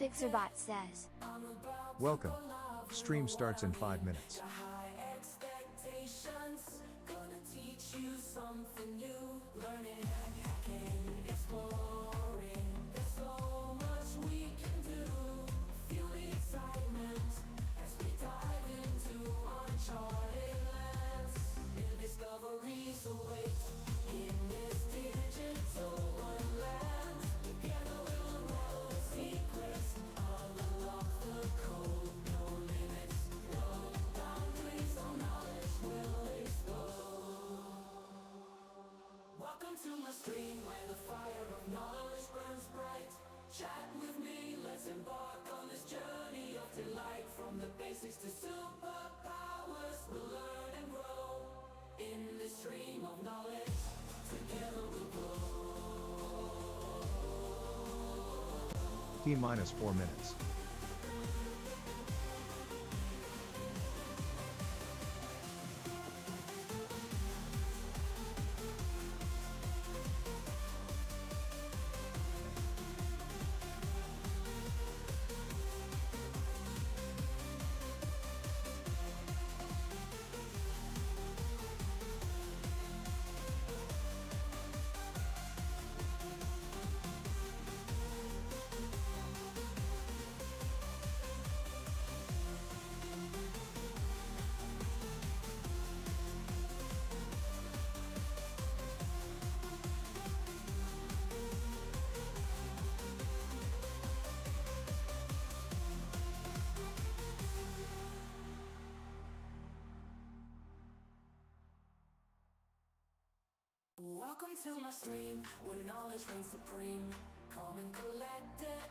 FixerBot says. Welcome. Stream starts in 5 minutes. Gonna teach you something new. Learning, hacking, exploring. There's so much we can do. Feel the excitement as we dive into uncharted lands. New discoveries await in this digital wonderland. Together we'll unravel the secrets. Unlock the code. No limits, no boundaries, no knowledge will explode. Welcome to my stream where the fire of knowledge burns bright. Chat with me, let's embark on this journey of delight. From the basics to superpowers, we'll learn and grow in this stream of knowledge. Together we'll grow. T-minus 4 minutes. Welcome to my stream, where knowledge reigns supreme. Calm and collected,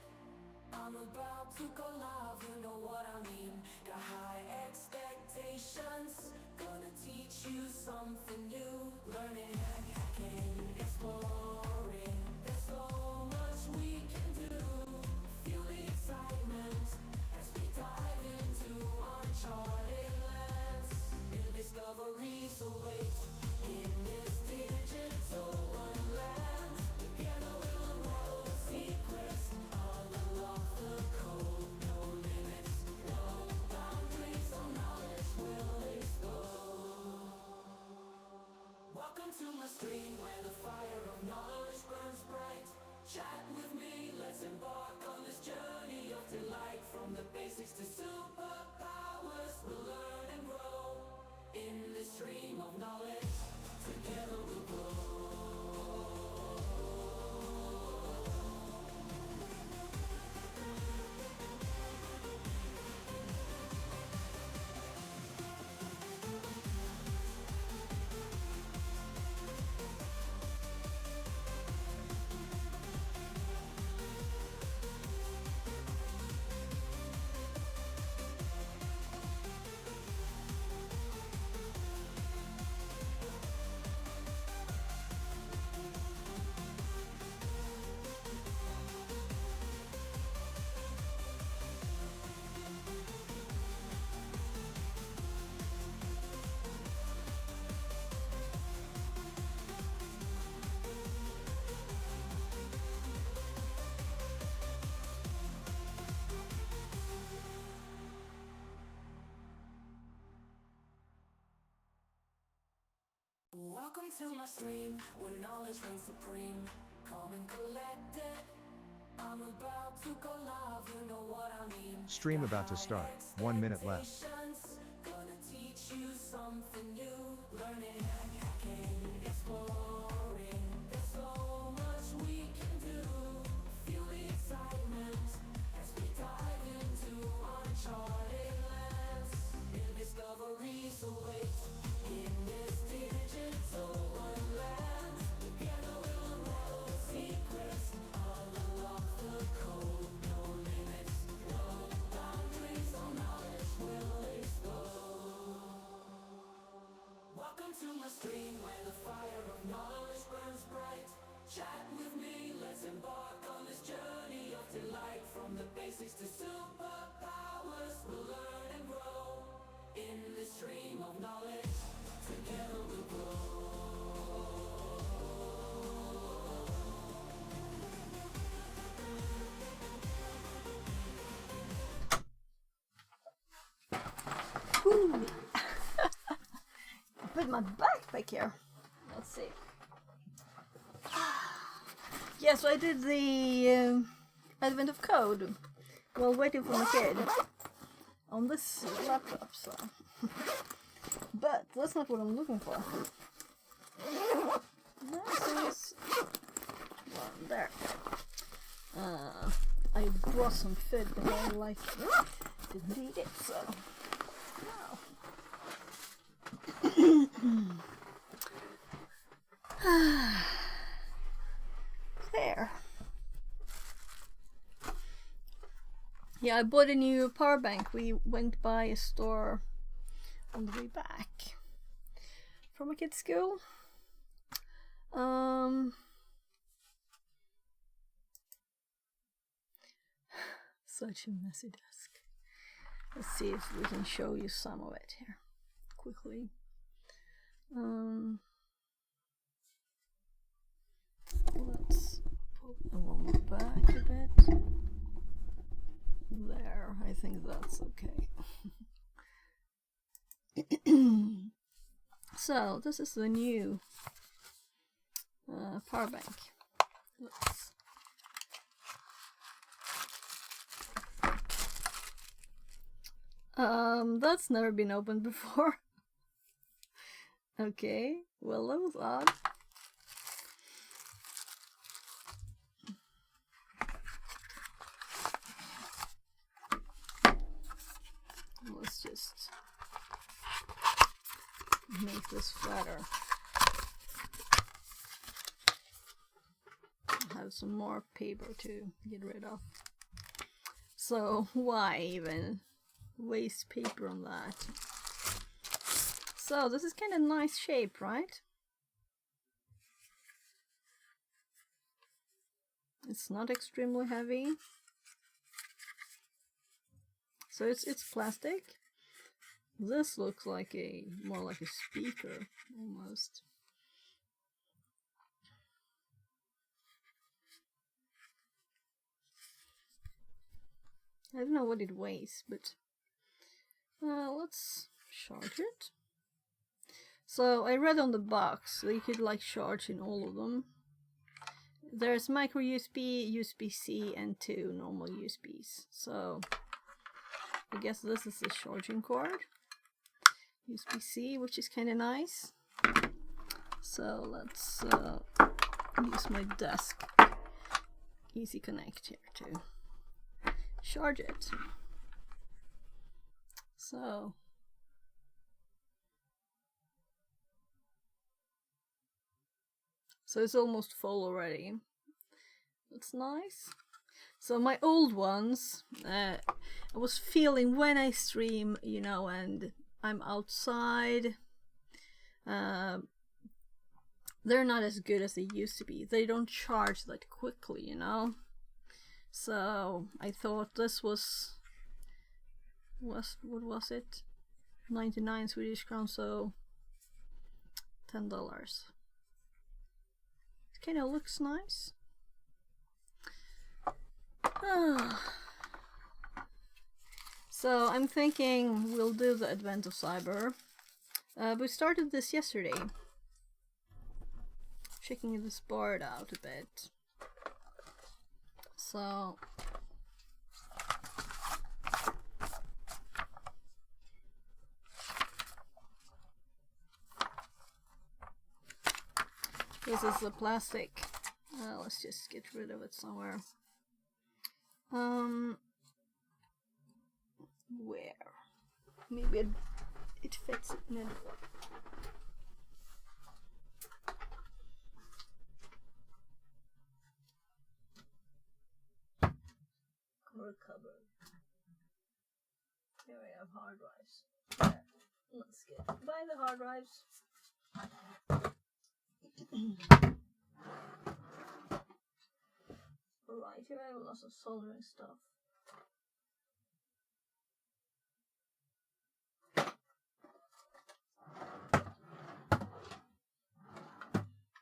I'm about to go live, you know what I mean. Got high expectations, gonna teach you something new. Learning, hacking, exploring. There's so much we can do. Feel the excitement as we dive into uncharted lands. New discoveries await in this digital wonderland. Together we'll unravel the secrets. Unlock the code. No limits, no boundaries, no knowledge will explode. Welcome to my stream where the fire of knowledge burns bright. Chat with me, let's embark on this journey of delight. From the basics to superpowers, we'll learn and grow in this stream of knowledge. Together we'll grow. Welcome to my stream, where knowledge reigns supreme. Calm and collected, I'm about to go live, you know what I mean. Stream about to start. 1 minute left. Gonna teach you something new. Learning, hacking, exploring. There's so much we can do. Feel the excitement as we dive into uncharted lands. New discoveries await in this digital wonderland. Together we'll unravel the secrets. Unlock the code. No limits, no boundaries, no knowledge will explode. Welcome to my stream where the fire of knowledge burns bright. Chat with me, let's embark on this journey of delight. From the basics to superpowers, we'll learn and grow in this stream of knowledge. Together we'll grow. Put my backpack here. Let's see. Yeah, so I did the Advent of Code while waiting for my kid on this laptop, so. But that's not what I'm looking for. This is one there. I brought some food, but I didn't eat it, so no. There. Yeah, I bought a new power bank. We went by a store on the way back from my kid's school. Such a messy desk. Let's see if we can show you some of it here quickly. Let's pull the one back a bit. There, I think that's okay. So this is the new power bank. That's never been opened before. Okay, well, that was odd. Let's just make this flatter. I have some more paper to get rid of. So why even waste paper on that? So this is kind of nice shape, right? It's not extremely heavy. So it's plastic. This looks like more like a speaker almost. I don't know what it weighs, but let's charge it. So I read on the box that you could like charge in all of them. There's micro USB, USB-C, and 2 normal USBs. So I guess this is the charging cord. USB-C, which is kind of nice. So let's use my desk Easy Connect here to charge it. So it's almost full already. That's nice. So my old ones, I was feeling when I stream, you know, and I'm outside, they're not as good as they used to be. They don't charge that quickly, you know. So I thought this was what was it? 99 Swedish crowns, so $10. It kind of looks nice. So I'm thinking we'll do the Advent of Cyber. We started this yesterday. Checking this board out a bit. So this is the plastic. Let's just get rid of it somewhere. Where? Maybe it fits in it. Cover. Here we have hard drives. There. Let's get by the hard drives. Right, here I have lots of soldering stuff.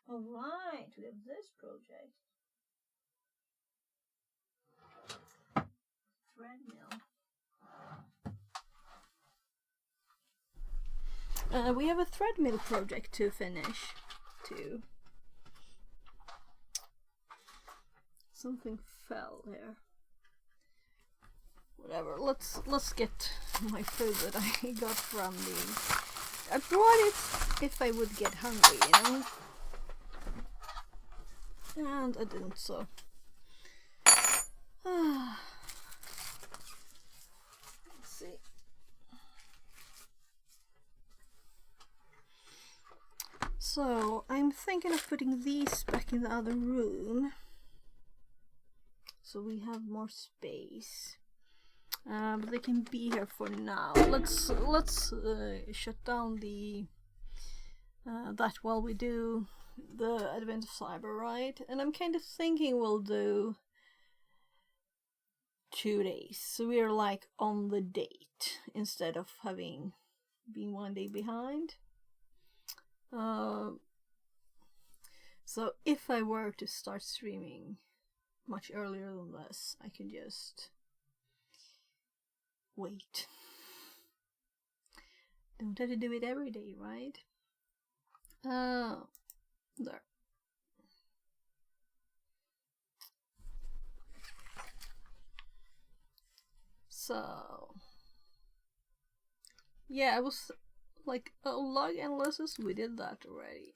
Alright, we have this project. Thread mill. We have a treadmill project to finish, too. Something fell here. Whatever. Let's get my food that I got from the. I brought it if I would get hungry, you know. And I didn't, so. Let's see. So I'm thinking of putting these back in the other room, so we have more space. But they can be here for now. Let's shut down the that while we do the Advent of Cyber, right? And I'm kind of thinking we'll do 2 days, so we're like on the date instead of having being 1 day behind. So if I were to start streaming much earlier than this, I can just wait. Don't have to do it every day, right? There. So yeah, I was like, oh, log analysis, we did that already.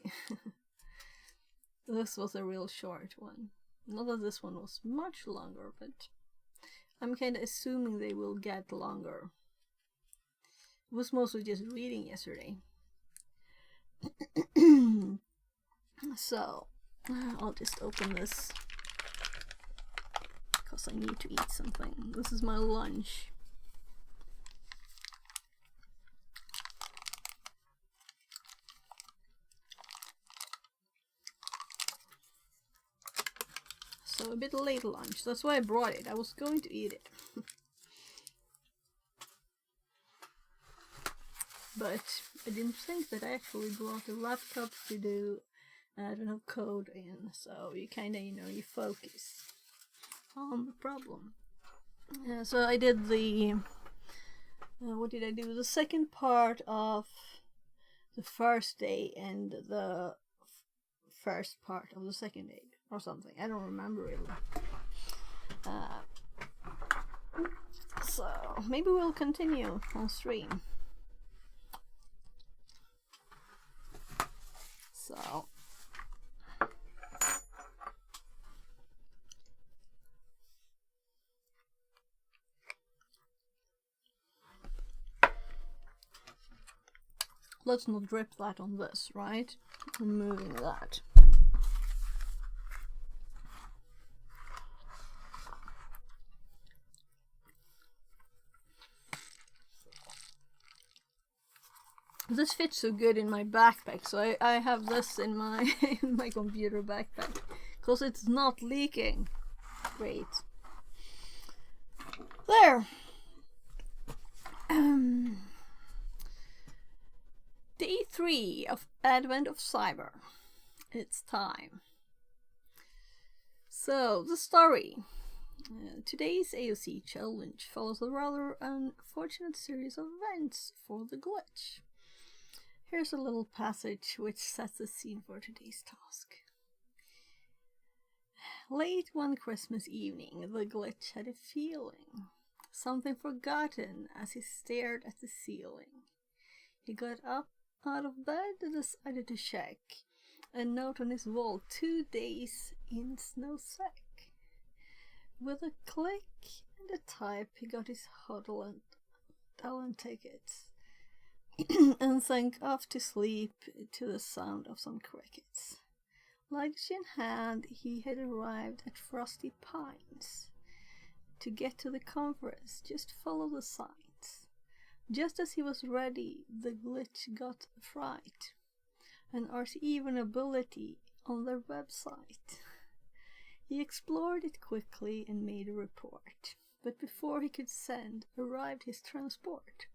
This was a real short one. Not that this one was much longer, but I'm kind of assuming they will get longer. It was mostly just reading yesterday. So I'll just open this because I need to eat something. This is my lunch. So a bit late lunch. That's why I brought it. I was going to eat it. But I didn't think that I actually brought a laptop to do, I don't know, code in. So you kinda, you know, you focus on the problem. So I did the, what did I do? The second part of the first day and the first part of the second day. Or something. I don't remember really. So maybe we'll continue on stream. So let's not drip that on this, right? Removing that. This fits so good in my backpack, so I have this in my in my computer backpack because it's not leaking. Great. There. Day 3 of Advent of Cyber. It's time. So the story. Today's AOC challenge follows a rather unfortunate series of events for the glitch. Here's a little passage which sets the scene for today's task. Late one Christmas evening, the glitch had a feeling. Something forgotten as he stared at the ceiling. He got up out of bed and decided to check. A note on his wall, 2 days in Snowsack. With a click and a type, he got his hotel and tickets. And sank off to sleep to the sound of some crickets. Luggage in hand, he had arrived at Frosty Pines. To get to the conference, just follow the signs. Just as he was ready, the glitch got fright. An RTE vulnerability on their website. He explored it quickly and made a report. But before he could send, arrived his transport.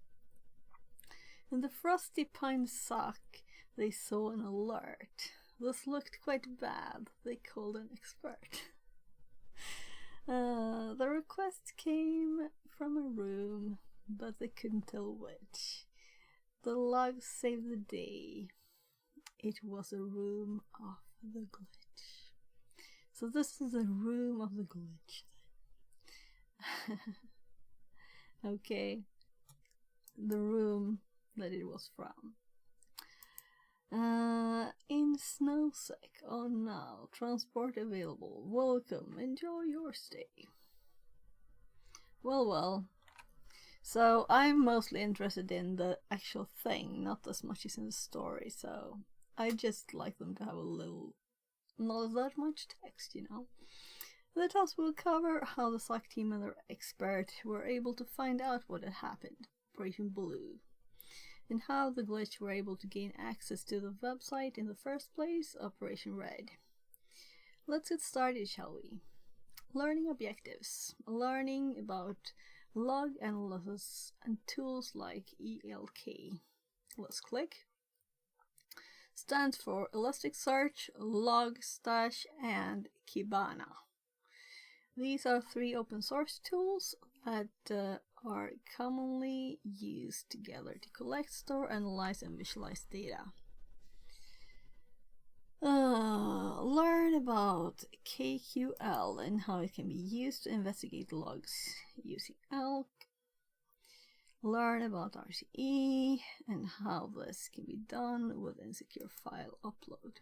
In the Frosty Pines sock, they saw an alert. This looked quite bad. They called an expert. The request came from a room, but they couldn't tell which. The log saved the day. It was a room of the glitch. So this is a room of the glitch. Okay. The room that it was from. In Snowsack. Oh no. Transport available. Welcome. Enjoy your stay. Well. So I'm mostly interested in the actual thing, not as much as in the story, so I just like them to have a little, not that much text, you know. The task will cover how the SOC team and their expert were able to find out what had happened, Operation Blue, and how the glitch were able to gain access to the website in the first place, Operation Red. Let's get started, shall we? Learning objectives. Learning about log analysis and tools like ELK. Let's click. Stands for Elasticsearch, Logstash, and Kibana. These are 3 open source tools that are commonly used together to collect, store, analyze, and visualize data. Learn about KQL and how it can be used to investigate logs using ELK. Learn about RCE and how this can be done with insecure file upload.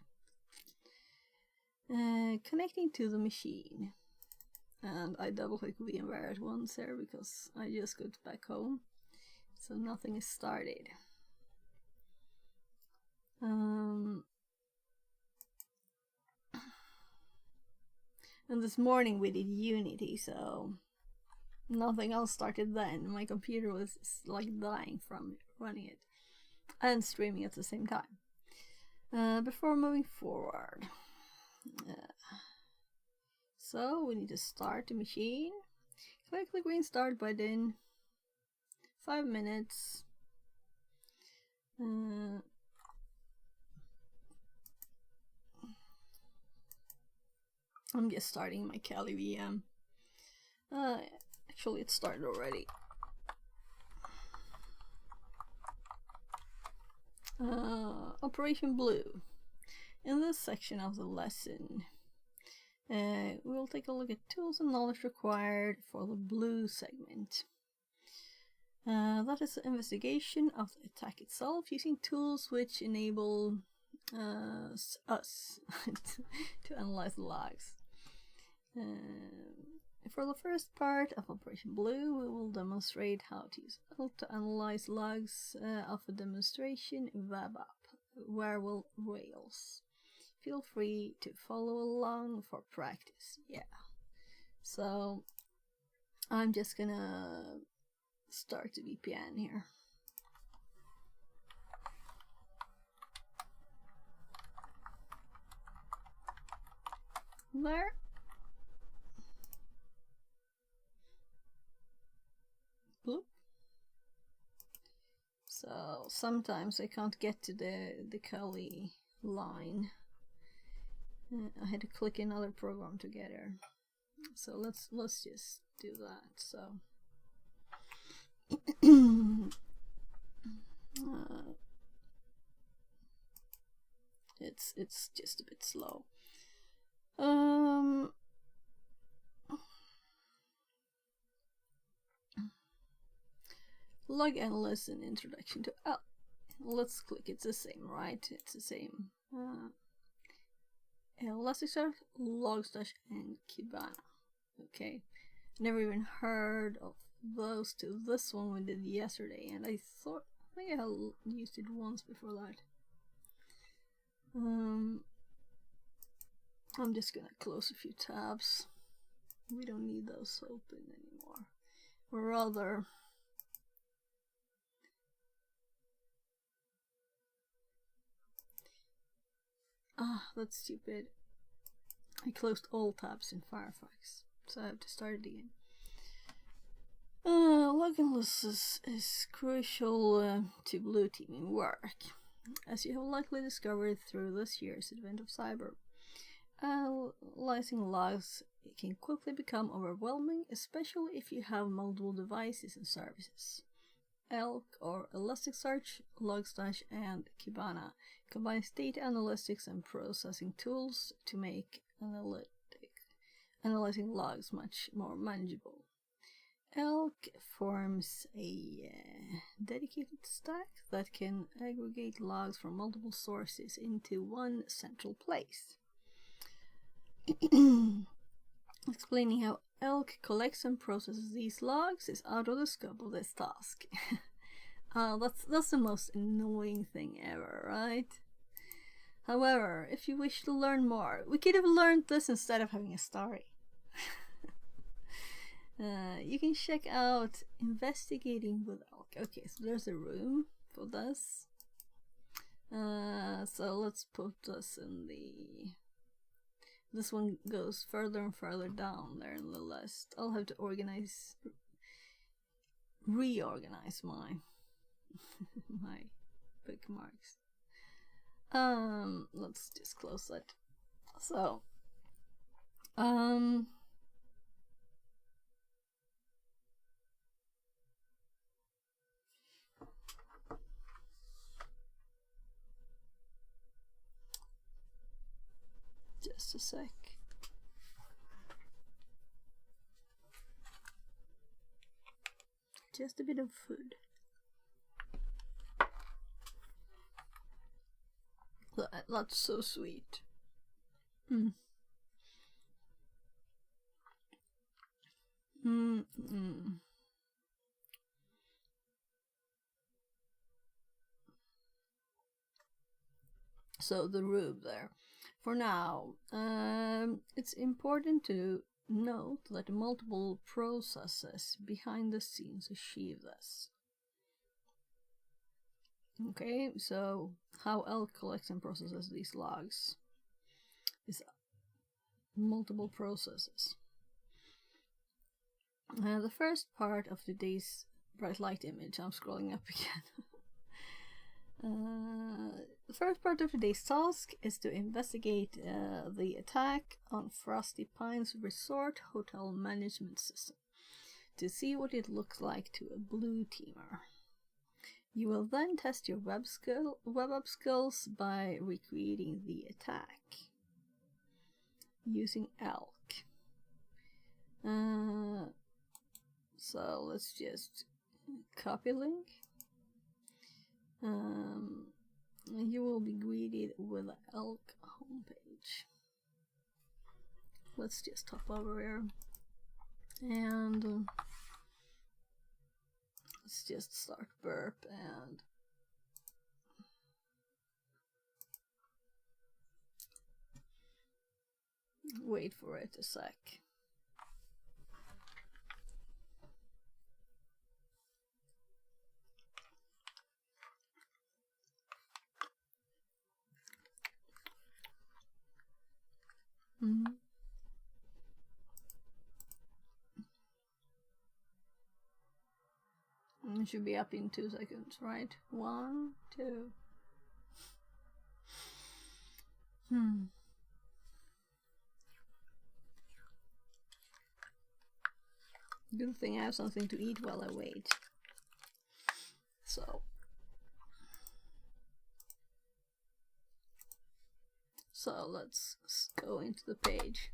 Connecting to the machine. And I double click VMware at once here because I just got back home, so nothing is started. And this morning we did Unity, so nothing else started then. My computer was like dying from running it and streaming at the same time. Before moving forward, so we need to start the machine. Click the green start button. 5 minutes. I'm just starting my Kali VM. Actually, it started already. Operation Blue. In this section of the lesson, we'll take a look at tools and knowledge required for the Blue segment. That is the investigation of the attack itself using tools which enable us to analyze the logs. For the first part of Operation Blue, we will demonstrate how to use ELK to analyze logs of a demonstration web app, Werewolf Rails. Feel free to follow along for practice. Yeah. So I'm just gonna start the VPN here. There. Bloop. So sometimes I can't get to the Kali line. I had to click another program together. So let's just do that. So it's just a bit slow. Log analysis and introduction to ELK. Let's click. It's the same, right? It's the same. Elasticsearch, Logstash, and Kibana. Okay, never even heard of those two. This one we did yesterday, and I think I used it once before that. I'm just gonna close a few tabs. We don't need those open anymore. Or rather, that's stupid. I closed all tabs in Firefox, so I have to start it again. Log analysis is crucial to blue teaming work, as you have likely discovered through this year's Advent of Cyber. Analyzing logs can quickly become overwhelming, especially if you have multiple devices and services. Elk or Elasticsearch, Logstash, and Kibana combines data analytics and processing tools to make analyzing logs much more manageable. Elk forms a dedicated stack that can aggregate logs from multiple sources into one central place. Explaining how Elk collects and processes these logs is out of the scope of this task. That's the most annoying thing ever, right? However, if you wish to learn more, we could have learned this instead of having a story. You can check out Investigating with Elk. Okay, so there's a room for this. So let's put this in the... This one goes further and further down there in the list. I'll have to reorganize my my bookmarks. Let's just close it. So, just a sec. Just a bit of food. That's so sweet. So the rube there. For now, it's important to note that multiple processes behind the scenes achieve this. Okay, so how Elk collects and processes these logs is multiple processes. The first part of today's bright light image, I'm scrolling up again. The first part of today's task is to investigate the attack on Frosty Pines Resort Hotel Management System to see what it looks like to a blue teamer. You will then test your web app skills by recreating the attack using Elk. So let's just copy link. You will be greeted with the Elk homepage. Let's just hop over here and let's just start burp and wait for it a sec. It should be up in 2 seconds, right? 1, 2. Good thing I have something to eat while I wait. So let's go into the page.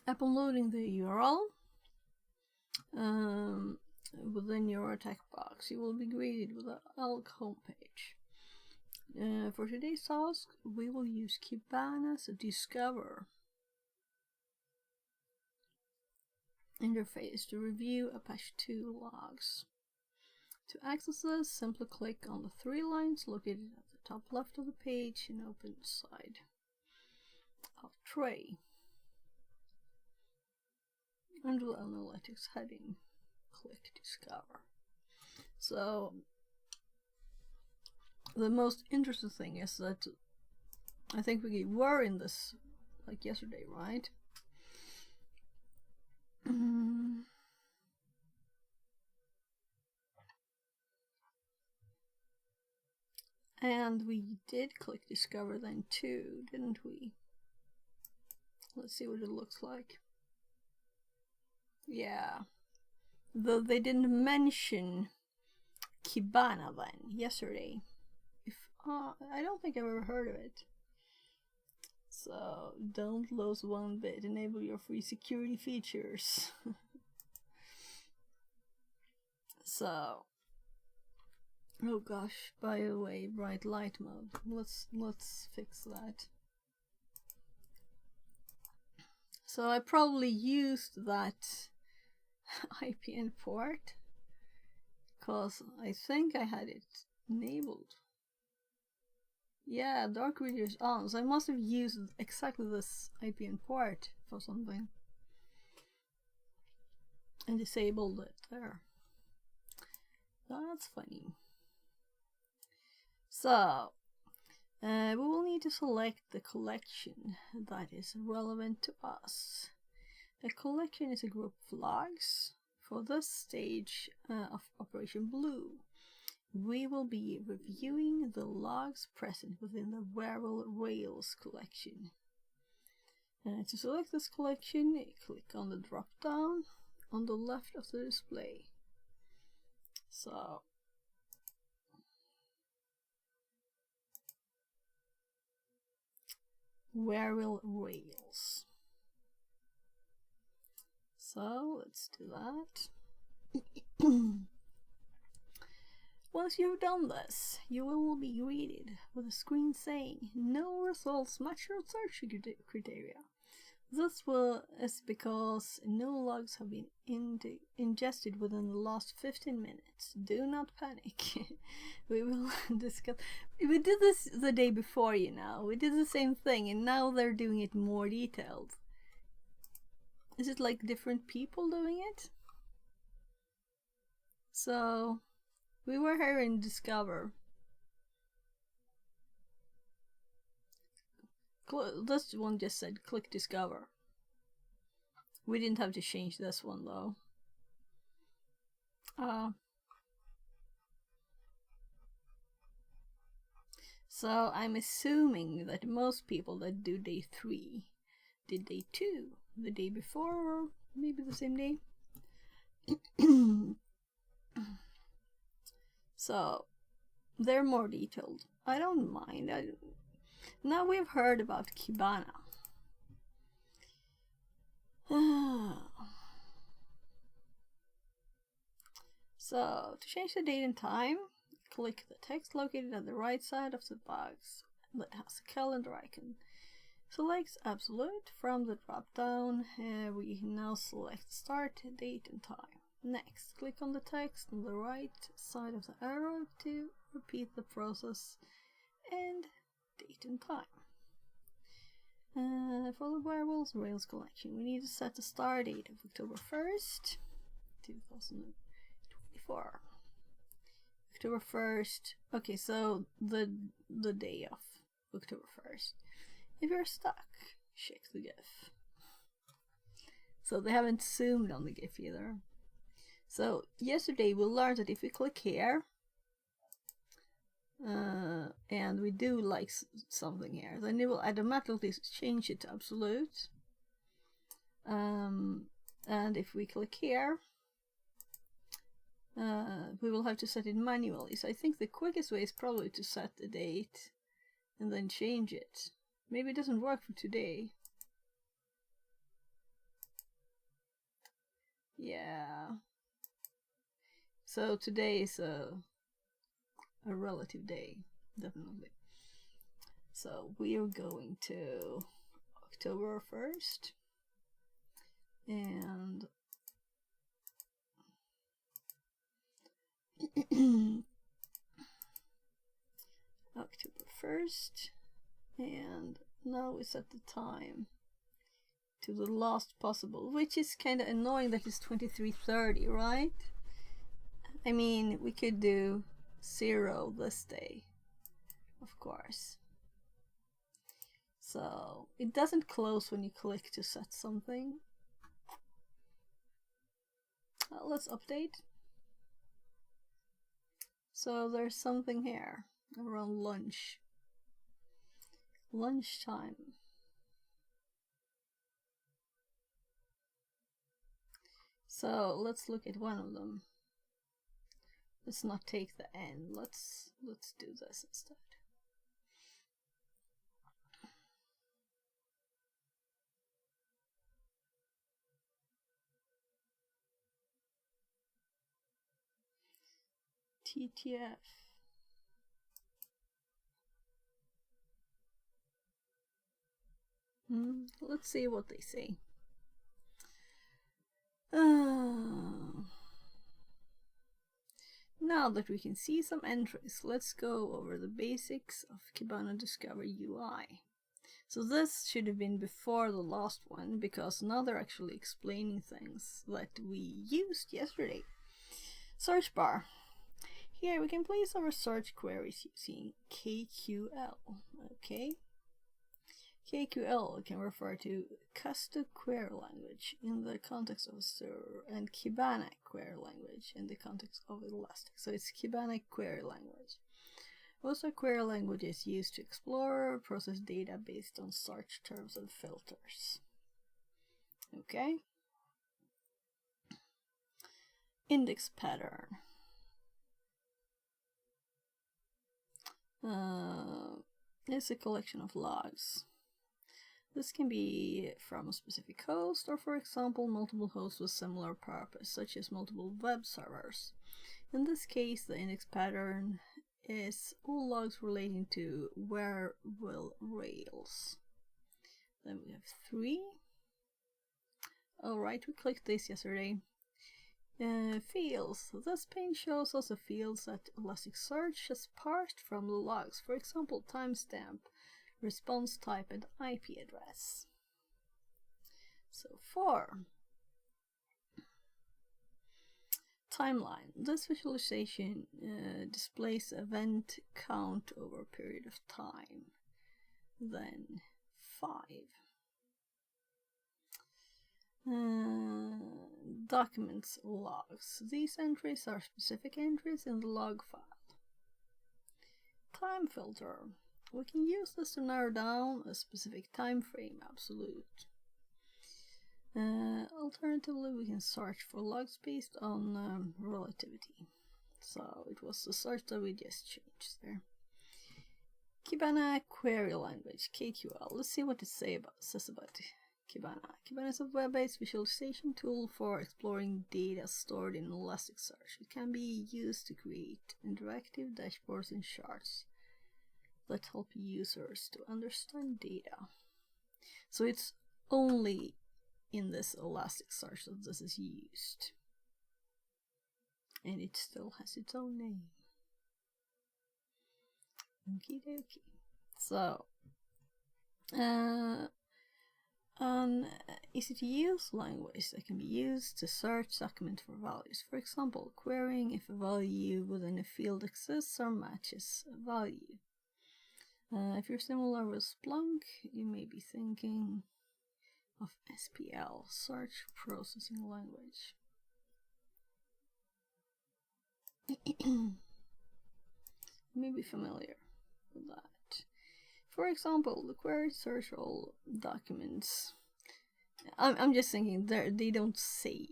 Upon loading the URL within your attack box, you will be greeted with the Elk homepage. For today's task, we will use Kibana's Discover. interface to review Apache 2 logs. To access this, simply click on the 3 lines located at the top left of the page and open the side of tray. Under the Analytics heading, click Discover. So, the most interesting thing is that I think we were in this like yesterday, right? And we did click Discover then too, didn't we? Let's see what it looks like. Yeah. Though they didn't mention Kibana then, yesterday. I don't think I've ever heard of it. So, don't lose one bit. Enable your free security features. So, oh gosh, by the way, bright light mode. Let's fix that. So I probably used that IPN port because I think I had it enabled. Yeah, dark reader is on, so I must have used exactly this IPN port for something and disabled it there. That's funny. So, we will need to select the collection that is relevant to us. A collection is a group of logs. For this stage of Operation Blue, we will be reviewing the logs present within the Wearable Rails collection. To select this collection, click on the drop down on the left of the display. So, Wearable Rails. So let's do that. Once you've done this, you will be greeted with a screen saying no results match your search criteria. This is because no logs have been ingested within the last 15 minutes. Do not panic. We will discuss. We did this the day before, you know. We did the same thing, and now they're doing it more detailed. Is it like different people doing it? So, we were here in Discover. This one just said click Discover. We didn't have to change this one though. So I'm assuming that most people that do day 3 did day 2 the day before, or maybe the same day. So they're more detailed. I don't mind. Now we've heard about Kibana. So to change the date and time, click the text located at the right side of the box that has a calendar icon. Select Absolute from the drop down. We now select Start, Date and Time. Next, click on the text on the right side of the arrow to repeat the process and date and time. For the Wearable Rails collection, we need to set the start date of October 1st, 2024. October 1st. Okay, so the day of October 1st. If you're stuck, check the GIF. So they haven't zoomed on the GIF either. So yesterday we learned that if we click here, and we do like something here, then it will automatically change it to absolute. And if we click here, we will have to set it manually. So I think the quickest way is probably to set the date and then change it. Maybe it doesn't work for today. Yeah. So today is a relative day, definitely. So we are going to October 1st, and October 1st, and now we set the time to the last possible, which is kind of annoying that it's 23:30, right? I mean, we could do 0 this day, of course. So it doesn't close when you click to set something. Let's update. So there's something here around lunchtime. So let's look at one of them. Let's not take the end. Let's do this instead. TTF. Let's see what they say. Now that we can see some entries, let's go over the basics of Kibana Discover UI. So this should have been before the last one, because now they're actually explaining things that we used yesterday. Search bar. Here we can place our search queries using KQL. Okay. KQL can refer to Custom Query Language in the context of a server, and Kibana Query Language in the context of Elastic. So it's Kibana Query Language. Most are query languages used to explore or process data based on search terms and filters. Okay. Index pattern. It's a collection of logs. This can be from a specific host, or for example multiple hosts with similar purpose, such as multiple web servers. In this case, the index pattern is all logs relating to where will Rails. Then we have 3. Alright, we clicked this yesterday. Fields. This pane shows us the fields that Elasticsearch has parsed from the logs, for example timestamp, response type, and IP address. So 4. Timeline. This visualization displays event count over a period of time. Then 5. Documents logs. These entries are specific entries in the log file. Time filter. We can use this to narrow down a specific time frame, absolute. Alternatively, we can search for logs based on relativity. So it was the search that we just changed there. Kibana Query Language, KQL. Let's see what it says about Kibana. Kibana is a web-based visualization tool for exploring data stored in Elasticsearch. It can be used to create interactive dashboards and charts that help users to understand data. So it's only in this Elasticsearch that this is used. And it still has its own name. Okie dokie. So, an easy-to-use language that can be used to search documents for values. For example, querying if a value within a field exists or matches a value. If you're similar with Splunk, you may be thinking of SPL, Search Processing Language. You may be familiar with that. For example, the query search all documents. I'm just thinking they don't say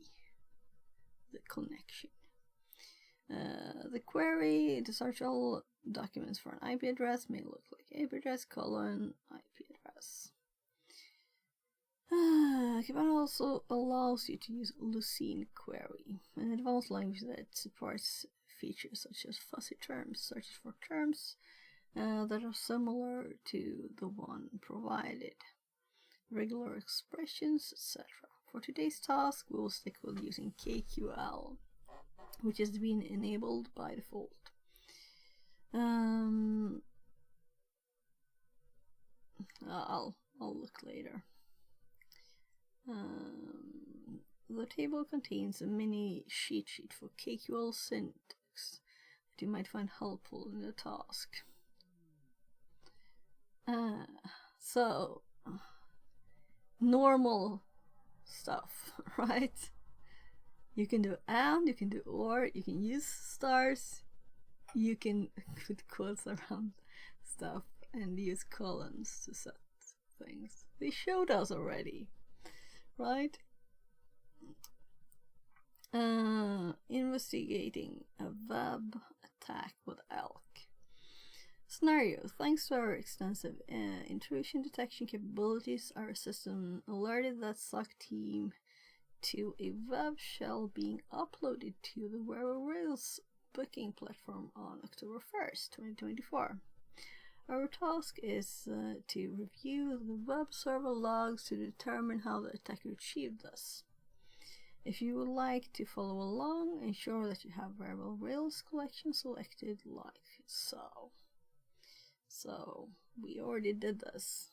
the connection. The query to search all documents for an IP address may look like IP address colon IP address. Kibana also allows you to use Lucene query, an advanced language that supports features such as fuzzy terms, searches for terms that are similar to the one provided, regular expressions, etc. For today's task, we will stick with using KQL. which has been enabled by default. I'll look later. The table contains a mini cheat sheet for KQL syntax that you might find helpful in the task. So, normal stuff, right? You can do and, you can do or, you can use stars, you can put quotes around stuff and use colons to set things. They showed us already, right? Investigating a web attack with ELK. Scenario. Thanks to our extensive intrusion detection capabilities, our system alerted that SOC team to a web shell being uploaded to the Rails booking platform on October 1st, 2024. Our task is to review the web server logs to determine how the attacker achieved this. If you would like to follow along, ensure that you have variable Rails collection selected like so. So, we already did this.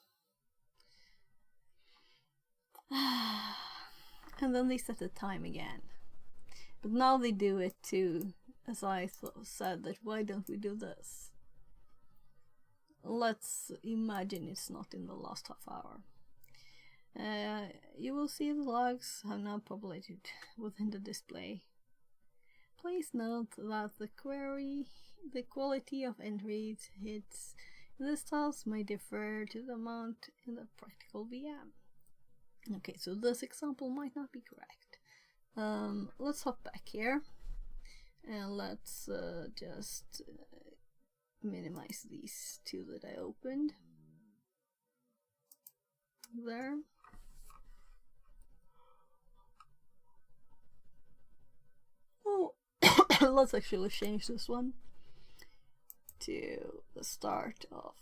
And then they set the time again. But now they do it too, as I said, that why don't we do this? Let's imagine it's not in the last half hour. You will see the logs have now populated within the display. Please note that the quality of entries hits in this task may differ to the amount in the practical VM. Okay, so this example might not be correct. Let's hop back here and let's just minimize these two that I opened. There. Oh, let's actually change this one to the start of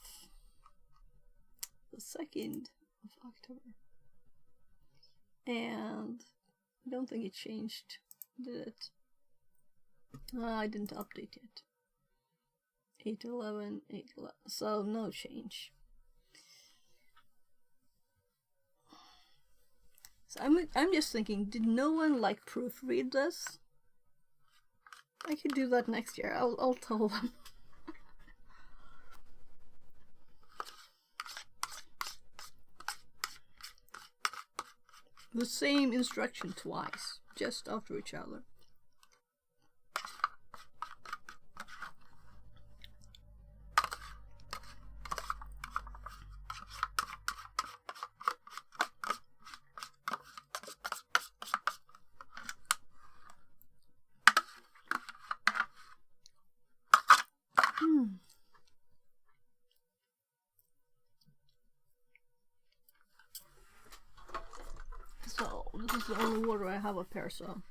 the 2nd of October. And I don't think it changed, did it? I didn't update it. 8/11, 8/11, so no change. So I'm just thinking, did no one like proofread this? I could do that next year. I'll tell them. The same instruction twice, just after each other. So, this is the only water I have up here, so.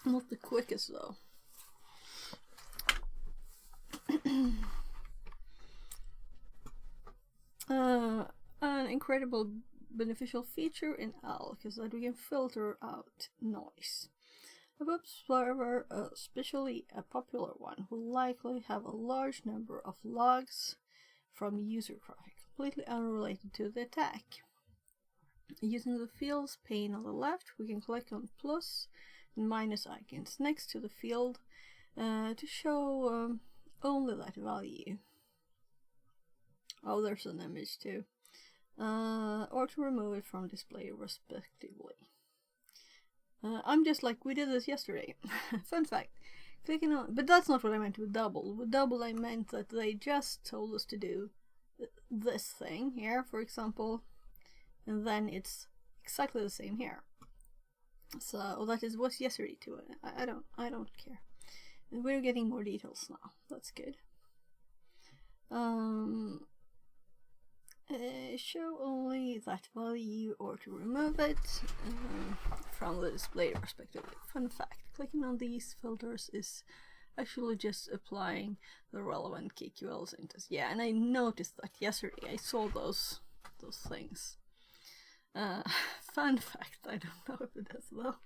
Not the quickest though. An incredible beneficial feature in ELK is that we can filter out noise. A web server, especially a popular one, will likely have a large number of logs from user traffic, completely unrelated to the attack. Using the fields pane on the left, we can click on plus and minus icons next to the field to show only that value. Oh, there's an image too. Or to remove it from display respectively. I'm just like, we did this yesterday. Fun fact. Clicking on, but that's not what I meant with double. With double I meant that they just told us to do this thing here, for example, and then it's exactly the same here. So that is what's yesterday too. I don't care. We're getting more details now. That's good. Show only that value or to remove it from the display respectively. Fun fact, clicking on these filters is actually just applying the relevant KQL syntax. Yeah, and I noticed that yesterday. I saw those things. Fun fact, I don't know if it is though.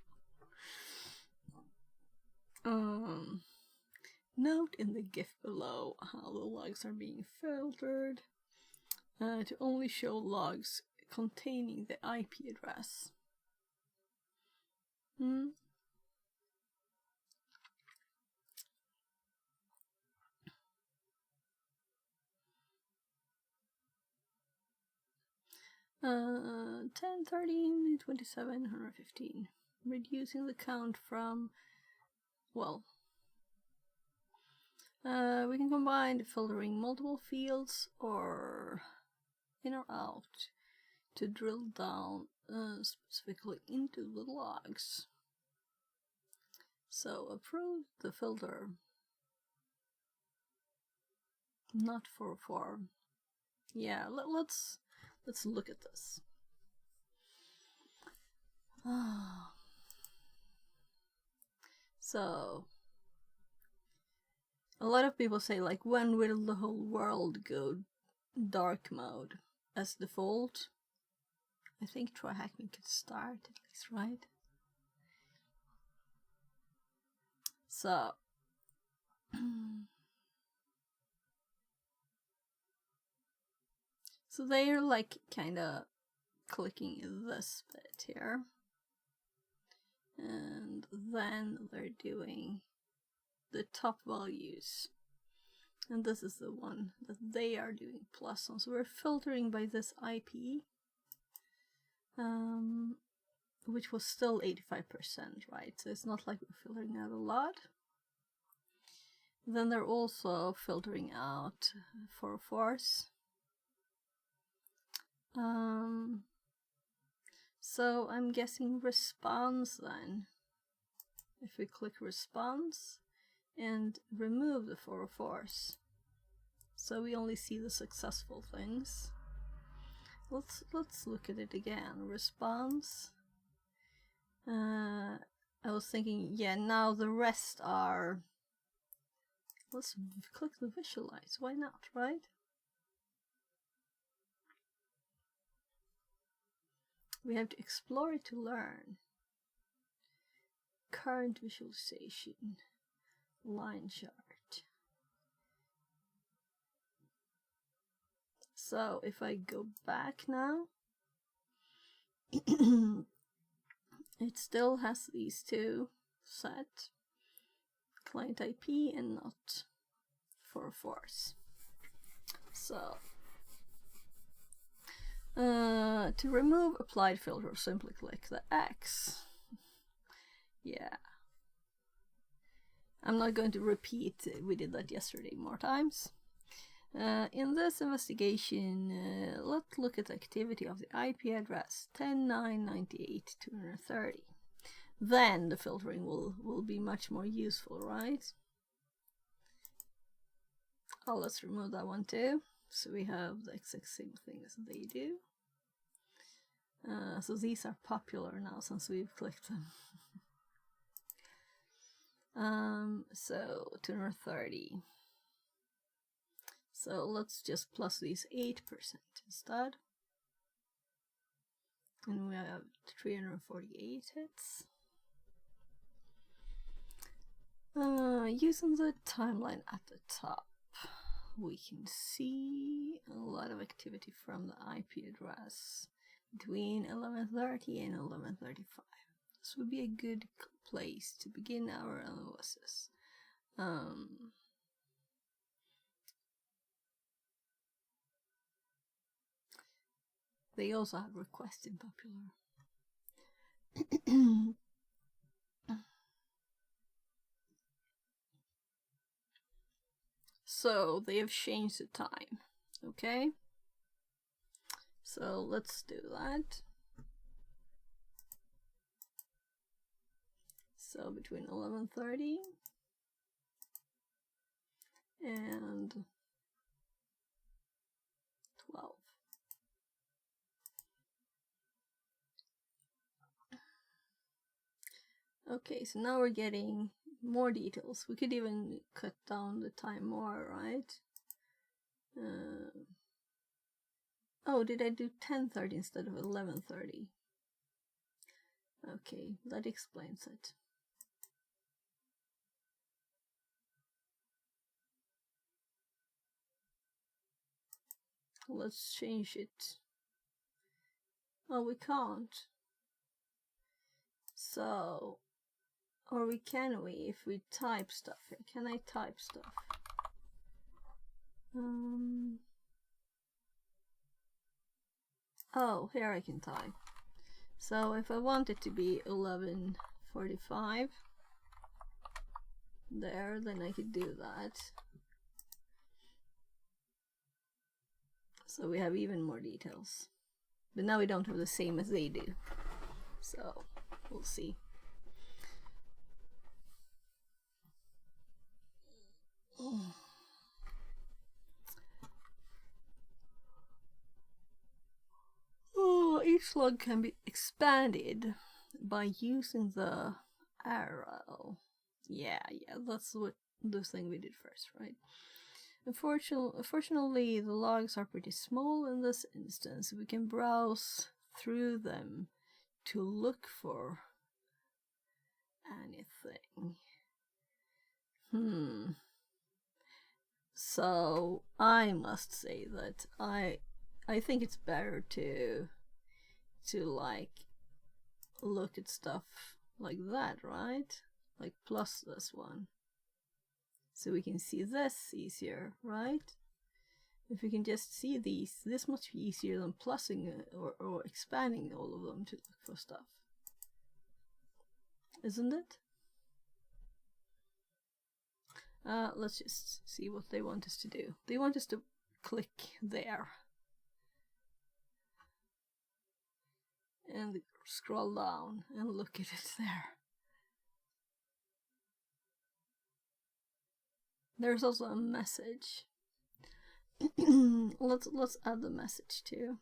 Note in the GIF below how the logs are being filtered to only show logs containing the IP address. 10, 13, 27, 115. Reducing the count from, well, we can combine filtering multiple fields or in or out to drill down specifically into the logs. So approve the filter, not for form. Yeah, let's look at this. So a lot of people say, like, when will the whole world go dark mode as default? I think TryHackMe could start at least, right? So so they're like kind of clicking this bit here, and then they're doing the top values, and this is the one that they are doing plus on. So we're filtering by this IP, which was still 85%, right? So it's not like we're filtering out a lot. Then they're also filtering out for force. So I'm guessing response then. If we click response and remove the for force, so we only see the successful things. Let's look at it again. Response. I was thinking, yeah, now the rest are. Let's click the visualize. Why not, right? We have to explore it to learn. Current visualization. Line chart. So if I go back now, it still has these two set. Client IP and not for force. So to remove applied filter, simply click the X. Yeah, I'm not going to repeat, we did that yesterday more times. In this investigation, let's look at the activity of the IP address 10.998.230. Then the filtering will be much more useful, right? Oh, let's remove that one too. So we have the exact same thing as they do. So these are popular now since we've clicked them. So 230. So let's just plus these 8% instead. And we have 348 hits. Using the timeline at the top, we can see a lot of activity from the IP address between 1130 and 1135. This would be a good place to begin our analysis. They also have requests in popular. So they have changed the time. Okay. So let's do that. So between 11:30 and 12. Okay, so now we're getting more details. We could even cut down the time more, right? Oh, did I do 10:30 instead of 11:30? Okay, that explains it. Let's change it. Oh, we can't. So, or can we if we type stuff here? Can I type stuff? Oh, here I can type. So if I want it to be 11:45 there, then I could do that. So we have even more details. But now we don't have the same as they do. So we'll see. Oh, each log can be expanded by using the arrow. Yeah, that's what the thing we did first, right? Unfortunately, the logs are pretty small in this instance. We can browse through them to look for anything. So I must say that I think it's better to like look at stuff like that, right? Like plus this one. So we can see this easier, right? If we can just see these, this much easier than plussing or expanding all of them to look for stuff. Isn't it? Let's just see what they want us to do. They want us to click there. And scroll down and look at it there. There's also a message. let's add the message too.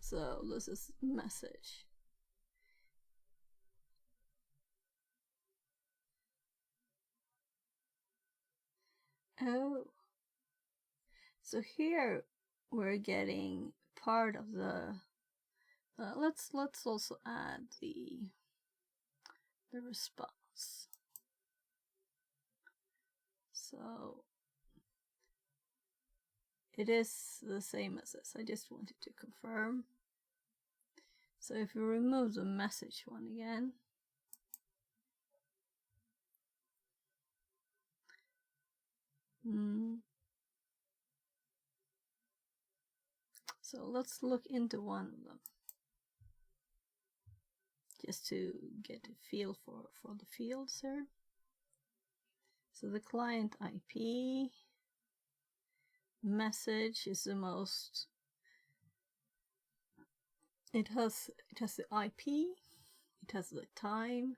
So this is message. Oh, so here we're getting part of the. Let's also add the response. So it is the same as this. I just wanted to confirm. So if we remove the message one again. So let's look into one of them. Just to get a feel for the fields here. So the client IP message is the most. It has the IP, it has the time,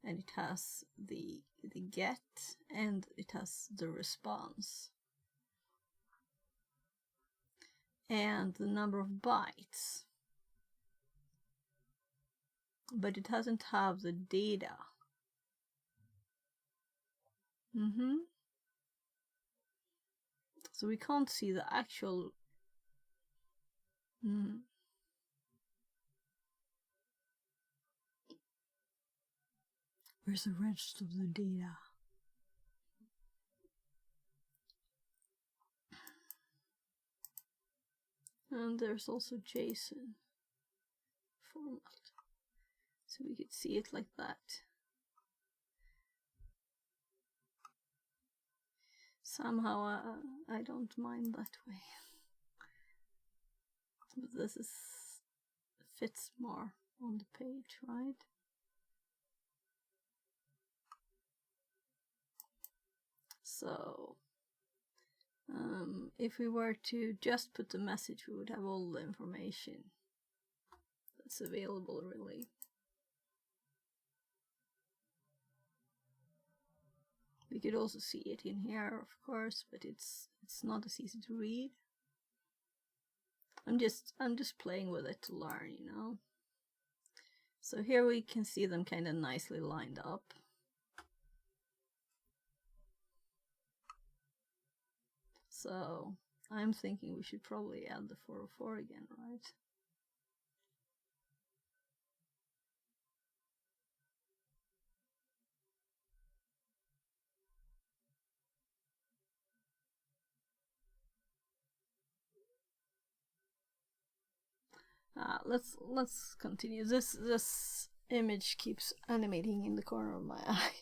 and it has the get, and it has the response. And the number of bytes. But it doesn't have the data. So we can't see the actual. Where's the rest of the data? And there's also JSON format. So we could see it like that. Somehow I don't mind that way. But this fits more on the page, right? So if we were to just put the message, we would have all the information that's available, really. We could also see it in here, of course, but it's not as easy to read. I'm just playing with it to learn, you know. So here we can see them kind of nicely lined up. So I'm thinking we should probably add the 404 again, right? Let's continue. This image keeps animating in the corner of my eye.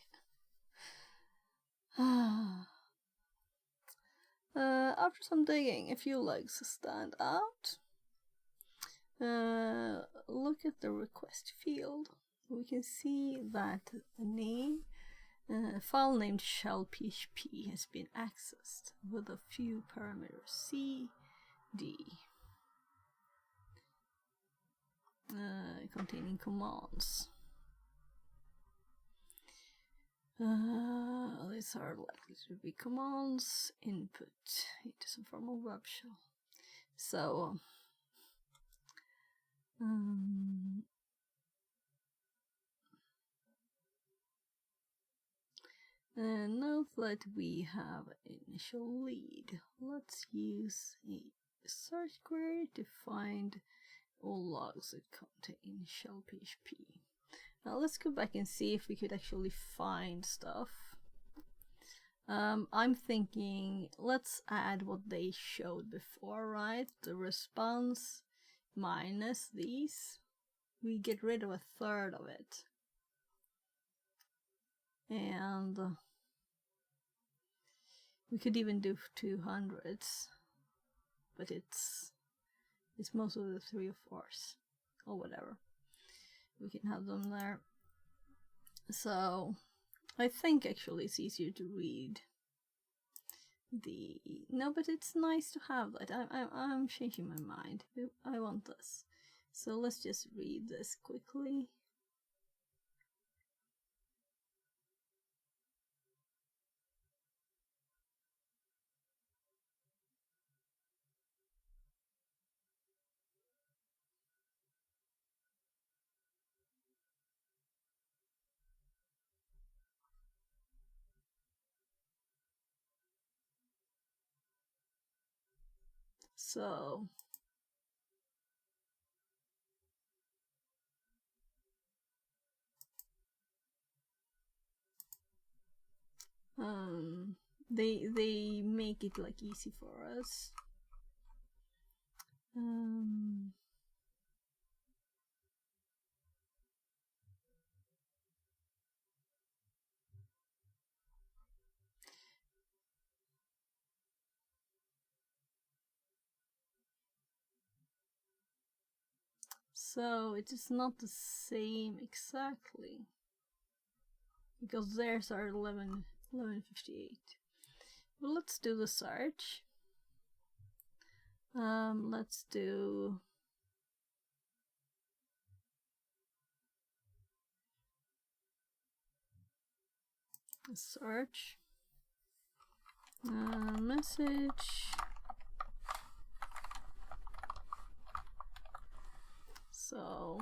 After some digging, a few legs stand out. Look at the request field. We can see that a name, file named shell.php has been accessed with a few parameters C, D. Containing commands. These are likely to be commands input into some form of web shell. So now that we have initial lead, let's use a search query to find all logs that contain shell.php. Now let's go back and see if we could actually find stuff. I'm thinking let's add what they showed before, right? The response minus these. We get rid of a third of it. And we could even do 200s, but it's most of the 3 or 4s or whatever. We can have them there. So I think actually it's easier to read the but it's nice to have that. I'm changing my mind. I want this. So let's just read this quickly. So they make it like easy for us. So it is not the same exactly, because theirs are 1158. Well, let's do the search. Let's do a search. Message. So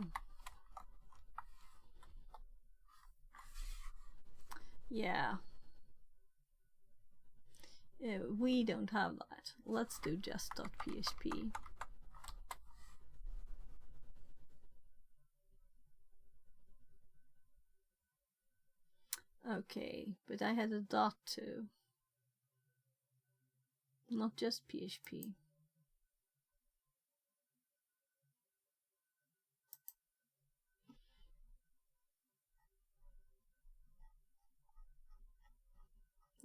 yeah, we don't have that. Let's do just.php. Okay, but I had a dot too, not just PHP.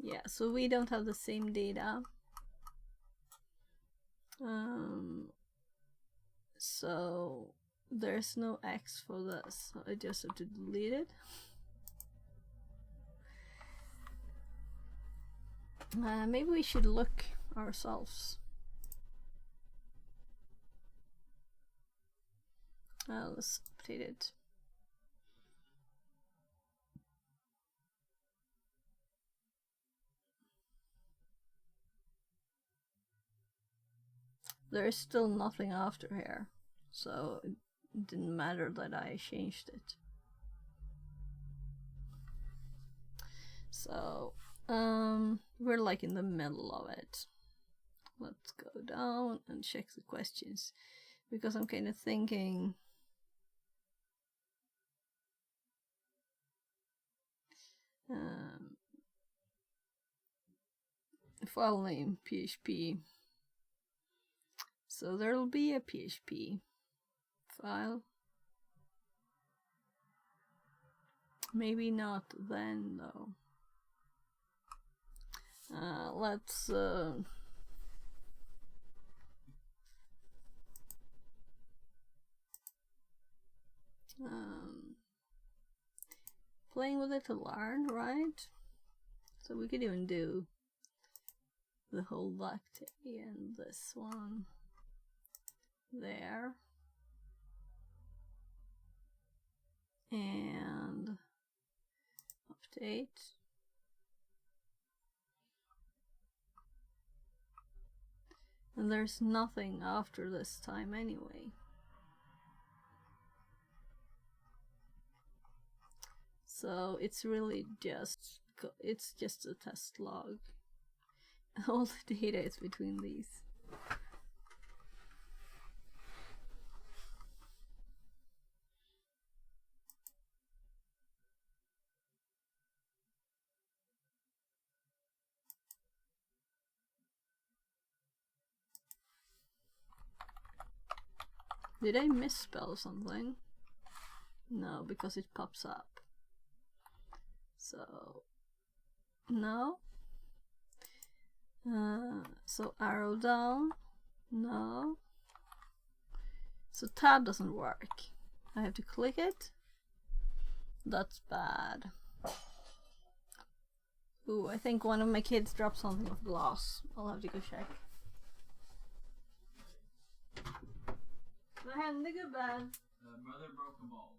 Yeah, so we don't have the same data. So there's no X for this, so I just have to delete it. Maybe we should look ourselves. Let's update it. There's still nothing after here, so didn't matter that I changed it. So we're like in the middle of it. Let's go down and check the questions, because I'm kind of thinking file name PHP. So there'll be a PHP file. Maybe not then though. Let's playing with it to learn, right? So we could even do the whole lactate and this one there, and update. And there's nothing after this time anyway. So it's really just a test log. All the data is between these. Did I misspell something? No, because it pops up. So no. So arrow down. No. So tab doesn't work. I have to click it. That's bad. Ooh, I think one of my kids dropped something of glass. I'll have to go check. Vad hände gubben? Mother broke a mold.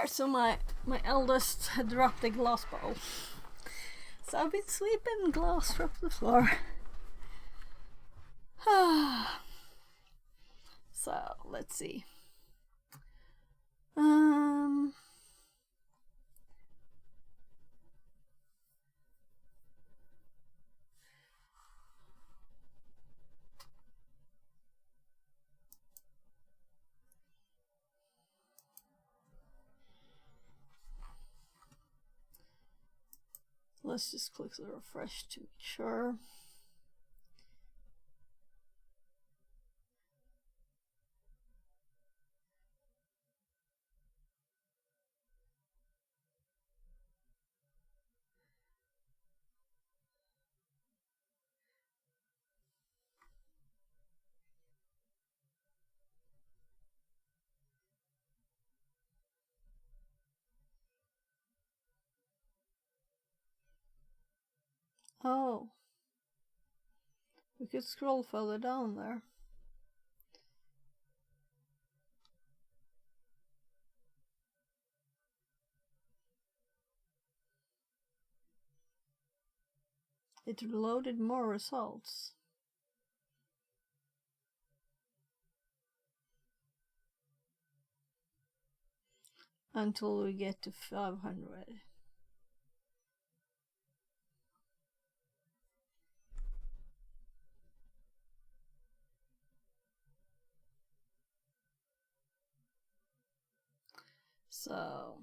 Alright, so my eldest had dropped a glass bowl. So I've been sweeping glass from the floor. So let's see. Let's just click the refresh to make sure. Oh, we could scroll further down there. It loaded more results. Until we get to 500. So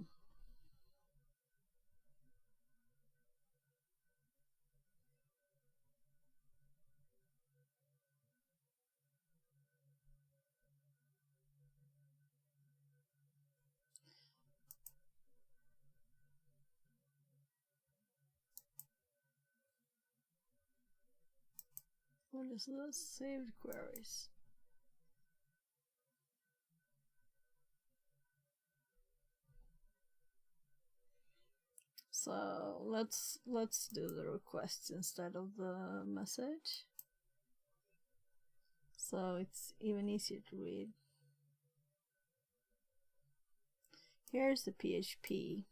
what is this? Saved queries. So let's do the requests instead of the message. So it's even easier to read. Here's the PHP.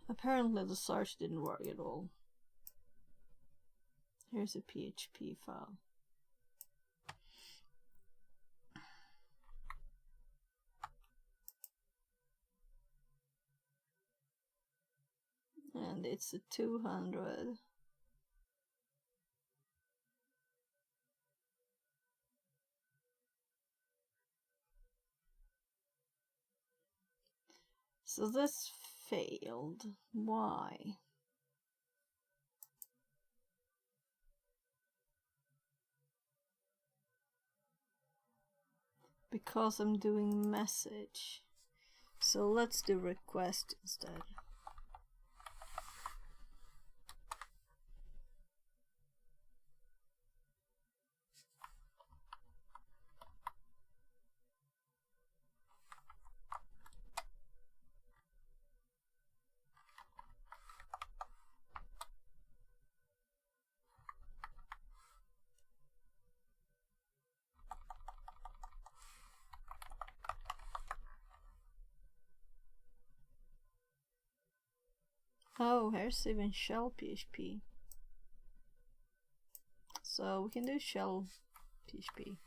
Apparently the search didn't work at all. Here's a PHP file. And it's a 200. So this failed. Why? Because I'm doing message. So let's do request instead. Oh, here's even shell PHP. So we can do shell PHP.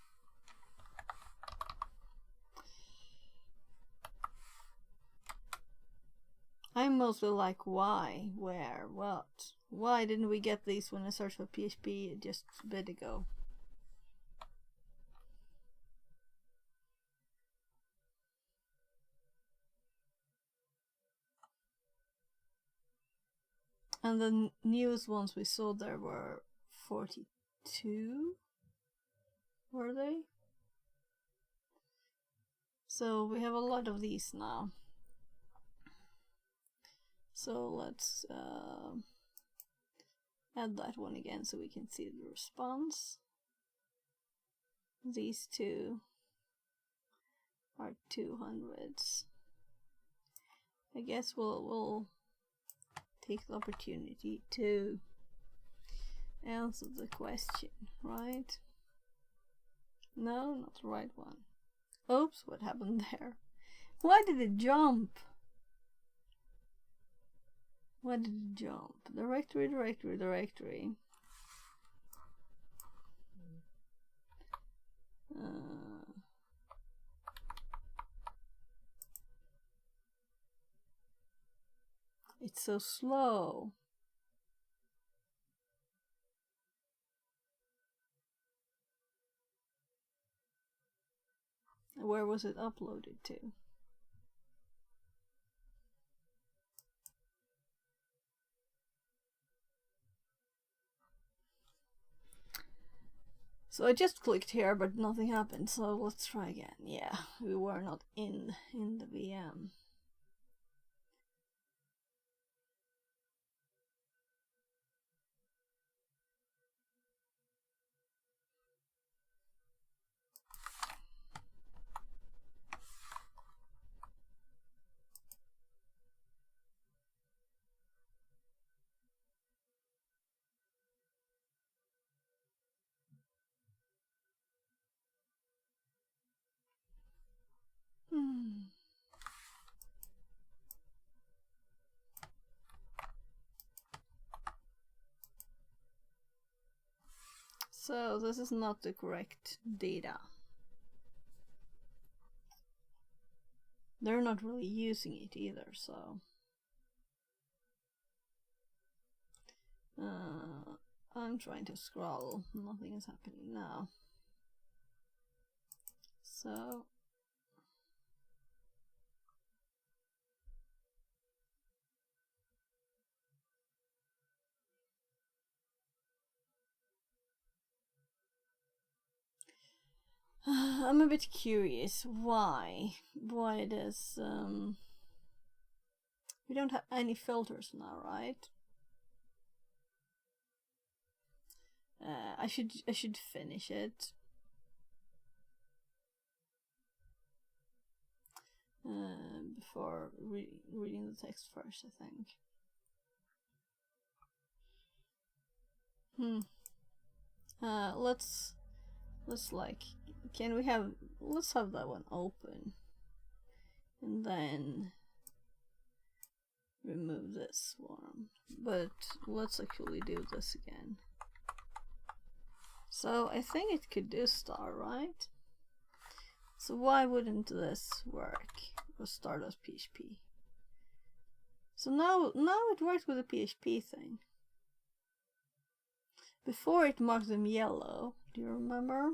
I'm mostly like, why, where, what? Why didn't we get these when I searched for PHP just a bit ago? And the newest ones we saw there were 42, were they? So we have a lot of these now. So let's add that one again so we can see the response. These two are 200s. I guess we'll take the opportunity to answer the question, right? No, not the right one. Oops, what happened there? Why did it jump? Why did it jump? Directory, directory, directory. It's so slow. Where was it uploaded to? So I just clicked here, but nothing happened. So let's try again. Yeah, we were not in the VM. So this is not the correct data. They're not really using it either, so I'm trying to scroll. Nothing is happening now. So I'm a bit curious why does we don't have any filters now, right? I should finish it. Before reading the text first, I think. Let's like, let's have that one open, and then remove this one. But let's actually do this again. So I think it could do star, right? So why wouldn't this work? Or start as PHP? So now it works with the PHP thing. Before it marked them yellow. Do you remember?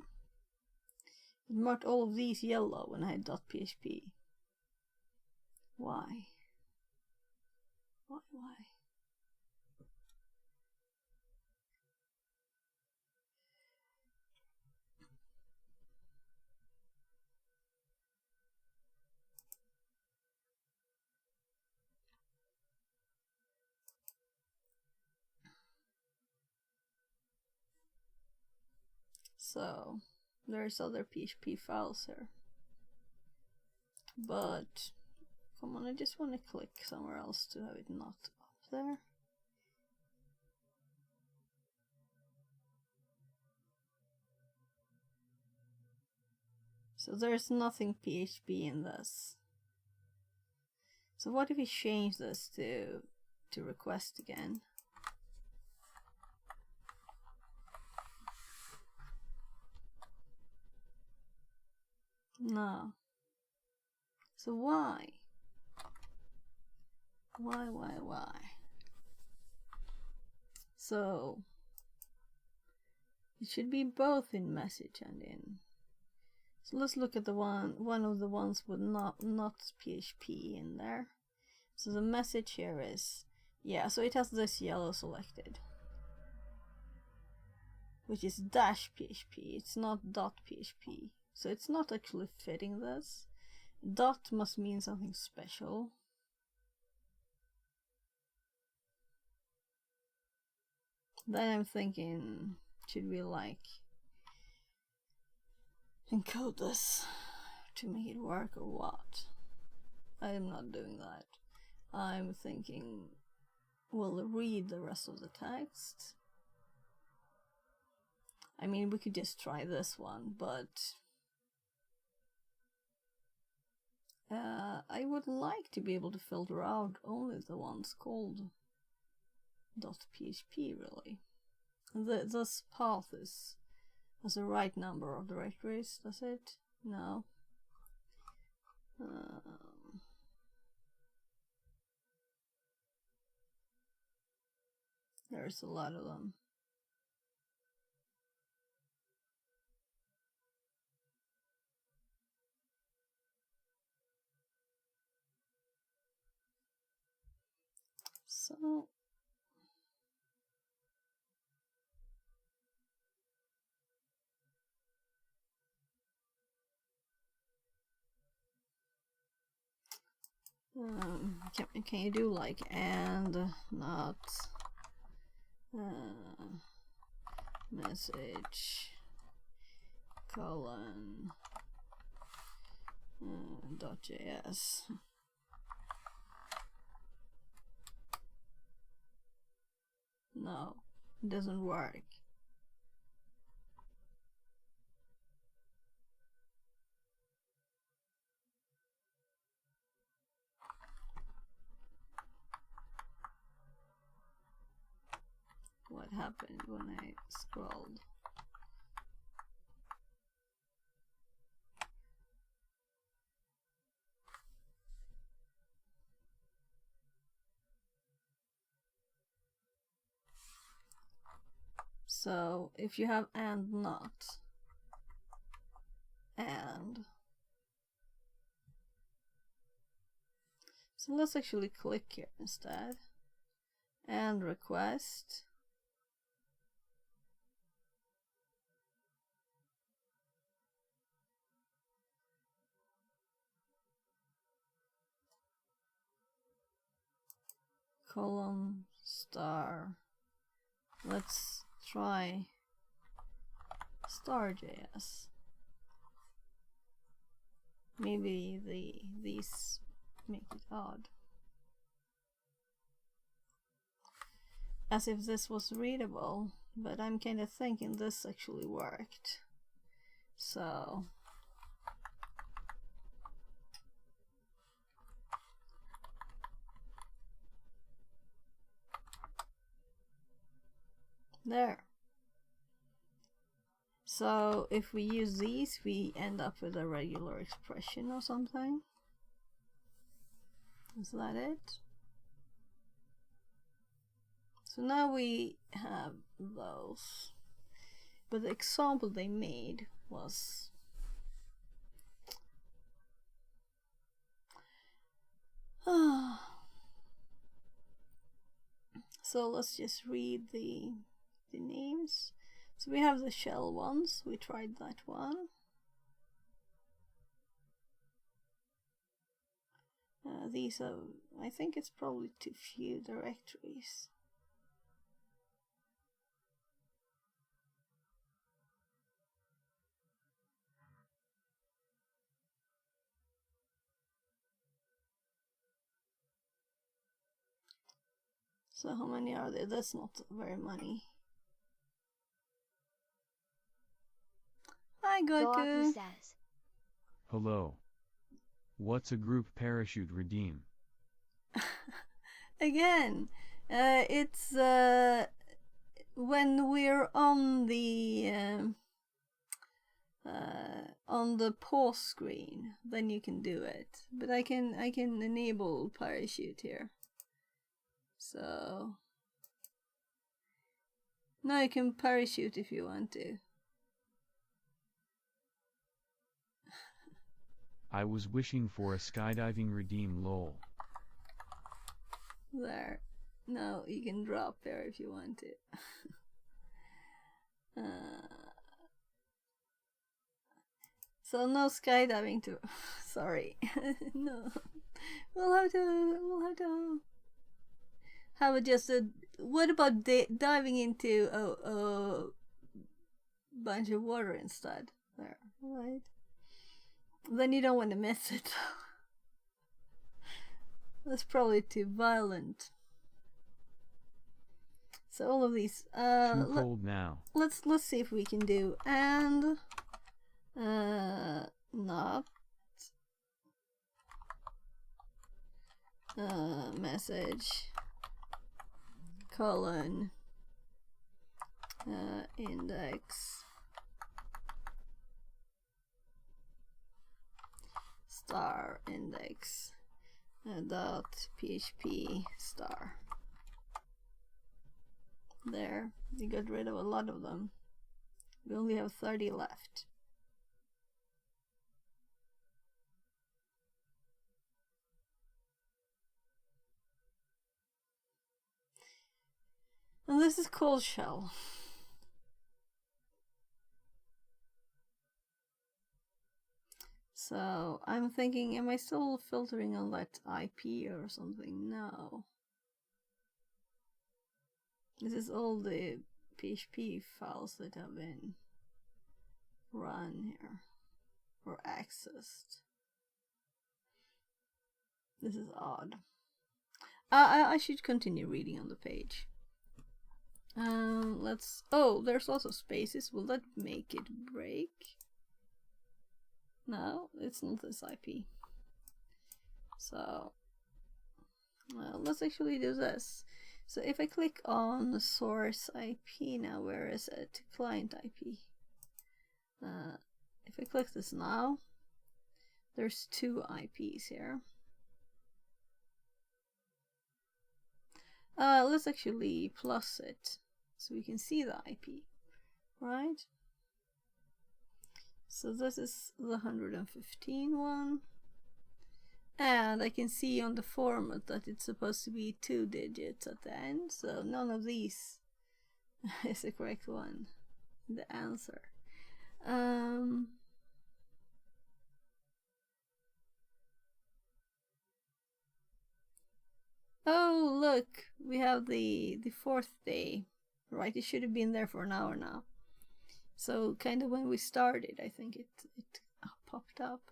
It marked all of these yellow when I had .php. Why? Why? So there's other PHP files here. But come on, I just want to click somewhere else to have it not up there. So there's nothing PHP in this. So what if we change this to request again? No. So why? Why? So it should be both in message and in. So let's look at the one of the ones with not PHP in there. So the message here is, yeah, so it has this yellow selected, which is -php. It's not .php. So it's not actually fitting this. Dot must mean something special. Then I'm thinking, should we like encode this to make it work or what? I am not doing that. I'm thinking will read the rest of the text. I mean, we could just try this one, but I would like to be able to filter out only the ones called .php, really. This path has the right number of directories, does it? No. There's a lot of them. So can you do like and not message colon .js? No, it doesn't work. What happened when I scrolled? So if you have and not, and so let's actually click here instead, and request. Column star. Let's try star.js. Maybe these make it odd. As if this was readable, but I'm kind of thinking this actually worked. So there. So if we use these, we end up with a regular expression or something. Is that it? So now we have those. But the example they made was so let's just read the names. So we have the shell ones, we tried that one. These are, I think it's probably too few directories. So how many are there? That's not very many. Hi, Goku says. Hello. What's a group parachute redeem? Again, it's when we're on the pause screen, then you can do it. But I can enable parachute here. So now you can parachute if you want to. I was wishing for a skydiving redeem lol. There. No, you can drop there if you want to. So no skydiving to. Sorry, no. We'll have to have just a. What about diving into a bunch of water instead? There, right? Then you don't want to miss it. That's probably too violent. So all of these. Too cold now. Let's see if we can do and not message colon index star index dot php star. There, we got rid of a lot of them. We only have 30 left. And this is cold shell. So I'm thinking, am I still filtering on that IP or something? No. This is all the PHP files that have been run here or accessed. This is odd. I should continue reading on the page. Let's. Oh, there's also spaces. Will that make it break? No, it's not this IP. So, well, let's actually do this. So if I click on the source IP now, where is it? Client IP. If I click this now, there's two IPs here. Let's actually plus it so we can see the IP, right? So this is the 115 one. And I can see on the format that it's supposed to be 2 digits at the end, so none of these is the correct one, the answer. Oh, look, we have the 4th day, right? It should have been there for an hour now. So kind of when we started, I think it popped up.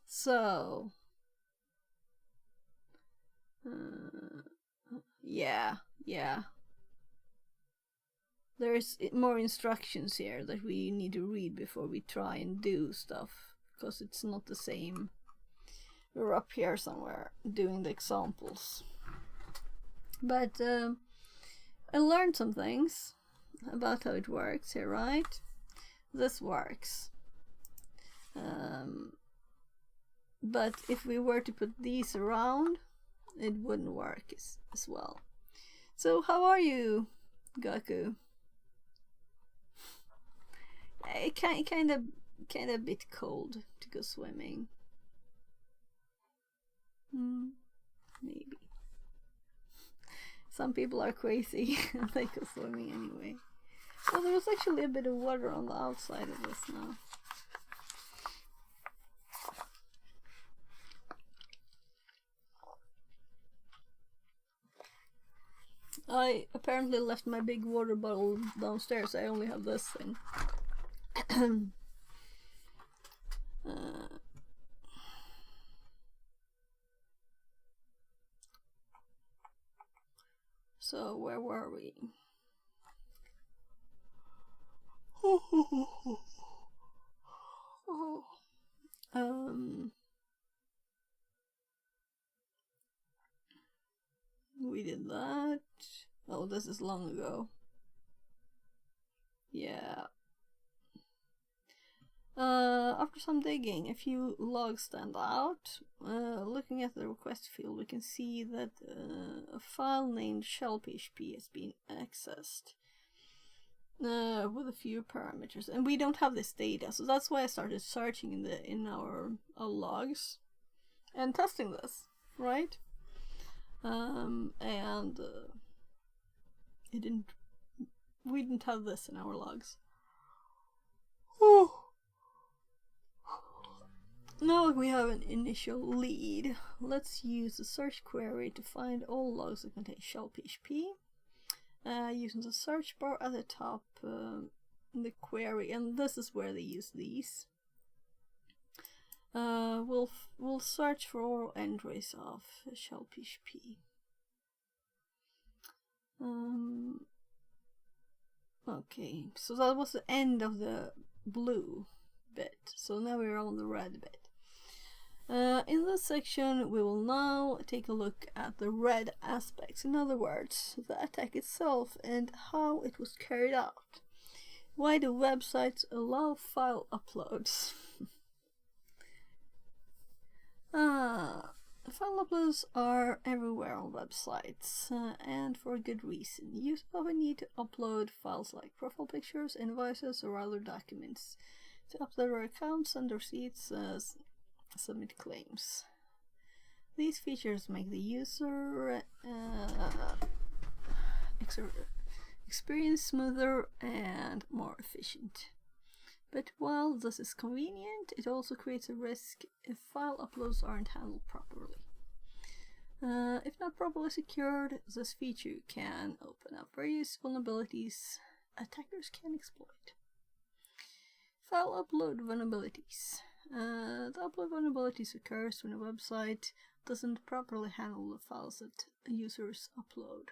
So yeah. There's more instructions here that we need to read before we try and do stuff, because it's not the same. We're up here somewhere doing the examples. But I learned some things about how it works here, right? This works. But if we were to put these around, it wouldn't work as well. So how are you, Gaku? Kind of a bit cold to go swimming. Maybe. Some people are crazy and they go swimming anyway. Well, there was actually a bit of water on the outside of this now. I apparently left my big water bottle downstairs. I only have this thing. So where were we? We did that. Oh, this is long ago. Yeah. After some digging, a few logs stand out. Looking at the request field, we can see that a file named shell.php has been accessed with a few parameters, and we don't have this data, so that's why I started searching in our logs and testing this, right? We didn't have this in our logs. Now we have an initial lead. Let's use the search query to find all logs that contain shell.php. Using the search bar at the top, the query, and this is where they use these. we'll search for all entries of shell PHP. Okay, so that was the end of the blue bit. So now we're on the red bit. In this section, we will now take a look at the red aspects. In other words, the attack itself and how it was carried out. Why do websites allow file uploads? File uploads are everywhere on websites, and for a good reason. Users often need to upload files like profile pictures, invoices, or other documents to upload their accounts, send receipts, submit claims. These features make the user experience smoother and more efficient. But while this is convenient, it also creates a risk if file uploads aren't handled properly. If not properly secured, this feature can open up various vulnerabilities attackers can exploit. File upload vulnerabilities. The upload vulnerabilities occurs when a website doesn't properly handle the files that users upload.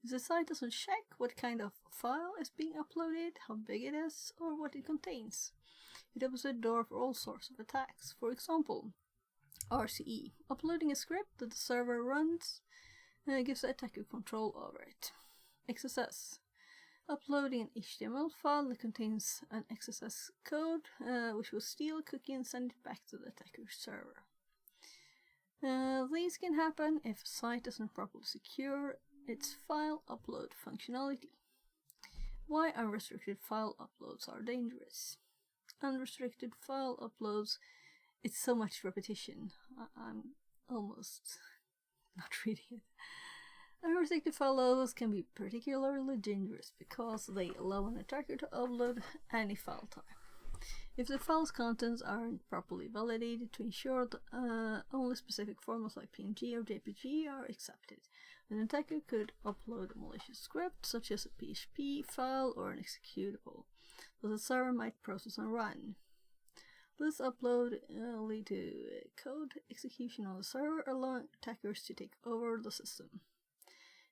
If the site doesn't check what kind of file is being uploaded, how big it is, or what it contains, it opens the door for all sorts of attacks. For example, RCE, uploading a script that the server runs, gives the attacker control over it. XSS, uploading an HTML file that contains an XSS code, which will steal a cookie and send it back to the attacker's server. These can happen if a site doesn't properly secure its file upload functionality. Why unrestricted file uploads are dangerous. Unrestricted file uploads, it's so much repetition. I'm almost not reading it. Unrestricted file uploads can be particularly dangerous because they allow an attacker to upload any file type. If the file's contents aren't properly validated to ensure that only specific formats like PNG or JPG are accepted, an attacker could upload a malicious script such as a PHP file or an executable that the server might process and run. This upload lead to code execution on the server, allowing attackers to take over the system.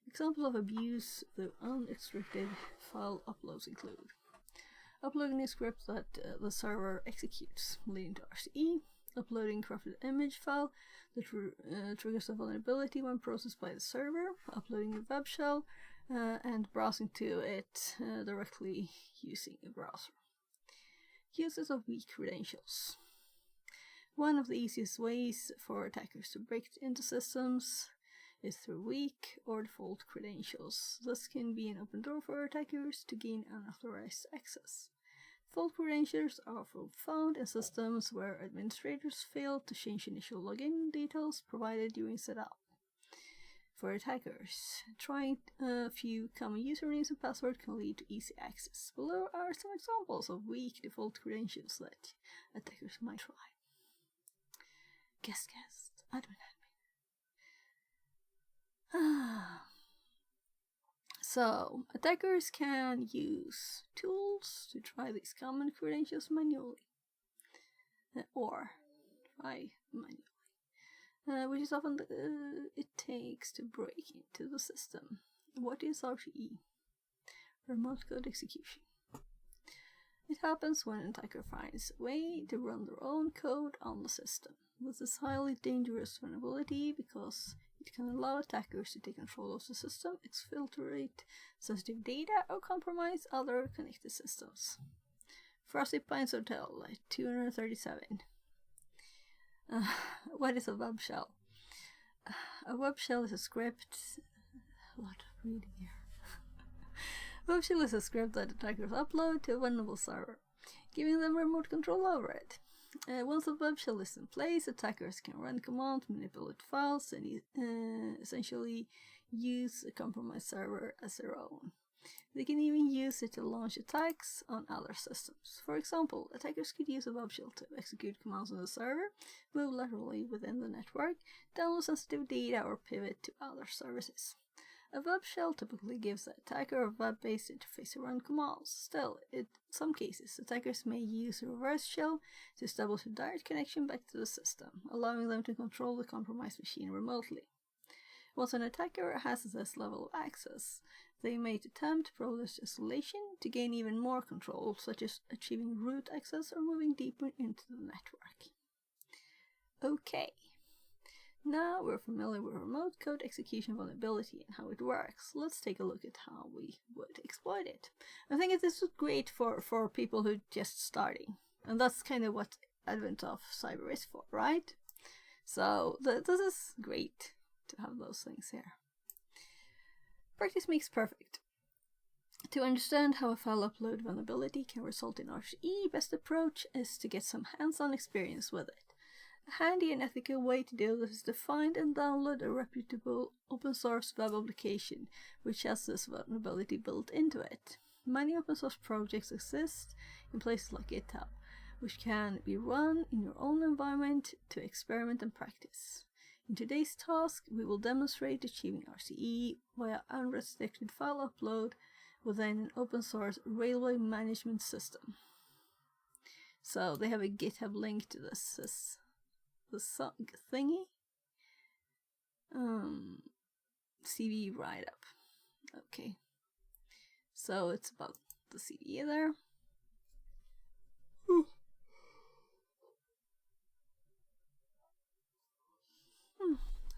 Examples of abuse through unrestricted file uploads include uploading a script that the server executes, leading to RCE, uploading corrupted image file that triggers a vulnerability when processed by the server, uploading a web shell, and browsing to it directly using a browser. Uses of weak credentials. One of the easiest ways for attackers to break into systems is through weak or default credentials. This can be an open door for attackers to gain unauthorized access. Default credentials are often found in systems where administrators fail to change initial login details provided during setup. For attackers, trying a few common usernames and passwords can lead to easy access. Below are some examples of weak default credentials that attackers might try. Guest, admin. So, attackers can use tools to try these common credentials manually, or try manually, which is often it takes to break into the system. What is RCE? Remote code execution. It happens when an attacker finds a way to run their own code on the system. This is highly dangerous vulnerability because it can allow attackers to take control of the system, exfiltrate sensitive data, or compromise other connected systems. Frosty Pines Hotel, 237. What is a web shell? A web shell is a script. A lot of reading here. Web shell is a script that attackers upload to a vulnerable server, giving them remote control over it. Once a web shell is in place, attackers can run commands, manipulate files, and essentially use a compromised server as their own. They can even use it to launch attacks on other systems. For example, attackers could use a web shell to execute commands on the server, move laterally within the network, download sensitive data, or pivot to other services. A web shell typically gives the attacker a web-based interface to run commands. Still, in some cases, attackers may use a reverse shell to establish a direct connection back to the system, allowing them to control the compromised machine remotely. Once an attacker has this level of access, they may attempt privileged isolation to gain even more control, such as achieving root access or moving deeper into the network. Okay. Now we're familiar with remote code execution vulnerability and how it works. Let's take a look at how we would exploit it. I think this is great for people who are just starting. And that's kind of what Advent of Cyber is for, right? So this is great to have those things here. Practice makes perfect. To understand how a file upload vulnerability can result in RCE, best approach is to get some hands-on experience with it. A handy and ethical way to do this is to find and download a reputable open source web application which has this vulnerability built into it. Many open source projects exist in places like GitHub, which can be run in your own environment to experiment and practice. In today's task, we will demonstrate achieving RCE via unrestricted file upload within an open source railway management system. So they have a GitHub link to this thingy. CV write-up. Okay. So it's about the CV there.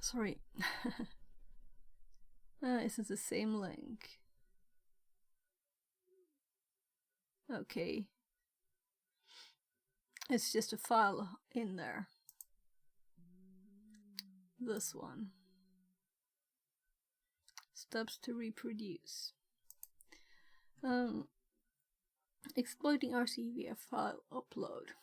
Sorry. Isn't the same link? Okay. It's just a file in there. This one. Steps to reproduce. Exploiting RCE via file upload.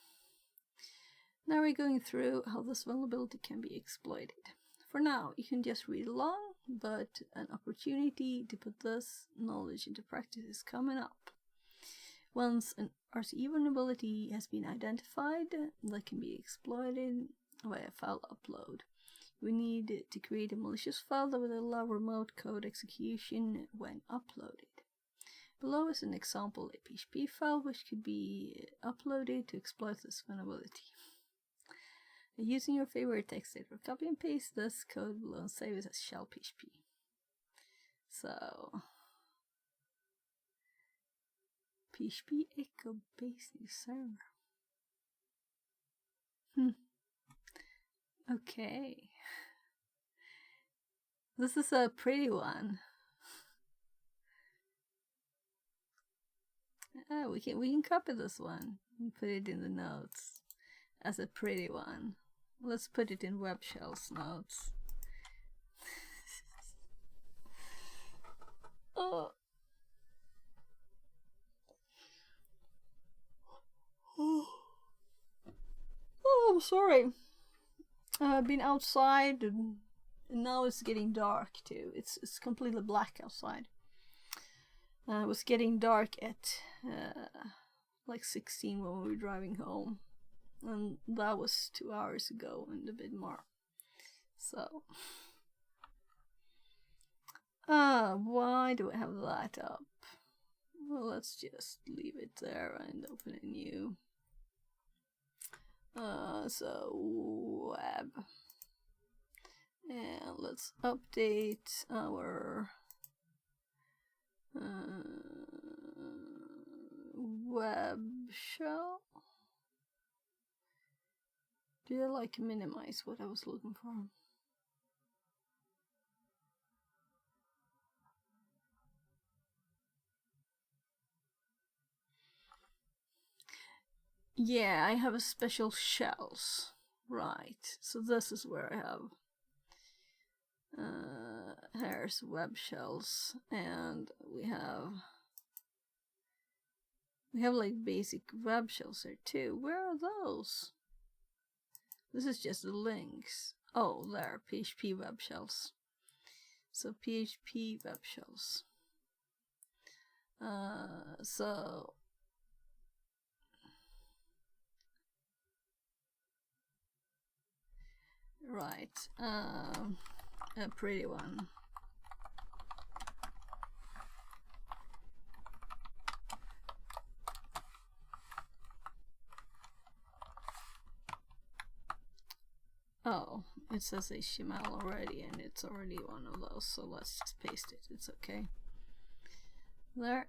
Now we're going through how this vulnerability can be exploited. For now, you can just read along, but an opportunity to put this knowledge into practice is coming up. Once an RCE vulnerability has been identified that can be exploited via file upload, we need to create a malicious file that will allow remote code execution when uploaded. Below is an example PHP file which could be uploaded to exploit this vulnerability. Using your favorite text editor, copy and paste this code below and save it as shell PHP. So, PHP echo base new server. Okay. This is a pretty one. We can copy this one and put it in the notes as a pretty one. Let's put it in Web Shell's notes. Oh, I'm sorry. I've been outside and now it's getting dark too. It's completely black outside. It was getting dark at like 16 when we were driving home. And that was 2 hours ago and a bit more. So, why do I have that up? Well, let's just leave it there and open a new. So web, and let's update our web shell. Did I like minimize what I was looking for? Yeah, I have a special shells. Right, so this is where I have here's web shells, and we have like basic web shells there too. Where are those? This is just the links. Oh, there, PHP web shells. So PHP web shells. So right, a pretty one. Oh, it says HTML already, and it's already one of those, so let's just paste it. It's okay. There.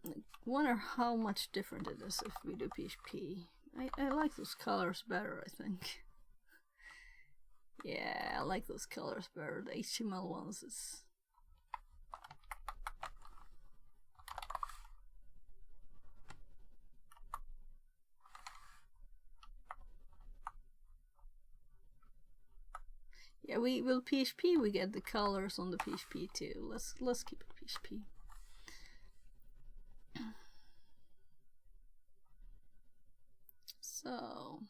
I wonder how much different it is if we do PHP. I like those colors better, I think. Yeah, I like those colors better. The HTML ones is... Yeah, we will PHP. We get the colors on the PHP too. Let's keep it PHP. So,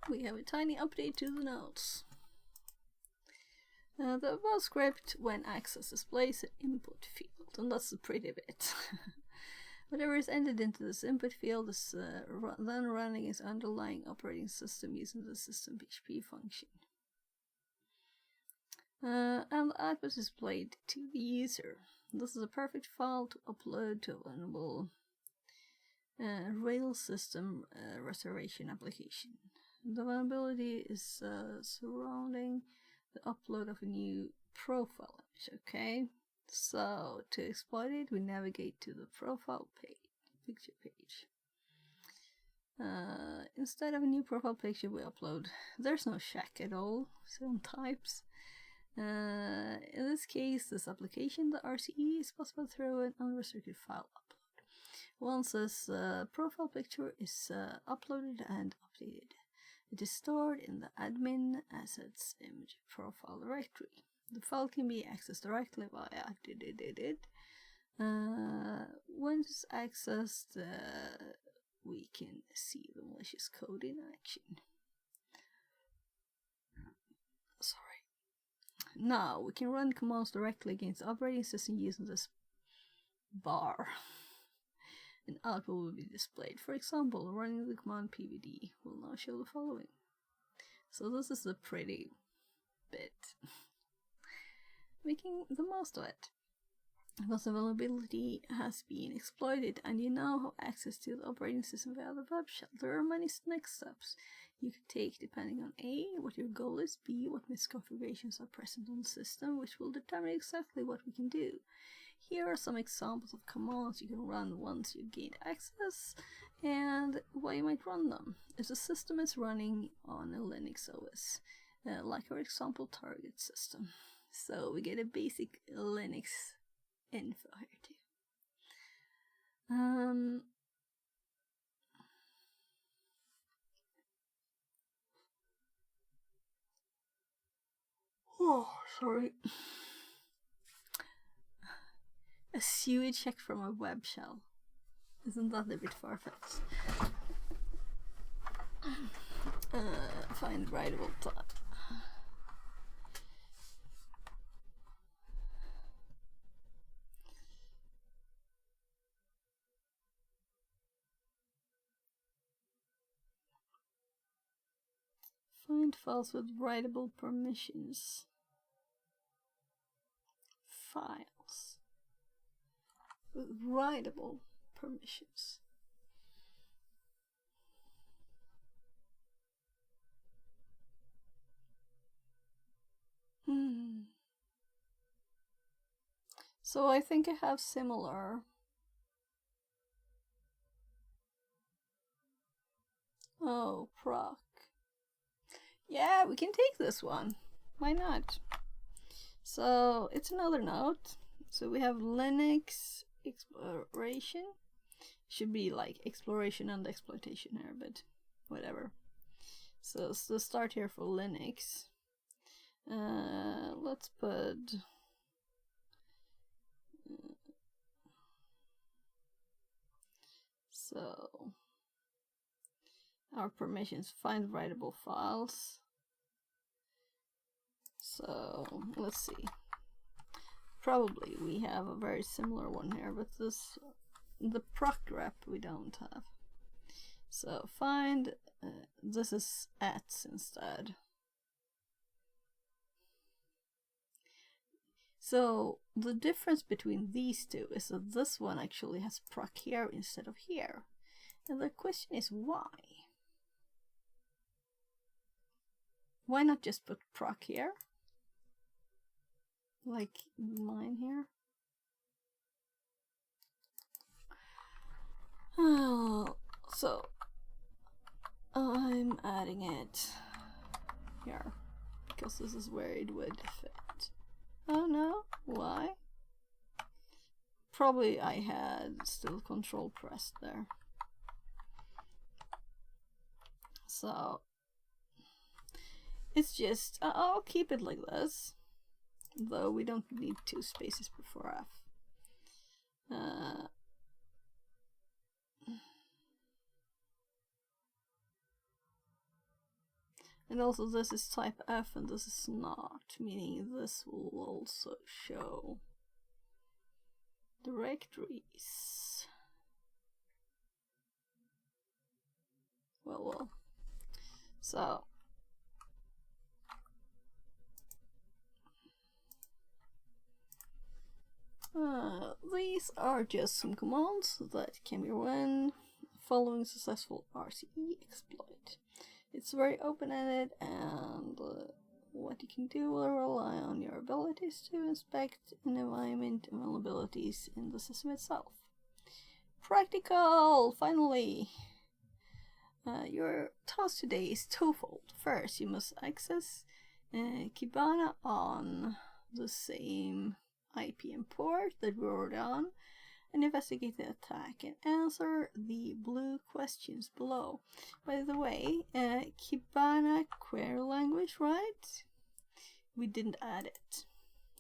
we have a tiny update to the nodes. The above script, when access displays an input field, and that's a pretty bit. Whatever is entered into this input field is then running its underlying operating system using the system PHP function. And the output is displayed to the user. This is a perfect file to upload to a vulnerable Rails system restoration application. The vulnerability is surrounding the upload of a new profile image, okay? So, to exploit it, we navigate to the profile page, picture page. Instead of a new profile picture, we upload. There's no check at all, so on types. In this case, this application, the RCE, is possible through an unrestricted file upload. Once this profile picture is uploaded and updated, it is stored in the admin assets image profile directory. The file can be accessed directly via once accessed, we can see the malicious code in action. Sorry. Now we can run commands directly against the operating system using this bar. An output will be displayed. For example, running the command pvd will now show the following. So this is a pretty bit. Making the most of it. Because the vulnerability has been exploited and you now have access to the operating system via the web shell. There are many next steps you can take depending on A, what your goal is, B, what misconfigurations are present on the system, which will determine exactly what we can do. Here are some examples of commands you can run once you've gained access and why you might run them. If the system is running on a Linux OS, like our example target system. So we get a basic Linux info here too. Oh, sorry. A sewage check from a web shell. Isn't that a bit far-fetched? Find writable type. Find files with writable permissions. Files with writable permissions. So I think I have similar. Oh, proc. Yeah, we can take this one. Why not? So it's another note. So we have Linux exploration. Should be like exploration and exploitation here, but whatever. So let's start here for Linux. Let's put so our permissions, find writable files. So let's see. Probably we have a very similar one here, but the proc rep we don't have. So find this is ats instead. So the difference between these two is that this one actually has proc here instead of here. And the question is why? Why not just put proc here? Like mine here? So I'm adding it here because this is where it would fit. Oh no, why? Probably I had still control pressed there. So it's just, I'll keep it like this, though we don't need 2 spaces before F. And also this is type F and this is not, meaning this will also show directories. Well. So these are just some commands that can be run following successful RCE exploit. It's very open-ended, and what you can do will rely on your abilities to inspect environment vulnerabilities in the system itself. Practical! Finally! Your task today is twofold. First, you must access Kibana on the same IP and port that we were on, and investigate the attack and answer the blue questions below. By the way, Kibana query language, right? We didn't add it.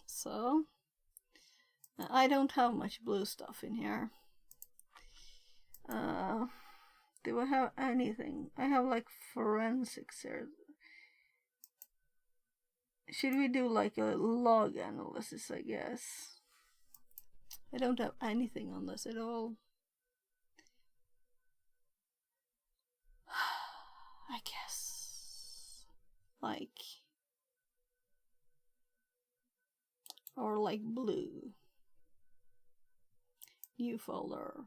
So, I don't have much blue stuff in here. Do I have anything? I have like forensics here. Should we do like a log analysis, I guess? I don't have anything on this at all. I guess. Like. Or like blue. New folder.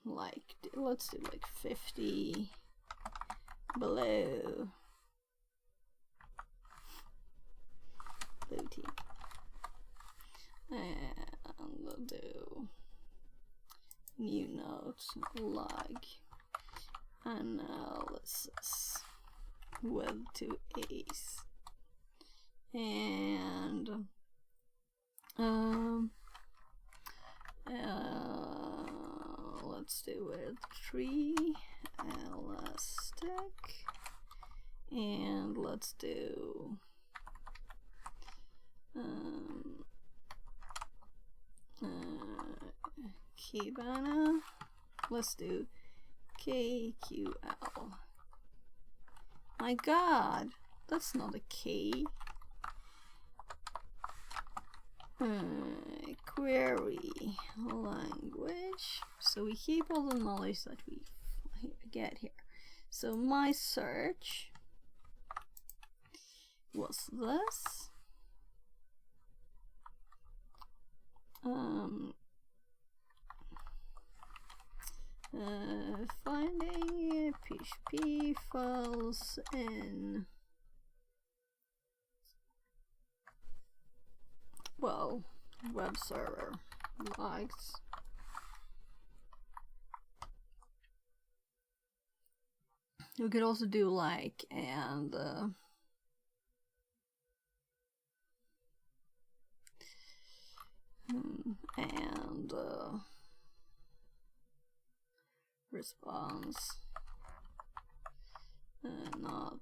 Like, let's do like 50 blue. Blue team. And we'll do new notes, log analysis with 2 A's. And let's do it 3 elastic, and let's do Kibana. Let's do KQL. My god, that's not a K. Query language. So we keep all the knowledge that we get here. So my search was this. Finding PHP files in, well, web server logs. You could also do like and response not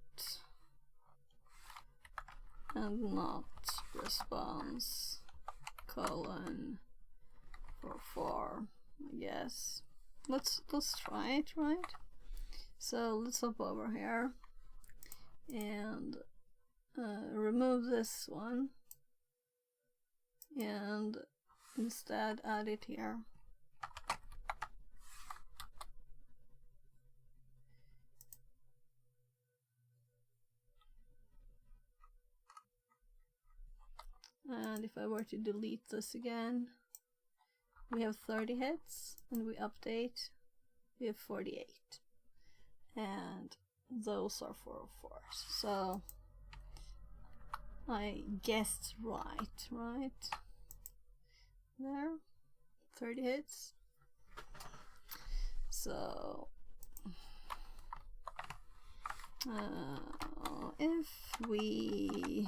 response colon for I guess. Let's try it, right? So let's hop over here and remove this one and instead add it here. And if I were to delete this again, we have 30 hits, and we update, we have 48. And those are 404s. So I guessed right? There, 30 hits. So if we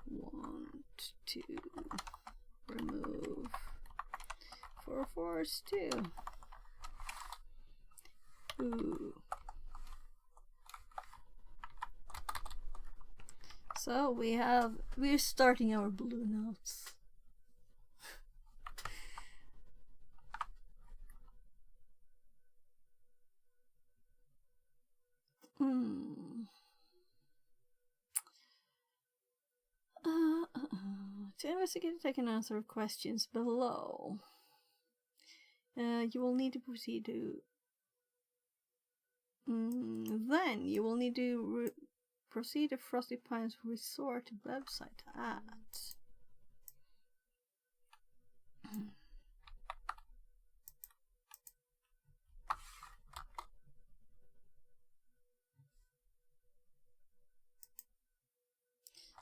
want to remove 404s too. Ooh. So we're starting our blue notes. To investigate, I can answer questions below. You will need to proceed to. Then you will need to proceed to Frosty Pines Resort website at.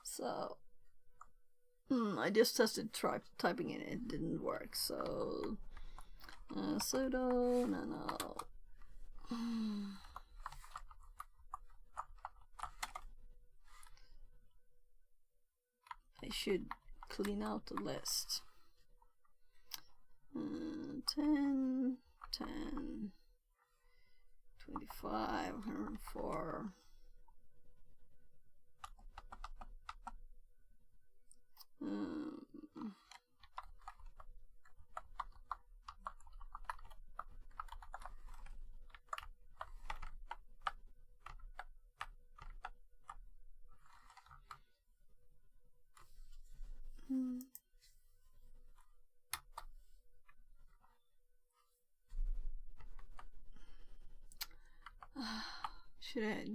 So I just tested typing in it, didn't work. So sudo no. I should clean out the list. 10, 10, 25, 104.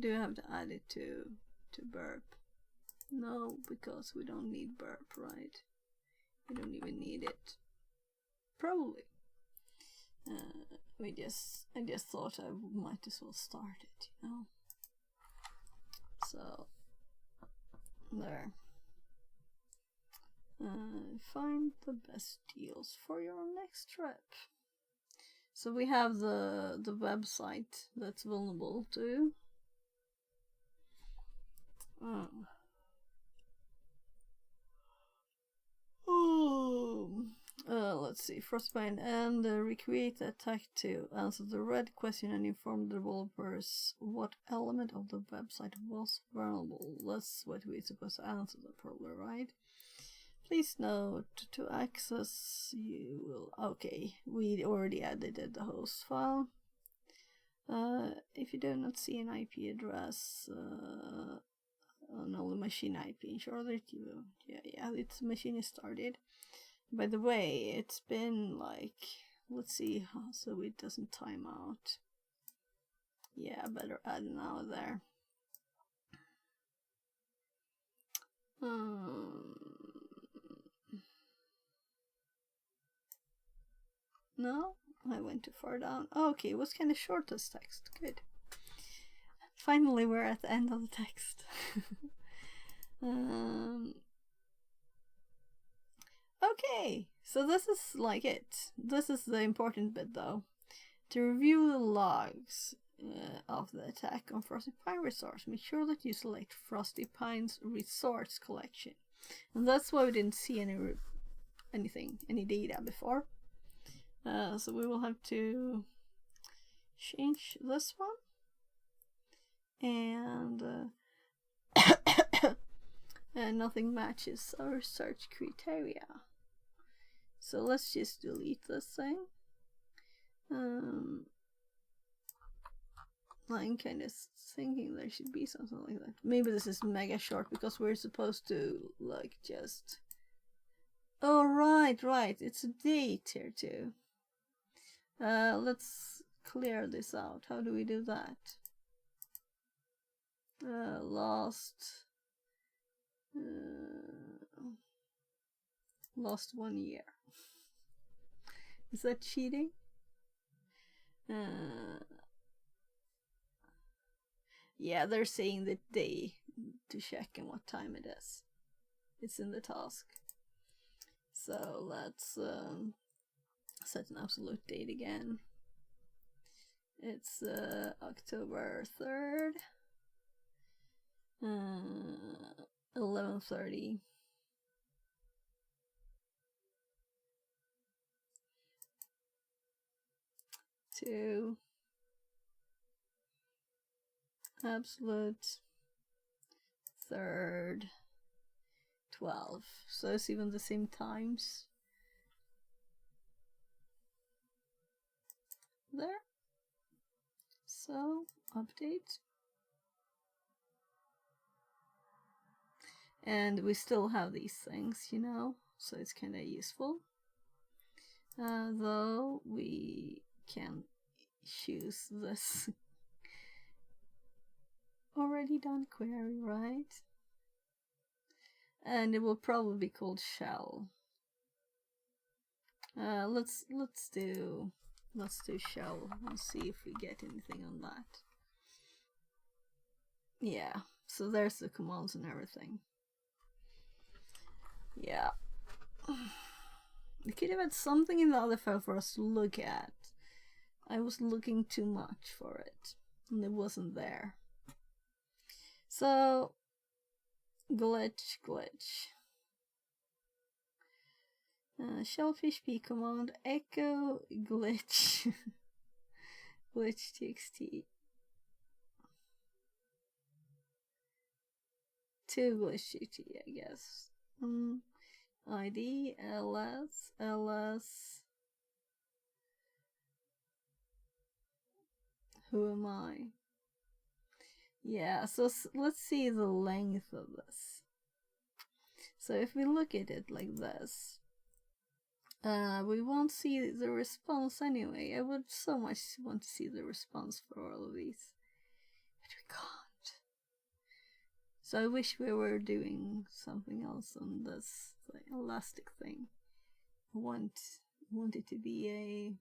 Do I have to add it to burp? No, because we don't need burp, right? We don't even need it. Probably. I just thought I might as well start it, you know. So there. Find the best deals for your next trip. So we have the website that's vulnerable to. Let's see, Frostbite and recreate the attack to answer the red question and inform the developers what element of the website was vulnerable. That's what we're supposed to answer, probably, right? Please note, to access you will... Okay, we already edited the host file. If you do not see an IP address on the machine IP, ensure that you... Yeah, its machine is started. By the way, it's been like... Let's see, so it doesn't time out. Yeah, better add an hour there. No, I went too far down. Oh, okay, it was kind of short as text. Good. Finally, we're at the end of the text. Okay, so this is like it. This is the important bit, though. To review the logs of the attack on Frosty Pine Resorts, make sure that you select Frosty Pines Resorts collection. And that's why we didn't see any data before. So we will have to change this one. And and nothing matches our search criteria. So let's just delete this thing. I'm kind of thinking there should be something like that. Maybe this is mega short because we're supposed to like just... Oh, right, it's a date here too. Let's clear this out. How do we do that? Lost 1 year. Is that cheating? Yeah, they're saying the day to check and what time it is. It's in the task. So let's set an absolute date again. It's October 3rd, 11:30. To absolute 3rd, 12. So it's even the same times. There. So update. And we still have these things, you know, so it's kind of useful. Though we can choose this already done query, right? And it will probably be called shell. Let's do shell and see if we get anything on that. Yeah, so there's the commands and everything. Yeah. We could have had something in the other file for us to look at. I was looking too much for it, and it wasn't there. So, glitch. Shellfish p command echo glitch glitch txt to glitch txt, I guess. ID ls. Who am I? Yeah, so let's see the length of this. So if we look at it like this, we won't see the response anyway. I would so much want to see the response for all of these, but we can't. So I wish we were doing something else on this elastic thing. I want it to be a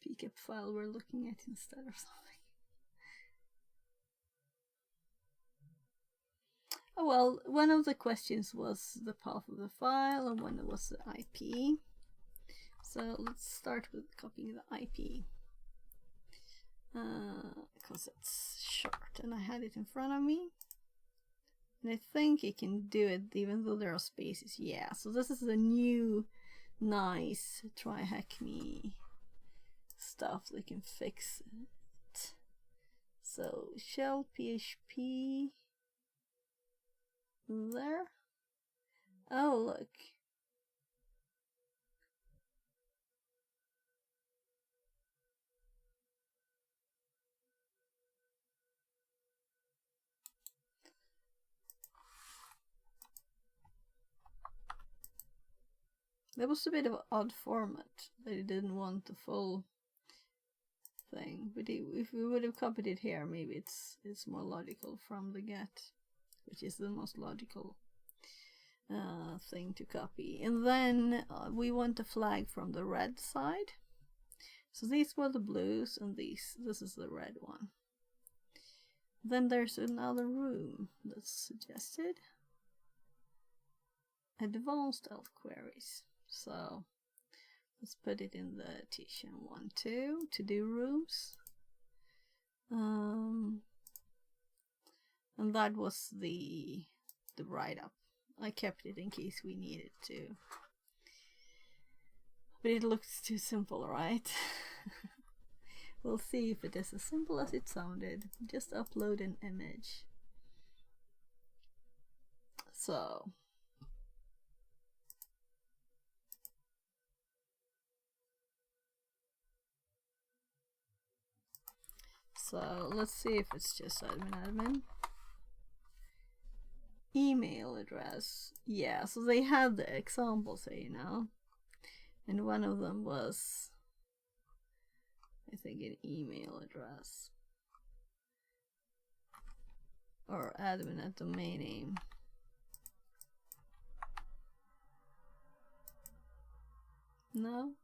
pcap file we're looking at instead or something. Oh well, one of the questions was the path of the file and one was the IP. So let's start with copying the IP. Because it's short and I had it in front of me. And I think it can do it even though there are spaces. Yeah, so this is the new nice try hack me stuff that can fix it. So shell php there. Oh look. That was a bit of an odd format. They didn't want the full thing, but if we would have copied it here, maybe it's more logical from the get, which is the most logical thing to copy. And then we want a flag from the red side. So these were the blues, and this is the red one. Then there's another room that's suggested. Advanced ELF queries. So let's put it in the TSHM12 to do rooms. And that was the write-up. I kept it in case we needed to. But it looks too simple, right? We'll see if it is as simple as it sounded. Just upload an image. So let's see if it's just admin. Email address. Yeah, so they had the examples here, you know. And one of them was, I think, an email address. Or admin at domain name. No?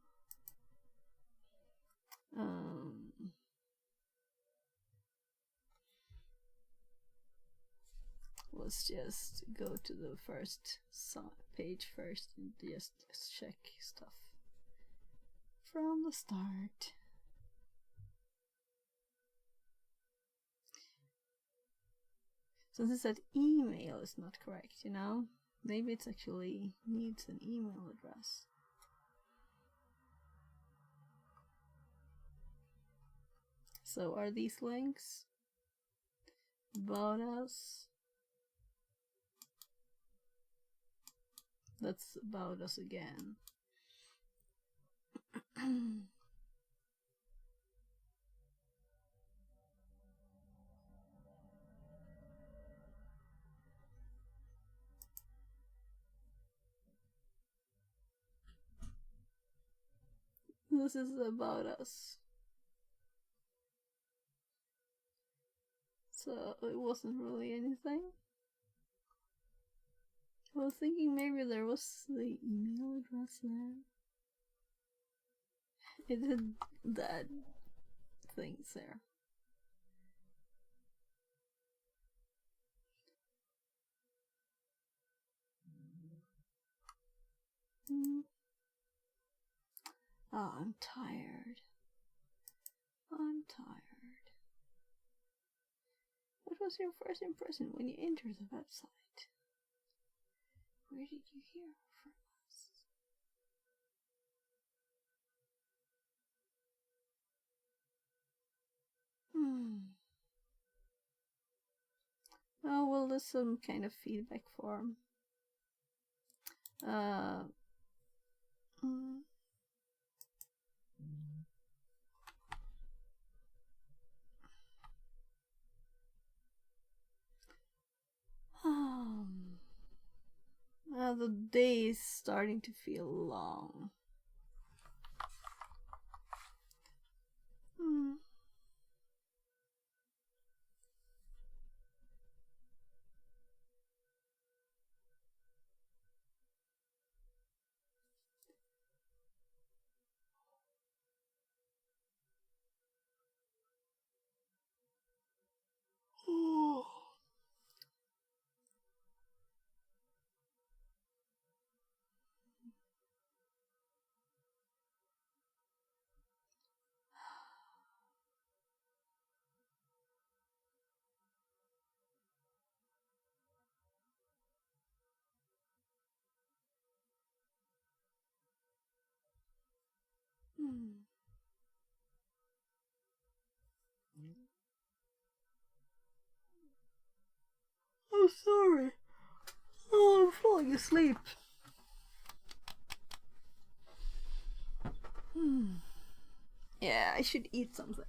Let's just go to the first page first and just check stuff from the start. Since it said email is not correct, you know? Maybe it actually needs an email address. So are these links? About us? That's about us again. This is about us. So it wasn't really anything. I was thinking maybe there was the email address there. It did that things there. Oh, I'm tired. I'm tired. What was your first impression when you entered the website? Where did you hear from us? Oh, well, there's some kind of feedback form. The day is starting to feel long. Oh, sorry. Oh, I'm falling asleep. Yeah, I should eat something.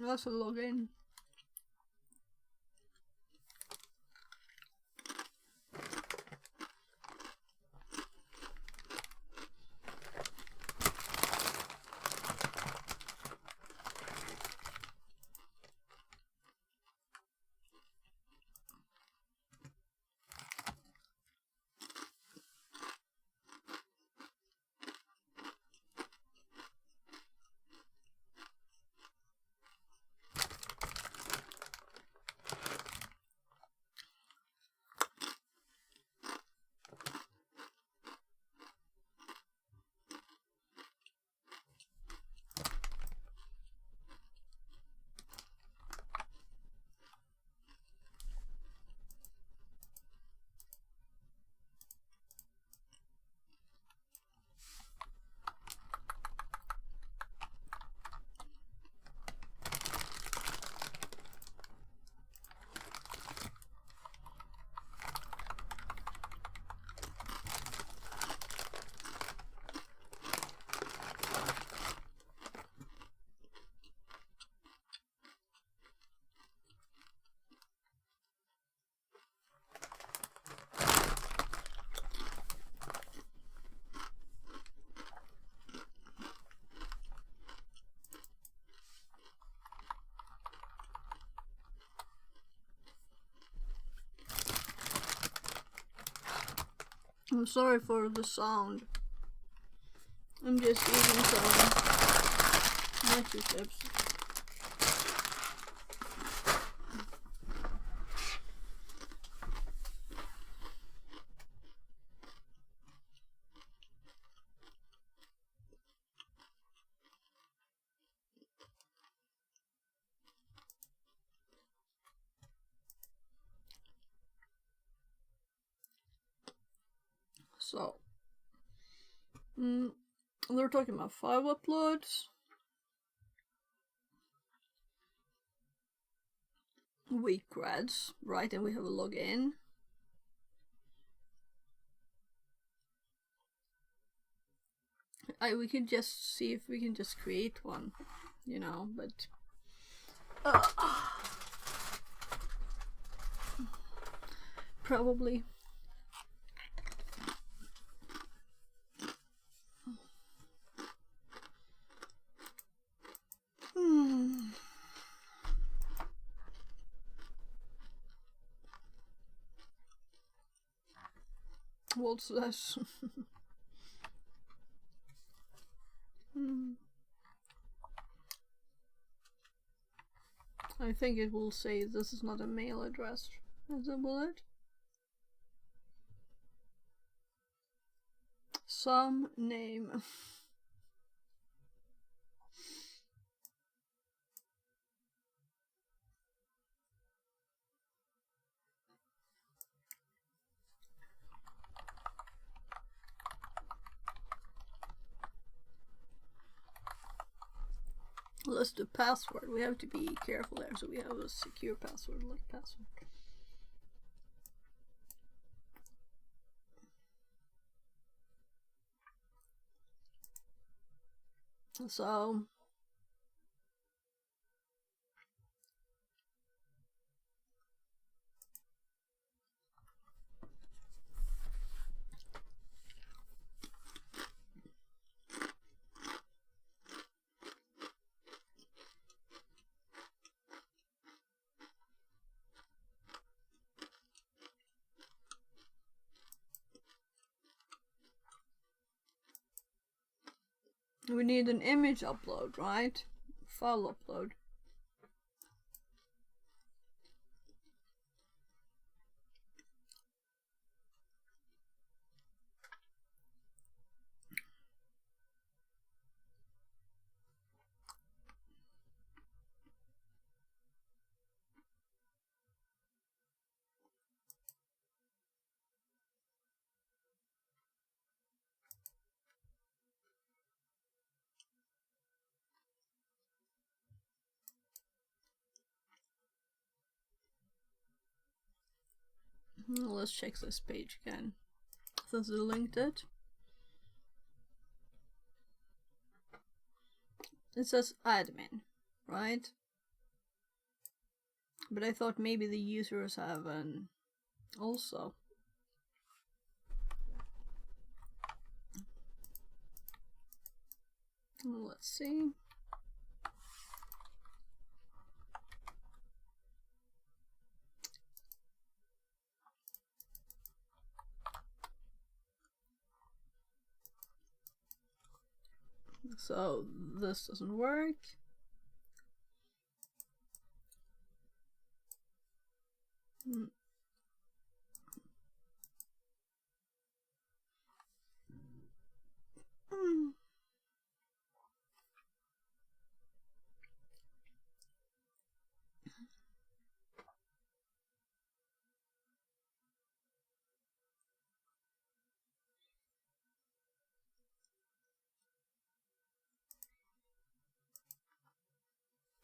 Let's log in. I'm sorry for the sound. I'm just eating some nacho chips. So, they're talking about 5 uploads. Week grads, right? And we have a login. We could just see if we can just create one, you know, but probably. What's this? I think it will say this is not a mail address. Will it? Some name. Let's do password. We have to be careful there, so we have a secure password like password. So we need an image upload, right? File upload. Let's check this page again. Since we linked it. It says admin, right? But I thought maybe the users have an also. Let's see. So this doesn't work.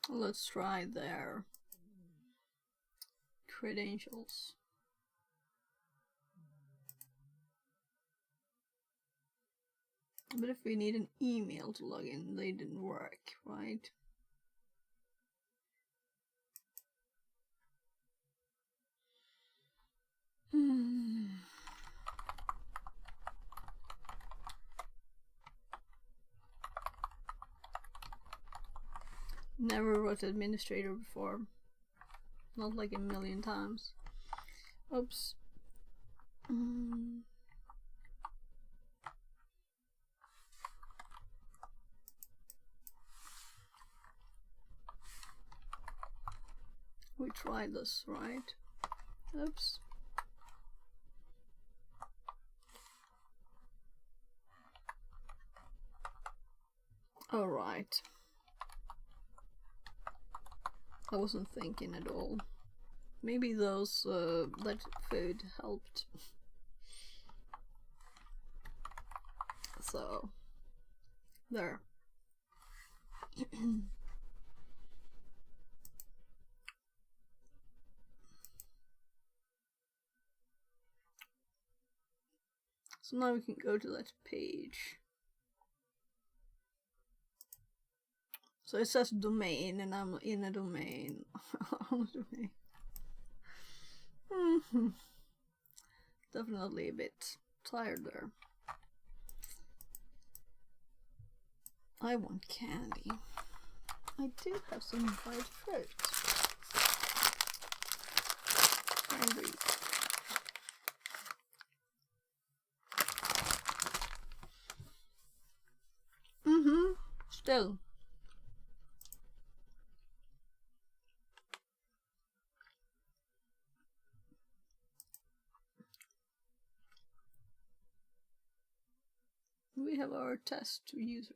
Let's try their credentials. But if we need an email to log in, they didn't work, right? Never wrote administrator before. Not like a million times. Oops. try this, right? Oops. Alright. I wasn't thinking at all. Maybe those that food helped. So there. So now we can go to that page. So it says domain, and I'm in a domain. Definitely a bit tired there. I want candy. I do have some dried fruit. Hungry. Still. We have our test user.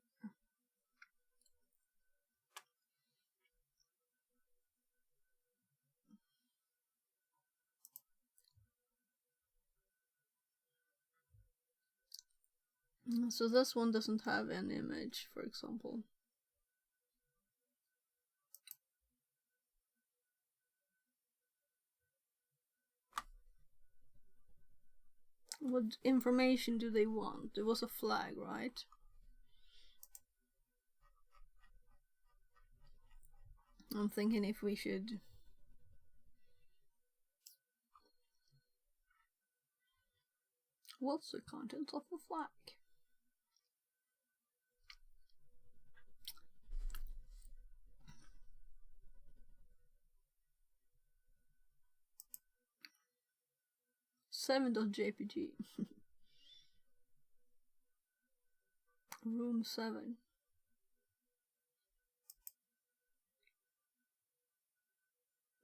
So this one doesn't have an image, for example. What information do they want? There was a flag, right? I'm thinking if we should... What's the content of the flag? .jpg. Room 7.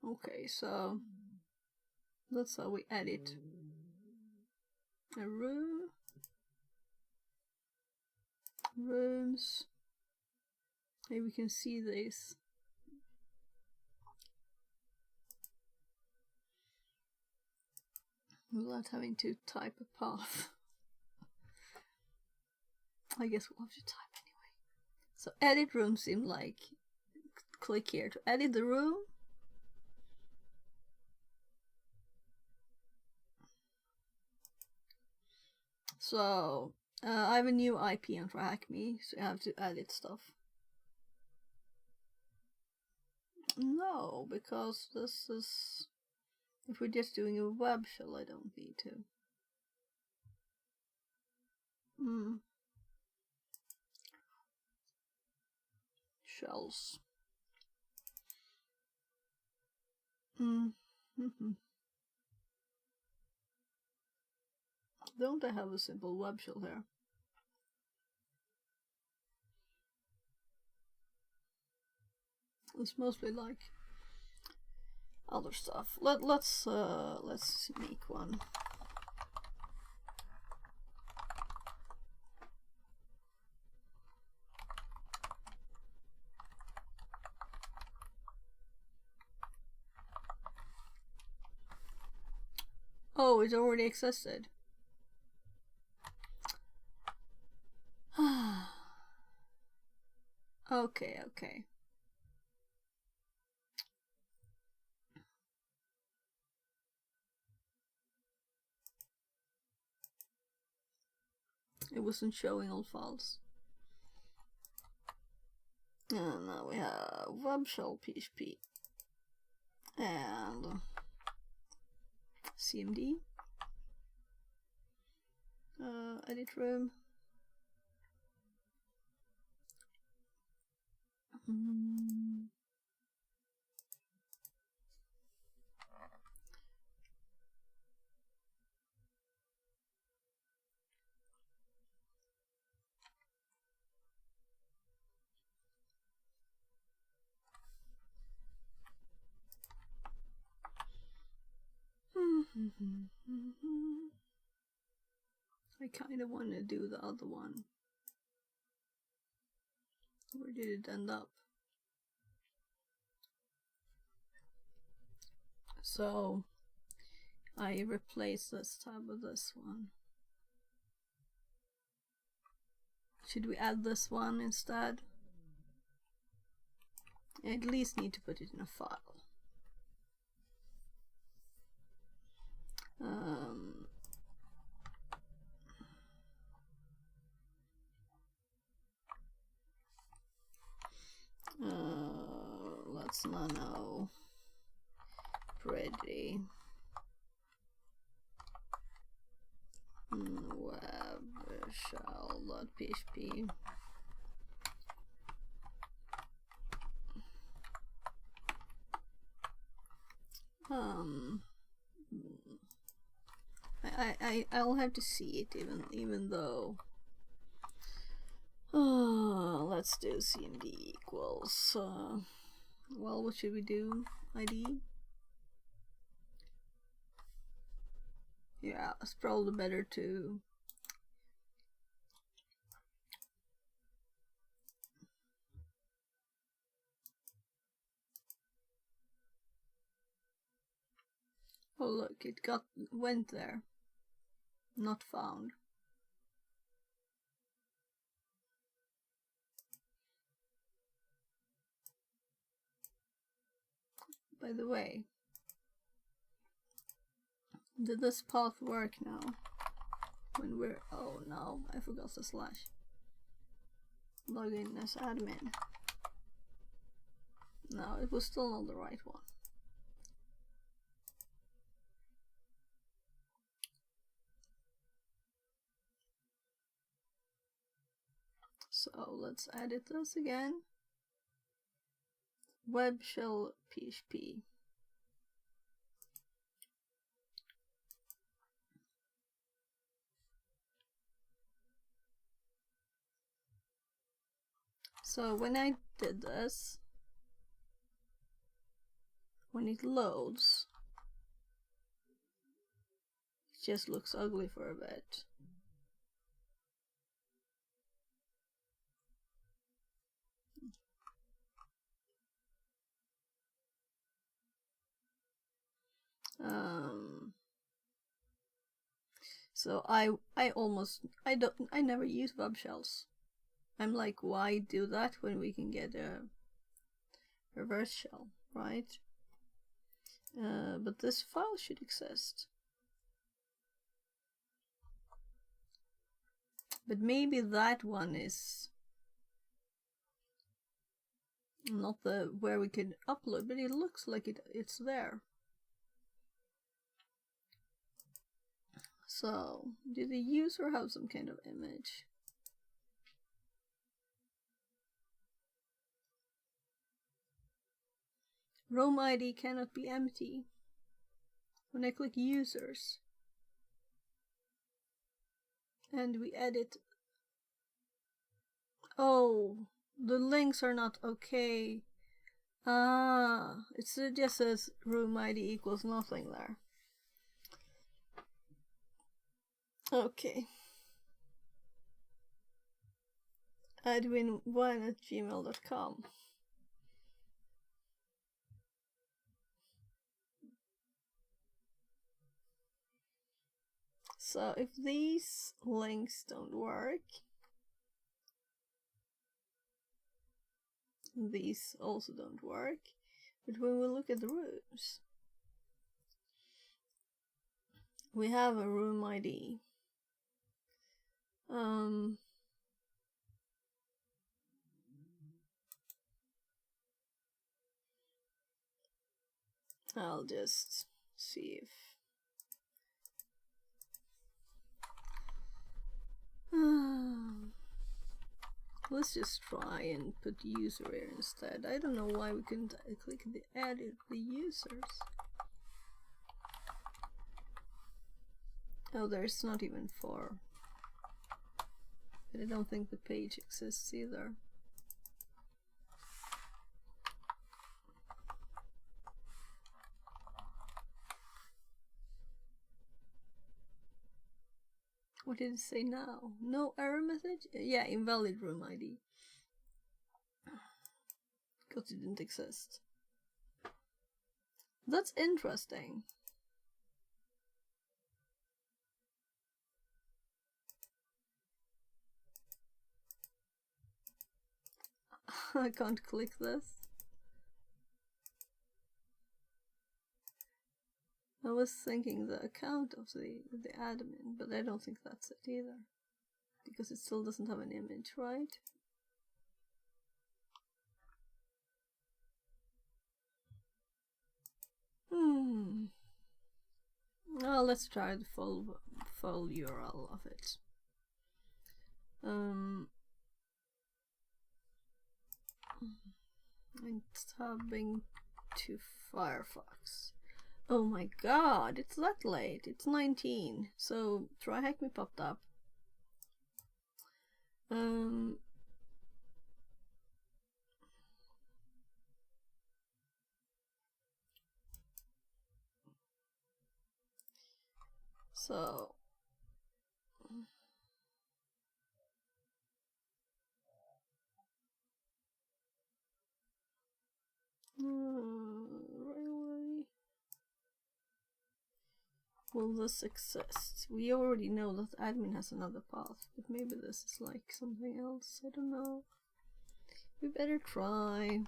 Okay, so that's how we edit a room. Rooms. Maybe we can see this. Without having to type a path. I guess we'll have to type anyway. So edit room seemed like, click here to edit the room. So I have a new IP on TryHackMe, so I have to edit stuff. No, because this is... If we're just doing a web shell, I don't need to. Shells. Don't I have a simple web shell here? It's mostly like other stuff. Let's make one. Oh, it already existed. Okay, okay. It wasn't showing all files. And now we have web shell PHP and CMD. Edit room. I kind of want to do the other one. Where did it end up? So I replace this tab with this one. Should we add this one instead? I at least need to put it in a file. Let's nano pretty web shell.php. I'll have to see it even though. Let's do cmd equals. Well, what should we do? ID? Yeah, it's probably better to oh look, it went there. Not found. By the way, did this path work now? When we're oh no, I forgot the slash. Log in as admin. No, it was still not the right one. So let's edit this again. Web shell PHP. So when I did this, when it loads, it just looks ugly for a bit. So I never use web shells. I'm like, why do that when we can get a reverse shell, right? But this file should exist. But maybe that one is not the where we could upload, but it looks like it's there. So, did the user have some kind of image? Roam ID cannot be empty. When I click users and we edit, oh, the links are not okay. It just says room ID equals nothing there. Okay. admin1@gmail.com. So if these links don't work, these also don't work. But when we look at the rooms, we have a room ID. I'll just see if let's just try and put user here instead. I don't know why we couldn't click the edit the users. Oh, there's not even 4. But I don't think the page exists either. What did it say now? No error message? Yeah, invalid room ID. Because it didn't exist. That's interesting. I can't click this. I was thinking the account of the admin, but I don't think that's it either. Because it still doesn't have an image, right? Well, let's try the full URL of it. I'm tabbing to Firefox. Oh my god, it's that late. It's 19. So try hack me popped up. So railway. Will this exist? We already know that admin has another path, but maybe this is like something else. I don't know. We better try.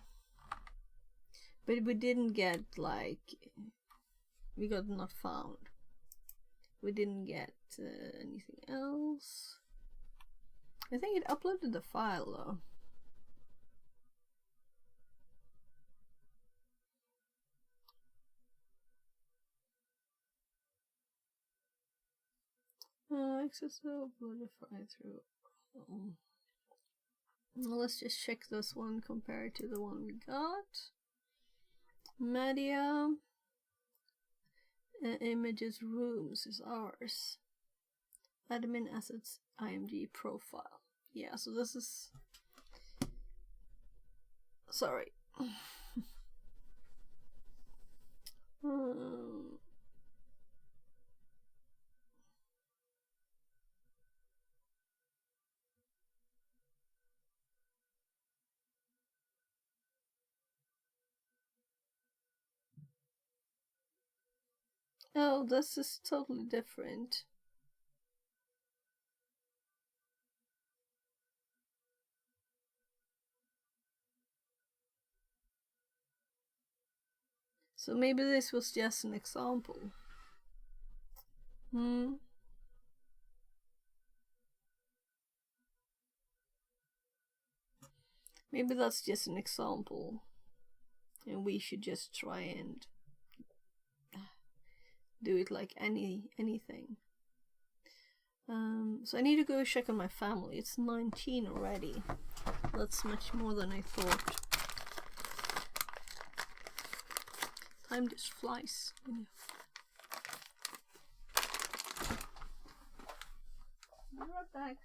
But we didn't get like, we got not found. We didn't get anything else. I think it uploaded the file though. Access to uploaded through. Well, let's just check this one compared to the one we got. Media. Images rooms is ours. Admin assets IMG profile. Yeah, so this is. Sorry. Oh, this is totally different. So maybe this was just an example. Maybe that's just an example. And we should just try and do it like anything. So I need to go check on my family. It's 19 already. That's much more than I thought. Time just flies. Be right back.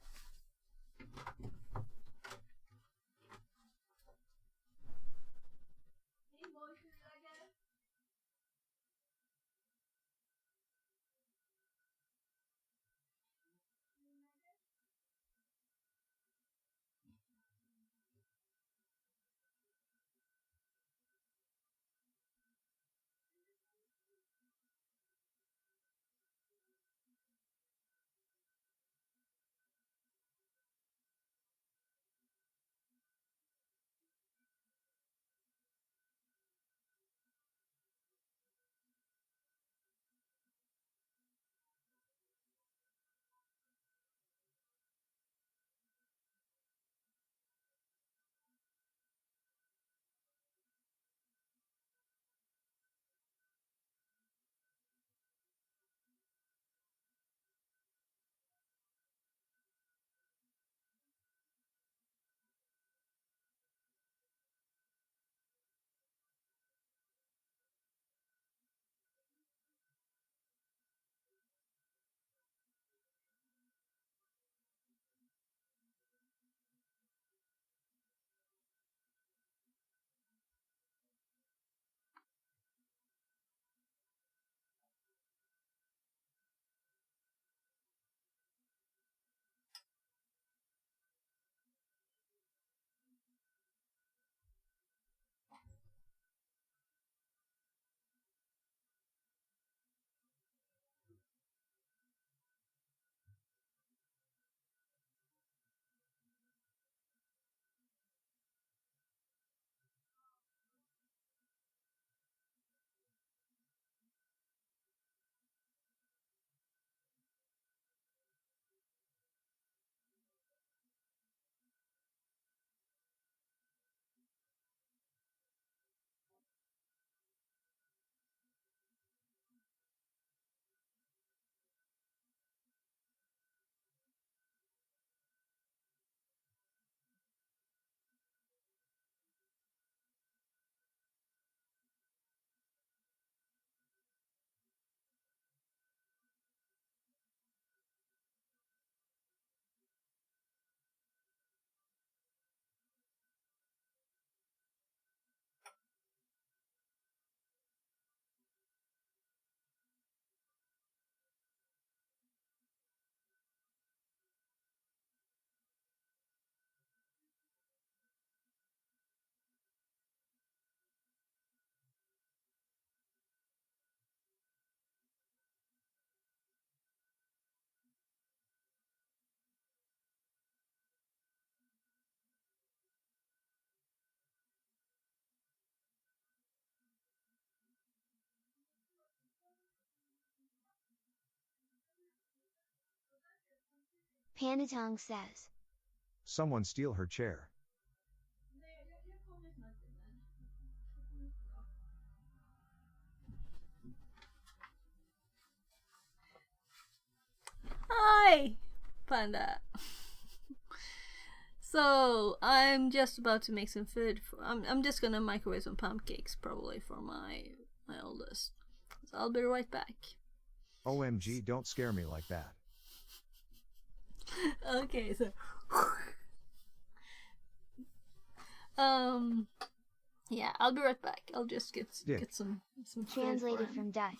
Panatong says. Someone steal her chair. Hi, Panda. So I'm just about to make some food. I'm just gonna microwave some pancakes probably for my oldest. So I'll be right back. OMG, don't scare me like that. Okay, so yeah, I'll be right back. I'll just get some food for Translated him. from Dutch.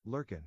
Lurkin.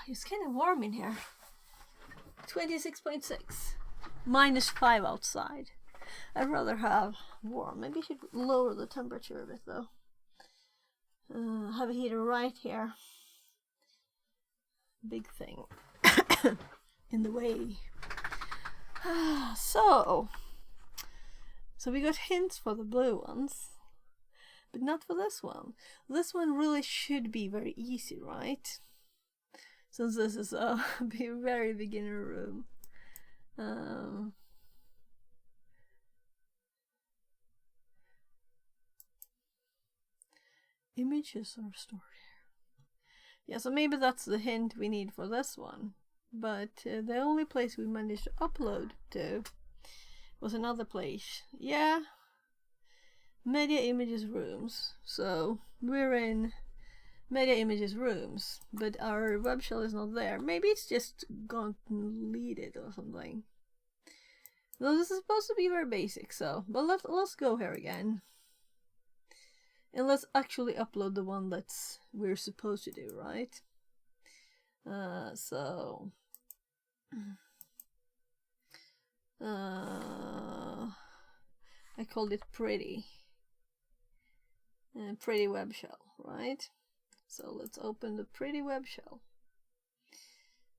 It's kind of warm in here. 26.6. -5 outside. I'd rather have warm. Maybe I should lower the temperature a bit though. Have a heater right here. Big thing in the way. So we got hints for the blue ones, but not for this one. This one really should be very easy, right? Since this is a very beginner room. Images are stored here. Yeah, so maybe that's the hint we need for this one. But the only place we managed to upload to was another place. Yeah, Media Images Rooms. So we're in Media Images Rooms, but our web shell is not there. Maybe it's just gone deleted or something. Though this is supposed to be very basic, so but let's go here again. And let's actually upload the one that's we're supposed to do, right? So I called it pretty. Pretty web shell, right? So let's open the pretty web shell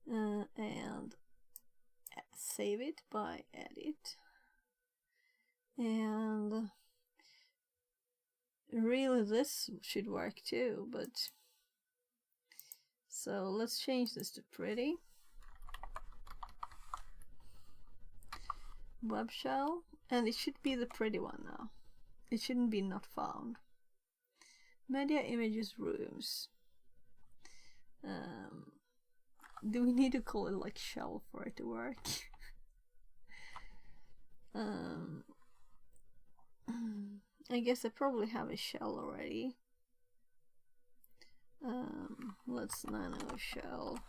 and save it by edit. And really this should work too, but so let's change this to pretty web shell, and it should be the pretty one now. It shouldn't be not found. Media Images Rooms. Do we need to call it like shell for it to work? I guess I probably have a shell already. Let's nano shell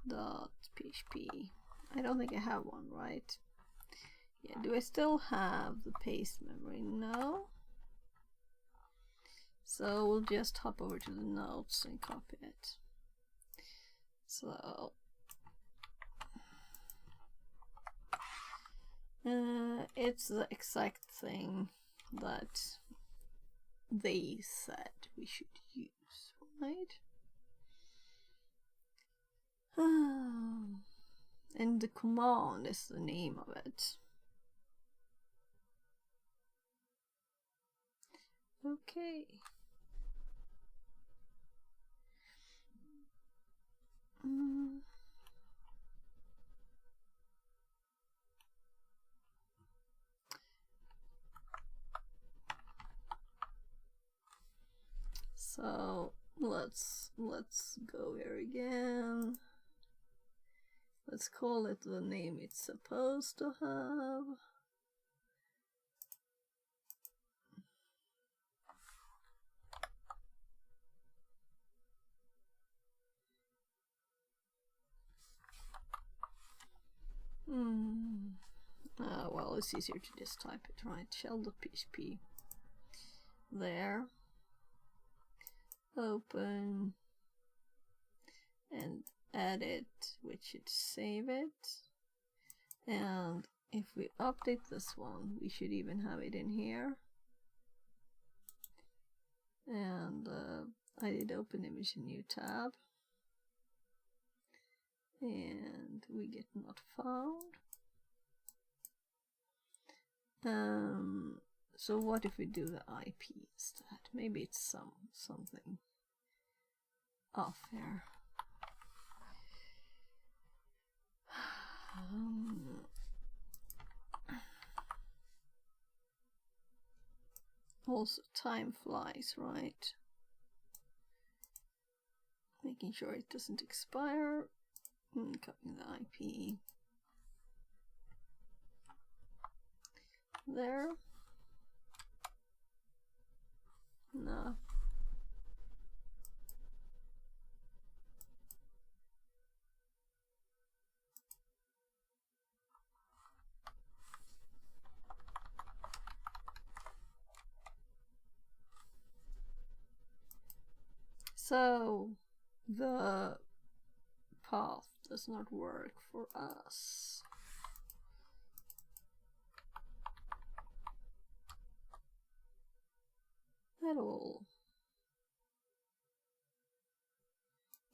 dot php. I don't think I have one, right? Yeah, do I still have the paste memory? No. So we'll just hop over to the notes and copy it. So it's the exact thing that they said we should use, right? And the command is the name of it. Okay. So let's go here again. Let's call it the name it's supposed to have. Well, it's easier to just type it, right? Shell.php. There. Open. And edit, which should save it. And if we update this one, we should even have it in here. And I did open image in new tab. And we get not found. So what if we do the IP instead? Maybe it's something off here. Also time flies, right? Making sure it doesn't expire. Copying the IP. There. No. So the path does not work for us. At all.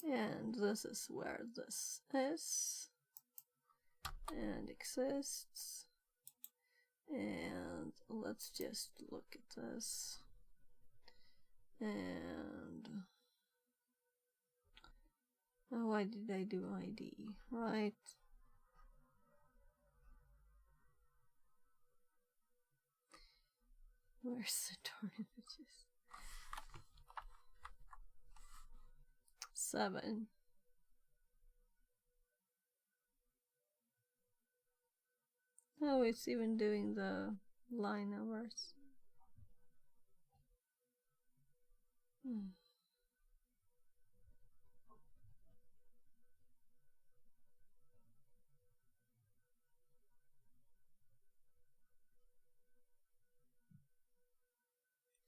And this is where this is and exists. And let's just look at this. And oh, why did I do ID? Right. Where's the darn images? 7. Oh, it's even doing the line numbers.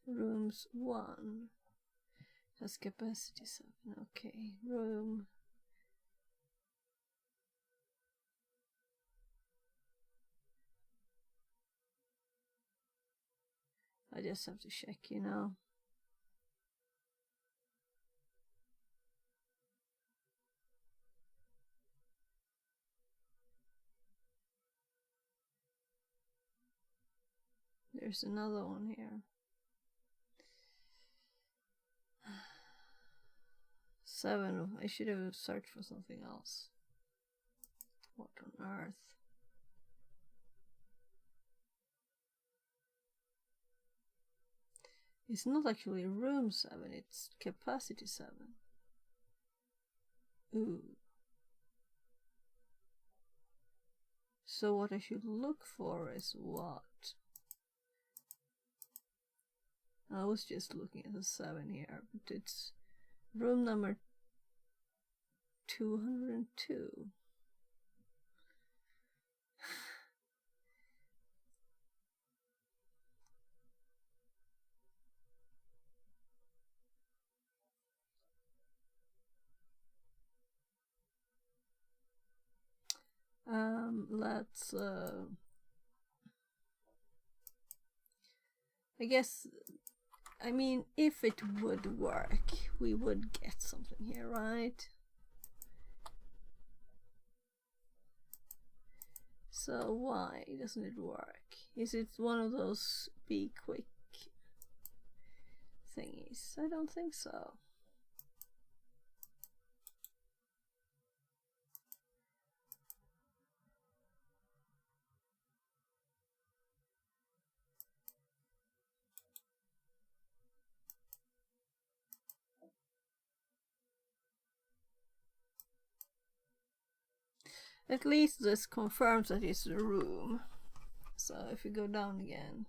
Rooms 1 has capacity 7. Okay, room. I just have to check, you know. There's another one here. 7. I should have searched for something else. What on earth? It's not actually room 7, it's capacity 7. Ooh. So what I should look for is what? I was just looking at the 7 here, but it's room number 202. Let's I guess, I mean, if it would work, we would get something here, right? So why doesn't it work? Is it one of those be quick thingies? I don't think so. At least this confirms that it's a room. So if we go down again.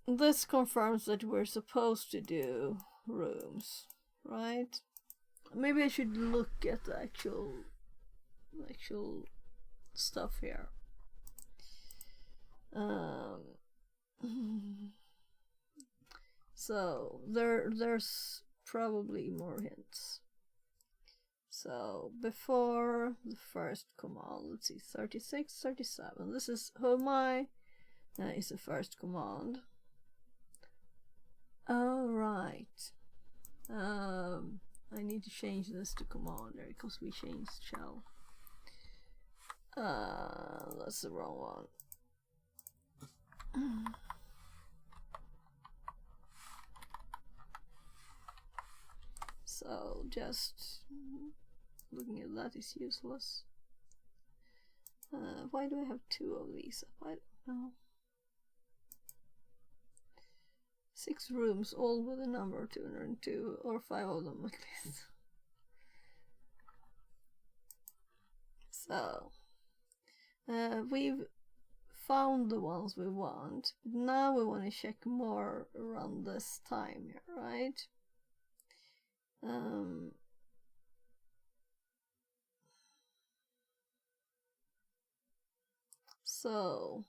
This confirms that we're supposed to do rooms, right? Maybe I should look at the actual stuff here. So there's probably more hints. So before the first command, let's see, 36, 37. This is who am I? That is the first command. Alright. I need to change this to commander because we changed shell. That's the wrong one. So just looking at that is useless. Why do I have 2 of these? I don't know. 6 rooms, all with a number 202, or 5 of them at least. So we've found the ones we want, but now we want to check more around this time here, right? So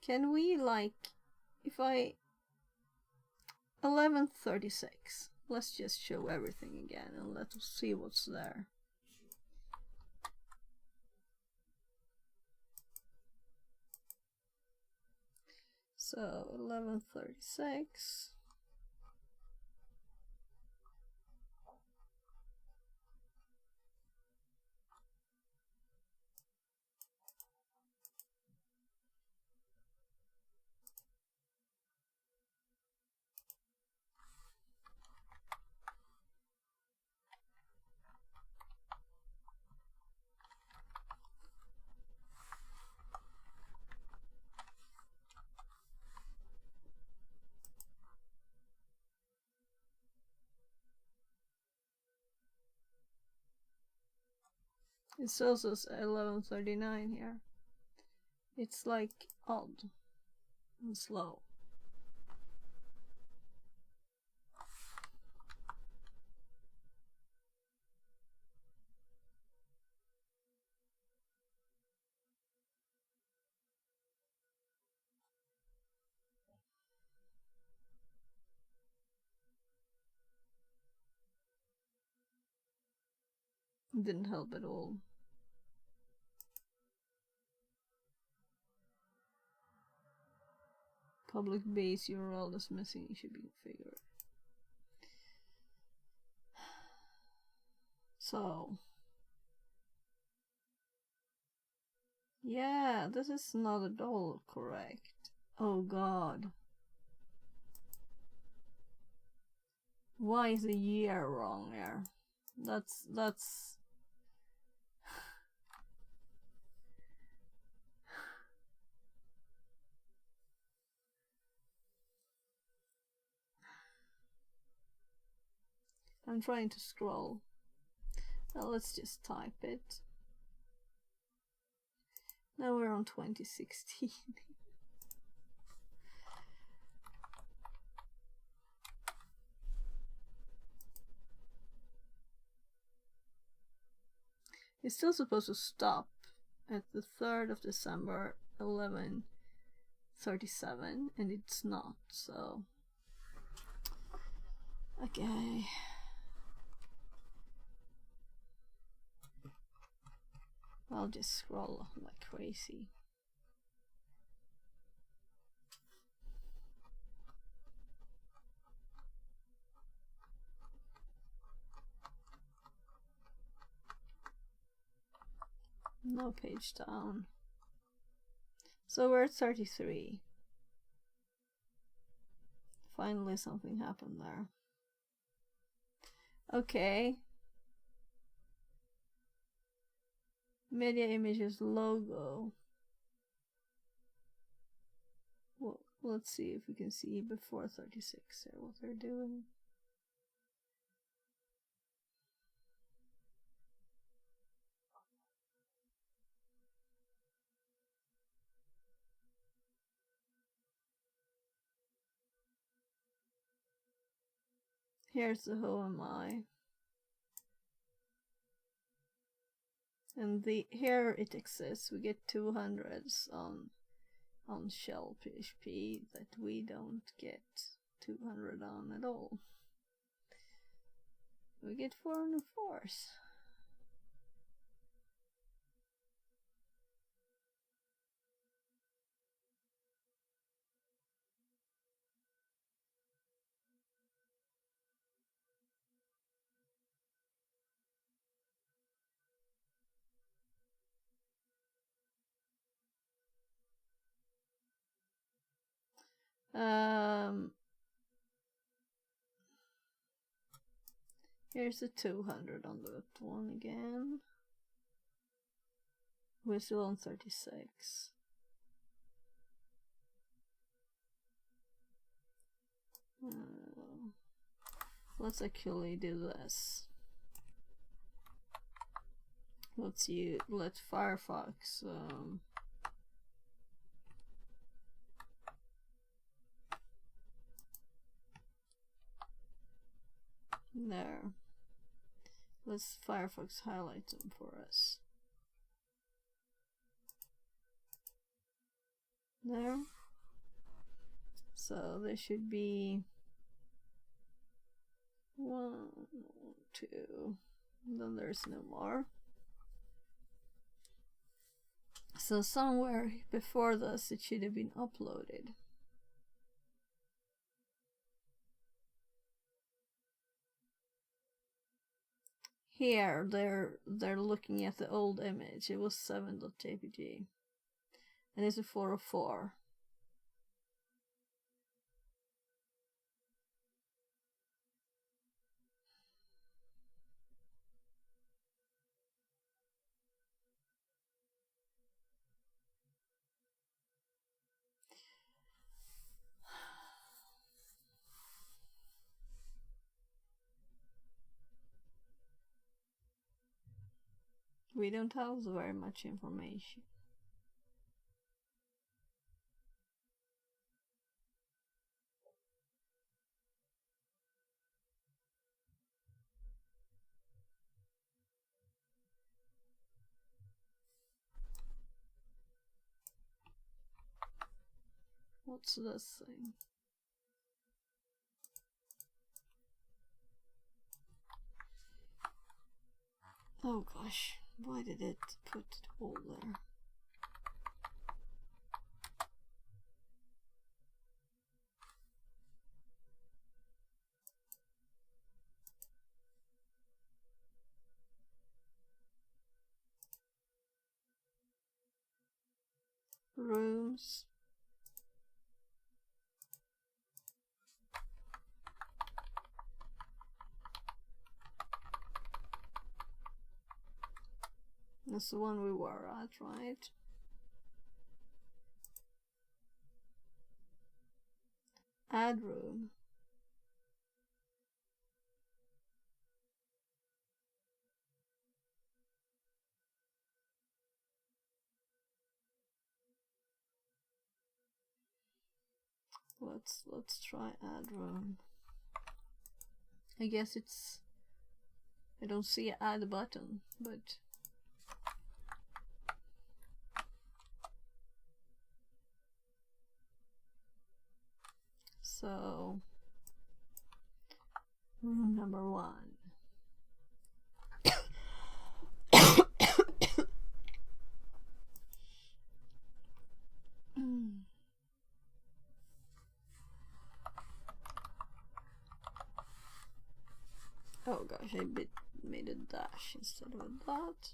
Can we, like, if I 11:36, let's just show everything again and let's see what's there. So 11:36. It shows us 11:39 here. It's like odd and slow. Didn't help at all. Public base URL is missing, it should be configured. So yeah, this is not at all correct. Oh god. Why is the year wrong there? That's I'm trying to scroll. Now let's just type it. Now we're on 2016. It's still supposed to stop at the 3rd of December, 11:37, and it's not, so okay. I'll just scroll like crazy. No page down. So we're at 33. Finally something happened there. Okay. Media images logo. Well, let's see if we can see before 36 there what they're doing. Here's the Who Am I. And here it exists. We get 200s on shell PHP that we don't get 200 on at all. We get 404s. Here's the 200 on that one again. We're still on 36. Let's actually do this. Let Firefox there. Let's Firefox highlight them for us. there. So there should be 1, 2, then there's no more. So somewhere before this it should have been uploaded. Here they're looking at the old image. It was 7.jpg and it's a 404. We don't have very much information. What's this thing? Oh gosh, why did it put it all there? Rooms. That's the one we were at, right? Add room. Let's try add room. I guess it's, I don't see an add button, but so room number 1. Oh gosh, I made a dash instead of a dot.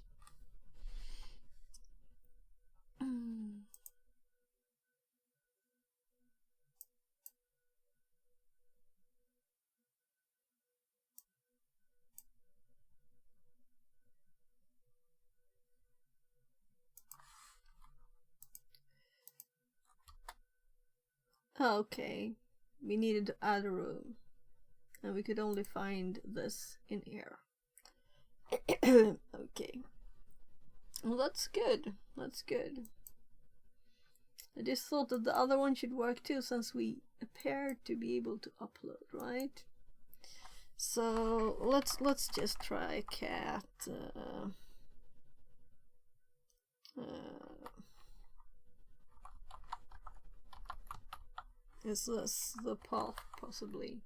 Okay, we needed to add a room, and we could only find this in here. Okay, well that's good, that's good. I just thought that the other one should work too, since we appear to be able to upload, right? So let's just try cat. Is this the path, possibly?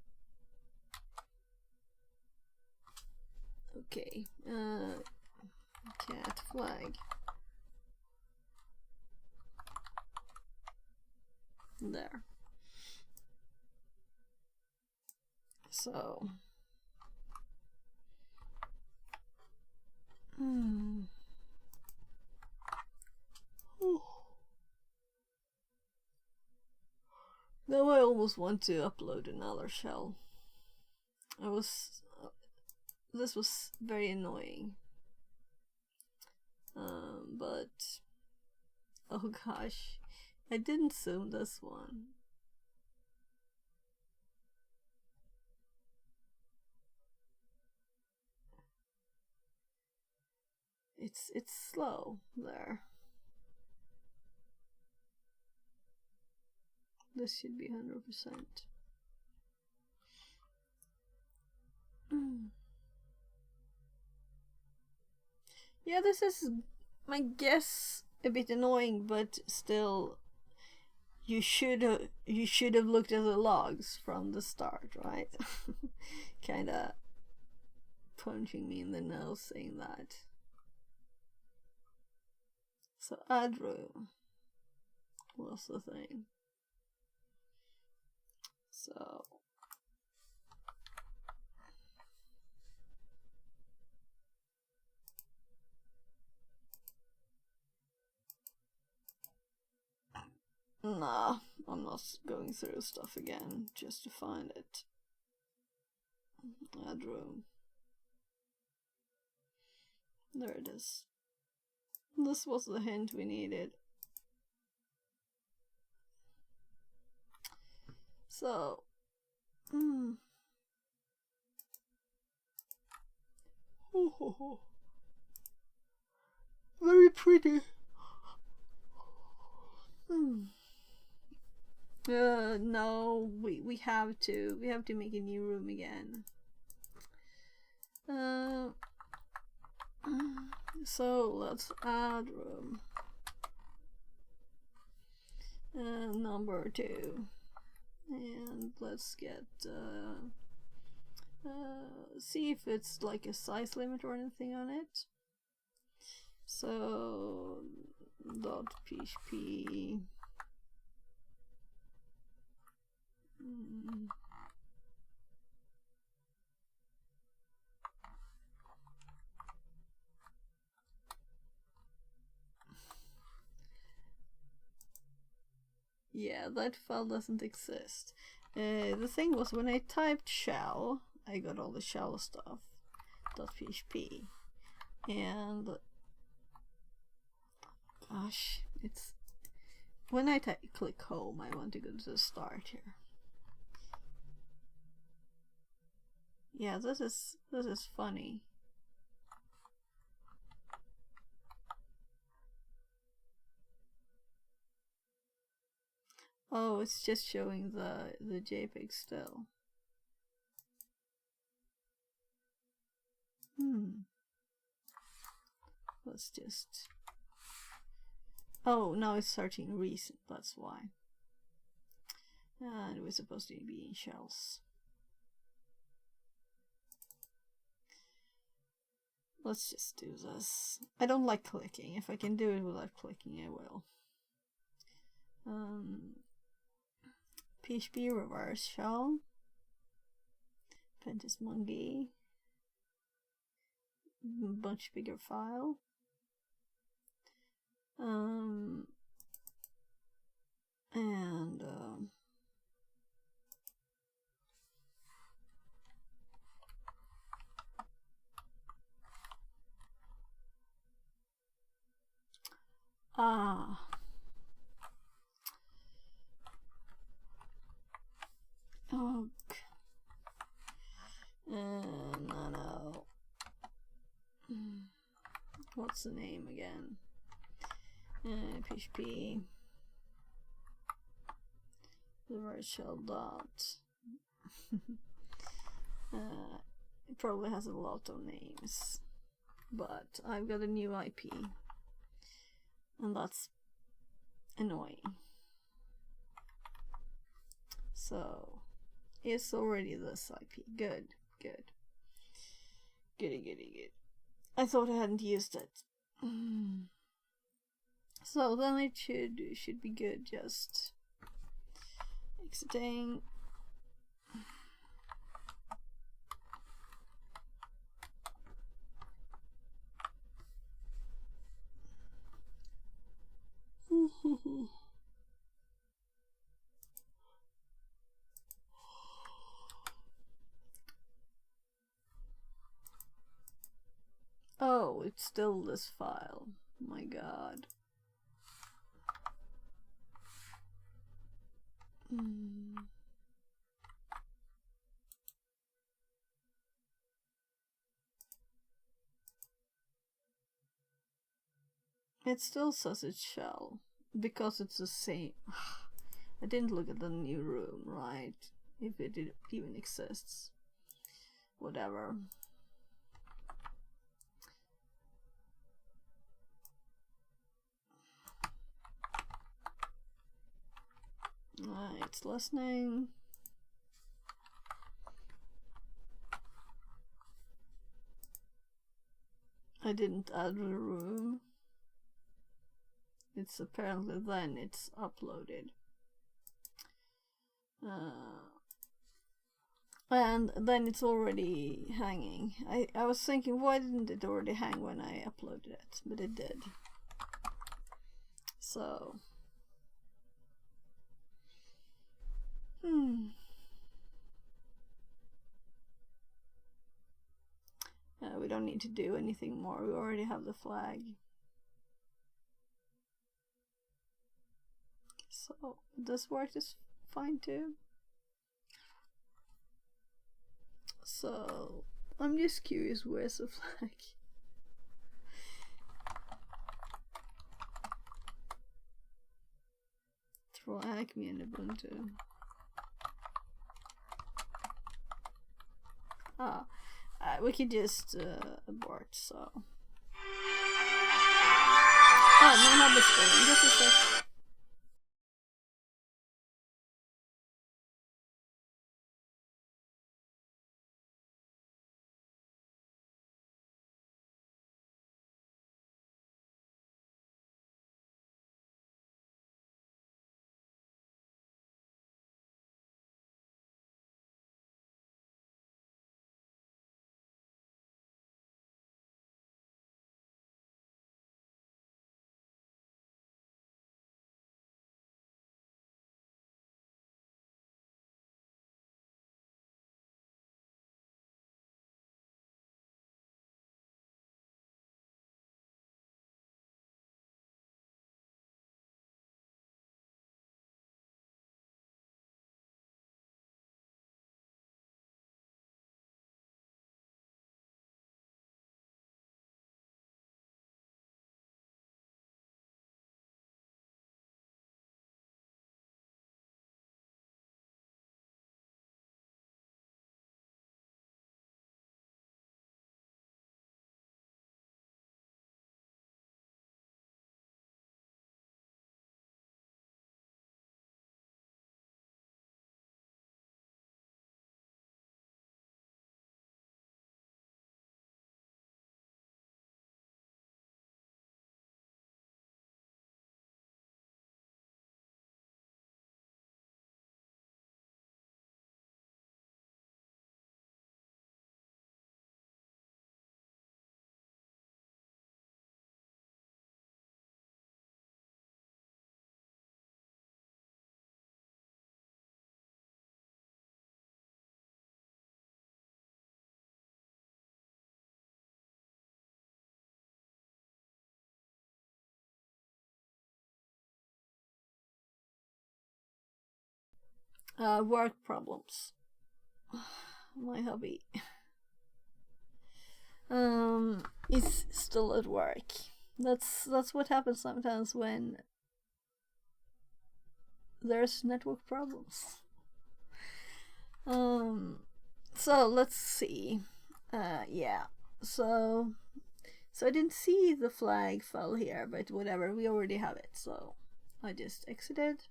Okay, cat flag. There. So. Now I almost want to upload another shell. This was very annoying. But oh gosh, I didn't zoom this one. It's slow there. This should be 100%. Yeah, this is, I guess, a bit annoying, but still you should have looked at the logs from the start, right? Kinda punching me in the nose saying that. So Adru was the thing. So nah, I'm not going through stuff again just to find it. Adru. There it is. This was the hint we needed. So, very pretty. No, we have to make a new room again. So let's add room. Number 2. And let's get see if it's like a size limit or anything on it. So .php yeah, that file doesn't exist. The thing was, when I typed shell, I got all the shell stuff .php, and gosh, it's when I click home, I want to go to the start here. Yeah, this is funny. Oh, it's just showing the JPEG still. Let's just... Oh, now it's searching recent, that's why. And we're supposed to be in shells. Let's just do this. I don't like clicking. If I can do it without clicking, I will. PHP reverse shell. Pentis Monkey. Much bigger file. And oh, no. What's the name again? PHP reverse shell dot. It probably has a lot of names, but I've got a new IP, and that's annoying. So it's already this IP. Good. Goody. I thought I hadn't used it. So then it should be good. Just exiting. Oh, it's still this file. My god. It still says it's shell because it's the same. I didn't look at the new room, right? If it even exists. Whatever. It's listening. I didn't add the room. It's apparently then it's uploaded. And then it's already hanging. I was thinking, why didn't it already hang when I uploaded it? But it did. So we don't need to do anything more. We already have the flag. So this work is fine too. So I'm just curious, where's the flag? Throw Acme and Ubuntu. We could just abort, so. Oh, no, not this one. Just a sec. Work problems. My hubby is still at work. That's what happens sometimes when there's network problems. So let's see. Yeah. So I didn't see the flag fell here, but whatever, we already have it, so I just exited.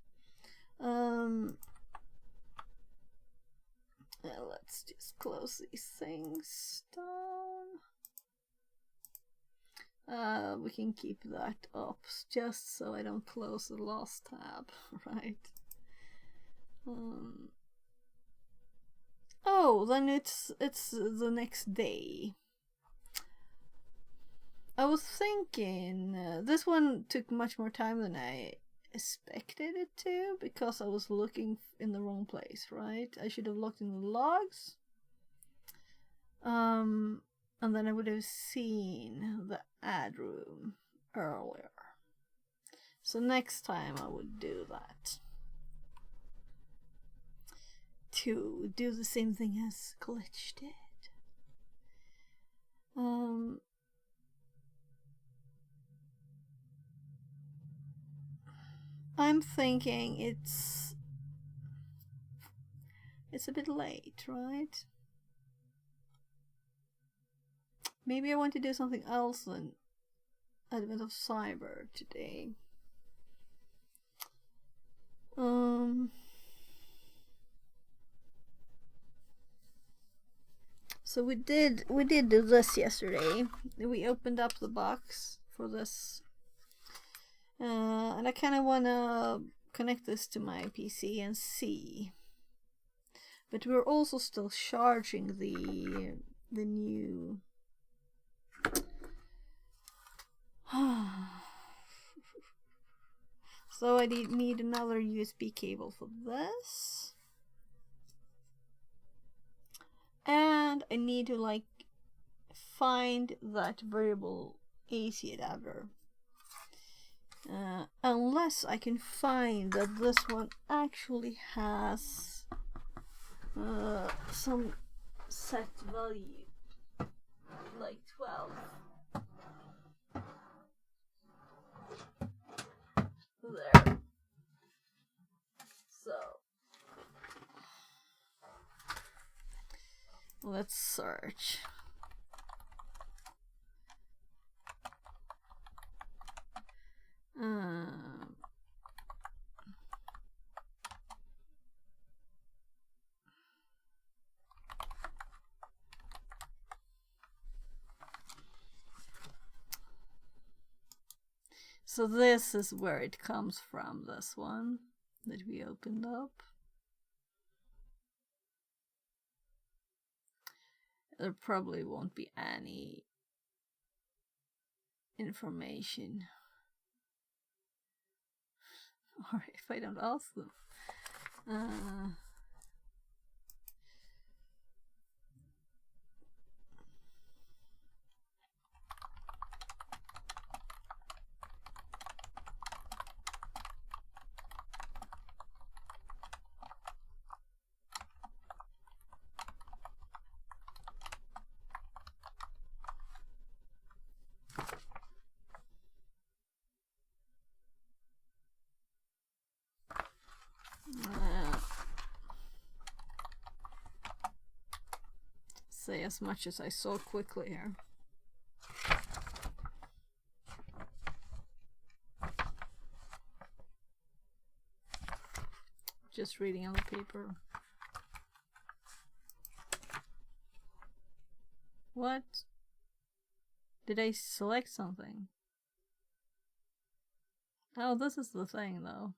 Let's just close these things down. We can keep that up just so I don't close the last tab, right? Oh, then it's the next day. I was thinking this one took much more time than I expected it to, because I was looking in the wrong place, right? I should have looked in the logs, and then I would have seen the ad room earlier. So next time I would do that, to do the same thing as Glitch did. I'm thinking it's a bit late, right? Maybe I want to do something else than Advent of Cyber today. So we did do this yesterday. We opened up the box for this, and I kind of wanna connect this to my PC and see. But we're also still charging the new. So I need another USB cable for this. And I need to like find that variable AC adapter. Unless I can find that this one actually has some set value, like 12. There. So let's search. So this is where it comes from, this one that we opened up. There probably won't be any information. Or if I don't ask them. Say as much as I saw quickly here. Just reading on the paper. What? Did I select something? Oh, this is the thing though.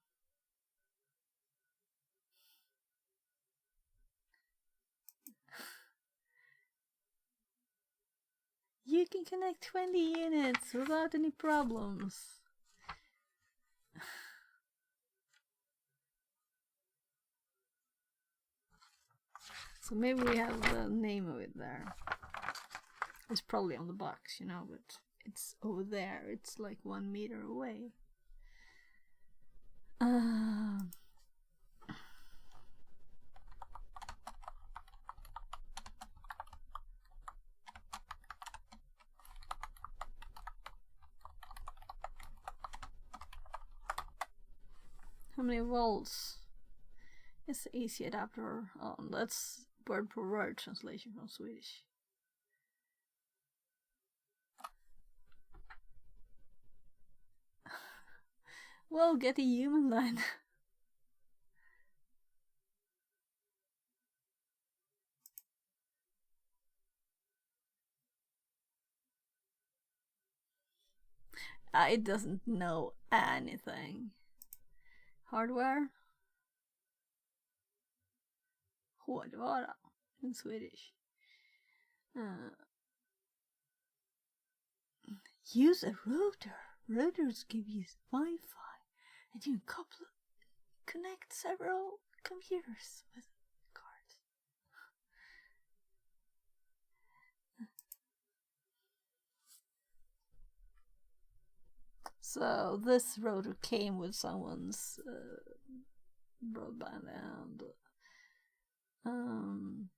You can connect 20 units without any problems. So maybe we have the name of it there. It's probably on the box, you know, but it's over there. It's like 1 meter away. How many volts is the AC adapter on? That's word per word translation from Swedish. Well, get a human then. It doesn't know anything. Hardware? Hårdvara in Swedish. Use a router. Routers give you Wi-Fi, and you can connect several computers with cards. So this router came with someone's broadband and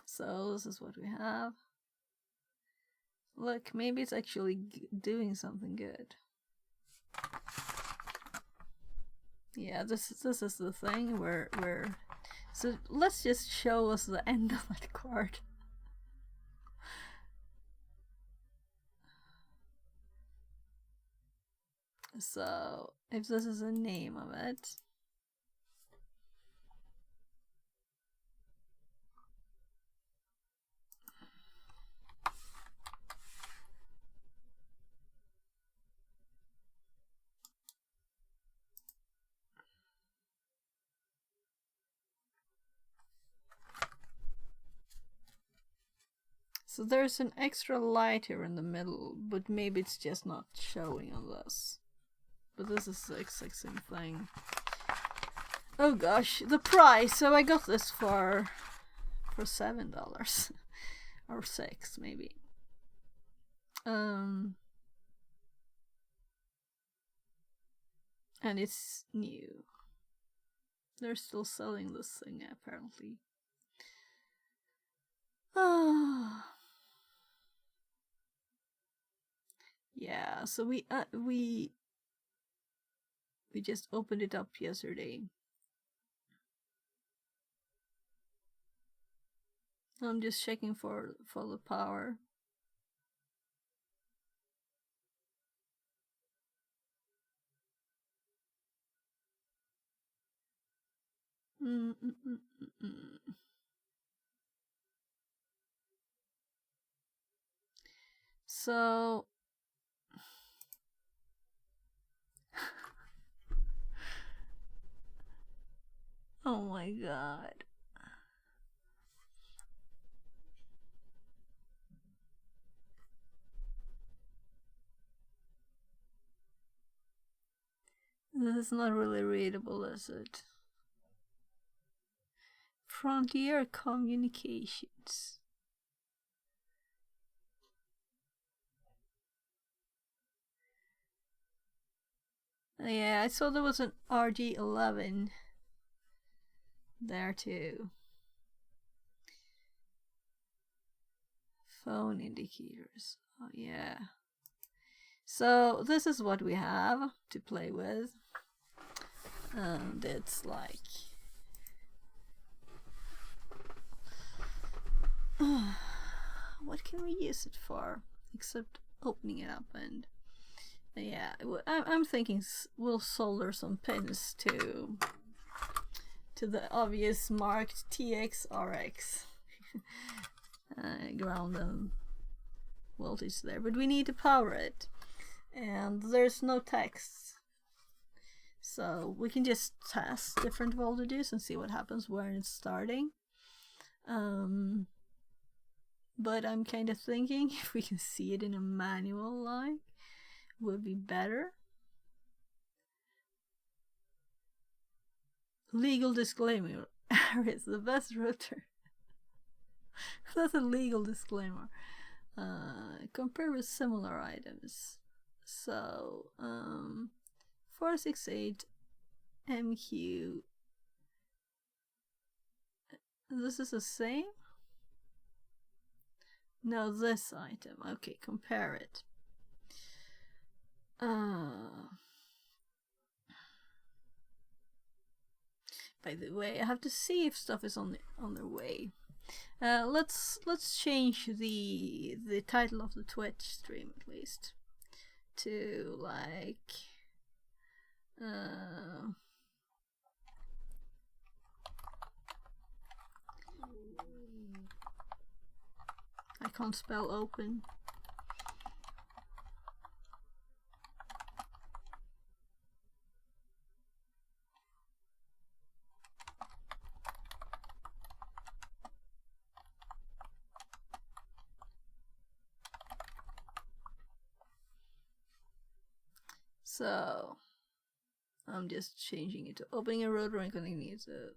so this is what we have. Look, maybe it's actually doing something good. Yeah, this is the thing where so let's just show us the end of that card. So, if this is the name of it. So there's an extra light here in the middle, but maybe it's just not showing on this. But this is the exact same thing. Oh gosh, the price! So I got this for $7 or $6 maybe. And it's new. They're still selling this thing apparently. Ah. Yeah, so we just opened it up yesterday. I'm just checking for the power. So oh my god. This is not really readable, is it? Frontier Communications. Yeah, I saw there was an RG11 there too. Phone indicators. Oh yeah. So this is what we have to play with. And it's like what can we use it for except opening it up? And yeah, I'm thinking we'll solder some pins to the obvious marked TX RX ground voltage there, but we need to power it, and there's no text, so we can just test different voltages and see what happens when it's starting. But I'm kind of thinking if we can see it in a manual line would be better. Legal disclaimer. It's the best router. That's a legal disclaimer. Compare with similar items. So 468 MQ. This is the same? No, this item. Okay, compare it. By the way, I have to see if stuff is on their way. Let's change the title of the Twitch stream at least to like I can't spell open. So I'm just changing it to opening a router and connecting it to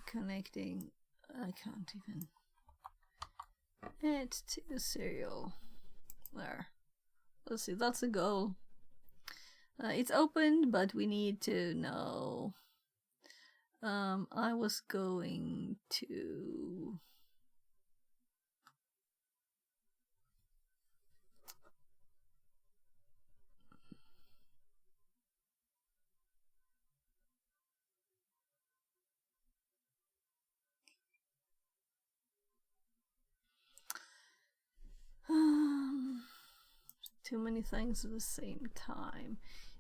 connecting. I can't even. It's to the serial. There. Let's see. That's a goal. It's opened, but we need to know. I was going to. too many things at the same time.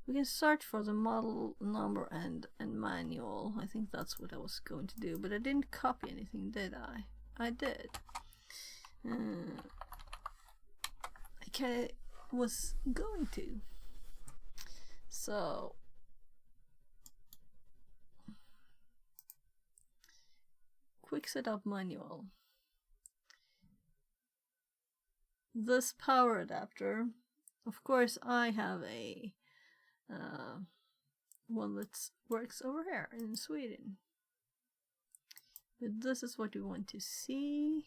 We can search for the model number and manual. I think that's what I was going to do, but I didn't copy anything, did I? I did. I kinda was going to. So quick setup manual. This power adapter, of course I have a one that works over here in Sweden, but this is what you want to see.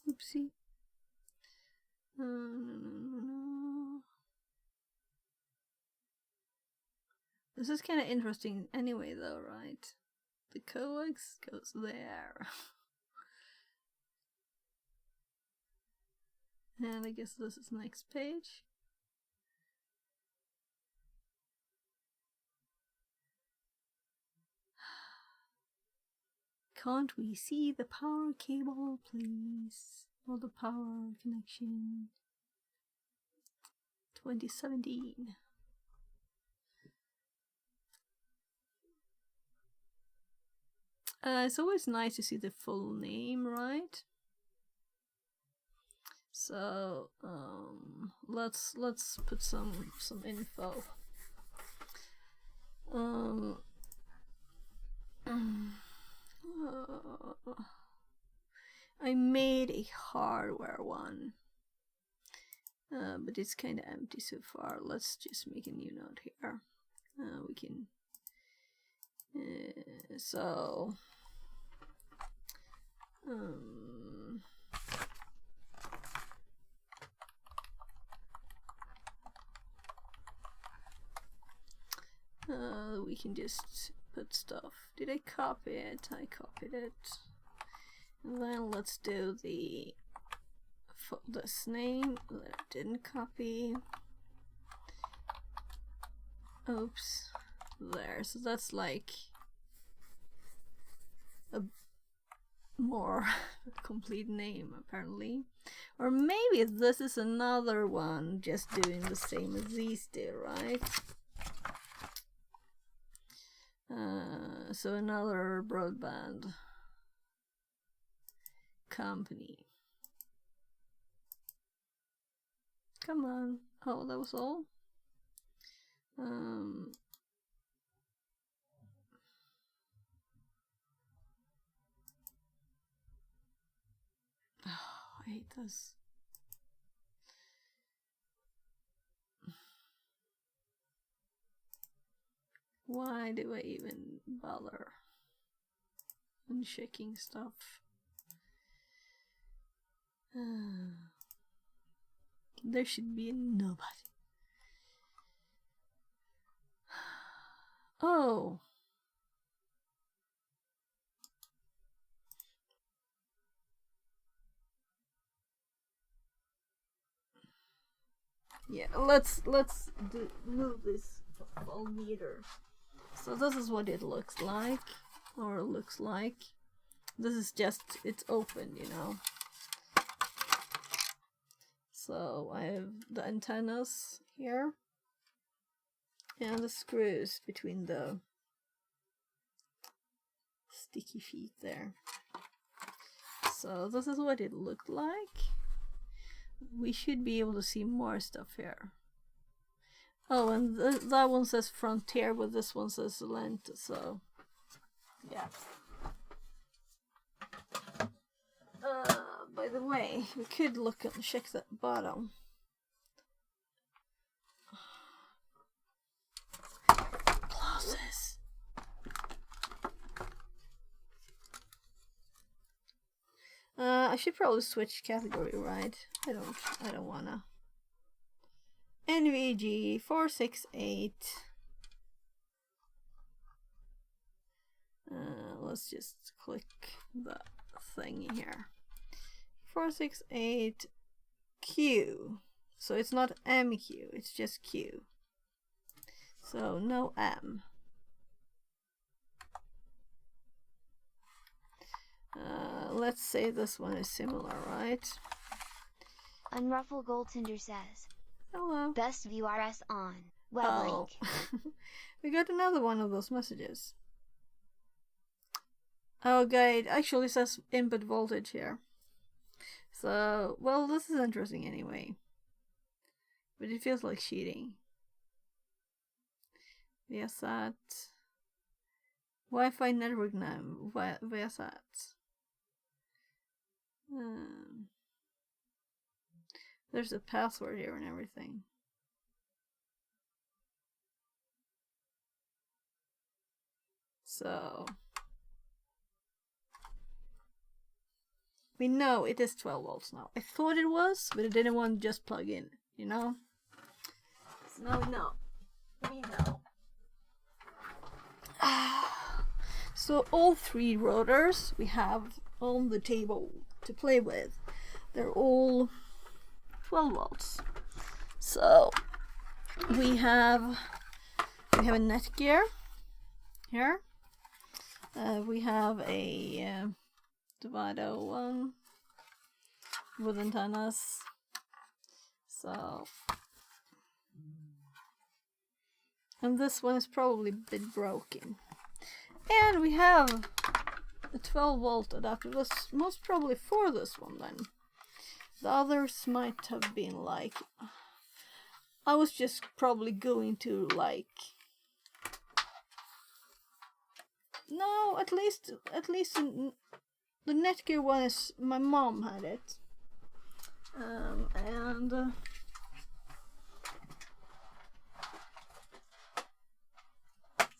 Oopsie. No. This is kind of interesting anyway, though, right? The coax goes there. And I guess this is next page. Can't we see the power cable, please? Or the power connection? 2017. It's always nice to see the full name, right? So let's put some info. I made a hardware one, but it's kind of empty so far. Let's just make a new note here. We can. So. We can just put stuff. Did I copy it? I copied it. And then let's do this name that I didn't copy. Oops. There. So that's like a more complete name, apparently. Or maybe this is another one just doing the same as these do, right? So another broadband company. Come on. Oh, that was all? Oh, I hate this. Why do I even bother unchecking stuff? There should be nobody. Oh. Yeah, let's move this voltmeter. So this is what it looks like, or looks like. This is just, it's open, you know. So I have the antennas here and the screws between the sticky feet there. So this is what it looked like. We should be able to see more stuff here. Oh, and that one says Frontier, but this one says Lent, so yeah. By the way, we could look and check that bottom. Closes. I should probably switch category, right? I don't wanna. NVG 468. Let's just click the thing here. 468 Q. So it's not MQ, it's just Q. So no M. let's say this one is similar, right? Unruffled Goaltender says, Hello. best view RS on. Web Oh. link. We got another one of those messages. Oh, okay, it actually says input voltage here. So, well, this is interesting anyway. But it feels like cheating. Viasat. Wi-Fi network name. Viasat. There's a password here and everything. So we know it is 12 volts now. I thought it was, but I didn't want to just plug in, you know? So now we know. We know. So all three rotors we have on the table to play with, they're all 12 volts. So we have a Netgear here. We have a Divido one with antennas. So, and this one is probably a bit broken. And we have a 12 volt adapter. That's most probably for this one then. The others might have been like, I was just probably going to like, no, at least the Netgear one is, my mom had it.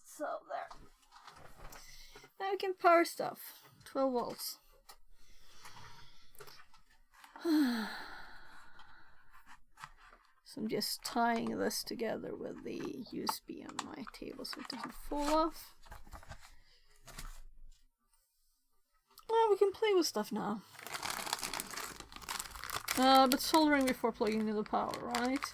So there. Now we can power stuff. 12 volts. So I'm just tying this together with the USB on my table so it doesn't fall off. Well, we can play with stuff now. But soldering before plugging into the power, right?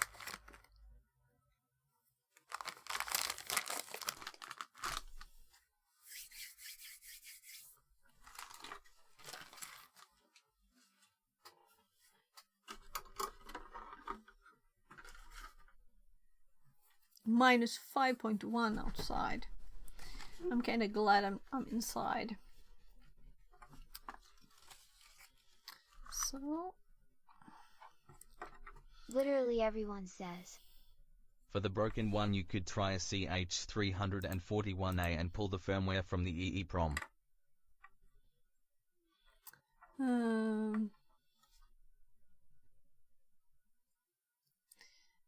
Minus 5.1 outside. I'm kind of glad I'm inside. So, Literally everyone says. For the broken one you could try a CH341A and pull the firmware from the EEPROM.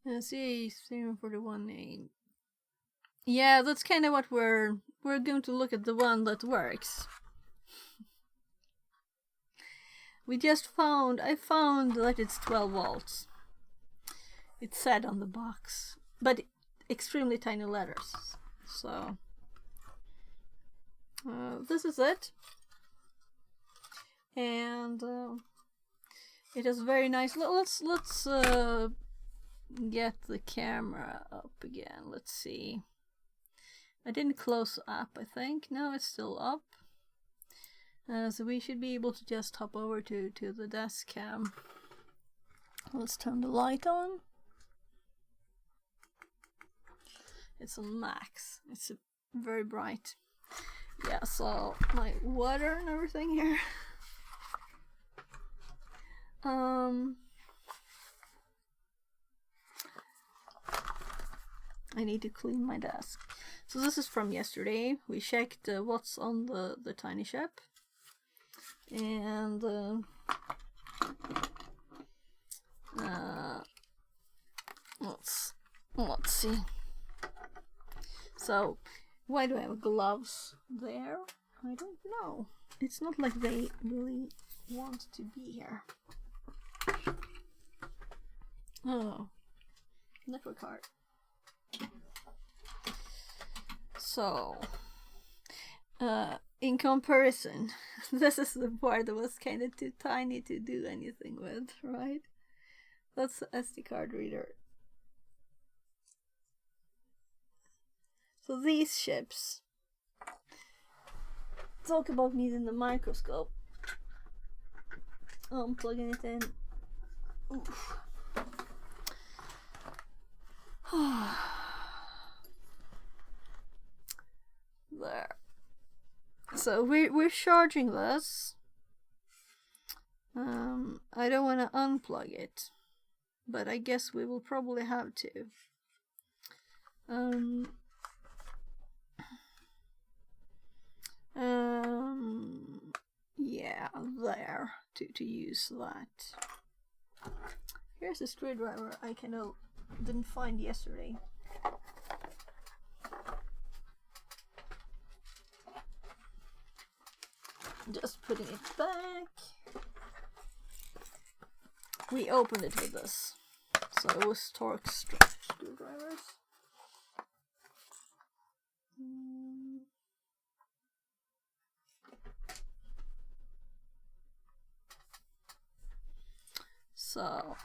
CH341A. Yeah, that's kind of what we're going to look at, the one that works. I found that it's 12 volts. It said on the box, but extremely tiny letters. So this is it, and it is very nice. Let's get the camera up again. Let's see. I didn't close up, I think. No, it's still up. So we should be able to just hop over to the desk cam. Let's turn the light on. It's on max. It's very bright. Yeah, so my water and everything here. I need to clean my desk. So this is from yesterday. We checked what's on the tiny ship. And let's see. So why do I have gloves there? I don't know. It's not like they really want to be here. Oh, network card. So in comparison, this is the part that was kind of too tiny to do anything with, right? That's the SD card reader. So these ships, talk about needing the microscope. unplugging it in. Oof. There. So we're charging this. I don't want to unplug it, but I guess we will probably have to. Yeah, there to use that. Here's a screwdriver I didn't find yesterday. Just putting it back. We opened it with this, so it was Torx screwdrivers. So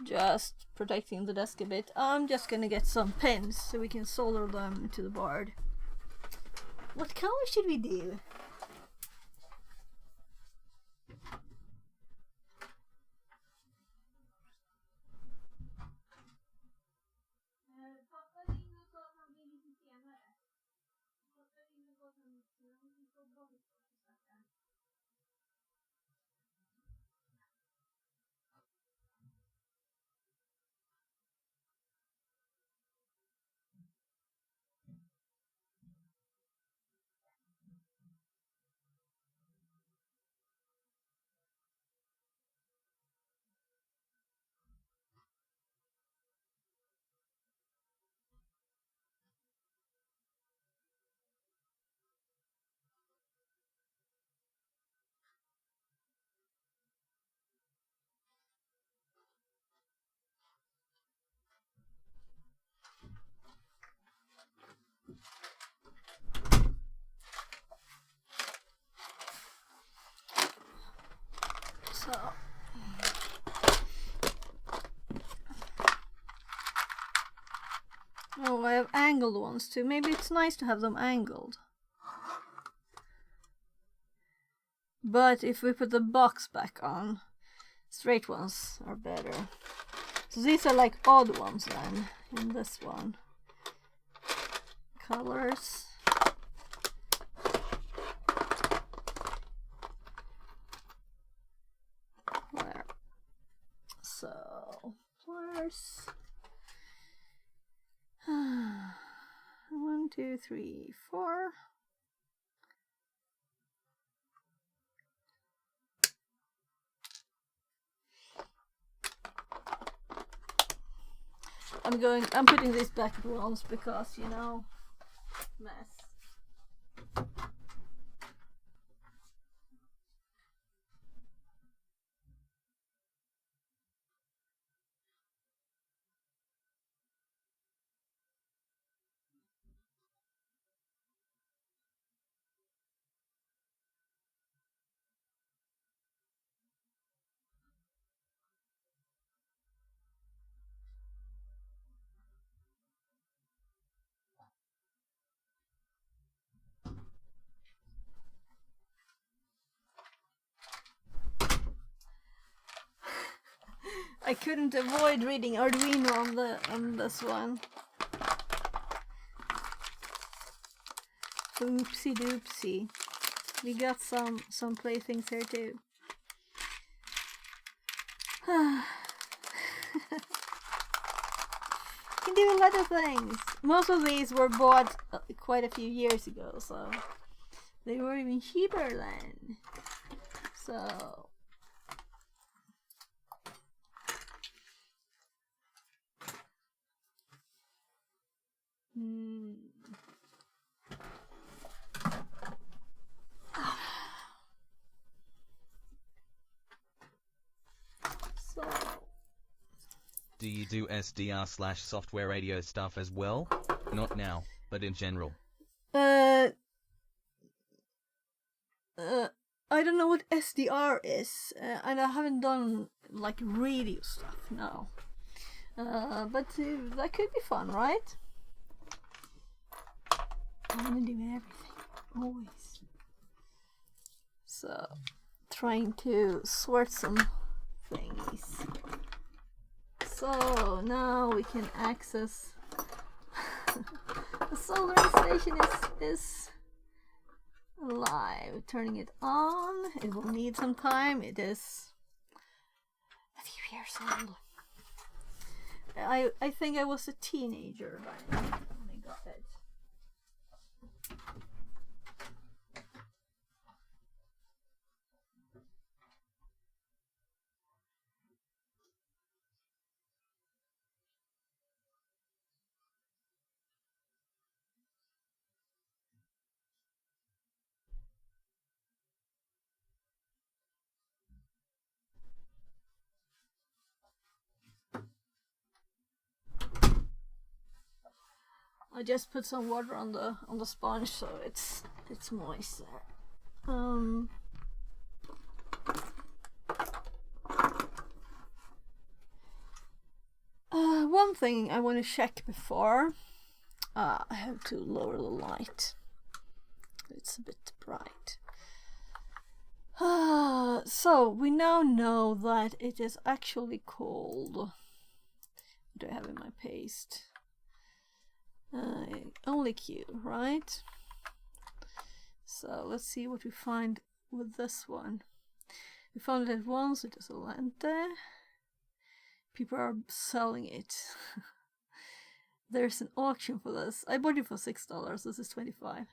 just protecting the desk a bit. I'm just gonna get some pins so we can solder them to the board. What color should we do? So oh, I have angled ones too. Maybe it's nice to have them angled. But if we put the box back on, straight ones are better. So these are like odd ones then, in this one. Colors. There. So, pliers. 1, 2, 3, 4. I'm putting this back at once because, you know, mess. I couldn't avoid reading Arduino on this one. Oopsie doopsie. We got some playthings here too. Can do a lot of things. Most of these were bought quite a few years ago, so they were even cheaper then. So Do you do SDR/software radio stuff as well? Not now, but in general. I don't know what SDR is, and I haven't done like radio stuff, no. But that could be fun, right? I wanna do everything, always. So, trying to sort some thingies. So, now we can access... The solar station is live. Turning it on. It will need some time. It is a few years old. I think I was a teenager when I got it. I just put some water on the sponge so it's moist there. One thing I want to check before I have to lower the light. It's a bit bright. So we now know that it is actually called. What do I have in my paste? Only Q, right? So let's see what we find with this one. We found it at once. It is a lente. People are selling it. There's an auction for this. I bought it for $6. This is $25.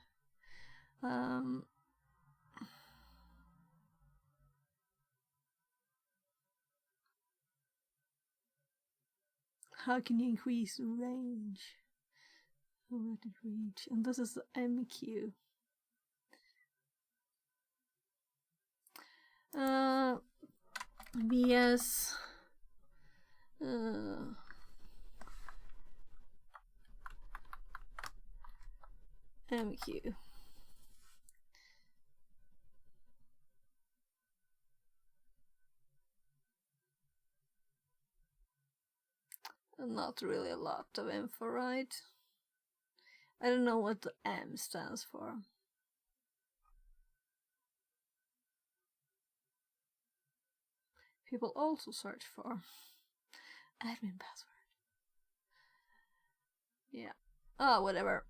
How can you increase the range? Let it reach, and this is the MQ. VS MQ. Not really a lot of info, right? I don't know what the M stands for. People also search for admin password. Yeah. Oh, whatever.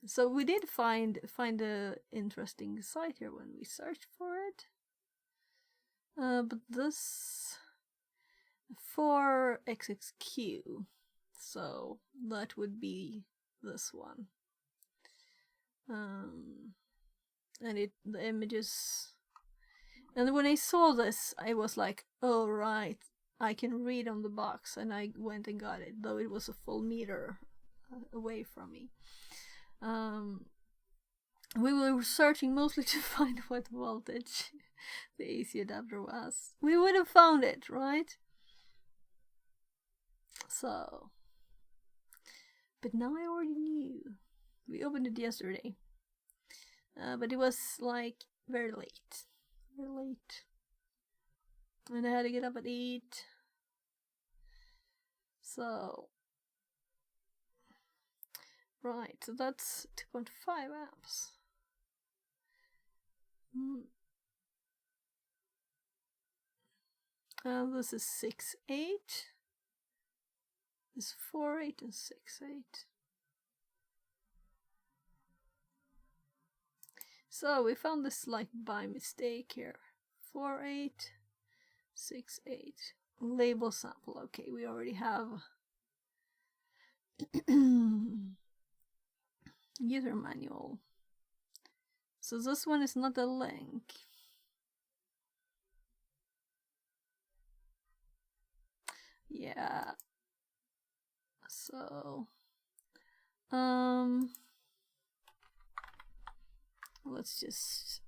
So we did find a interesting site here when we searched for it. But this 4XXQ. So that would be this one. And the images, and when I saw this I was like, oh right, I can read on the box, and I went and got it, though it was a full meter away from me. We were searching mostly to find what voltage the AC adapter was. We would have found it, right? So, but now I already knew. We opened it yesterday. But it was like very late. Very late. And I had to get up and eat. So, right, so that's 2.5 amps. This is 6.8. This is 4.8 and 6.8. So we found this like by mistake here. 4.8, 6.8. Label sample. Okay, we already have user manual. So this one is not a link. Yeah. So let's just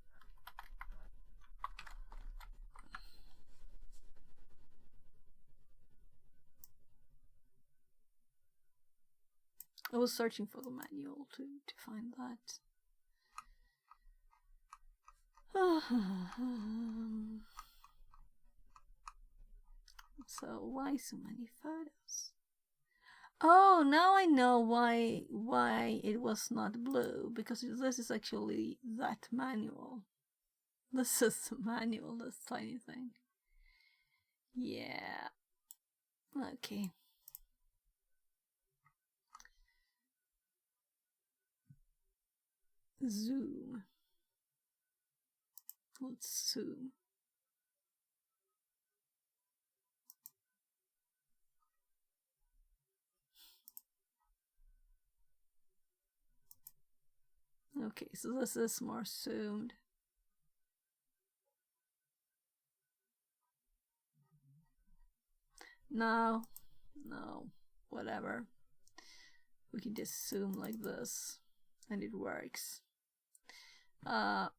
I was searching for the manual to find that. So why so many photos? Oh, now I know why it was not blue, because this is actually that manual. This is the manual, this tiny thing. Yeah. Okay. Zoom. Let's zoom. Okay, so this is more zoomed. No, whatever. We can just zoom like this, and it works. I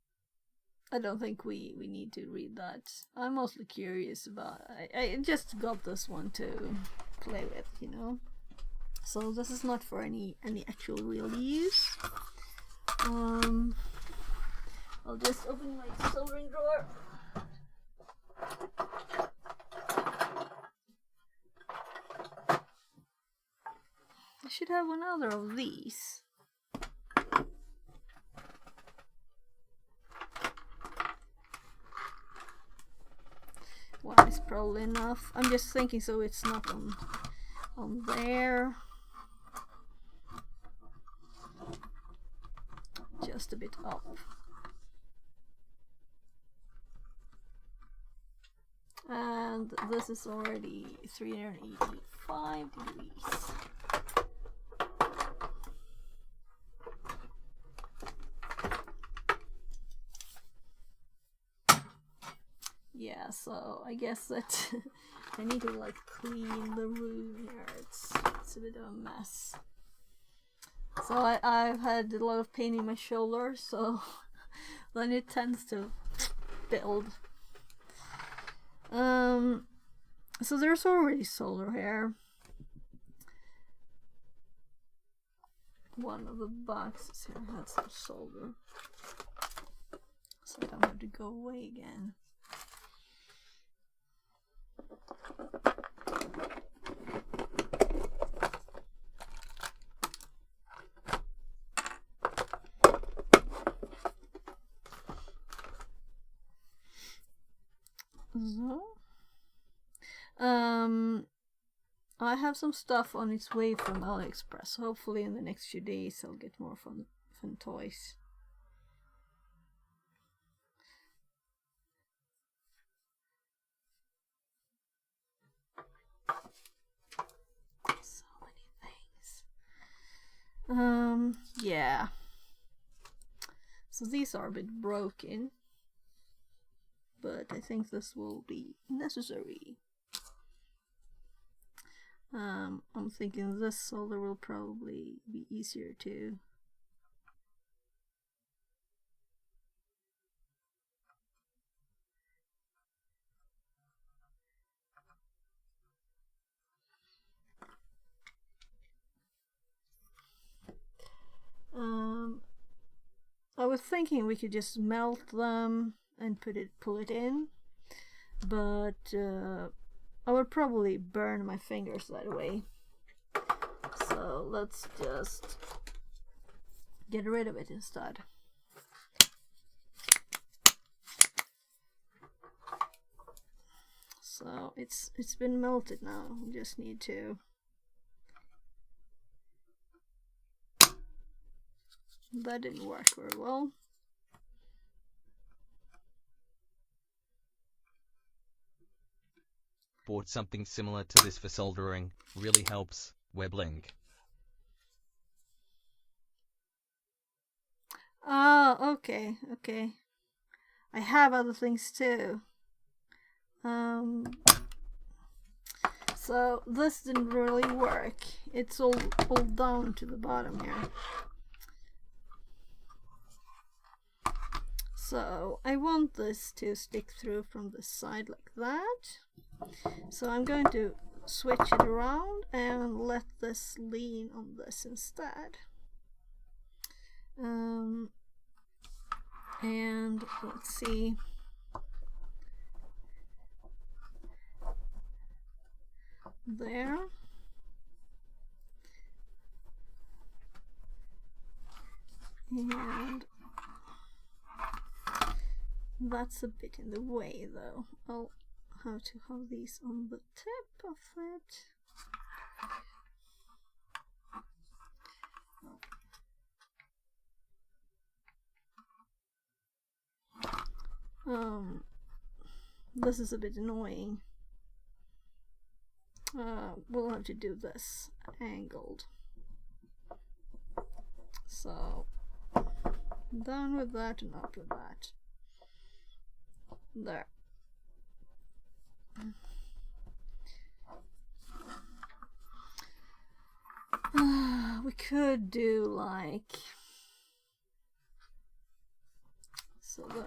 don't think we need to read that. I'm mostly curious about. I just got this one to play with, you know. So this is not for any actual real use. I'll just open my soldering drawer. I should have one other of these. One is probably enough. I'm just thinking so it's not on there. Just a bit up. And this is already 385 degrees. Yeah, so I guess that I need to like clean the room here. It's a bit of a mess. So I've had a lot of pain in my shoulder, so then it tends to build. So there's already solder here. One of the boxes here had some solder, so I don't have to go away again. So, I have some stuff on its way from AliExpress. Hopefully in the next few days I'll get more fun toys. So many things. Yeah. So these are a bit broken, but I think this will be necessary. I'm thinking this solder will probably be easier to I was thinking we could just melt them and pull it in, but I would probably burn my fingers that way. So let's just get rid of it instead. So it's been melted now. We just need to that didn't work very well. Bought something similar to this for soldering. Really helps. Weblink. Oh, okay. I have other things too. So this didn't really work. It's all down to the bottom here. So I want this to stick through from the side like that. So I'm going to switch it around and let this lean on this instead. And let's see. There. And that's a bit in the way though. I'll have to have these on the tip of it. This is a bit annoying. We'll have to do this angled. So down with that and up with that. There. We could do like so the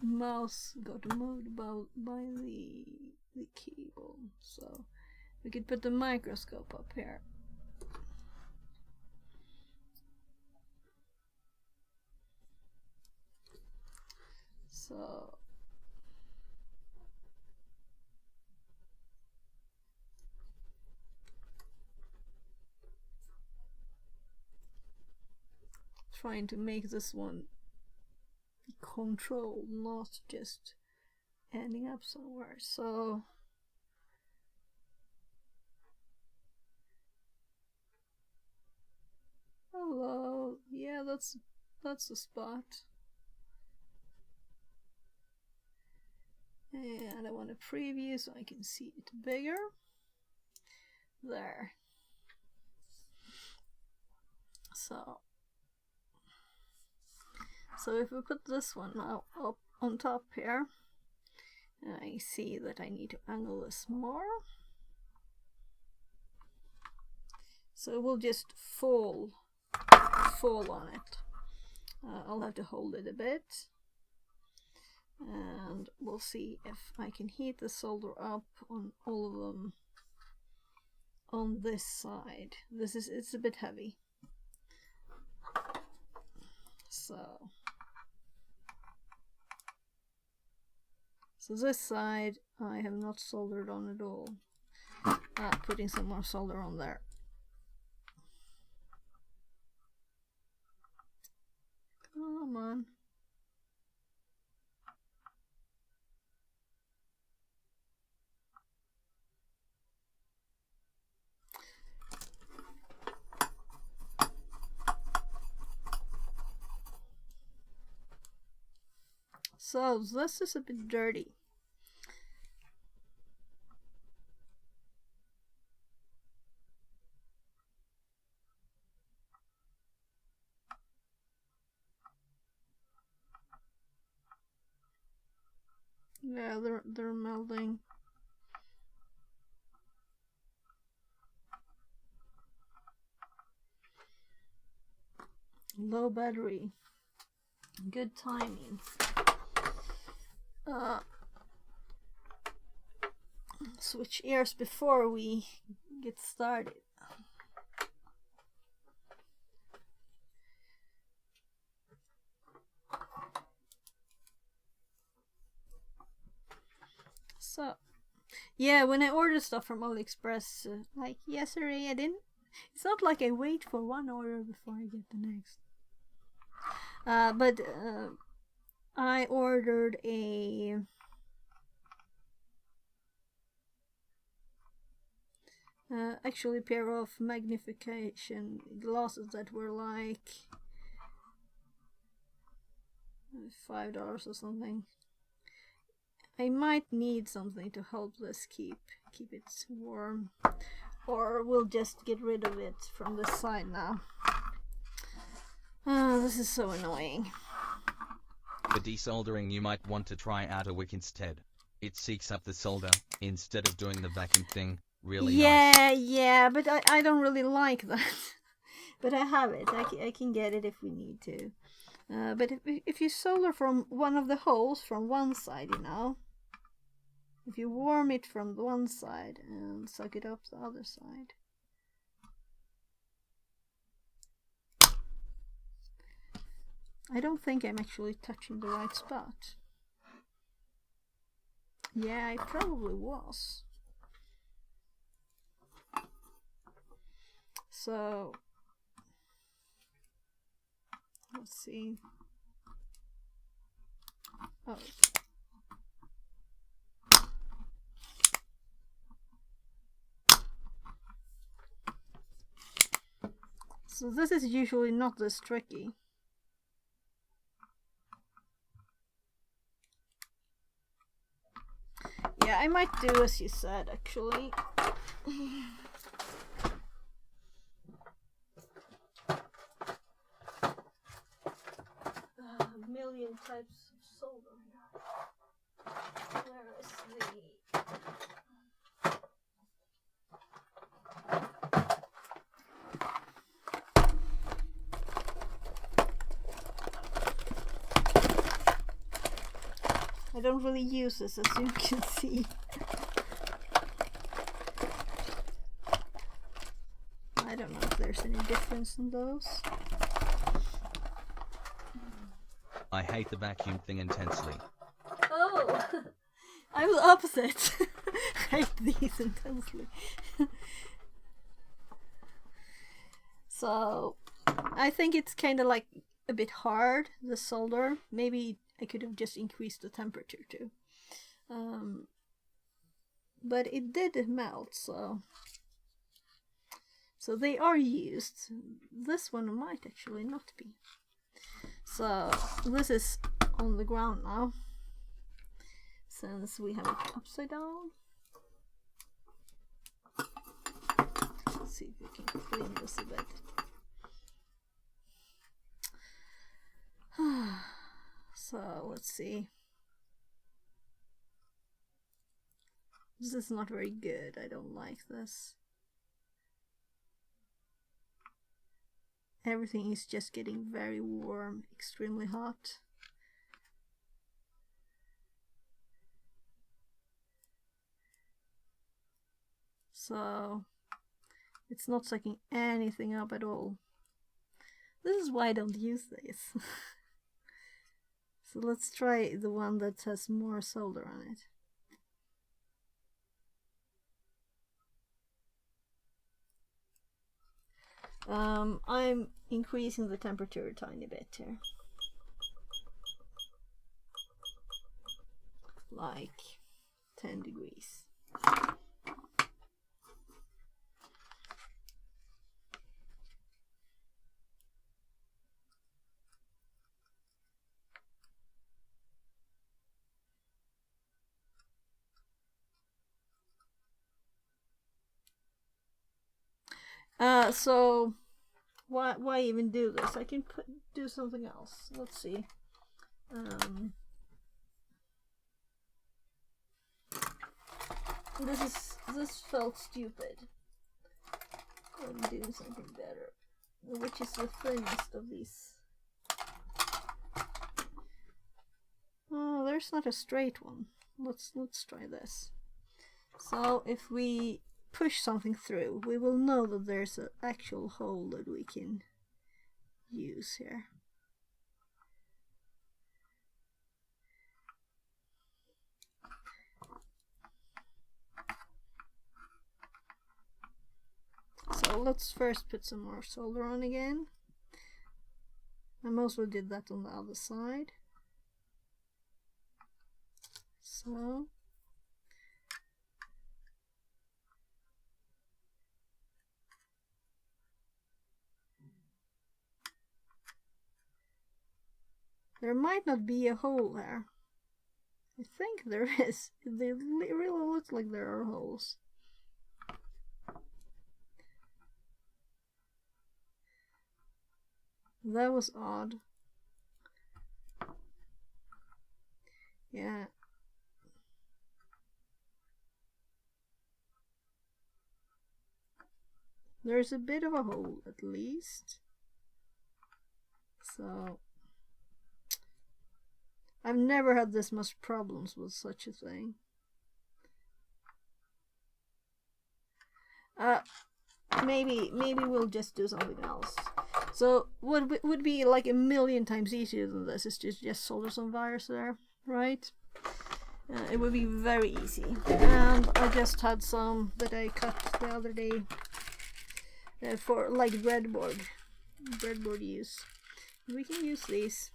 mouse got moved about by the cable, so we could put the microscope up here. So trying to make this one controlled, not just ending up somewhere. So hello, yeah, that's the spot. And I want to preview so I can see it bigger. There. So if we put this one now up on top here, I see that I need to angle this more. So it will just fall on it. I'll have to hold it a bit. And we'll see if I can heat the solder up on all of them on this side. It's a bit heavy. So this side I have not soldered on at all. Putting some more solder on there. Come on. So this is a bit dirty. Yeah, they're melting. Low battery. Good timing. Switch ears before we get started. So, yeah, when I order stuff from AliExpress, like yesterday, I didn't. It's not like I wait for one order before I get the next. But I ordered actually a pair of magnification glasses that were like $5 or something. I might need something to help this keep it warm, or we'll just get rid of it from this side now. This is so annoying. For desoldering, you might want to try out a wick instead. It seeks up the solder instead of doing the vacuum thing. Really nice. Yeah, but I don't really like that. But I have it. I can get it if we need to. But if you solder from one of the holes from one side, you know, if you warm it from the one side and suck it up the other side. I don't think I'm actually touching the right spot. Yeah, I probably was. So, let's see. Oh. So this is usually not this tricky. Yeah, I might do as you said, actually. A million types of solder here. Where is the... I don't really use this, as you can see. I don't know if there's any difference in those. I hate the vacuum thing intensely. Oh! I'm the opposite. I hate these intensely. So, I think it's kind of like a bit hard, the solder. Maybe I could have just increased the temperature too. But it did melt, so they are used. This one might actually not be. So this is on the ground now, since we have it upside down. Let's see if we can clean this a bit. So let's see. This is not very good. I don't like this. Everything is just getting very warm, extremely hot. So it's not sucking anything up at all. This is why I don't use this. So let's try the one that has more solder on it. I'm increasing the temperature a tiny bit here. Like 10 degrees. So why even do this? I can do something else. Let's see. This felt stupid. I'm doing something better. Which is the thinnest of these? Oh, there's not a straight one. Let's try this. So if we push something through, we will know that there's an actual hole that we can use here. So let's first put some more solder on again. I mostly did that on the other side. So there might not be a hole there. I think there is. They really look like there are holes. That was odd. Yeah. There's a bit of a hole at least. So I've never had this much problems with such a thing. Maybe we'll just do something else. So what would be like a million times easier than this is just solder some wires there, right? It would be very easy. And I just had some that I cut the other day for like breadboard use. We can use these.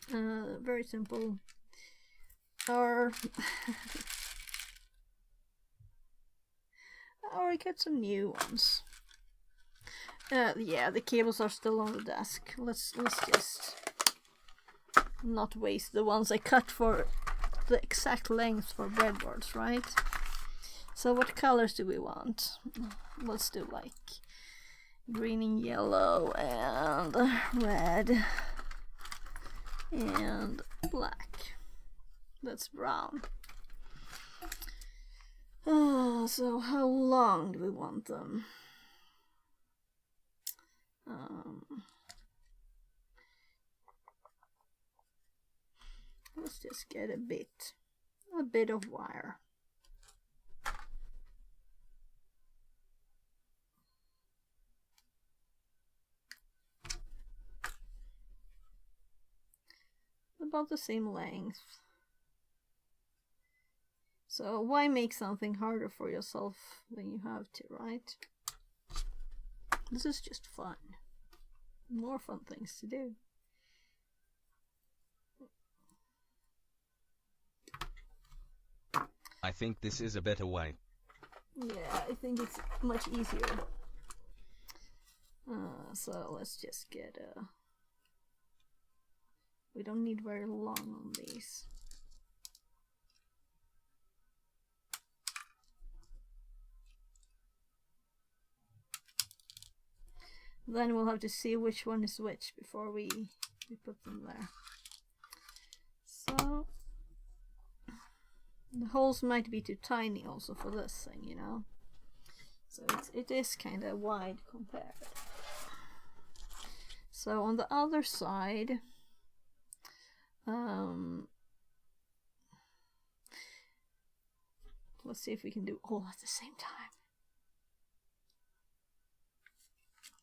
Very simple. Or I get some new ones. Yeah, the cables are still on the desk. Let's just not waste the ones I cut for the exact length for breadboards, right? So what colors do we want? Let's do like green and yellow and red and black. That's brown. So how long do we want them? Let's just get a bit of wire. About the same length. So why make something harder for yourself than you have to, right? This is just fun. More fun things to do. I think this is a better way. Yeah, I think it's much easier. So let's just get we don't need very long on these. Then we'll have to see which one is which before we put them there. So the holes might be too tiny also for this thing, you know. So it is kind of wide compared. So on the other side, let's see if we can do all at the same time.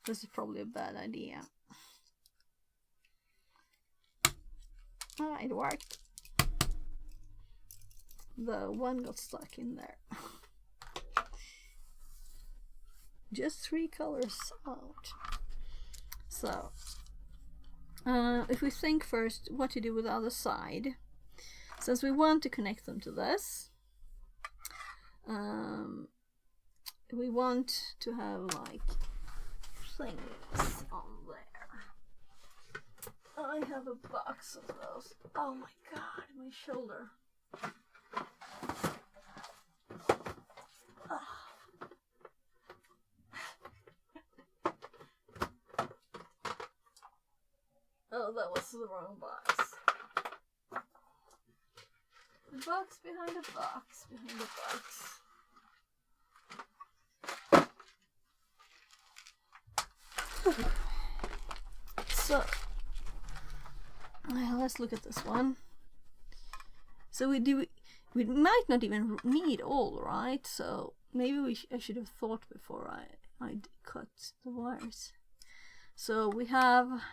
This is probably a bad idea. It worked. The one got stuck in there. Just 3 colors out. So, if we think first what to do with the other side, since we want to connect them to this, we want to have like things on there. I have a box of those. Oh my god, my shoulder. Oh, that was the wrong box. The box behind the box behind the box. So, let's look at this one. So we might not even need all, right? So maybe I should have thought before I cut the wires. So we have,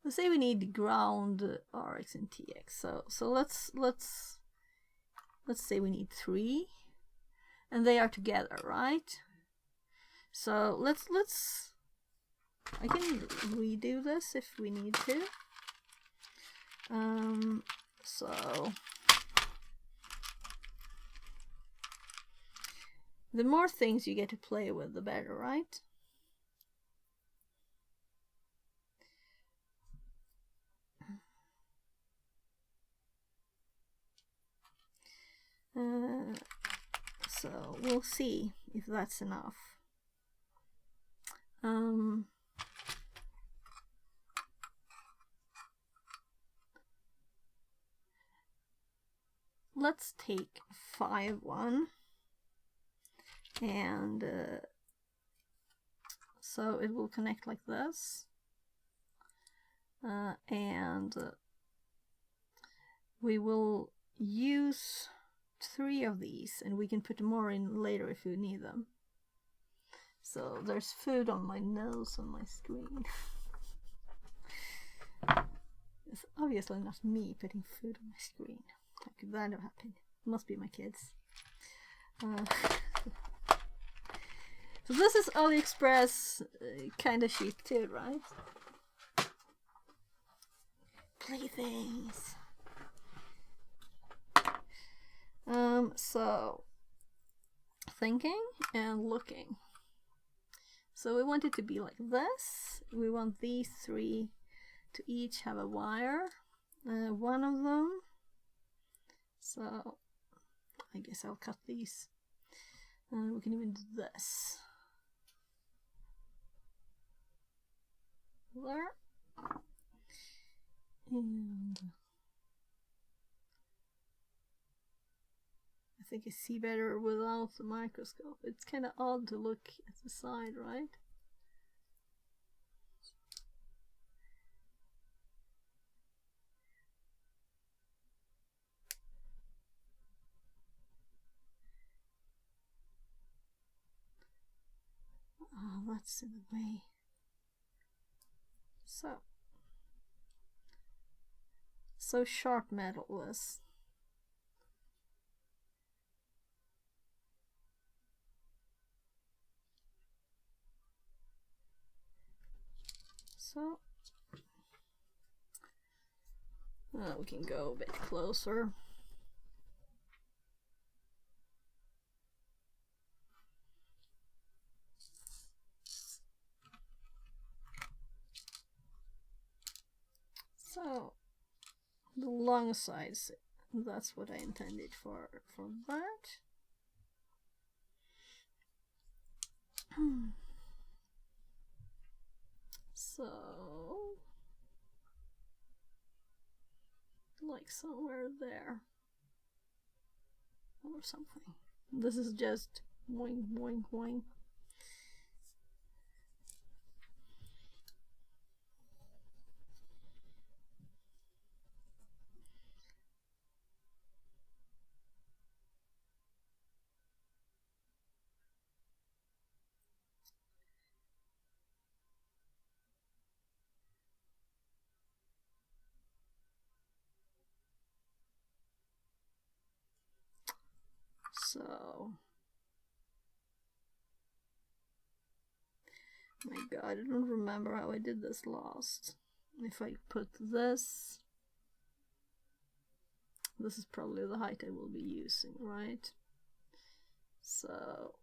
let's say we need ground, RX and TX. So let's say we need 3, and they are together, right? So let's I can redo this if we need to. So the more things you get to play with, the better, right? So we'll see if that's enough. Let's take 5-1 and so it will connect like this, and we will use 3 of these, and we can put more in later if we need them. So there's food on my nose on my screen. It's obviously not me putting food on my screen. How could that have happened? It must be my kids. So this is AliExpress kind of cheap too, right? Playthings. So thinking and looking. So we want it to be like this. We want these three to each have a wire. One of them. So I guess I'll cut these. We can even do this. There. And I think I see better without the microscope. It's kind of odd to look at the side, right? Oh, that's in the way. So sharp metal is. So we can go a bit closer. So the long sides, that's what I intended for that. So like somewhere there or something. This is just boing boing boing. So, my god, I don't remember how I did this last. If I put this is probably the height I will be using, right? So,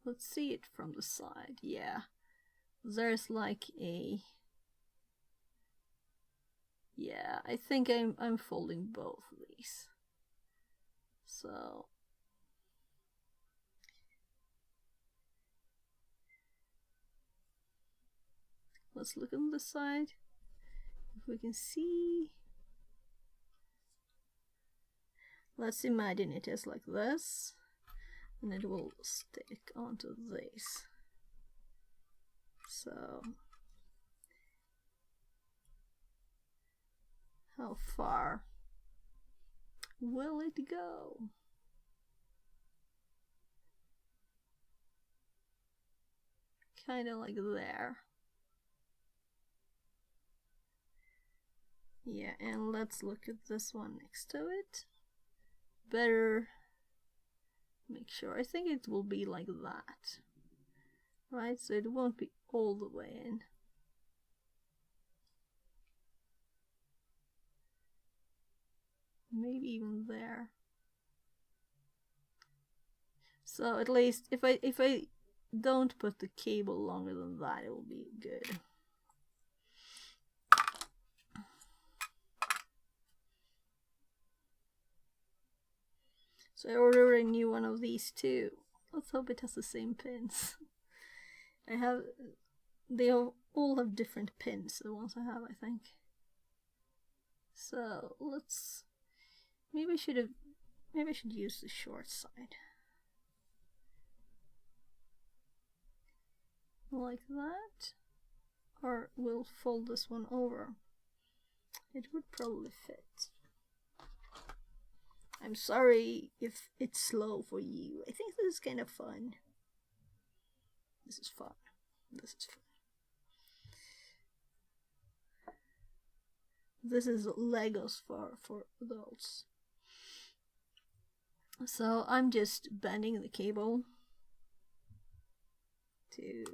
let's see it from the side. Yeah, there's like a... Yeah, I think I'm folding both of these. So let's look on the side if we can see. Let's imagine it is like this, and it will stick onto this. So how far will it go? Kind of like there. Yeah, and let's look at this one next to it. Better make sure. I think it will be like that. Right? So it won't be all the way in. Maybe even there. So at least if I don't put the cable longer than that, it will be good. So I ordered a new one of these too. Let's hope it has the same pins. They all have different pins, the ones I have, I think. So let's, maybe I should use the short side. Like that. Or we'll fold this one over. It would probably fit. I'm sorry if it's slow for you. I think this is kind of fun. This is fun. This is fun. This is Legos for adults. So I'm just bending the cable to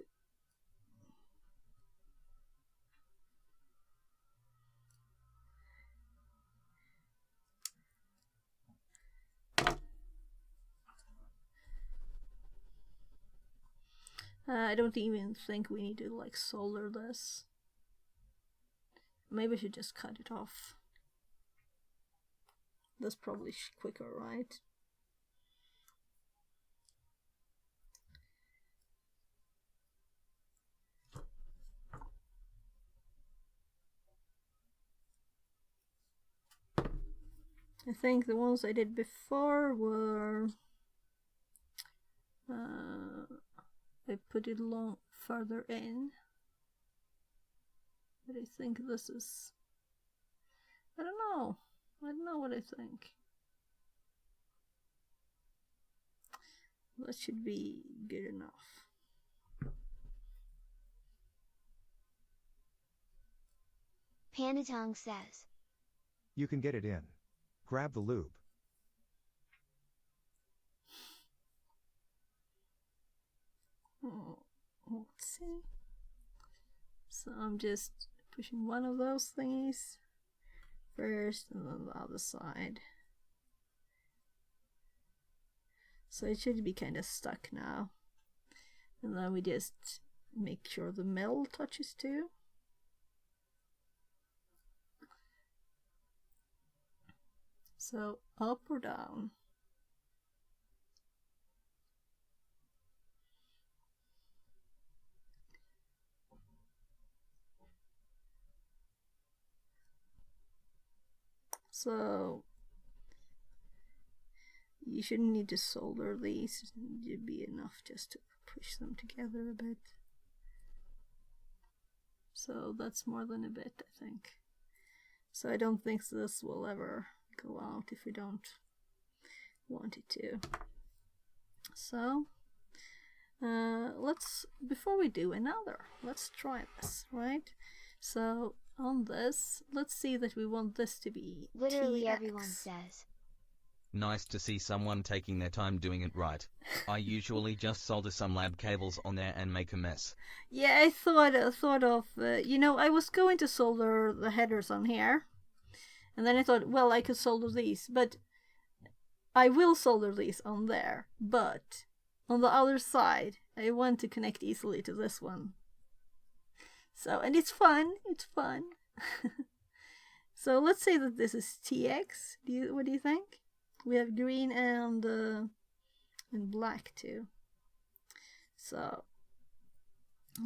I don't even think we need to like solder this. Maybe I should just cut it off. That's probably quicker, right? I think the ones I did before were I put it long further in, but I think this is, I don't know what I think. That should be good enough. Pandatong says. You can get it in. Grab the lube. Let's see. So I'm just pushing one of those thingies first and then the other side. So it should be kind of stuck now. And then we just make sure the metal touches too. So up or down? So you shouldn't need to solder these, it'd be enough just to push them together a bit. So that's more than a bit, I think. So I don't think this will ever go out if we don't want it to. So let's, before we do another, let's try this, right? So on this, let's see that we want this to be Literally TX. everyone says. Nice to see someone taking their time doing it right. I usually just solder some lab cables on there and make a mess. Yeah, I thought of you know, I was going to solder the headers on here, and then I thought, well, I could solder these, but I will solder these on there, but on the other side I want to connect easily to this one. So, and it's fun. So let's say that this is TX. What do you think? We have green and black too. So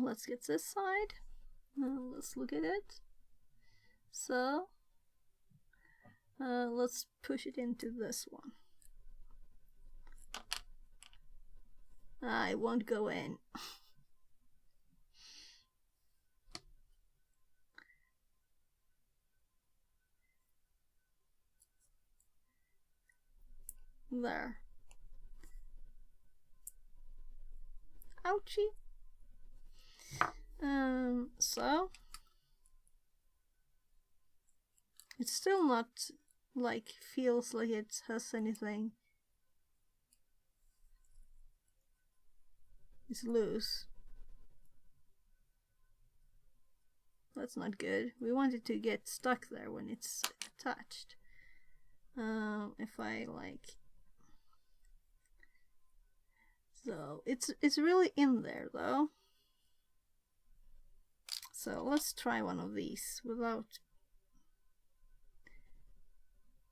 let's get this side. Let's look at it. So let's push it into this one. I won't go in. There. Ouchie. So it's still not like feels like it has anything. It's loose. That's not good. We want it to get stuck there when it's attached. If I like, so it's really in there though. So let's try one of these without.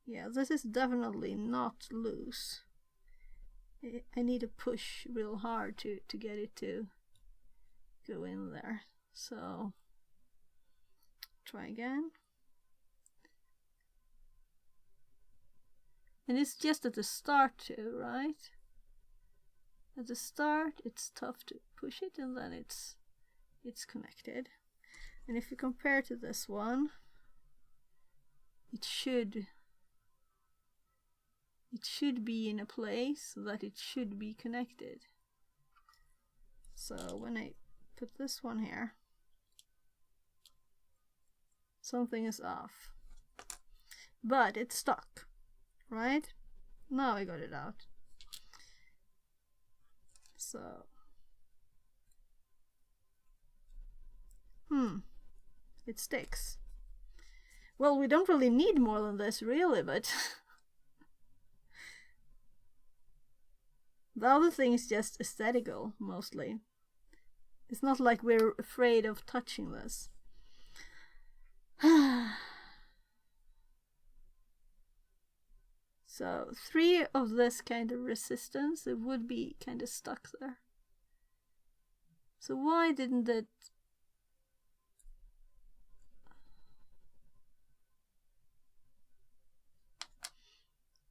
Yeah, this is definitely not loose. I need to push real hard to get it to go in there. So try again. And it's just at the start too, right? At the start it's tough to push it, and then it's connected. And if you compare to this one, it should be in a place that it should be connected. So when I put this one here, something is off. But it's stuck, right? Now I got it out. So, it sticks. Well, we don't really need more than this, really, but the other thing is just aesthetical, mostly. It's not like we're afraid of touching this. So 3 of this kind of resistance, it would be kind of stuck there. So why didn't it...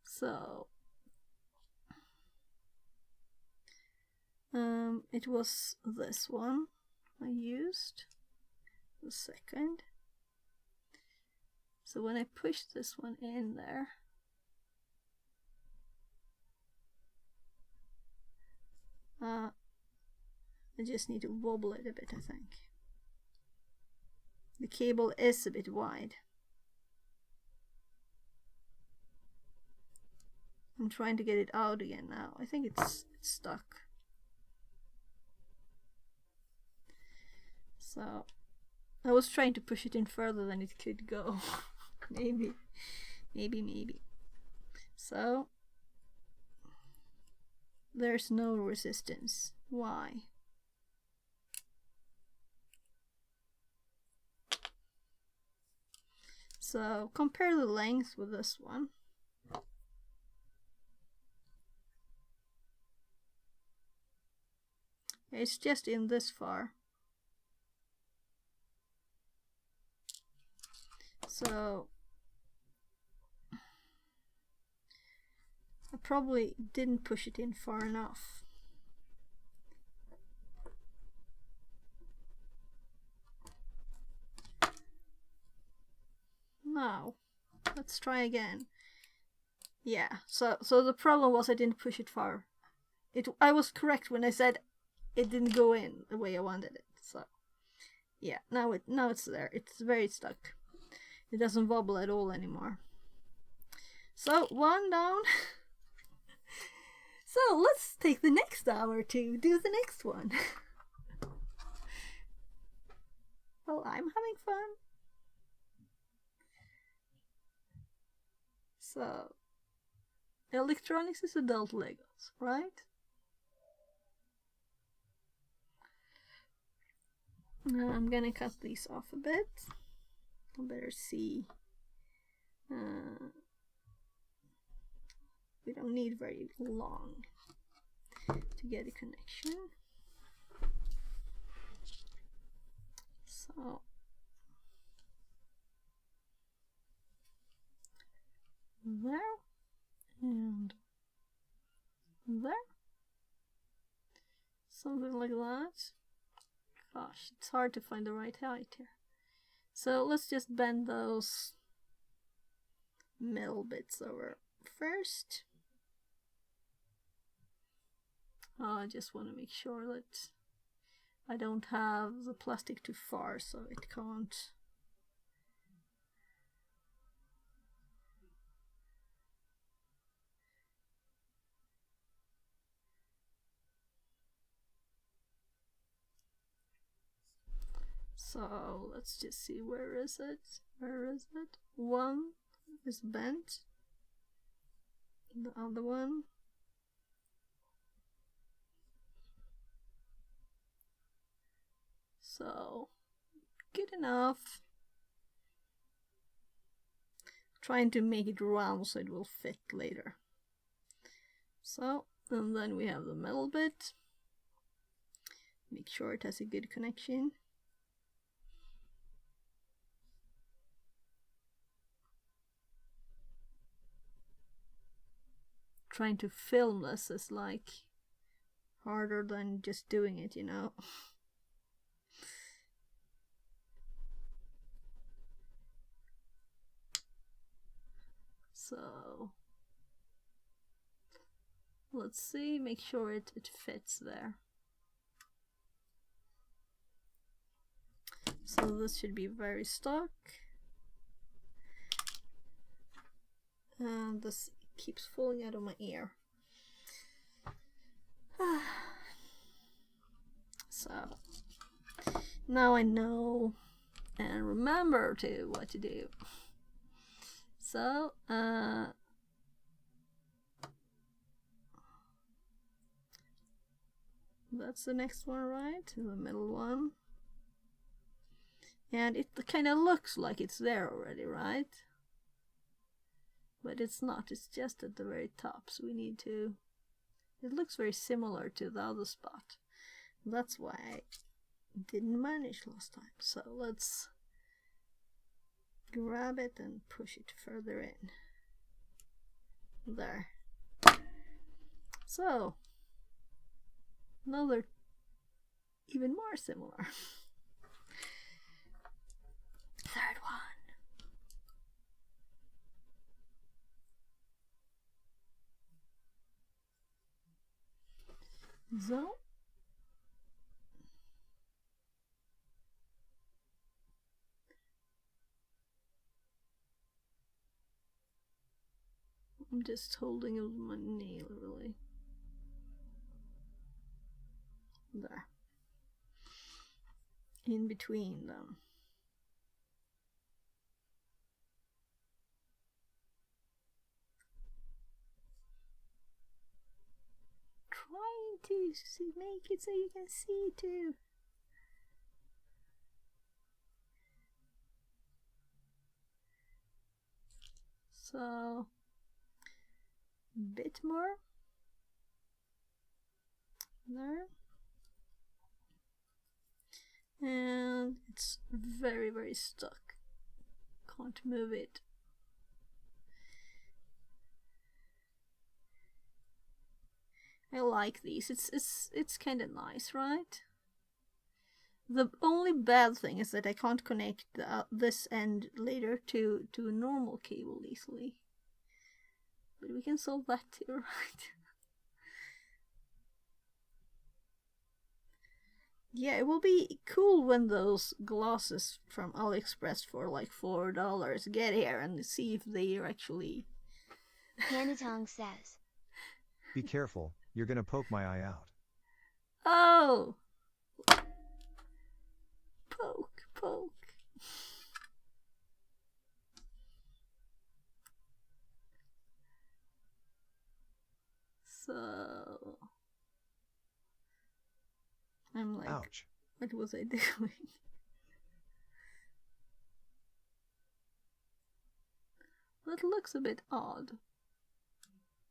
So it was this one I used, the second. So when I push this one in there, I just need to wobble it a bit, I think. The cable is a bit wide. I'm trying to get it out again now. I think it's stuck. So I was trying to push it in further than it could go. Maybe. So there's no resistance. Why? So compare the length with this one. It's just in this far. So I probably didn't push it in far enough. Now, let's try again. Yeah, so the problem was I didn't push it far. I was correct when I said it didn't go in the way I wanted it. So yeah, now it's there. It's very stuck. It doesn't wobble at all anymore. So 1 down. So let's take the next hour to do the next one. Well, I'm having fun. So electronics is adult Legos, right? Now I'm gonna cut these off a bit. I better see. We don't need very long to get a connection. So there and there. Something like that. Gosh, it's hard to find the right height here. So let's just bend those middle bits over first. I just want to make sure that I don't have the plastic too far so it can't. So let's just see, where is it? One is bent. The other one. So good enough. Trying to make it round so it will fit later. So, and then we have the metal bit. Make sure it has a good connection. Trying to film this is like harder than just doing it, you know. So let's see, make sure it fits there. So this should be very stuck. And this keeps falling out of my ear. So now I know and remember what to do. So that's the next one, right? The middle one. And it kind of looks like it's there already, right? But it's not, it's just at the very top, so we need to... It looks very similar to the other spot. That's why I didn't manage last time. So let's grab it and push it further in. There. So, another even more similar. Third one. So I'm just holding it with my nail, really. There. In between them. Trying to make it so you can see too. So, bit more there, and it's very, very stuck. Can't move it. I like these. It's kind of nice, right? The only bad thing is that I can't connect this end later to a normal cable easily. But we can solve that too, right? Yeah, it will be cool when those glasses from AliExpress for like $4 get here and see if they are actually... Panatong says. Be careful, you're gonna poke my eye out. Oh! Poke. So... I'm like, Ouch. what was I doing? That looks a bit odd.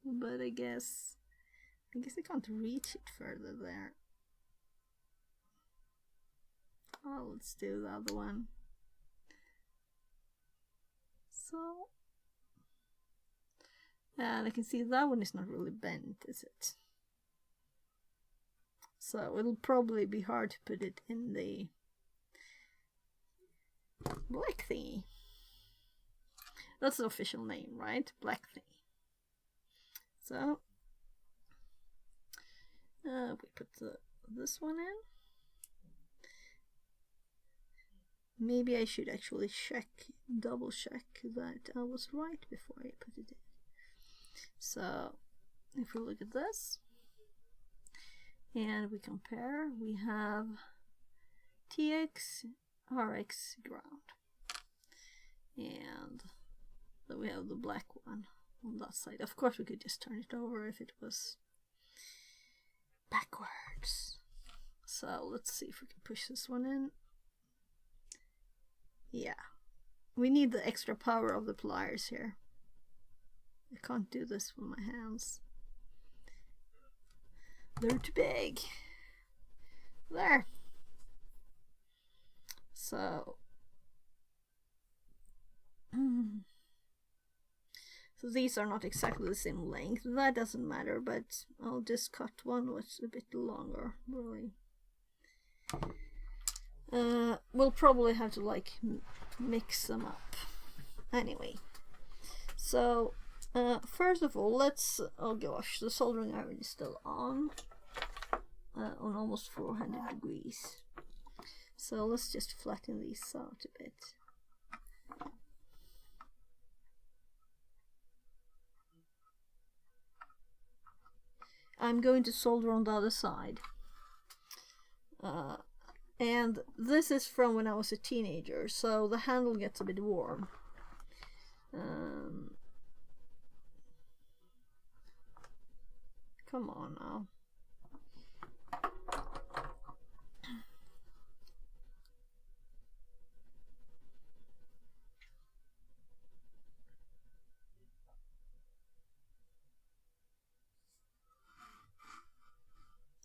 But I guess I can't reach it further there. Oh, let's do the other one. So, and I can see that one is not really bent, is it? So it'll probably be hard to put it in the black thingy. That's the official name, right? Black thingy. So we put this one in. Maybe I should actually double check that I was right before I put it in. So if we look at this and we compare, we have TX, RX ground, and then we have the black one on that side. Of course we could just turn it over if it was backwards. So let's see if we can push this one in. Yeah, we need the extra power of the pliers here. I can't do this with my hands. They're too big. There. So these are not exactly the same length. That doesn't matter, but I'll just cut one that's a bit longer, really. We'll probably have to like mix them up. Anyway, so first of all, let's, oh gosh, the soldering iron is still on almost 400 degrees. So let's just flatten these out a bit. I'm going to solder on the other side. And this is from when I was a teenager, so the handle gets a bit warm. Come on now.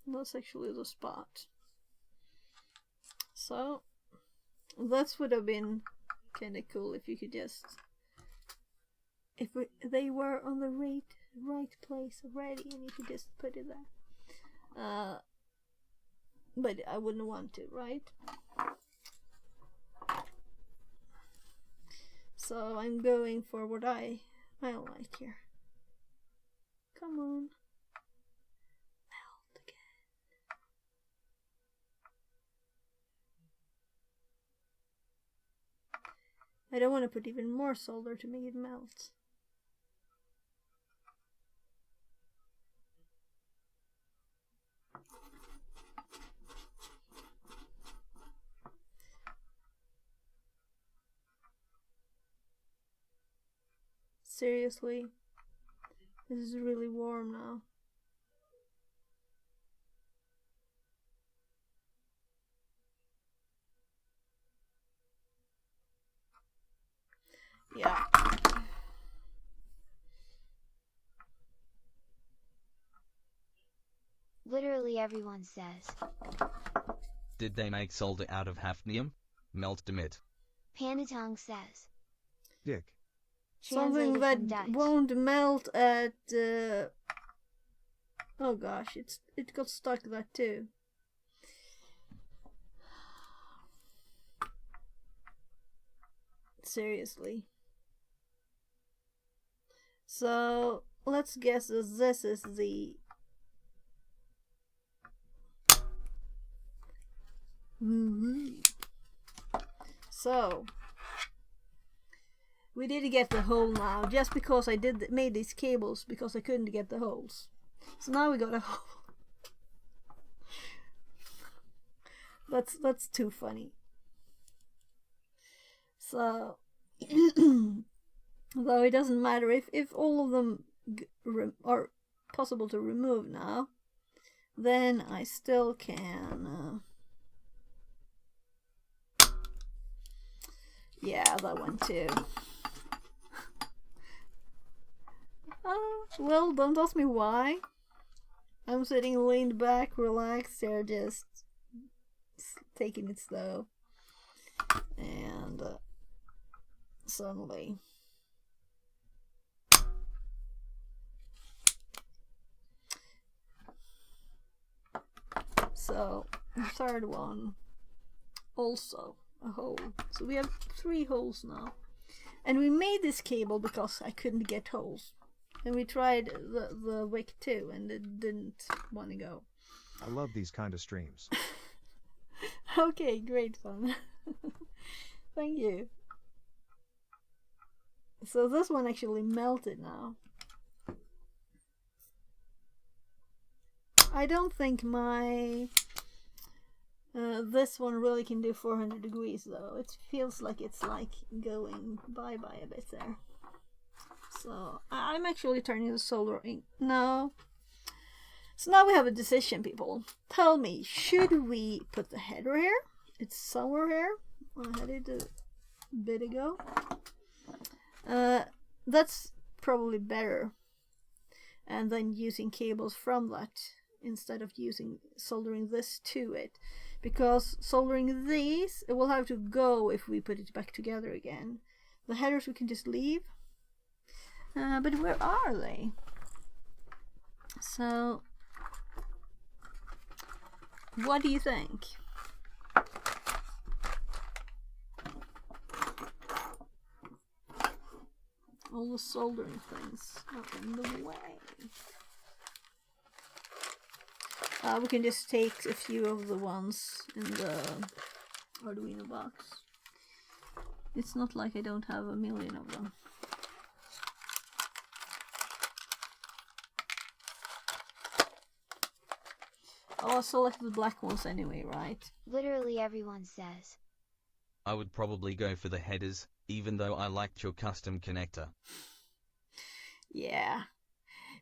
That's actually the spot. So that would have been kind of cool if you could just, they were on the right place already and you could just put it there. But I wouldn't want to, right? So I'm going for what I like here. Come on. I don't want to put even more solder to make it melt. Seriously, this is really warm now. Yeah. Literally everyone says. Did they make solder out of hafnium? Melt it. Panatong says. Dick. Something Translated that from Dutch. won't melt at oh gosh, it got stuck that too. Seriously. So let's guess that this is the So we did get the hole now, just because I made these cables because I couldn't get the holes. So now we got a hole. That's too funny. So though it doesn't matter if all of them are possible to remove now, then I still can yeah, that one too. Well, don't ask me why. I'm sitting leaned back, relaxed, they're just taking it slow. And suddenly so the third one also a hole. So we have 3 holes now. And we made this cable because I couldn't get holes. And we tried the wick too, and it didn't want to go. I love these kind of streams. Okay, great fun. Thank you. So this one actually melted now. I don't think my this one really can do 400 degrees though. It feels like it's like going bye-bye a bit there. So I'm actually turning the solder in. No. So now we have a decision, people. Tell me, should we put the header here? It's somewhere here. I had it a bit ago. That's probably better. And then using cables from that instead of soldering this to it. Because soldering these, it will have to go if we put it back together again. The headers we can just leave. But where are they? So, what do you think? All the soldering things are in the way. We can just take a few of the ones in the Arduino box. It's not like I don't have a million of them. Oh, I select the black ones anyway, right? Literally everyone says. I would probably go for the headers, even though I liked your custom connector. Yeah.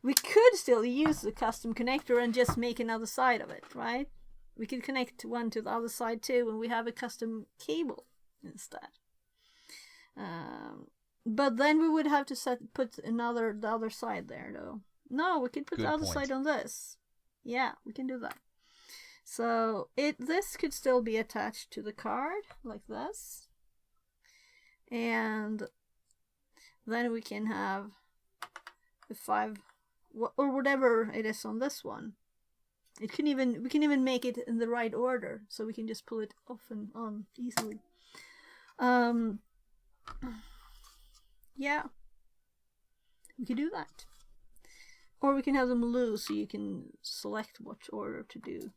We could still use the custom connector and just make another side of it, right? We could connect one to the other side too, and we have a custom cable instead. But then we would have to put the other side there, though. No, we could put Good the other point. side on this. Yeah, we can do that. So this could still be attached to the card like this, and then we can have the 5 or whatever it is on this one. We can even make it in the right order, so we can just pull it off and on easily. Yeah, we could do that. Or we can have them loose so you can select which order to do.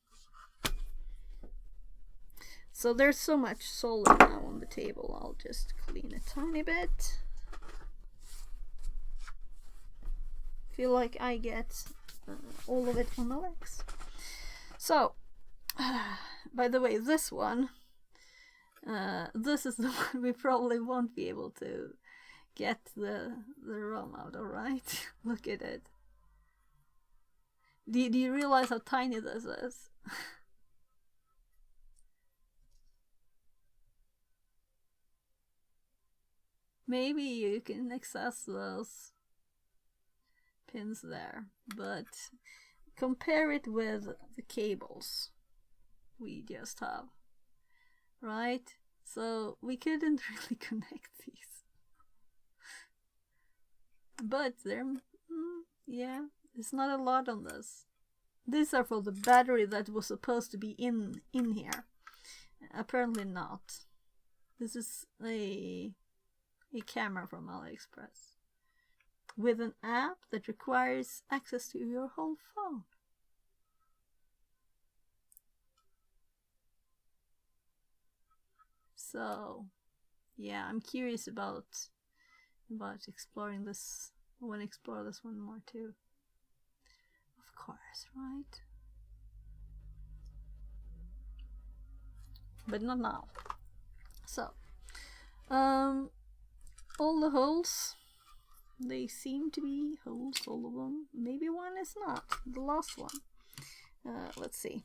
So there's so much solder now on the table, I'll just clean a tiny bit. Feel like I get all of it on my legs. So, by the way, this one, this is the one we probably won't be able to get the ROM out, alright? Look at it. Do you realize how tiny this is? Maybe you can access those pins there, but compare it with the cables we just have, right? So we couldn't really connect these, but yeah, it's not a lot on this. These are for the battery that was supposed to be in here. Apparently not. This is a camera from AliExpress with an app that requires access to your whole phone. So, yeah, I'm curious about exploring this. I want to explore this one more too. Of course, right? But not now. So, all the holes, they seem to be holes, all of them. Maybe one is not. The last one. Let's see.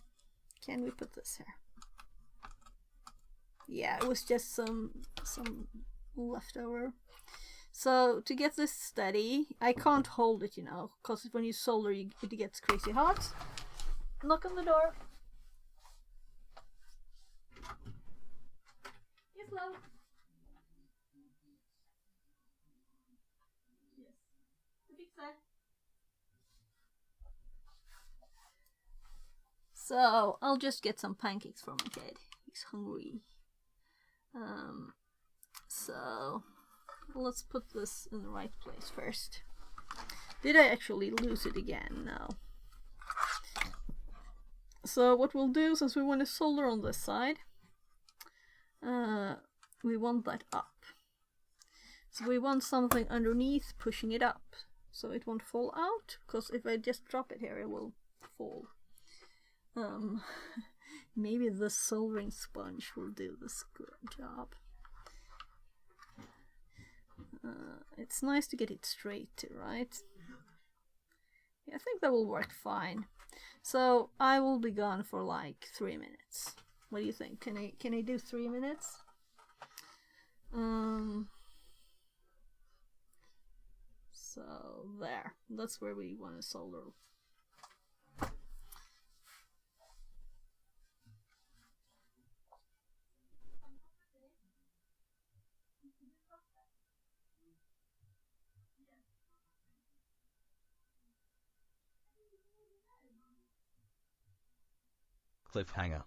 Can we put this here? Yeah, it was just some leftover. So to get this steady, I can't hold it, because when you solder, it gets crazy hot. Knock on the door. Yes, love. Yes. To fix that. So I'll just get some pancakes for my kid. He's hungry. So let's put this in the right place first. Did I actually lose it again? No. So what we'll do, since we want to solder on this side, we want that up. So we want something underneath pushing it up, so it won't fall out, because if I just drop it here, it will fall. Maybe the soldering sponge will do this good job. It's nice to get it straight too, right? Yeah, I think that will work fine. So I will be gone for like 3 minutes. What do you think? Can I do 3 minutes? So there. That's where we want to solder. Cliffhanger.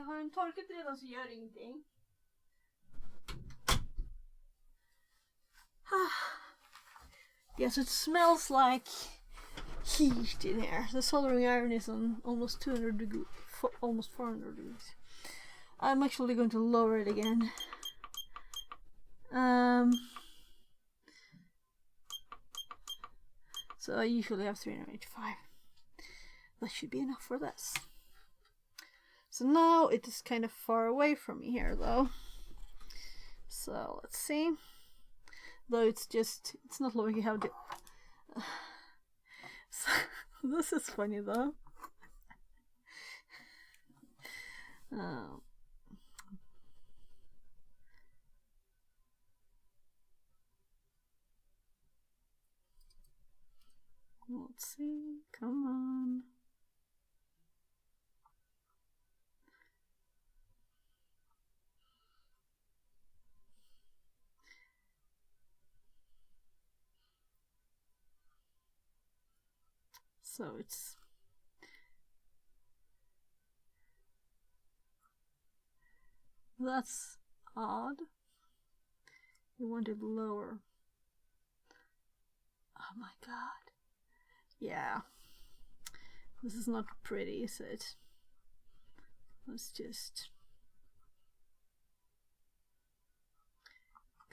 Har den torkat redan så gör det ingenting. Yes, it smells like heat in here. The soldering iron is on almost 200 degrees, almost 400 degrees. I'm actually going to lower it again. So I usually have 385. That should be enough for this. So now it is kind of far away from me here though. So let's see. Though it's not like how to... So, this is funny though. Let's see, come on. So that's odd. You want it lower. Oh my god. Yeah. This is not pretty, is it? Let's just...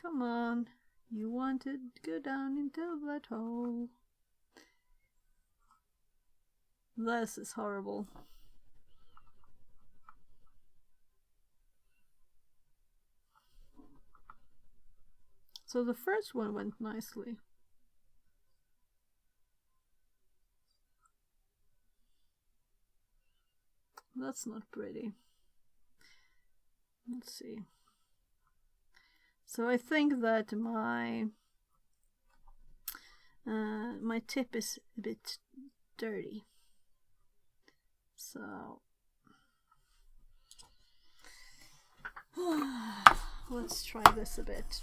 Come on. You want it to go down into that hole. This is horrible. So the first one went nicely. That's not pretty. Let's see. So I think that my my tip is a bit dirty. So let's try this a bit.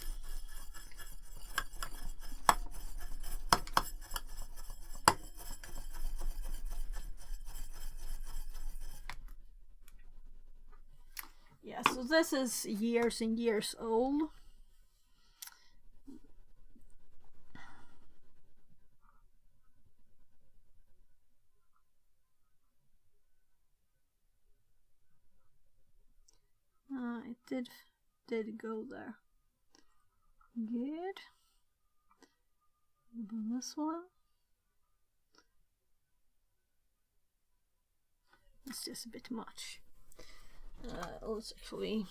Yeah, so this is years and years old. It did go there. Good. And this one. It's just a bit much. Let's actually...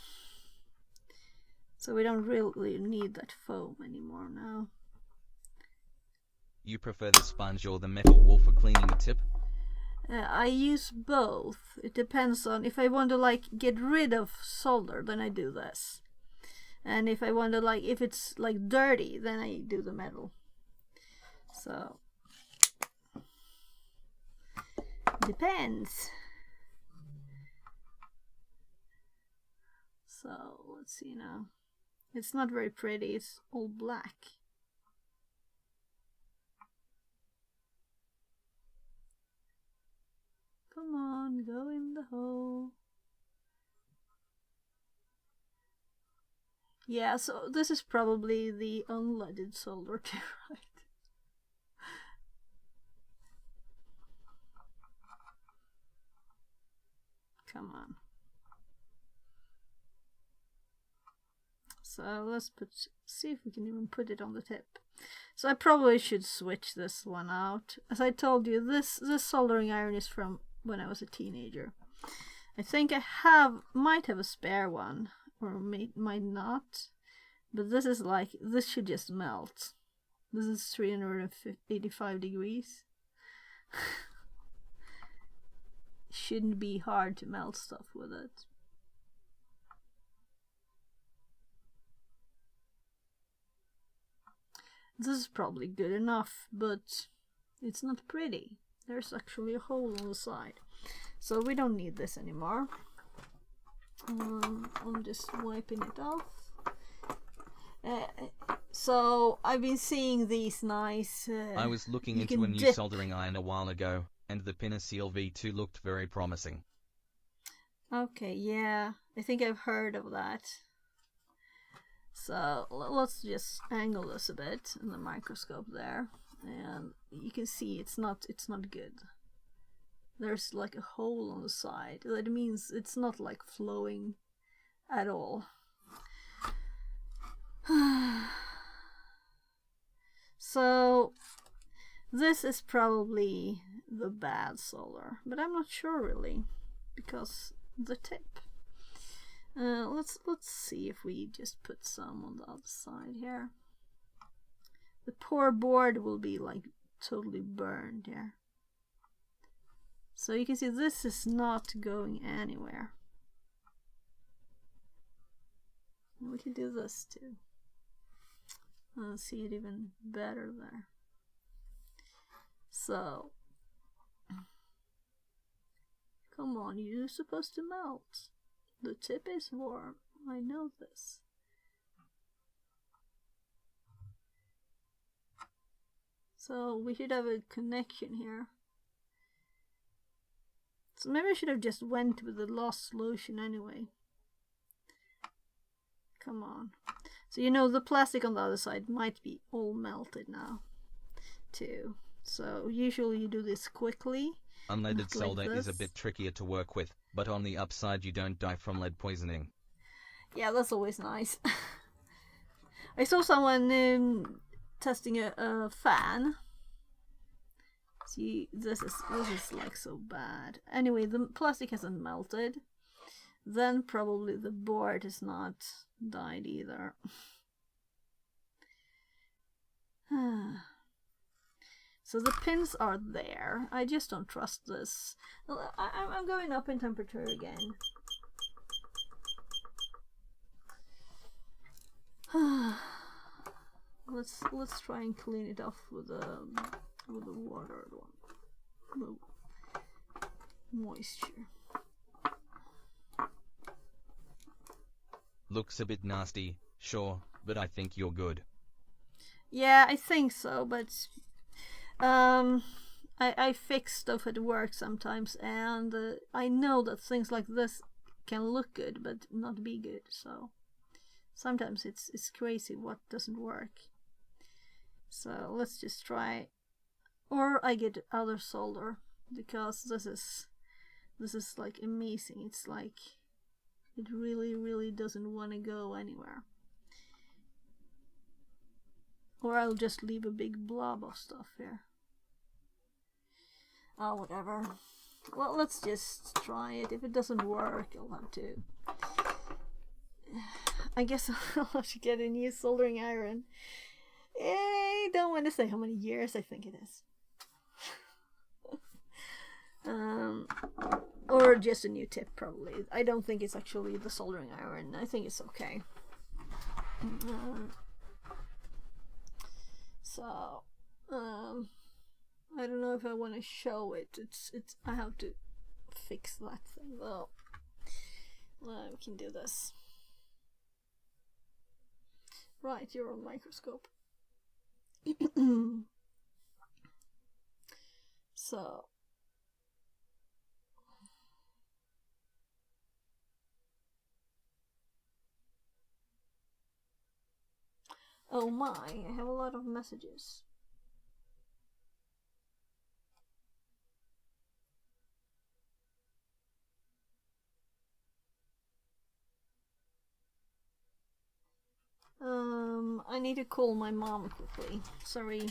So we don't really need that foam anymore now. You prefer the sponge or the metal wool for cleaning the tip? I use both. It depends on if I want to like get rid of solder, then I do this. And if I want to like, if it's like dirty, then I do the metal. So depends. So let's see now. It's not very pretty, it's all black. Come on, go in the hole. Yeah, so this is probably the unleaded solder too, right? Come on. So let's see if we can even put it on the tip. So I probably should switch this one out. As I told you, this soldering iron is from when I was a teenager. I think I might have a spare one, or might not. But this is like, this should just melt. This is 385 degrees. Shouldn't be hard to melt stuff with it. This is probably good enough, but it's not pretty. There's actually a hole on the side. So we don't need this anymore. I'm just wiping it off. So I've been seeing these nice... I was looking into a new soldering iron a while ago. and the Pinaseal V2 looked very promising. Okay, yeah, I think I've heard of that. So let's just angle this a bit in the microscope there, and you can see it's not good. There's like a hole on the side. That means it's not like flowing at all. So this is probably the bad solder, but I'm not sure really, because the tip. Let's see if we just put some on the other side here. The poor board will be like totally burned here. So you can see this is not going anywhere. We can do this too. I'll see it even better there. So, come on, you're supposed to melt. The tip is warm. I know this. So we should have a connection here. So maybe I should have just went with the lost solution anyway. Come on. So you know the plastic on the other side might be all melted now too. So usually you do this quickly. Unleaded like solder is a this. bit trickier to work with, but on the upside you don't die from lead poisoning. Yeah, that's always nice. I saw someone testing a fan. See, this is like so bad. Anyway, the plastic hasn't melted. Then probably the board has not died either. So the pins are there. I just don't trust this. I'm going up in temperature again. Let's try and clean it off with the water one. The moisture. Looks a bit nasty, sure, but I think you're good. Yeah, I think so, but I fix stuff at work sometimes, and I know that things like this can look good but not be good. So sometimes it's crazy what doesn't work. So let's just try, or I get other solder, because this is like amazing. It's like it really doesn't want to go anywhere. Or I'll just leave a big blob of stuff here. Oh, whatever. Well, let's just try it. If it doesn't work, I'll have to... I guess I'll have to get a new soldering iron. I don't want to say how many years I think it is. Or just a new tip, probably. I don't think it's actually the soldering iron. I think it's okay. So, I don't know if I want to show it. It's. I have to fix that thing though. We can do this. Right, you're on microscope. So. Oh my, I have a lot of messages. I need to call my mom quickly. Sorry.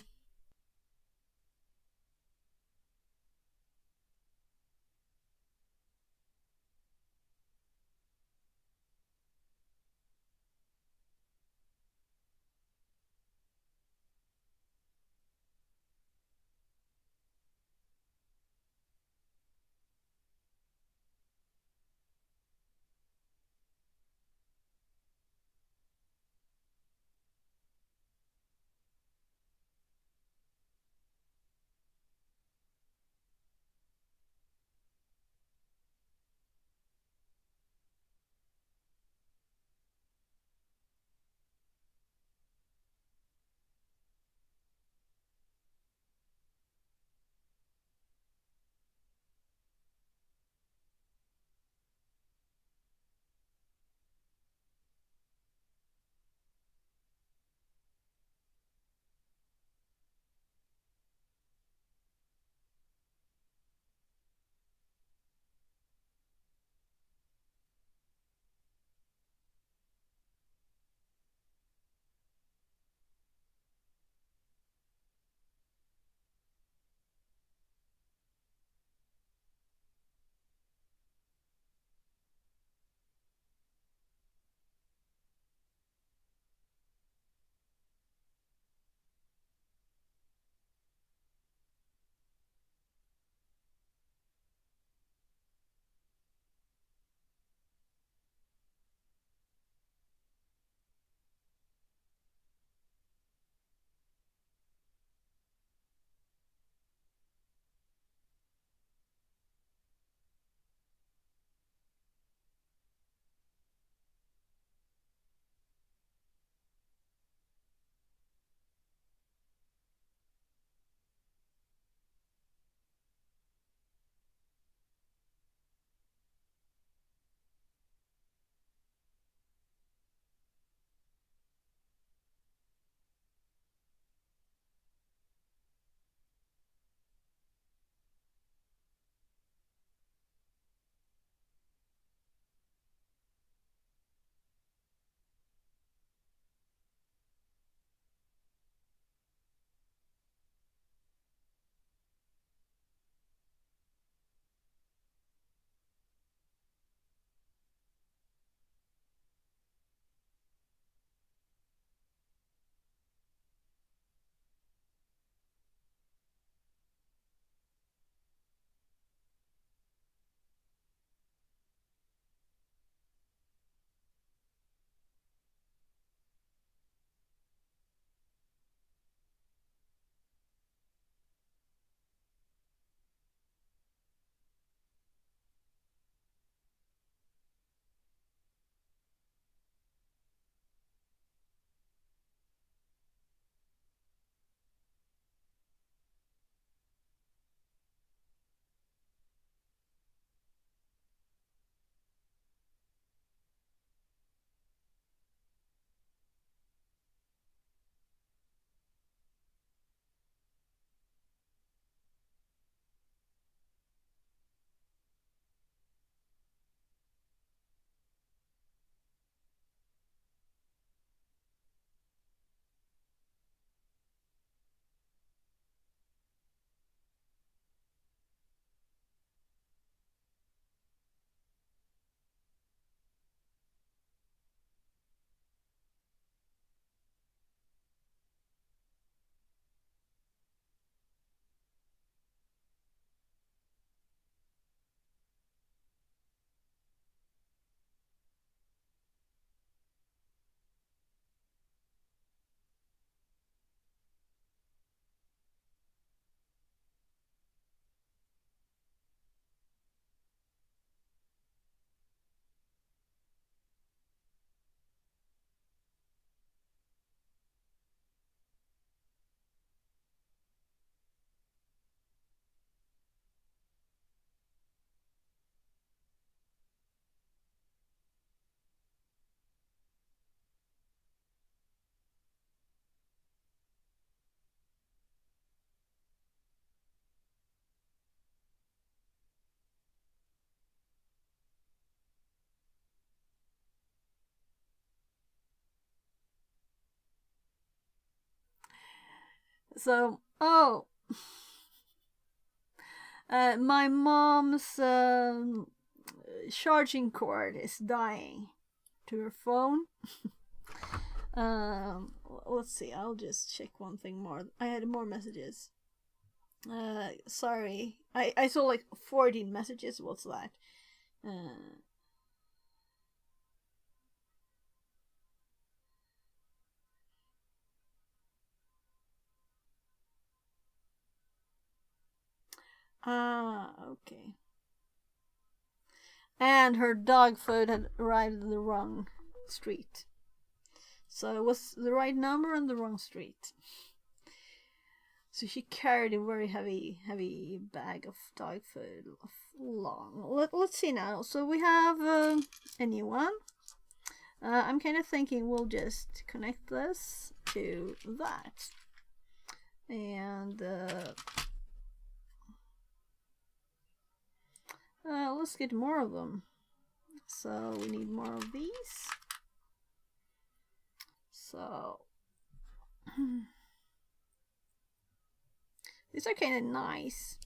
So, oh, my mom's charging cord is dying to her phone. Let's see, I'll just check one thing more. I had more messages. Sorry. I saw like 14 messages. What's that? Okay. And her dog food had arrived at the wrong street. So it was the right number and the wrong street. So she carried a very heavy bag of dog food long. Let's see now. So we have a new one. I'm kind of thinking we'll just connect this to that. And let's get more of them. So we need more of these. So these are kind of nice.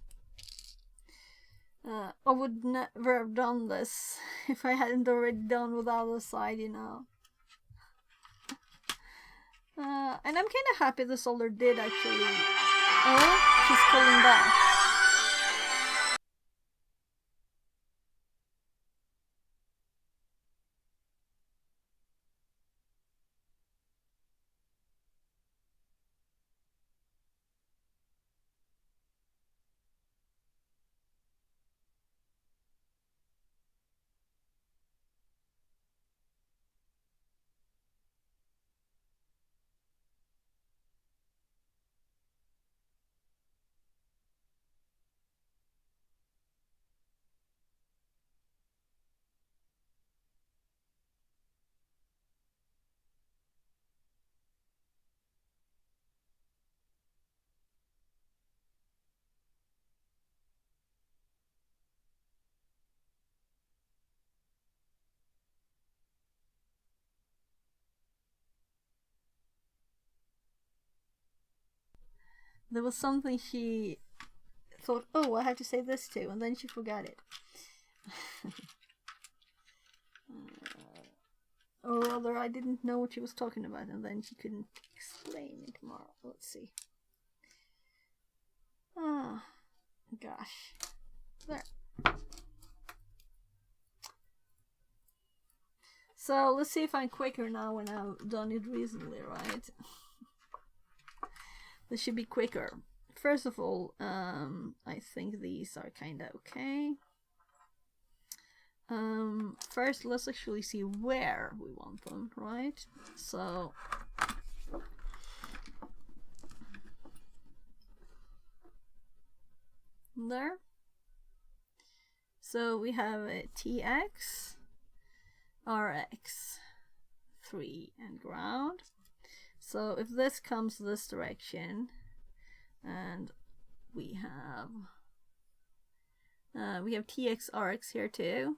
I would never have done this if I hadn't already done with the other side, you know. And I'm kind of happy the solder did actually. Oh, she's calling back. There was something she thought, oh, I have to say this too, and then she forgot it. Or rather, I didn't know what she was talking about, and then she couldn't explain it more. Let's see. Ah, gosh. There. So, let's see if I'm quicker now when I've done it recently, right? This should be quicker. First of all, I think these are kinda okay. First, let's actually see where we want them, right? So, there. So we have a TX, RX, 3, and ground. So if this comes this direction, and we have TX, RX here too.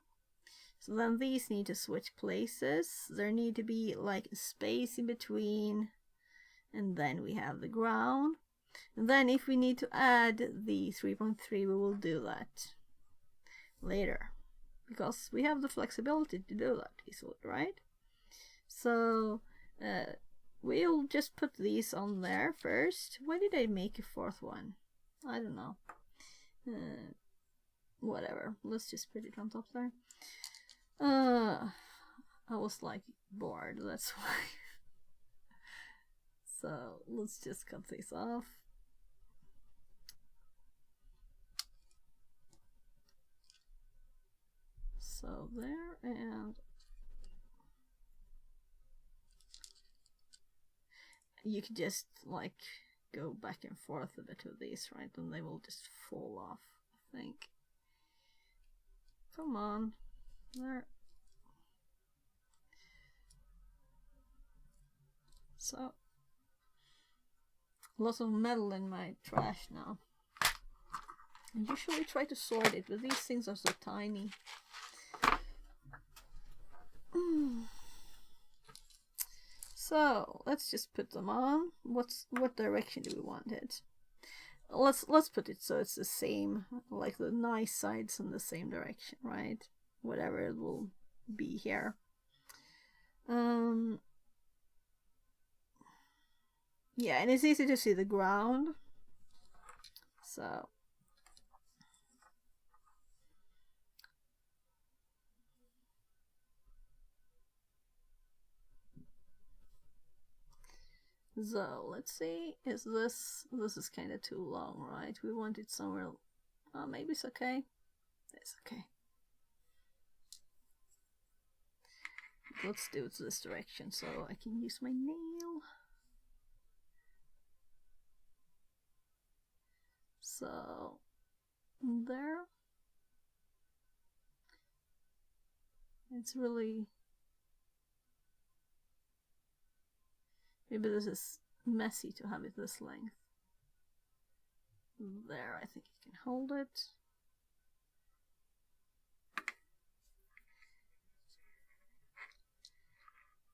So then these need to switch places. There need to be like a space in between, and then we have the ground. And then if we need to add the 3.3, we will do that later, because we have the flexibility to do that easily, right? So we'll just put these on there first. Why did I make a fourth one? I don't know. Whatever. Let's just put it on top there. I was like bored, that's why. So let's just cut these off. So there, and you could just like go back and forth a bit with these, right? And they will just fall off, I think. Come on. There. So, lots of metal in my trash now. I usually try to sort it, but these things are so tiny. So let's just put them on. What direction do we want it? Let's put it so it's the same, like the nice sides in the same direction, right? Whatever it will be here. Yeah, and it's easy to see the ground. So let's see, is this is kind of too long, right? We want it somewhere. Oh, maybe it's okay. It's okay. Let's do it this direction so I can use my nail. So there. It's really, maybe this is messy to have it this length. There, I think you can hold it.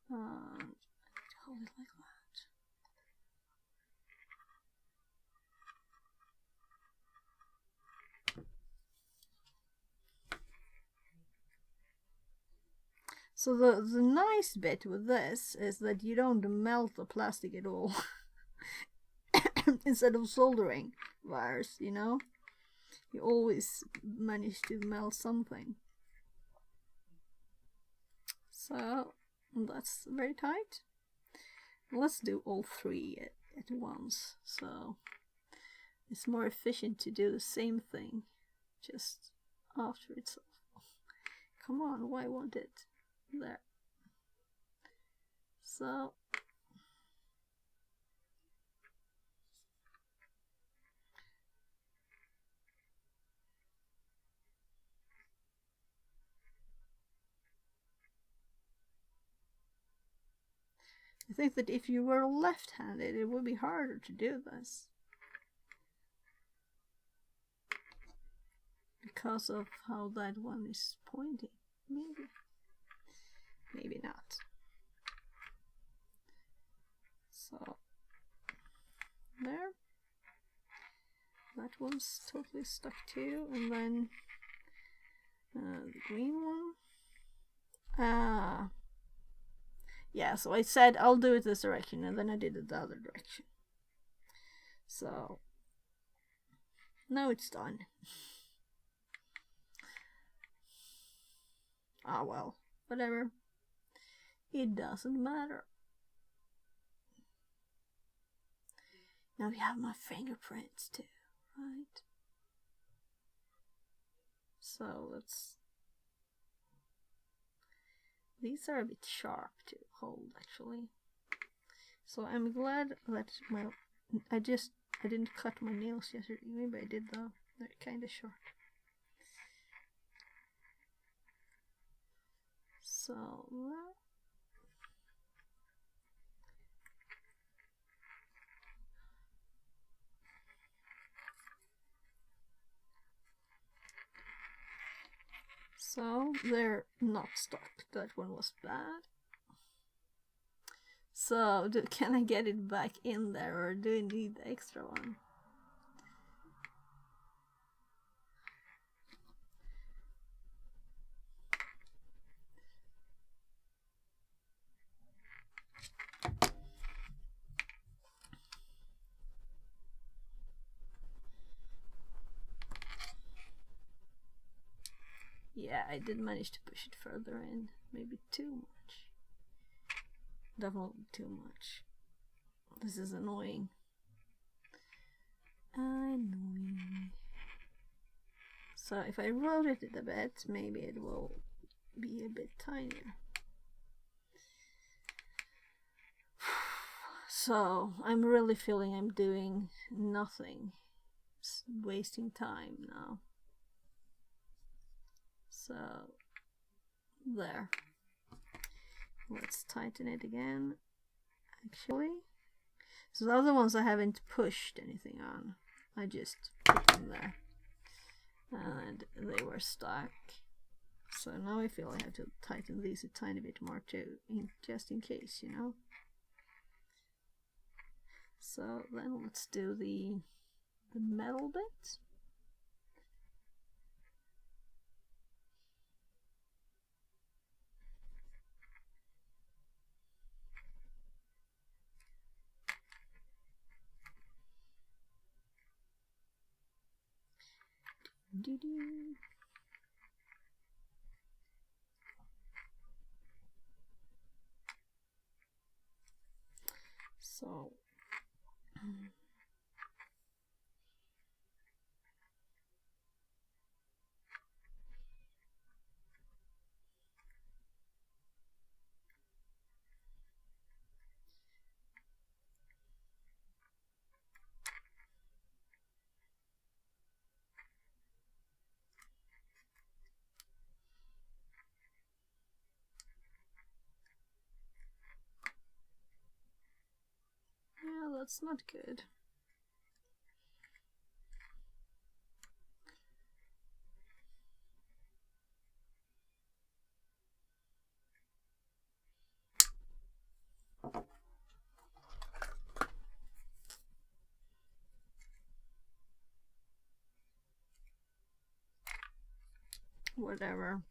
And hold it like that. So the nice bit with this is that you don't melt the plastic at all. Instead of soldering wires, you know, you always manage to melt something. So that's very tight. Let's do all three at once, so it's more efficient to do the same thing just after itself. Come on, why won't it? There. So I think that if you were left-handed, it would be harder to do this. Because of how that one is pointing. Maybe. Maybe not. So, there. That one's totally stuck too. And then the green one. Yeah, so I said I'll do it this direction, and then I did it the other direction. So, now it's done. Ah, well, whatever. It doesn't matter. Now we have my fingerprints too, right? So let's... These are a bit sharp to hold, actually. So I'm glad that I didn't cut my nails yesterday. Maybe I did though. They're kind of short. So they're not stuck. That one was bad. So can I get it back in there, or do I need the extra one? Yeah, I did manage to push it further in. Maybe too much. Definitely too much. This is annoying. Annoying. So if I rotate it a bit, maybe it will be a bit tinier. So I'm really feeling I'm doing nothing. It's wasting time now. So there. Let's tighten it again. Actually, so the other ones I haven't pushed anything on. I just put them there, and they were stuck. So now I feel I have to tighten these a tiny bit more too, just in case, you know. So then let's do the metal bit. Doo-doo. So yeah, that's not good. Whatever.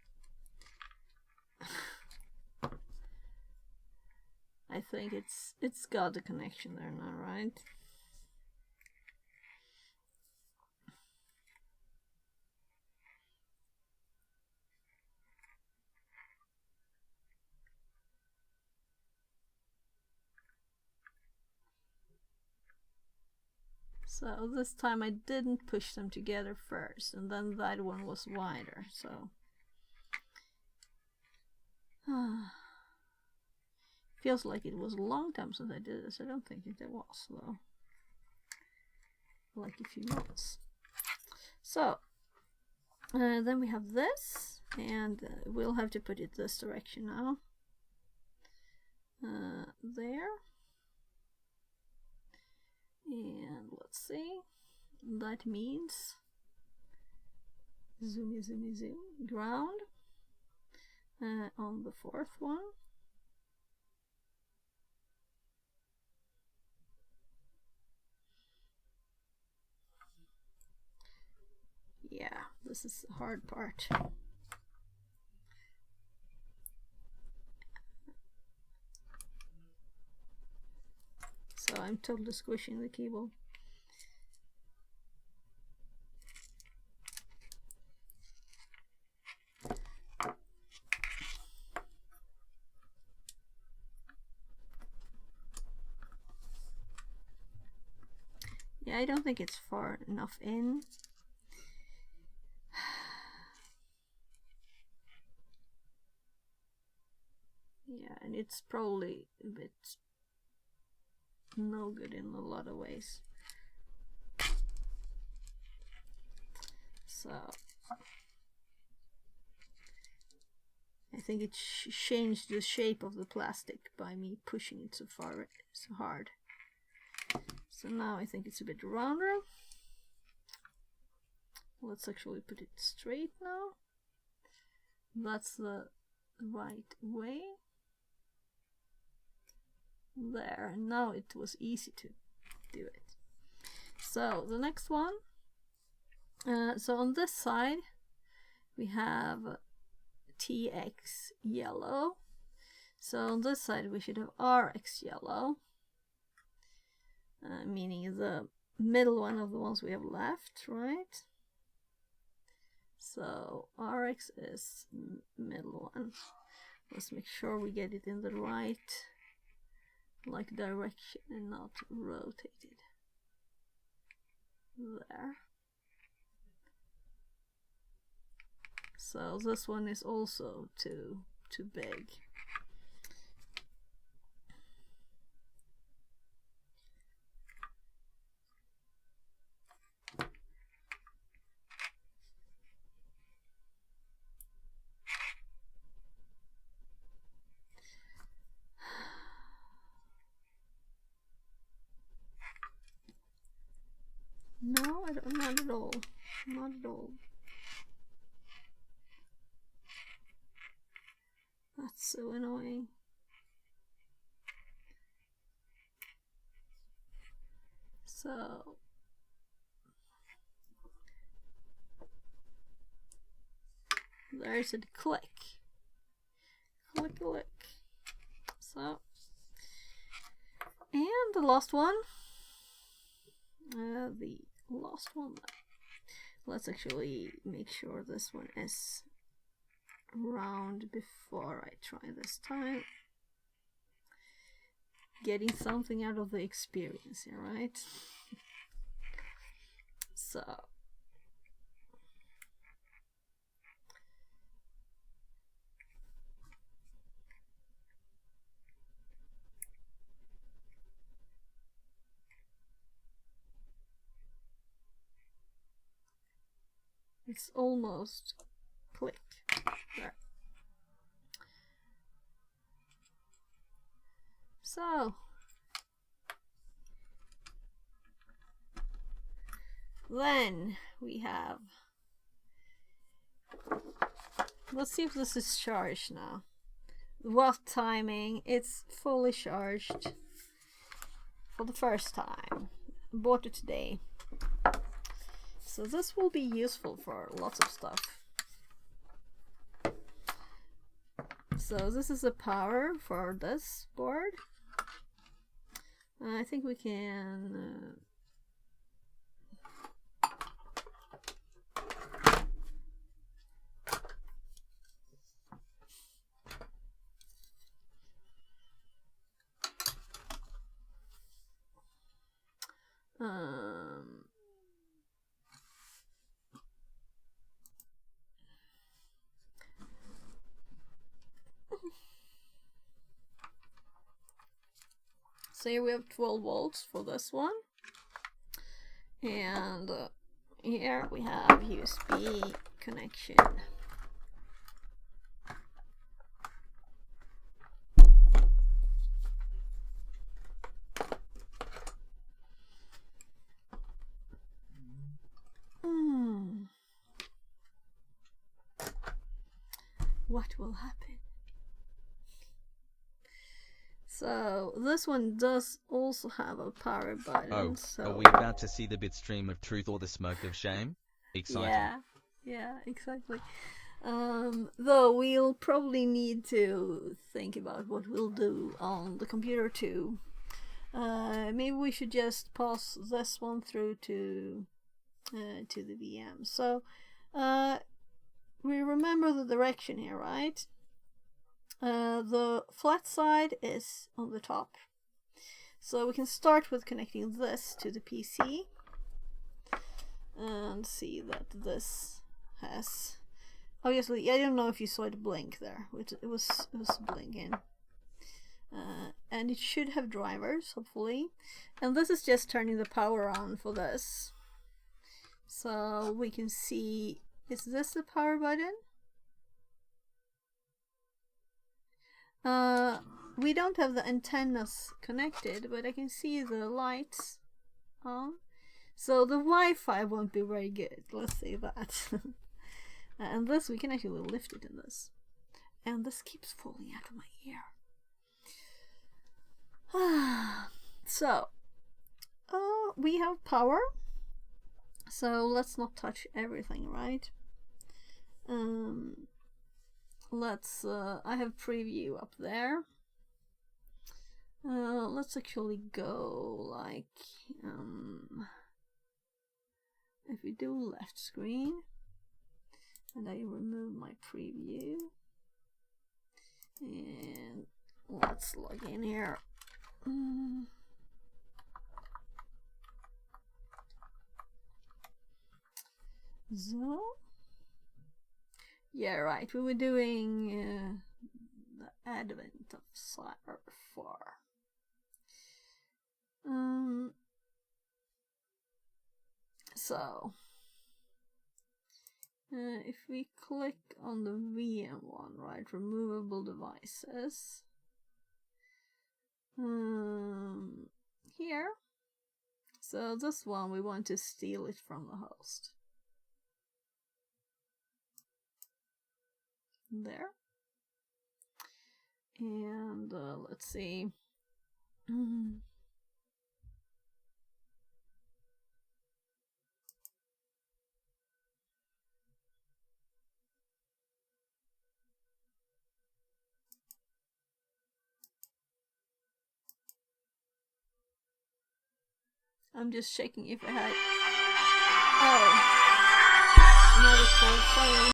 I think it's got the connection there now, right? So this time I didn't push them together first, and then that one was wider, so feels like it was a long time since I did this. I don't think it was, though. Like a few months. So then we have this, and we'll have to put it this direction now. There. And let's see. That means zoomy, zoomy, zoom. Ground on the fourth one. Yeah, this is the hard part. So I'm totally squishing the keyboard. Yeah, I don't think it's far enough in. Yeah, and it's probably a bit no good in a lot of ways. So I think it changed the shape of the plastic by me pushing it so far, so hard. So now I think it's a bit rounder. Let's actually put it straight now. That's the right way. There, and now it was easy to do it. So the next one, so on this side we have TX yellow, so on this side we should have RX yellow, meaning the middle one of the ones we have left, right? So RX is middle one. Let's make sure we get it in the right direction and not rotated. There. So this one is also too big. No, not at all. Not at all. That's so annoying. So there's a click. Click, click. So, and the last one. The last one. Let's actually make sure this one is round before I try this time. Getting something out of the experience here, right? So. It's almost click. There. So then we have, let's see if this is charged now. What timing? It's fully charged for the first time. Bought it today. So this will be useful for lots of stuff. So this is the power for this board. I think we can so here we have 12 volts for this one, and here we have USB connection. What will happen? So this one does also have a power button. Oh, so are we about to see the bitstream of truth or the smoke of shame? Exciting. Yeah, exactly. Though we'll probably need to think about what we'll do on the computer too. Maybe we should just pass this one through to the VM. So we remember the direction here, right? The flat side is on the top. So we can start with connecting this to the PC and see that this has, obviously, I don't know if you saw it blink there. It was blinking. And it should have drivers, hopefully. And this is just turning the power on for this. So we can see, is this the power button? We don't have the antennas connected, but I can see the lights on. So the Wi-Fi won't be very good, let's say that. And this, we can actually lift it in this. And this keeps falling out of my ear. So, we have power. So let's not touch everything, right? Let's, I have preview up there. Let's actually go like, if we do left screen, and I remove my preview, and let's log in here. So, yeah, right, we were doing the advent of Cyber 4. So, if we click on the VM one, right, removable devices, here, so this one we want to steal it from the host. There. And, let's see. I'm just checking if I had. Oh, another call. Sorry.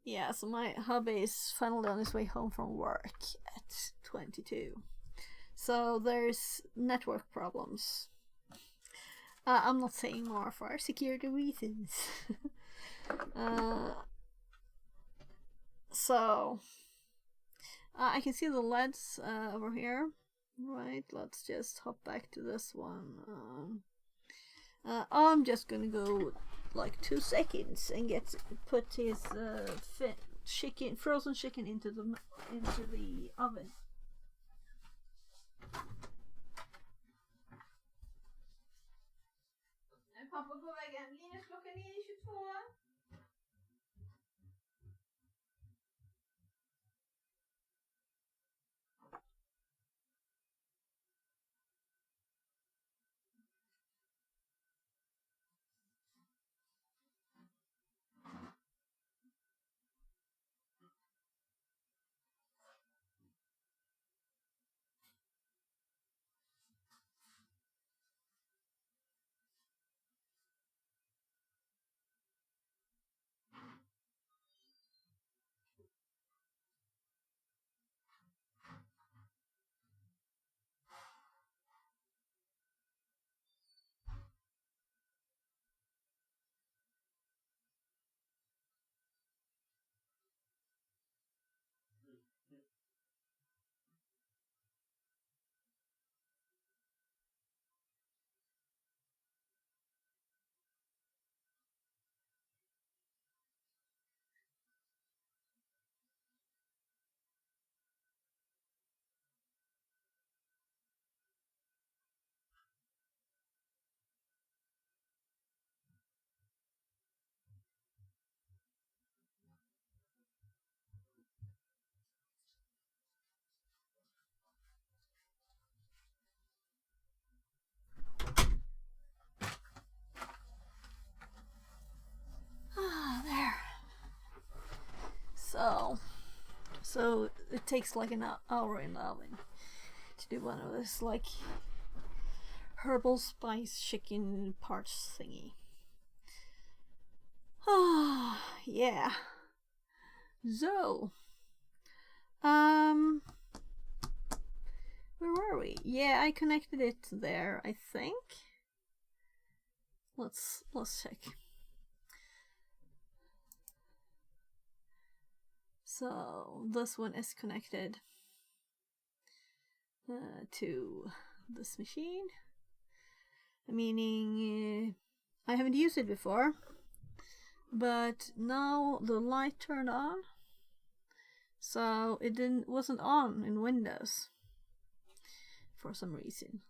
Yeah, so my hubby is finally on his way home from work at 22. So there's network problems. I'm not saying more for security reasons. So I can see the LEDs over here. Right, let's just hop back to this one. I'm just gonna go like 2 seconds and put his frozen chicken into the oven. Pappa på väg hem. Linus, klockan är 22. There. So it takes like an hour in the oven to do one of this like herbal spice chicken parts thingy. Yeah. So, where were we? Yeah, I connected it there, I think. Let's check. So this one is connected to this machine, meaning I haven't used it before, but now the light turned on, so it wasn't on in Windows for some reason.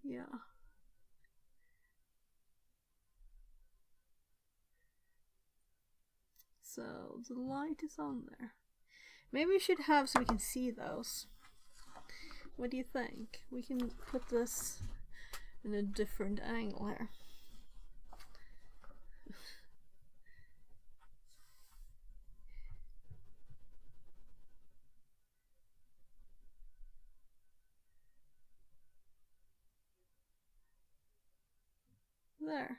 Yeah. So the light is on there. Maybe we should have so we can see those. What do you think? We can put this in a different angle here. There.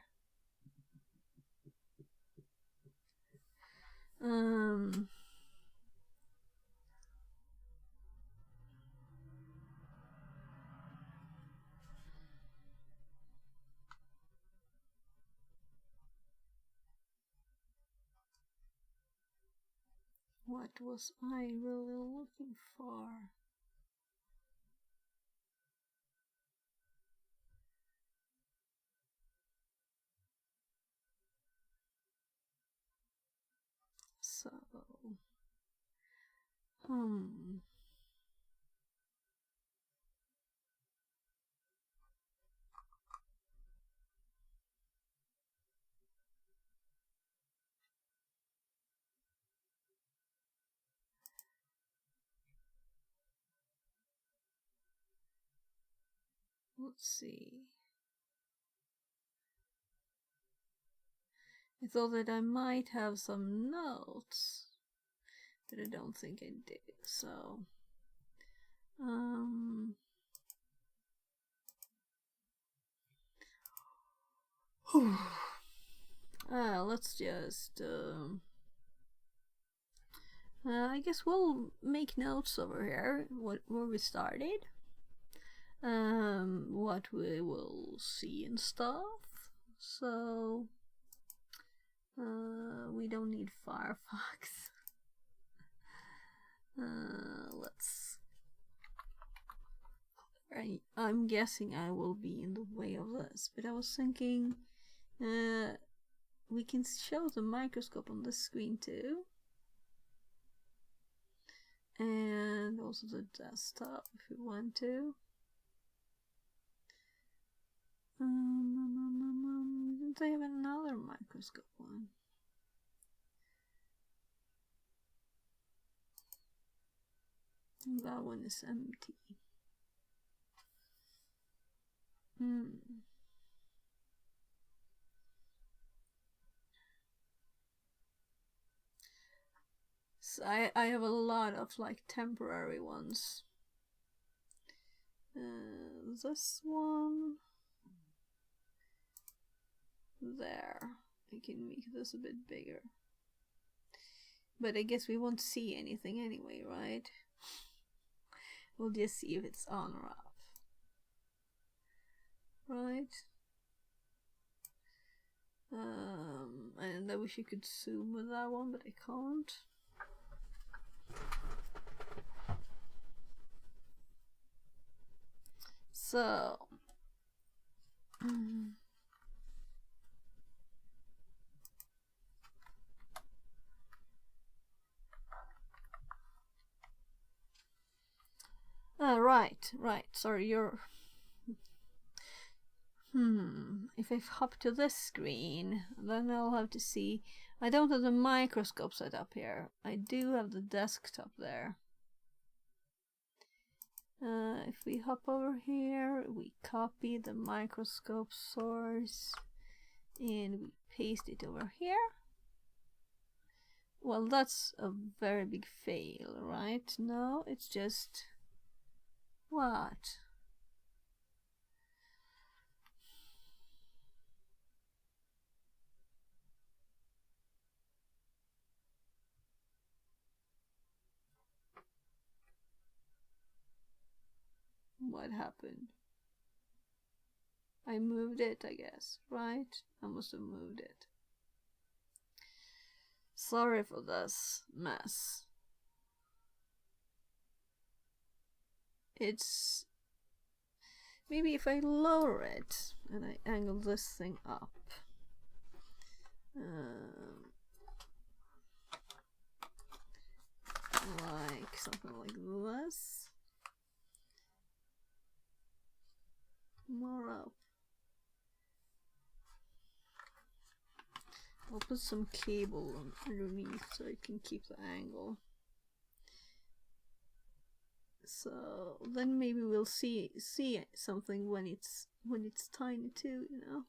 What was I really looking for? So, let's see. I thought that I might have some notes, but I don't think I did. So, let's just. I guess we'll make notes over here. Where we started. What we will see and stuff. So. We don't need Firefox. Let's. I'm guessing I will be in the way of this, but I was thinking we can show the microscope on this screen too, and also the desktop if we want to. Didn't I have another microscope one? That one is empty. So I have a lot of like temporary ones. This one. There. I can make this a bit bigger. But I guess we won't see anything anyway, right? We'll just see if it's on or off. Right? And I wish you could zoom with that one, but I can't. So. Right. Sorry, you're. If I hop to this screen, then I'll have to see. I don't have the microscope set up here. I do have the desktop there. If we hop over here, we copy the microscope source and we paste it over here. Well, that's a very big fail, right? No, it's just. What? What happened? I moved it, I guess, right? I must have moved it. Sorry for this mess. It's maybe if I lower it and I angle this thing up. Like something like this. More up. I'll put some cable underneath so I can keep the angle. So then maybe we'll see something when it's tiny too, you know.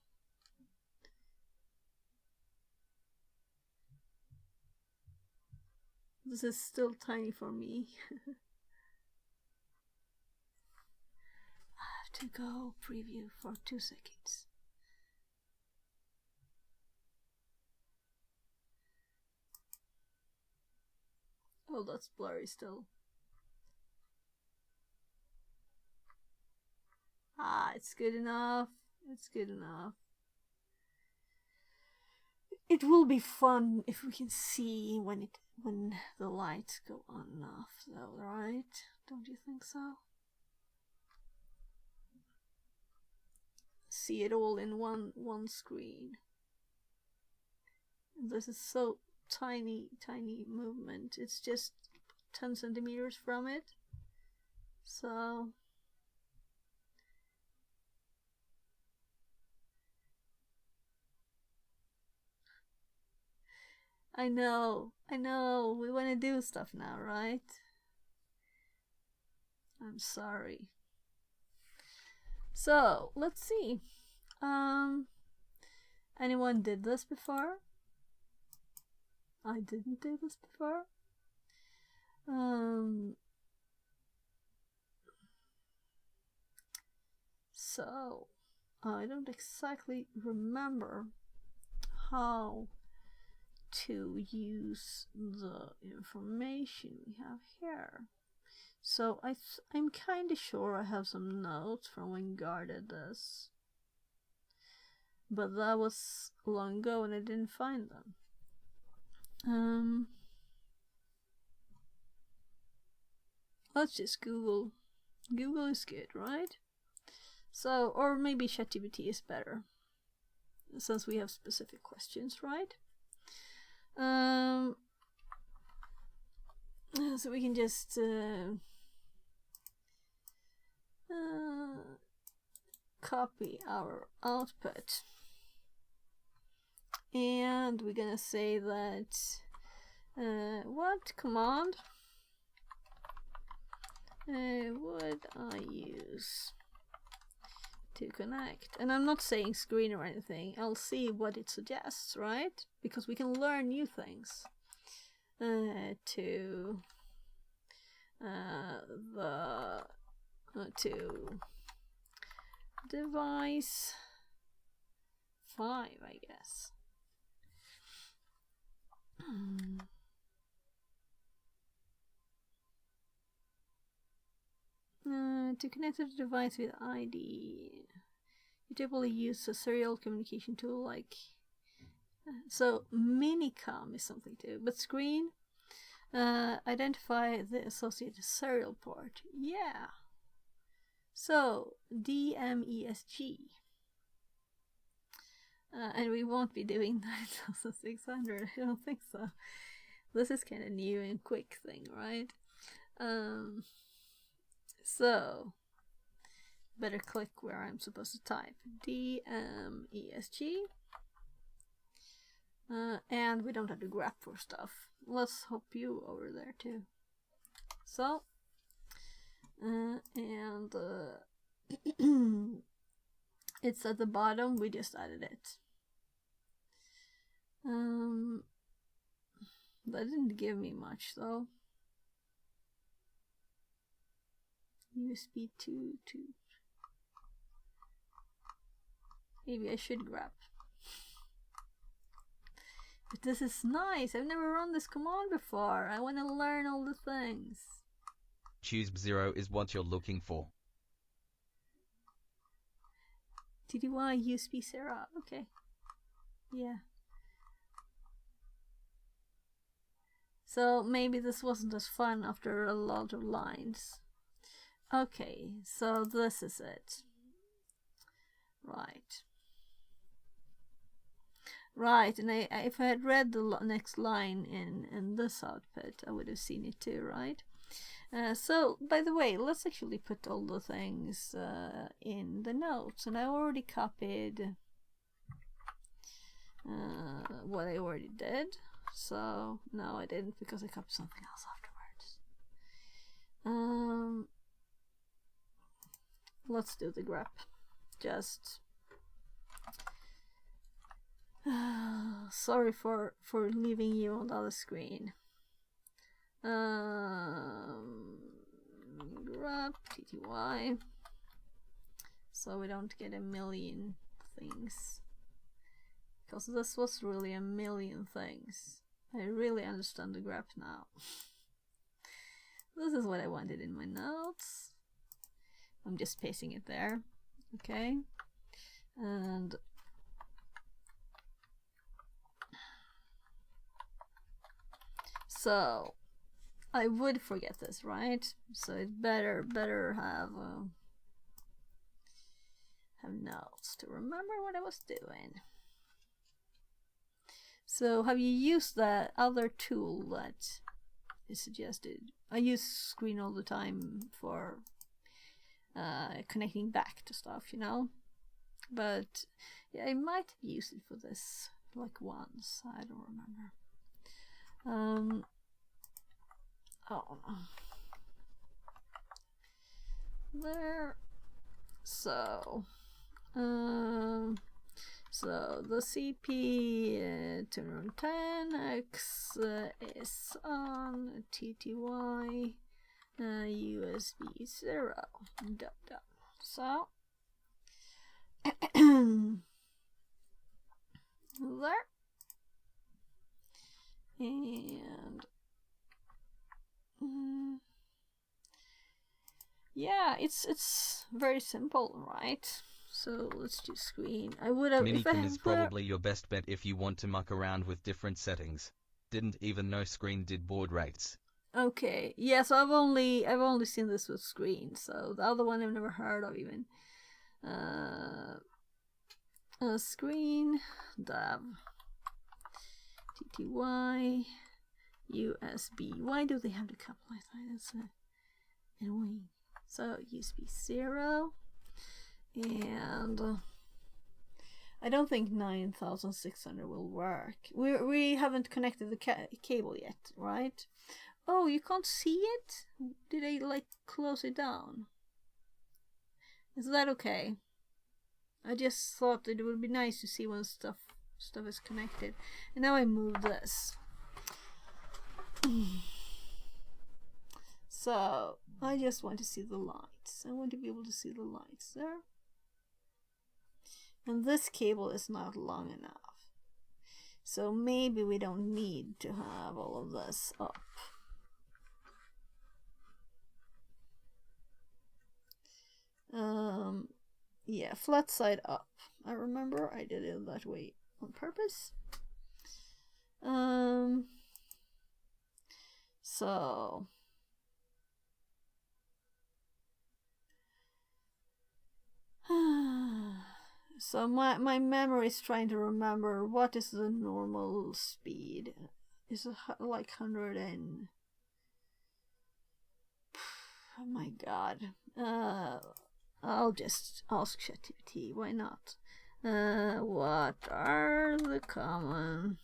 This is still tiny for me. I have to go preview for 2 seconds. Oh, that's blurry still. Ah, it's good enough. It's good enough. It will be fun if we can see when the lights go on and off, though, right? Don't you think so? See it all in one screen. This is so tiny movement. It's just 10 centimeters from it. So I know, we want to do stuff now, right? I'm sorry. So, let's see. Anyone did this before? I didn't do this before. So, I don't exactly remember how to use the information we have here. So I'm kind of sure I have some notes from when Gar did this, but that was long ago and I didn't find them. Let's just Google. Google is good, right? So, or maybe ChatGPT is better, since we have specific questions, right? So we can just copy our output, and we're gonna say that what command would I use to connect? And I'm not saying screen or anything. I'll see what it suggests, right? Because we can learn new things to device 5, I guess. To connect to the device with ID, you typically use a serial communication tool like so Minicom is something too, but screen identify the associated serial port. Yeah. So DMESG. And we won't be doing 9600. I don't think so. This is kind of new and quick thing, right? So better click where I'm supposed to type DMESG. And we don't have to grab for stuff. Let's hop you over there too. So, and it's at the bottom. We just added it. That didn't give me much though. USB 2. Maybe I should grab. But this is nice. I've never run this command before. I want to learn all the things. Choose 0 is what you're looking for. TTY USB 0. Okay. Yeah. So maybe this wasn't as fun after a lot of lines. Okay, so this is it. Right. Right, and if I had read the next line in this output, I would have seen it too, right? So, by the way, let's actually put all the things in the notes. And I already copied what I already did. So, no, I didn't because I copied something else afterwards. Let's do the grep. Just... sorry for leaving you on the other screen. Grep TTY, so we don't get a million things, because this was really a million things. I really understand the grep now. this is what I wanted in my notes. I'm just pasting it there. Okay. And so I would forget this, right? So it better have notes to remember what I was doing. So have you used that other tool that is suggested? I use Screen all the time for connecting back to stuff, you know? But yeah, I might have used it for this like once. I don't remember. Oh, there. So the CP210X is on TTY USB 0. So there. And yeah, it's very simple, right? So let's do screen. I would have. Minicam is probably your best bet if you want to muck around with different settings. Didn't even know Screen did baud rates. Okay, yeah. So I've only seen this with Screen. So the other one I've never heard of even. Screen dev TTY USB. Why do they have to capitalize that? That's annoying. So USB 0. And I don't think 9600 will work. We haven't connected the cable yet, right? Oh, you can't see it? Did I like close it down? Is that okay? I just thought it would be nice to see when stuff is connected. And now I move this. So I just want to see the lights. I want to be able to see the lights there. And this cable is not long enough. So maybe we don't need to have all of this up. Yeah, flat side up. I remember I did it that way on purpose. So so my memory is trying to remember what is the normal speed. Is it like 100 and oh my god. I'll just ask ChatGPT, why not? What are the common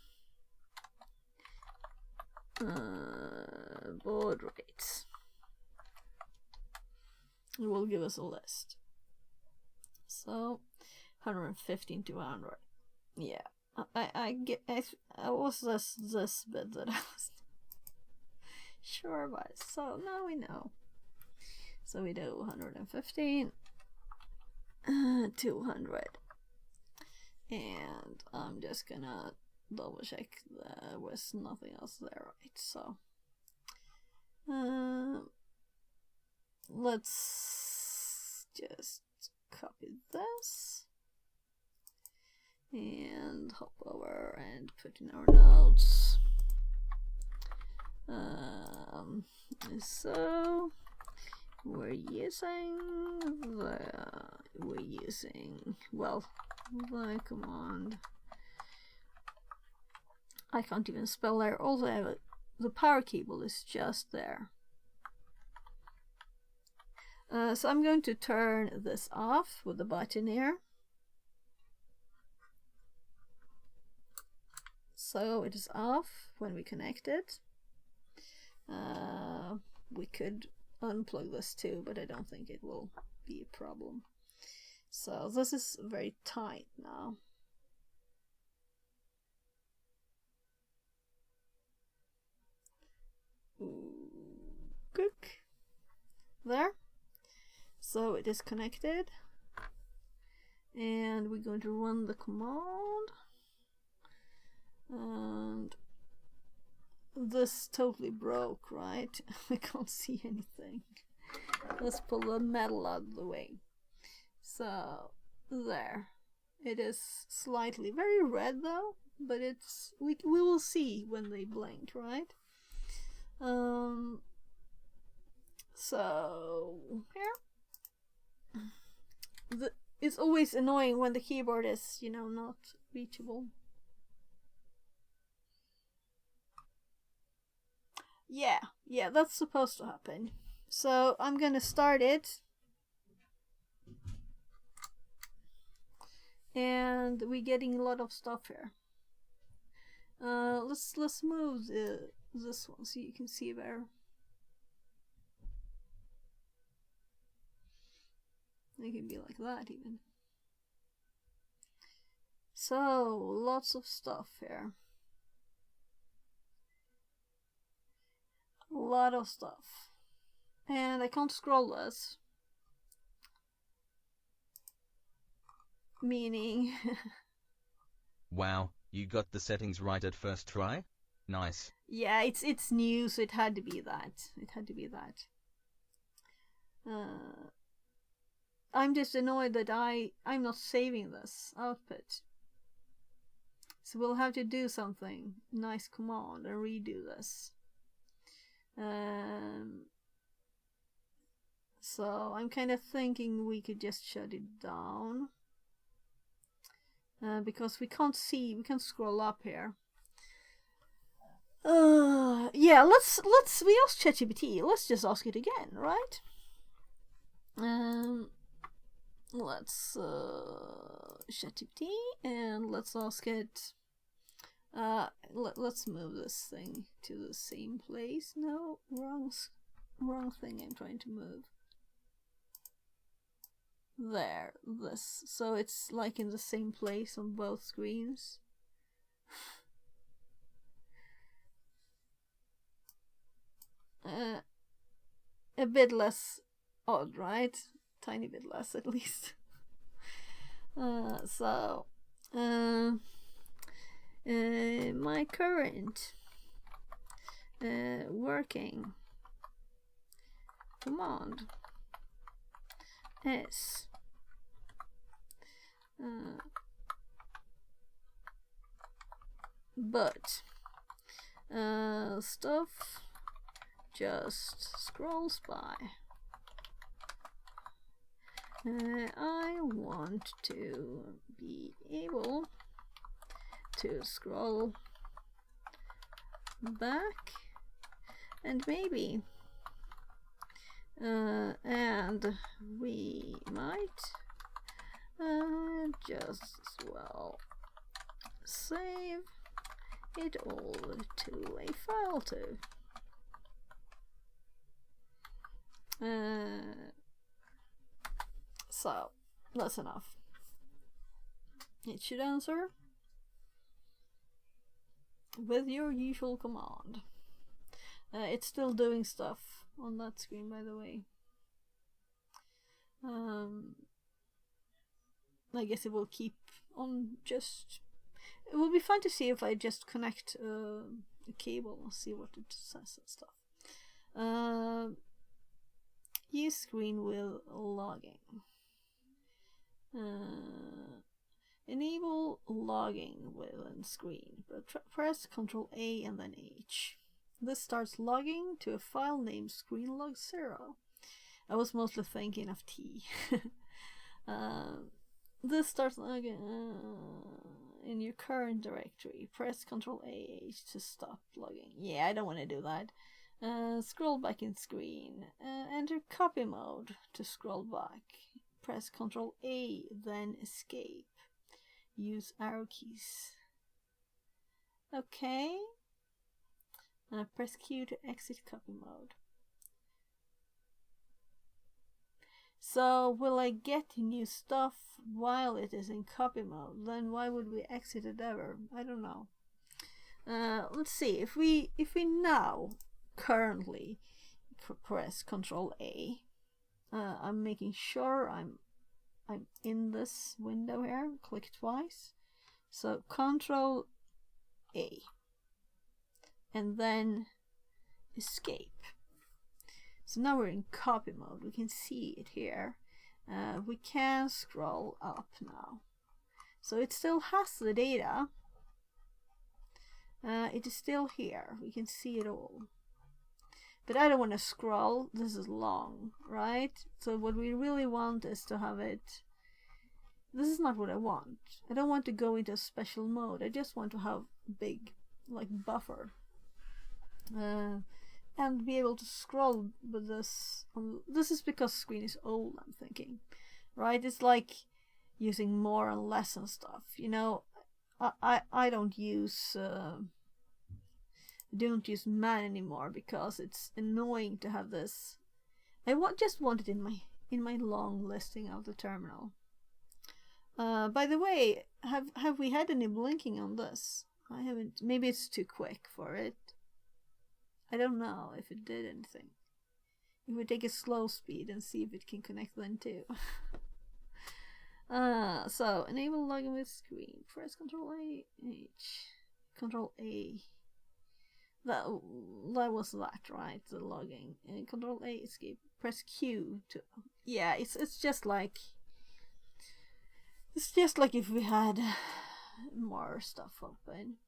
baud rates? It will give us a list. So 115 to 100. Yeah, I was this bit that I was sure about. So now we know. So we do 115, 200, and I'm just gonna double check there was nothing else there, right? So let's just copy this and hop over and put in our notes. So we're using well the command. I can't even spell there. Also, I have the power cable is just there. So I'm going to turn this off with the button here. So it is off when we connect it. We could unplug this too, but I don't think it will be a problem. So this is very tight now. Cook there. So it is connected, and we're going to run the command, and this totally broke, right? I can't see anything. Let's pull the metal out of the way. So, there. It is slightly, very red though, but it's, we will see when they blink, right? So, here. It's always annoying when the keyboard is, you know, not reachable. Yeah, that's supposed to happen. So I'm gonna start it. And we're getting a lot of stuff here. Let's move this one so you can see better. It can be like that even. So lots of stuff here. A lot of stuff. And I can't scroll this. Meaning Wow, you got the settings right at first try? Nice. yeah, it's new, so it had to be that. It had to be that. I'm just annoyed that I'm not saving this output. So we'll have to do something. Nice command and redo this. So I'm kind of thinking we could just shut it down. Because we can't see, we can scroll up here. Yeah, we asked ChatGPT. Let's just ask it again, right? Let's ChatGPT and let's ask it. Let's move this thing to the same place. No, wrong thing. I'm trying to move. There, this. So it's like in the same place on both screens. A bit less odd, right? Tiny bit less at least. My current working command is but stuff just scrolls by. I want to be able to scroll back and maybe and we might just as well save it all to a file too. So that's enough. It should answer with your usual command. It's still doing stuff on that screen, by the way. I guess it will keep on just... It will be fun to see if I just connect a cable and see what it says and stuff. Use screen with logging. Enable logging within screen. Press Ctrl A and then H. This starts logging to a file named screenlog0. I was mostly thinking of T. This starts logging in your current directory. Press Ctrl A H to stop logging. Yeah, I don't want to do that. Scroll back in screen. Enter copy mode to scroll back. Press Ctrl A, then escape. Use arrow keys. Okay. Press Q to exit copy mode. So will I get new stuff while it is in copy mode? Then why would we exit it ever? I don't know. Let's see. If we now currently press Ctrl A, I'm making sure I'm in this window here. Click twice. So Ctrl A. and then escape. So now we're in copy mode. We can see it here. We can scroll up now. So it still has the data. It is still here. We can see it all. But I don't want to scroll. This is long, right? So what we really want is to have it. This is not what I want. I don't want to go into a special mode. I just want to have big, like, buffer. And be able to scroll with this. This is because screen is old, I'm thinking. Right? It's like using more and less and stuff. You know, I don't use man anymore because it's annoying to have this. I just want it in my long listing of the terminal. By the way, have we had any blinking on this? I haven't. Maybe it's too quick for it. I don't know if it did anything. If we take a slow speed and see if it can connect then too. So enable login with screen. Press Ctrl A H. Ctrl A. That was that, right? The logging. And Ctrl A escape. Press Q to. Yeah, it's just like. It's just like if we had more stuff open.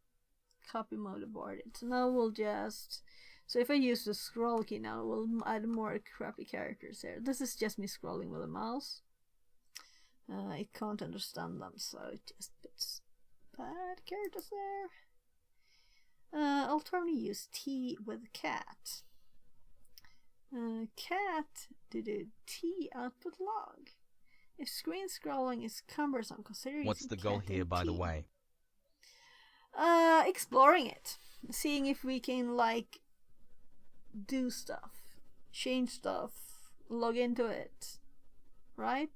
Copy mode aborted. So now we'll just. So if I use the scroll key now, we'll add more crappy characters there. This is just me scrolling with a mouse. It can't understand them, so it just puts bad characters there. Alternately use T with cat. Cat did a T output log. If screen scrolling is cumbersome, consider What's the goal here, by the way? Exploring it. Seeing if we can, like, do stuff. Change stuff. Log into it. Right?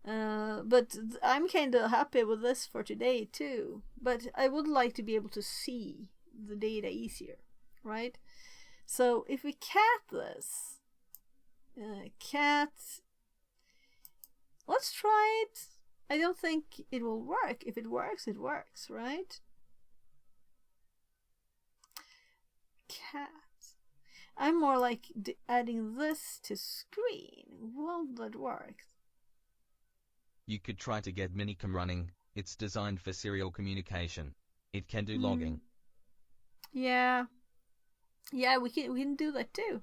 But I'm kinda happy with this for today too. But I would like to be able to see the data easier. Right? So if we cat this. Cat. Let's try it. I don't think it will work. If it works, it works, right? Cat. I'm more like adding this to screen. Won't that work? You could try to get Minicom running. It's designed for serial communication. It can do logging. Yeah. Yeah, we can do that too.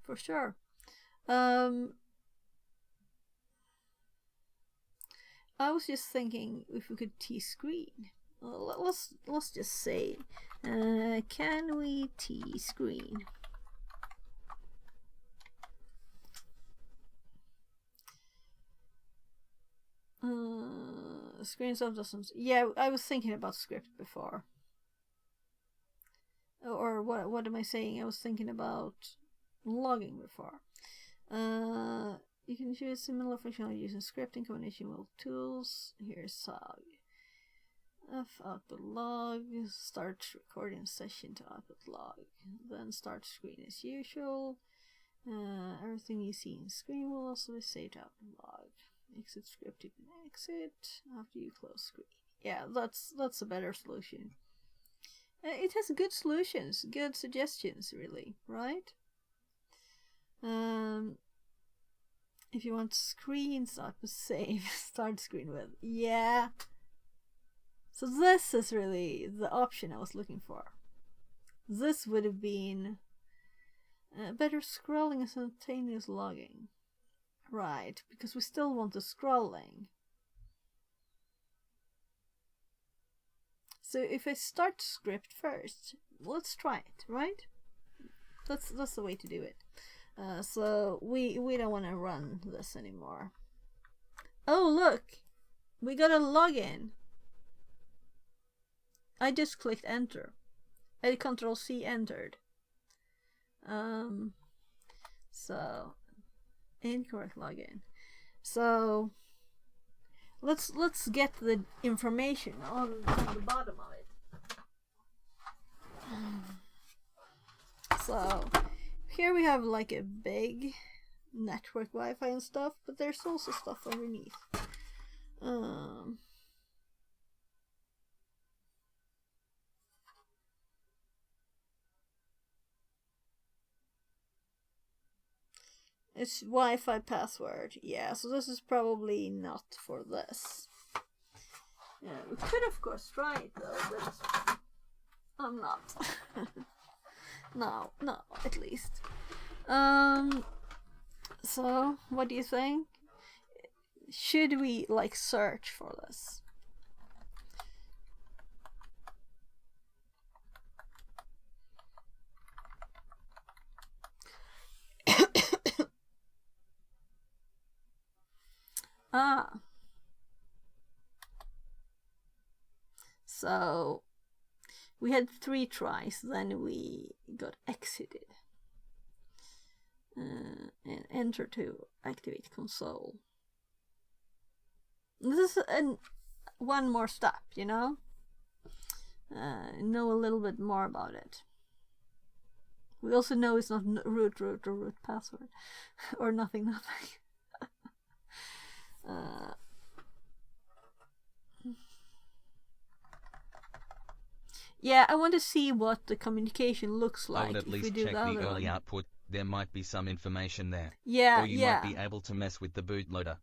For sure. I was just thinking if we could T-screen. Let's just say, can we T-screen? Screen stuff doesn't. Yeah, I was thinking about script before. Or what am I saying? I was thinking about logging before. You can choose similar functionality using script in combination with tools. Here's SOG. F output log. Start recording session to output log. Then start screen as usual. Everything you see in screen will also be saved to output log. Exit script, you can exit after you close screen. Yeah, that's a better solution. It has good solutions, good suggestions, really, right? If you want screens up to save, start screen with. Yeah. So this is really the option I was looking for. This would have been better scrolling and simultaneous logging. Right, because we still want the scrolling. So if I start script first, let's try it, right? That's the way to do it. So we don't want to run this anymore. Oh look, we got a login. I just clicked enter. I Ctrl C entered. So incorrect login. So let's get the information on the bottom of it. So here we have like a big network Wi-Fi and stuff, but there's also stuff underneath. It's Wi-Fi password. Yeah, so this is probably not for this. Yeah, we could of course try it though, but I'm not. No, at least. So what do you think? Should we like search for this? Ah. So we had 3 tries, then we got exited. And enter to activate console. This is one more step, you know? Know a little bit more about it. We also know it's not root or root password. Or nothing. Yeah, I want to see what the communication looks like. I would at if we least do check the the other early one. output. There might be some information there. Yeah, Or you yeah. might be able to mess with the bootloader.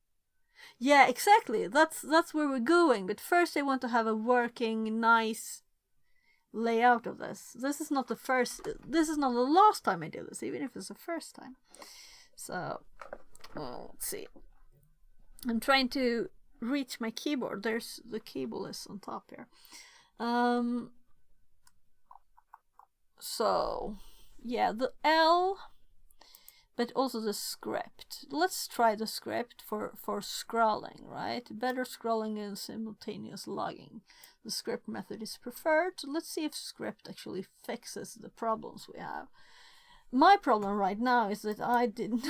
Yeah, exactly. That's where we're going. But first I want to have a working, nice layout of this. This is not the last time I do this, even if it's the first time. So, let's see. I'm trying to reach my keyboard. There's the cable is on top here. So, yeah, the L, but also the script. Let's try the script for scrolling, right? Better scrolling and simultaneous logging. The script method is preferred. So let's see if script actually fixes the problems we have. My problem right now is that I didn't...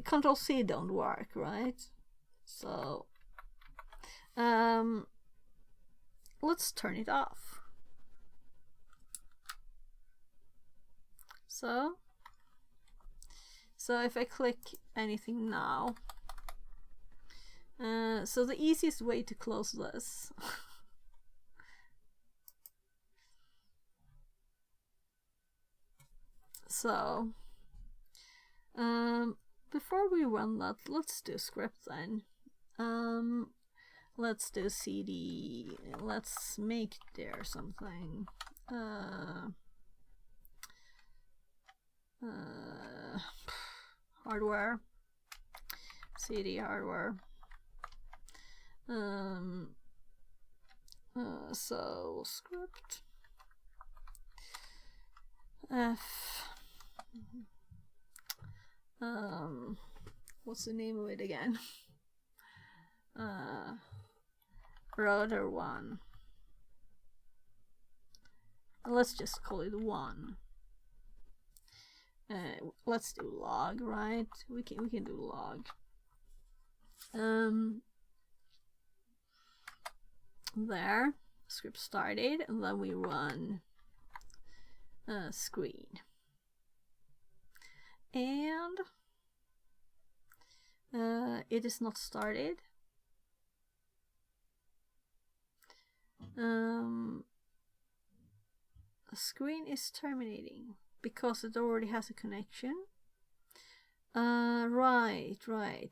Control C don't work, right? So, let's turn it off. So if I click anything now, so the easiest way to close this so before we run that, let's do script then. Let's do cd, let's make there something hardware, cd hardware, so script f, what's the name of it again? Router 1. Let's just call it 1. Let's do log, right? We can do log. There, script started, and then we run screen, and it is not started. The screen is terminating because it already has a connection. Right.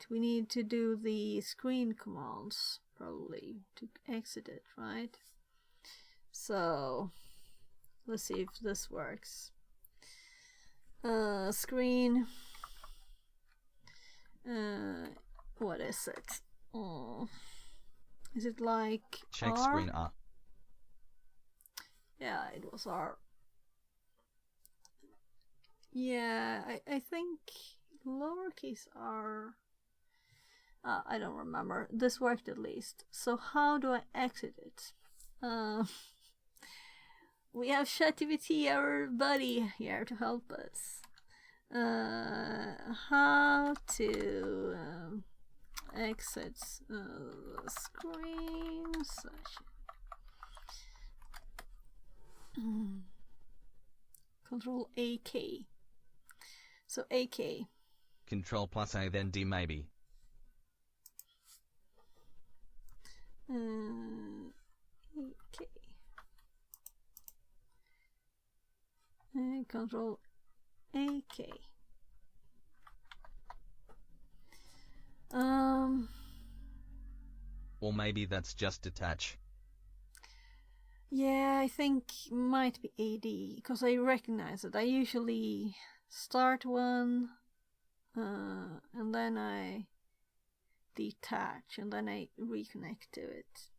We need to do the screen commands probably to exit it, right? So let's see if this works. Screen. What is it? Is it like Check R? screen R. Yeah, it was R. Yeah, I think lowercase r. I don't remember. This worked at least. So how do I exit it? We have ChatGPT, our buddy, here to help us. How to exit the screen session. Control AK. So AK. Control plus A then D maybe. AK. Control AK. Or maybe that's just detach. Yeah, I think might be AD, because I recognize it. I usually start one, and then I detach, and then I reconnect to it,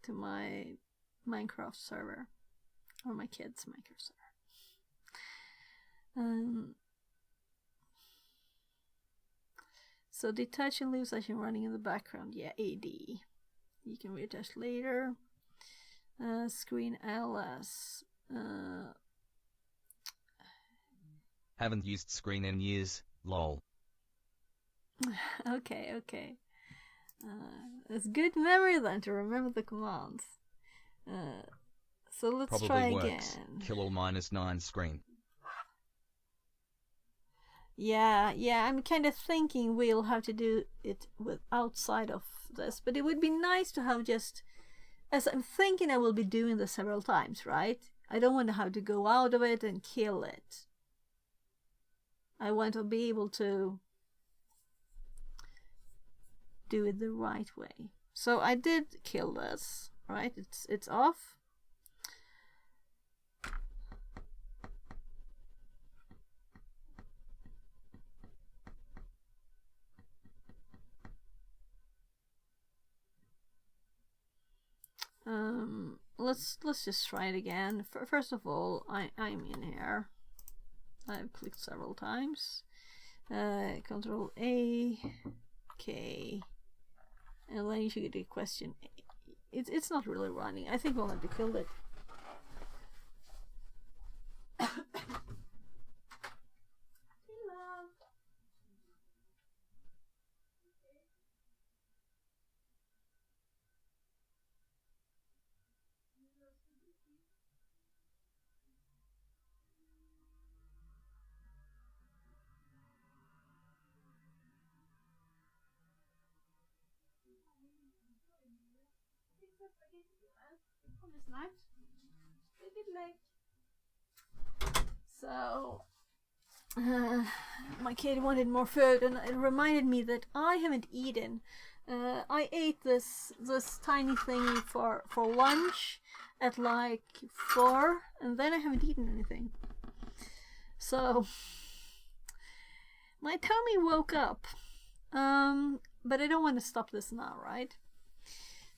to my Minecraft server, or my kids' Minecraft server. So detach and leave session running in the background. Yeah, AD. You can reattach later. Screen LS. Haven't used screen in years, lol. Okay. It's good memory then to remember the commands. So let's Probably try works. again. Kill all -9 screen. Yeah, I'm kind of thinking we'll have to do it with outside of this, but it would be nice to have just, as I'm thinking I will be doing this several times, right? I don't want to have to go out of it and kill it. I want to be able to do it the right way. So I did kill this, right? It's off. Let's just try it again. First of all, I'm in here. I've clicked several times. Control A, K, and then you should get a question. It's not really running. I think we'll have to kill it. So, my kid wanted more food, and it reminded me that I haven't eaten. I ate this tiny thingy for lunch at like 4, and then I haven't eaten anything. So my tummy woke up. But I don't want to stop this now, right?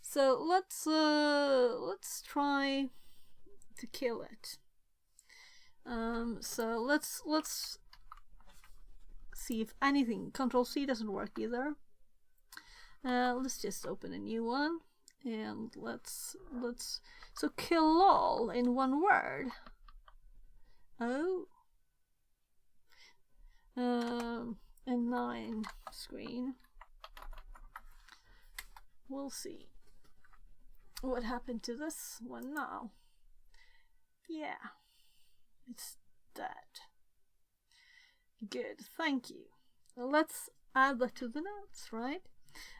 So let's try to kill it. So let's see if anything. Control C doesn't work either. Let's just open a new one, and let's so kill all in one word. Oh. A 9 screen. We'll see what happened to this one now. Yeah, it's dead. Good, thank you. Let's add that to the notes, right?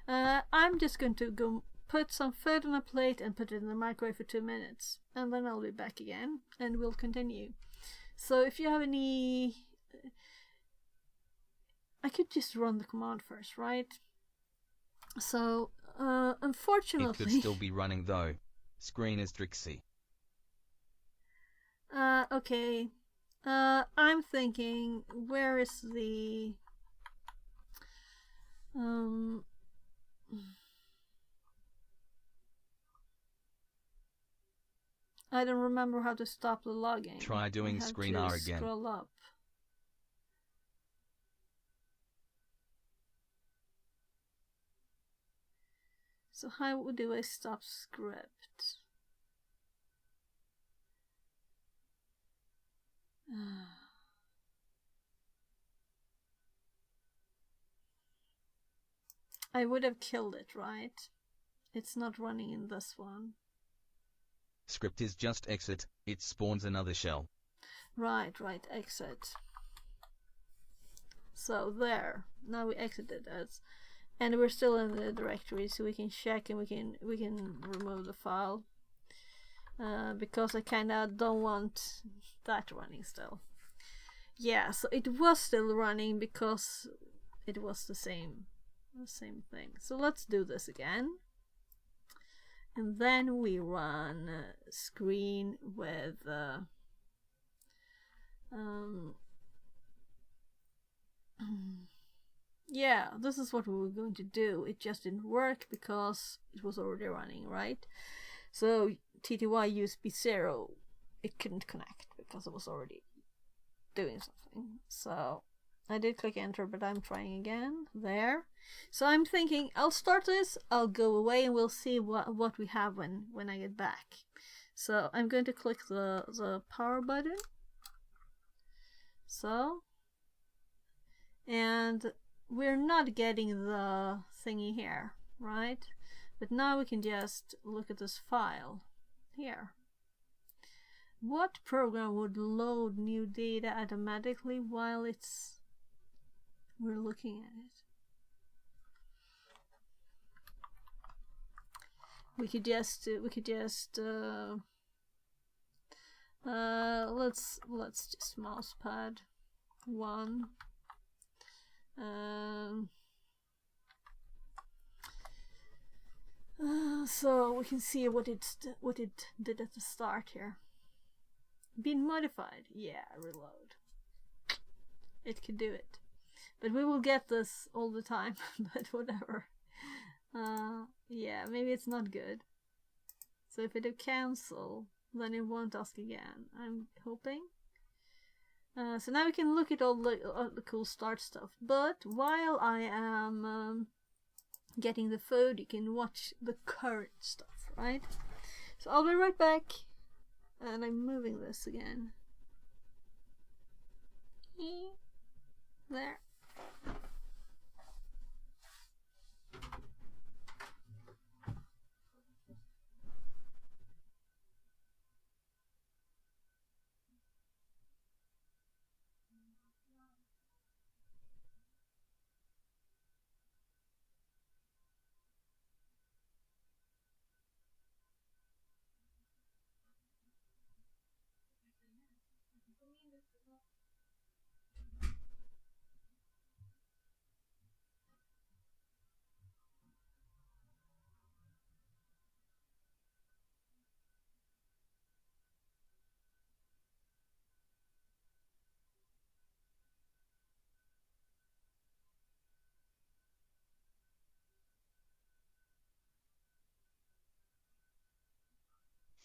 I'm just going to go put some food on a plate and put it in the microwave for 2 minutes, and then I'll be back again and we'll continue. So if you have any, I could just run the command first, right? So unfortunately, It could still be running though. Screen is Trixie. Okay. I'm thinking, where is the I don't remember how to stop the logging. Try doing screen R again. Scroll up. So how do I stop script? I would have killed it, right? It's not running in this one. Script is just exit, it spawns another shell. Right, exit. So there, now we exited as, and we're still in the directory, so we can check and we can remove the file. Because I kinda don't want that running still. Yeah, so it was still running because it was the same the same thing. So let's do this again. And then we run screen with yeah, this is what we were going to do. It just didn't work because it was already running, right? So TTY USB 0, it couldn't connect because it was already doing something. So I did click enter, but I'm trying again. There. So I'm thinking I'll start this, I'll go away, and we'll see what we have when I get back. So I'm going to click the power button. So, and we're not getting the thingy here, right? But now we can just look at this file here. What program would load new data automatically while we're looking at it? We could just let's just mousepad 1. So we can see what it did at the start here. Been modified. Yeah, reload. It could do it. But we will get this all the time, but whatever. Yeah, maybe it's not good. So if I do cancel, then it won't ask again, I'm hoping. So now we can look at all the cool start stuff. But while I am getting the food, you can watch the current stuff, right? So I'll be right back. And I'm moving this again. There.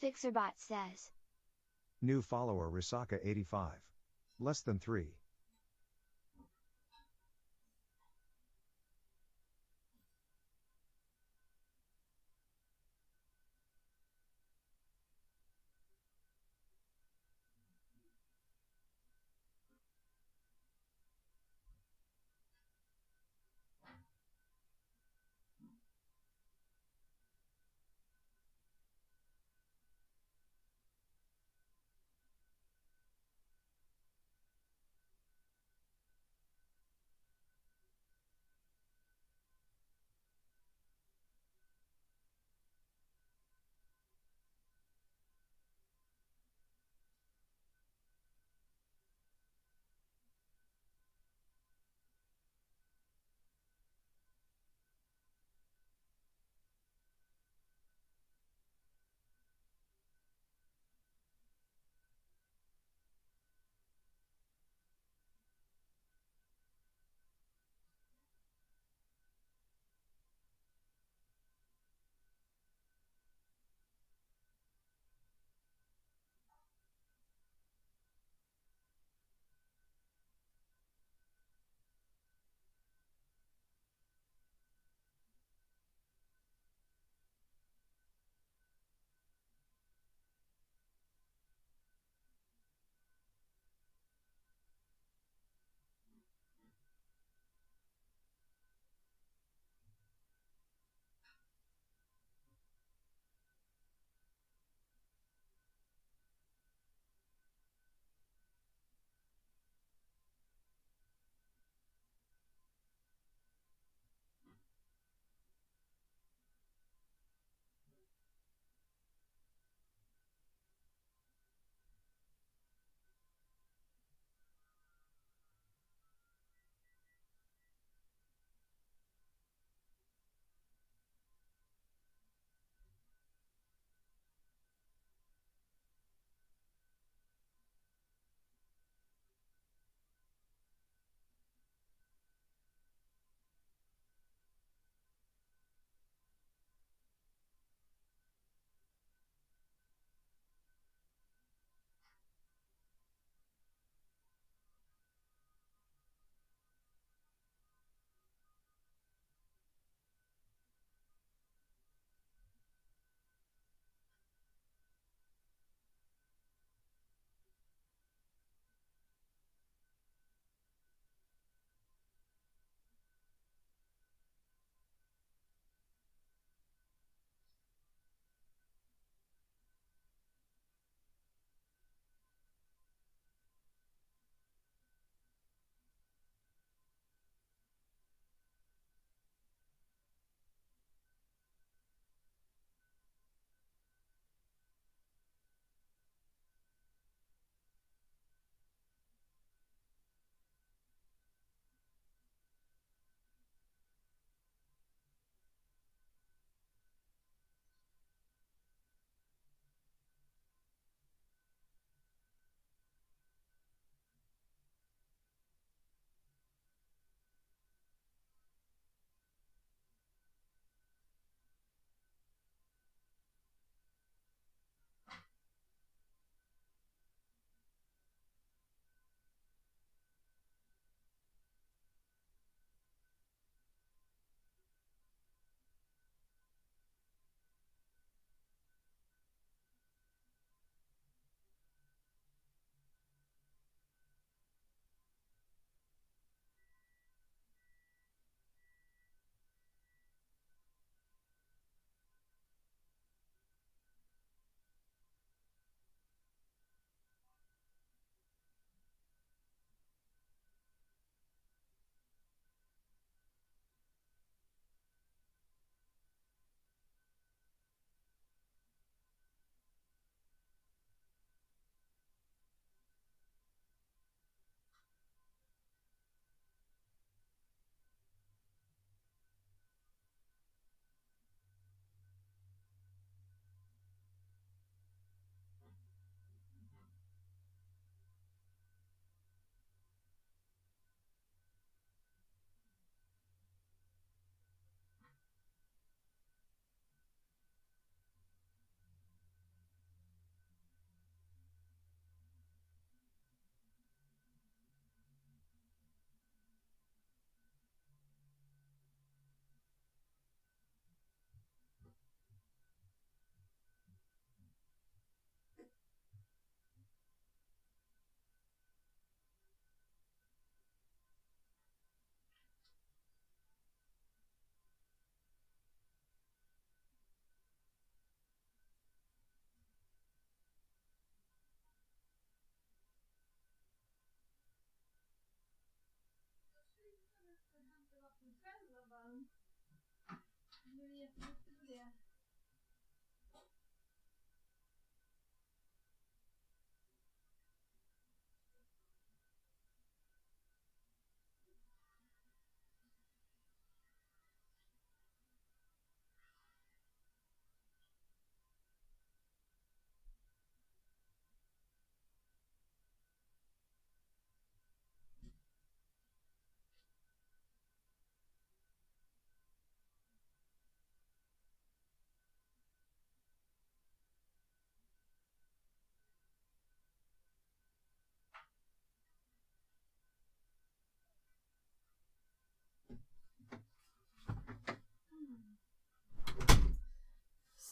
Fixerbot says. New follower Risaka 85. Less than 3.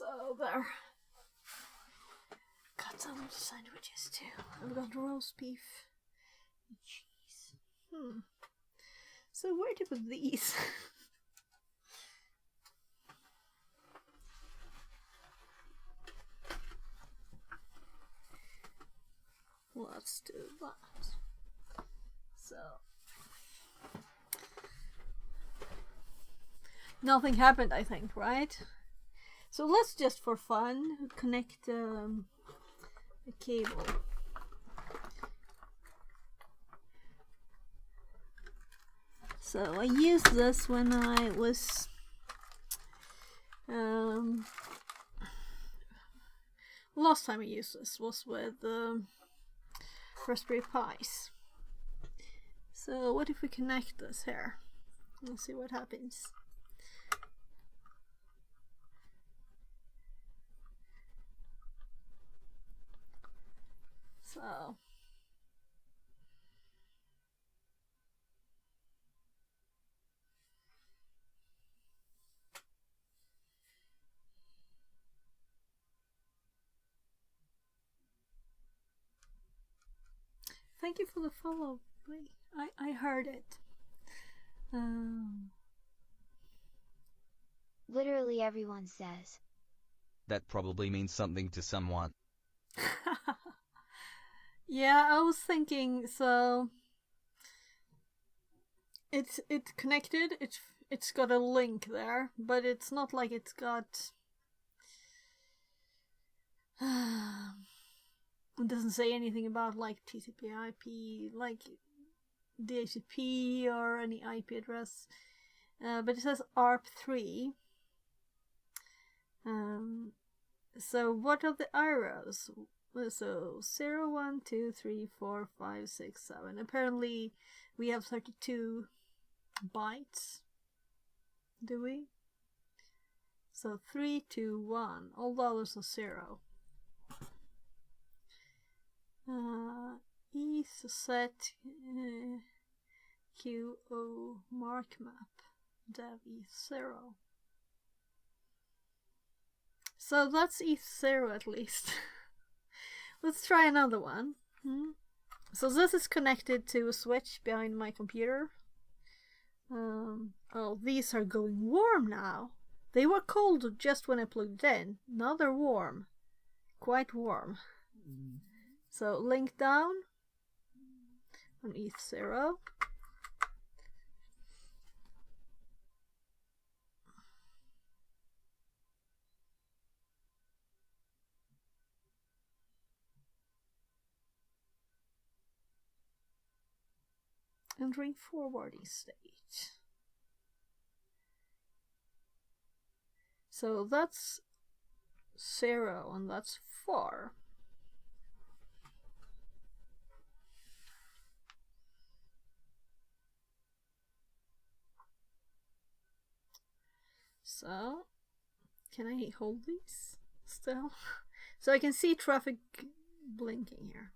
So there. Got some sandwiches too. I've got roast beef and cheese. So where to put these? Let's do that. So nothing happened, I think, right? So let's just for fun connect a cable. So I used this when I was last time I used this was with Raspberry Pis. So what if we connect this here? Let's see what happens. So thank you for the follow. Wait, I heard it. Literally everyone says. That probably means something to someone. Yeah, I was thinking. So it's connected. It's got a link there, but it's not like it's got. It doesn't say anything about like TCP/IP, like DHCP or any IP address, but it says ARP3. So what are the arrows? So 0, 1, 2, 3, 4, 5, 6, 7. Apparently we have 32 bytes. Do we? So 3, 2, 1. All the others are 0. ETH set QO mark map dev ETH0. So that's ETH0 at least. Let's try another one. So this is connected to a switch behind my computer. Oh, these are going warm now. They were cold just when I plugged it in. Now they're warm. Quite warm. So link down on ETH0. Entering forwarding state. So that's 0 and that's 4. So, can I hold these still? So I can see traffic blinking here.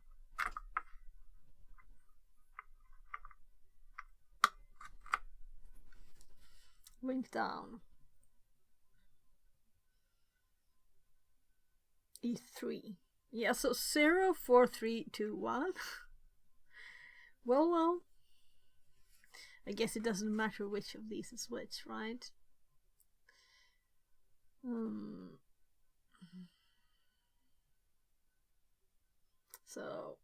Link down. E3. Yeah, so 0, 4, 3, 2, 1. Well. I guess it doesn't matter which of these is which, right? So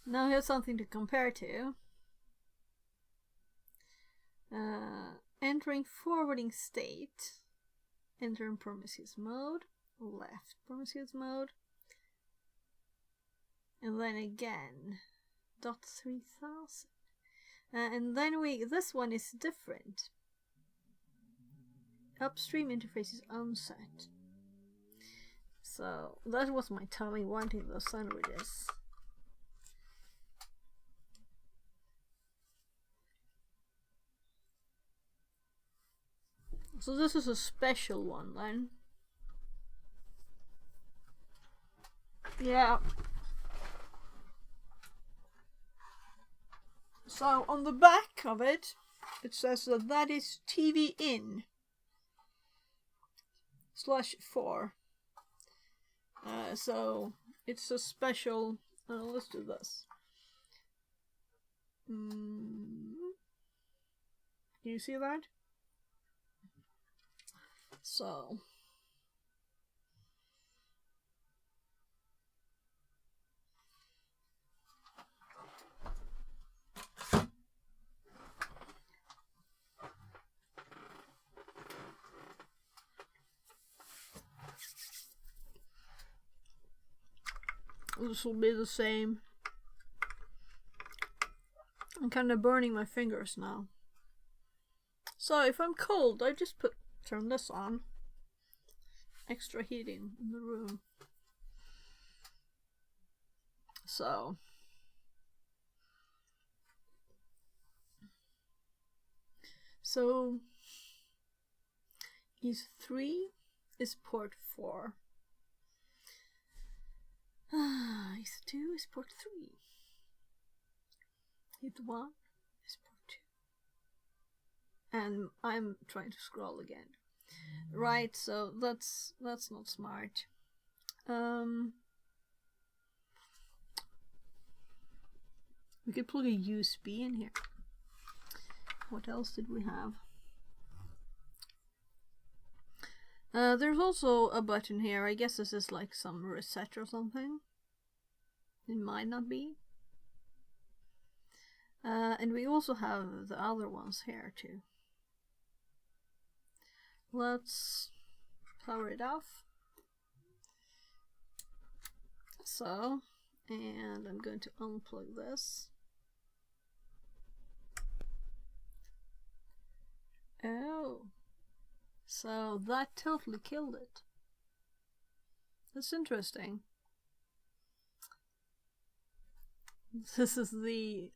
now here's something to compare to. Entering forwarding state, enter in promiscuous mode, left promiscuous mode, and then again .3000, and then this one is different. Upstream interface is unset. So that was my tummy wanting those sandwiches. So this is a special one then. Yeah. So on the back of it, it says that is TV in. /4. So it's a special. Let's do this. Do you see that? So this will be the same. I'm kind of burning my fingers now. So if I'm cold, I just turn this on. Extra heating in the room. So E3 is port 4. E2 is port 3. E1 is port 2. And I'm trying to scroll again. Right, so that's not smart. We could plug a USB in here. What else did we have? There's also a button here. I guess this is like some reset or something. It might not be. And we also have the other ones here too. Let's power it off. So, and I'm going to unplug this. Oh. So that totally killed it. That's interesting. This is the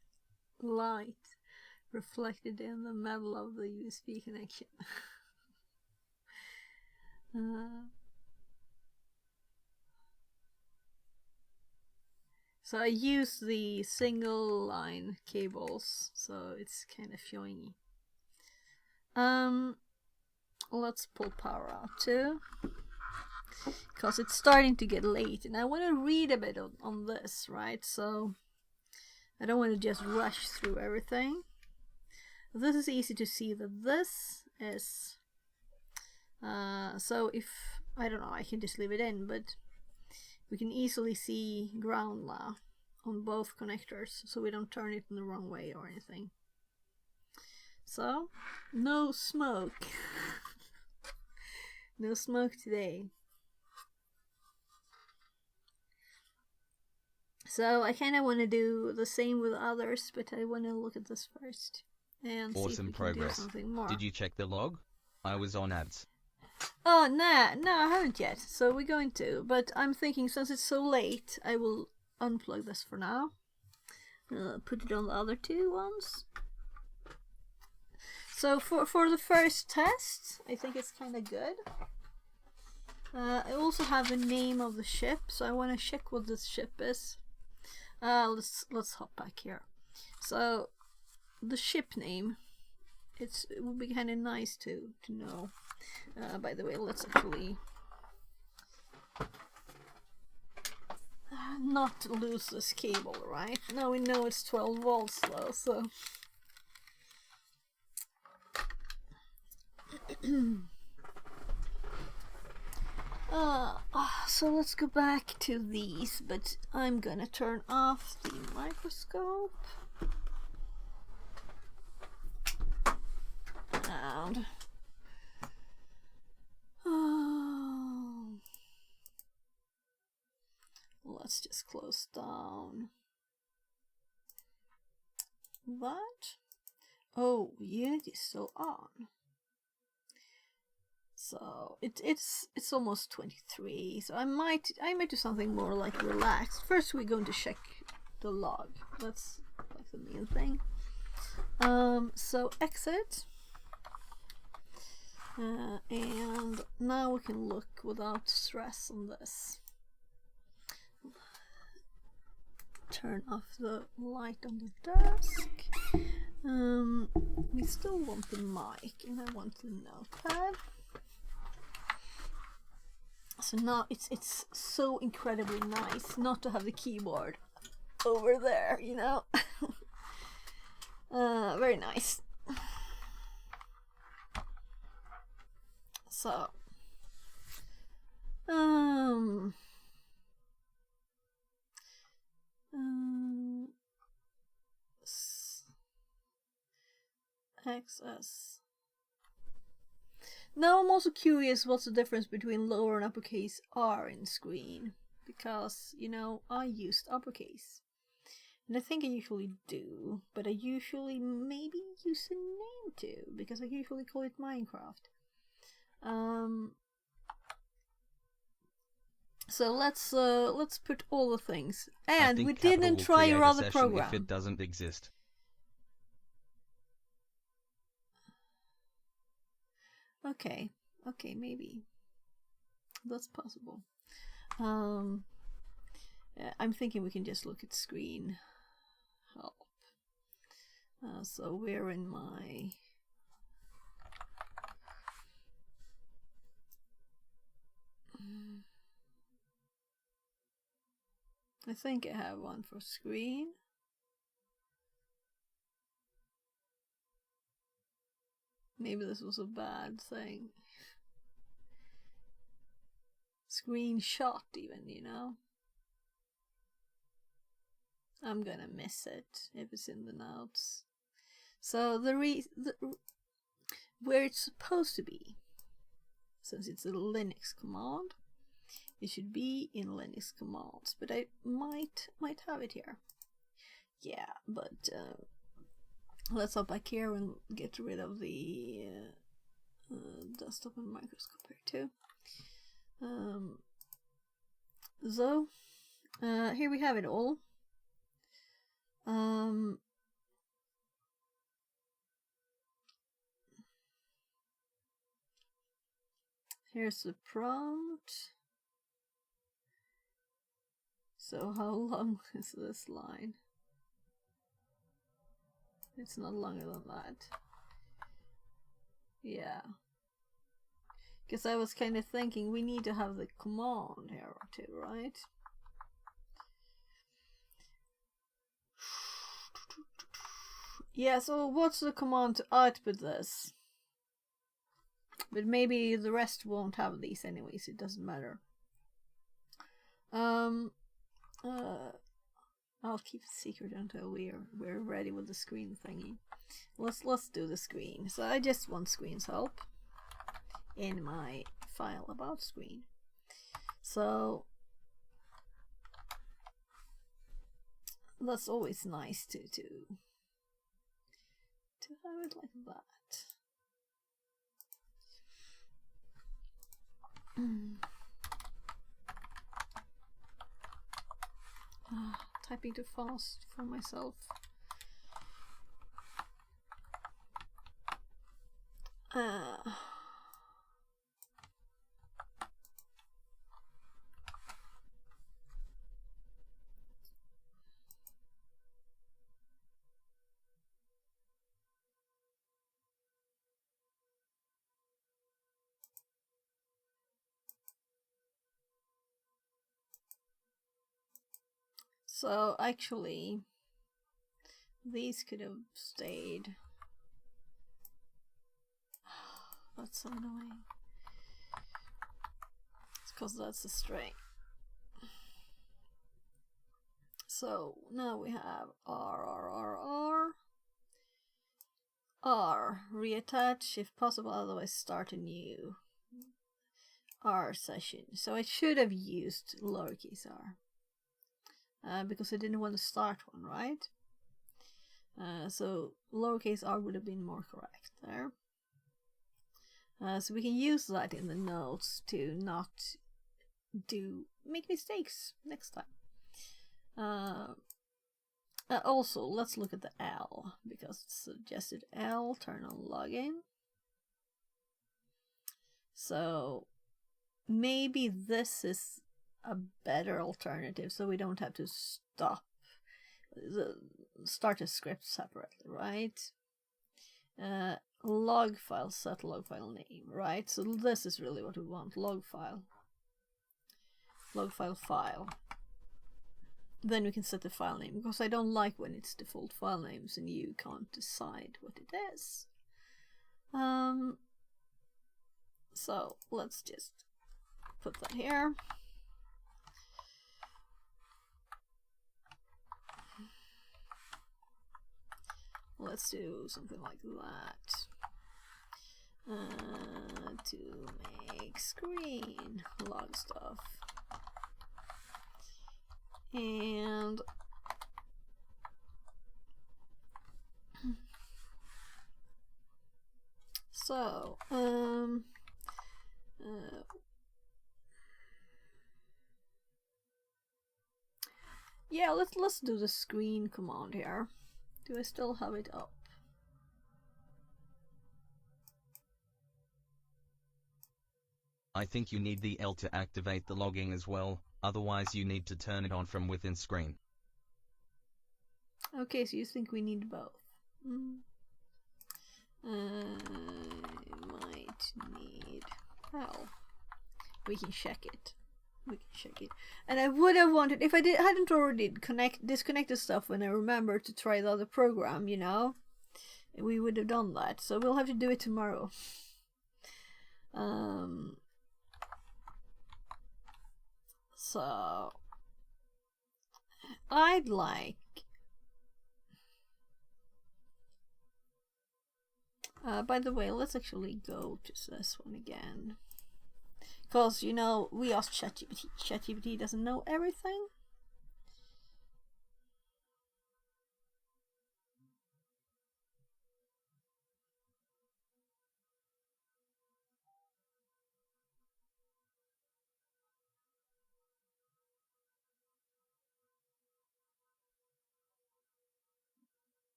light reflected in the metal of the USB connection. So I use the single line cables, so it's kind of showing. Let's pull power out too, because it's starting to get late and I want to read a bit on this, right? So I don't want to just rush through everything. This is easy to see that this is so if I don't know, I can just leave it in, but we can easily see ground now on both connectors, so we don't turn it in the wrong way or anything. So no smoke. No smoke today. So I kind of want to do the same with others, but I want to look at this first and Awesome see if we progress. can do something more. Did you check the log? I was on ads. Oh, no, I haven't yet. So we're going to, but I'm thinking since it's so late, I will unplug this for now. Put it on the other two ones. So for the first test, I think it's kind of good. I also have the name of the ship, so I want to check what this ship is. Let's hop back here. So the ship name, it would be kind of nice to know. By the way, let's actually not lose this cable, right? Now we know it's 12 volts though, so so let's go back to these, but I'm gonna turn off the microscope. And let's just close down that. Oh, Unity is still on. So it's almost 23. So I might do something more like relaxed. First we're going to check the log. That's like the main thing. So exit. And now we can look without stress on this. Turn off the light on the desk. We still want the mic and I want the notepad. So now it's so incredibly nice not to have the keyboard over there, you know. Very nice. So XS. Now I'm also curious what's the difference between lower and uppercase R in screen, because, you know, I used uppercase. And I think I usually do, but I usually maybe use a name too, because I usually call it Minecraft. So let's put all the things. I And think we Capital didn't will try create your a other session program. if it doesn't exist. Okay, maybe that's possible. I'm thinking we can just look at screen help. So we're in my I think I have one for screen. Maybe this was a bad thing. Screenshot even, you know. I'm gonna miss it if it's in the notes. So where it's supposed to be, since it's a Linux command, it should be in Linux commands, but I might have it here. Yeah, but let's hop back here and get rid of the desktop and microscope here too. So here we have it all. Here's the prompt. So how long is this line? It's not longer than that. Yeah. Because I was kind of thinking we need to have the command here too, right? Yeah, so what's the command to output this? But maybe the rest won't have these anyways, it doesn't matter. I'll keep it secret until we're ready with the screen thingy. Let's do the screen. So I just want screen's help in my file about screen. So that's always nice to have it like that. Typing too fast for myself. So actually, these could have stayed. That's so annoying. It's because that's a string. So now we have R, reattach if possible, otherwise start a new R session. So I should have used lowercase r. Because I didn't want to start one, right? So lowercase r would have been more correct there. So we can use that in the notes to not make mistakes next time. Also, let's look at the L, because it suggested L, turn on login. So maybe this is a better alternative, so we don't have to start a script separately, right? Log file, set log file name, right? So this is really what we want, log file. log file. Then we can set the file name, because I don't like when it's default file names and you can't decide what it is. So let's just put that here. Let's do something like that. To make screen log stuff. And so yeah, let's do the screen command here. Do I still have it up? I think you need the L to activate the logging as well, otherwise you need to turn it on from within screen. Okay, so you think we need both. Might need... Well, we can check it. And I would have wanted, if I hadn't already disconnected stuff when I remembered to try the other program, you know, we would have done that. So we'll have to do it tomorrow. So I'd like by the way, let's actually go to this one again. Because, you know, we asked ChatGPT. ChatGPT doesn't know everything.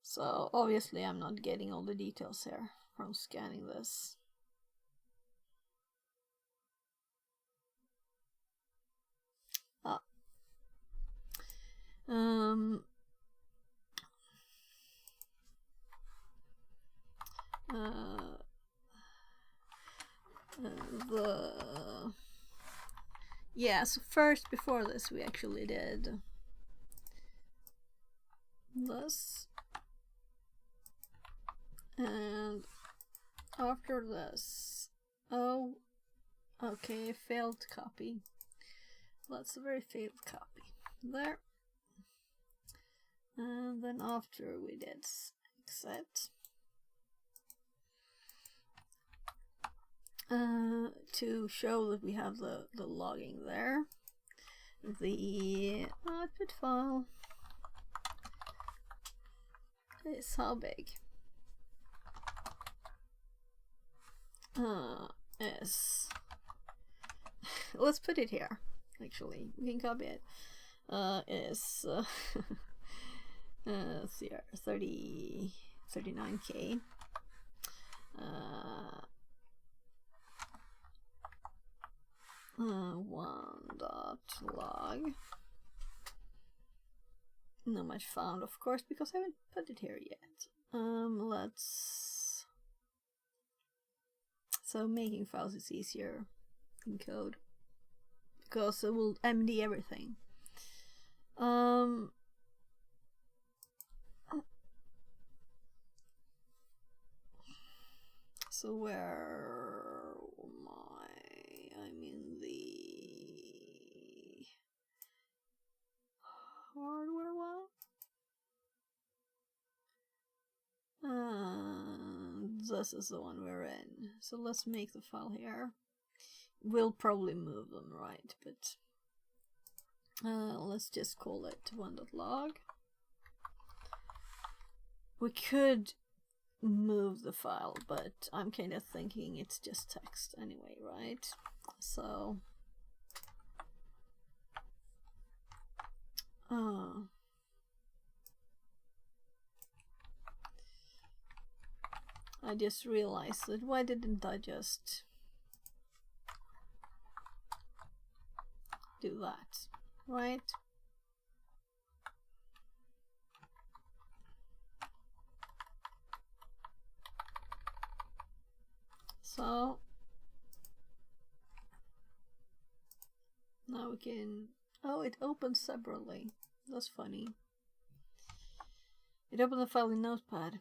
So, obviously, I'm not getting all the details here from scanning this. Yeah, so first, before this, we actually did this. And after this, oh, okay, failed copy. That's a very failed copy. There. And then after we did exit. To show that we have the logging there. The output file is how big? Is let's put it here. Actually, we can copy it. Is 39K. 1.log. No much found, of course, because I haven't put it here yet. Let's. So making files is easier in code because it will MD everything. So where am I? I'm in the hardware one. This is the one we're in. So let's make the file here. We'll probably move them, right? But let's just call it 1.log. We could move the file, but I'm kind of thinking it's just text anyway, right? So I just realized that why didn't I just do that, right? So we can... Oh, it opens separately. That's funny. It opened the file in Notepad.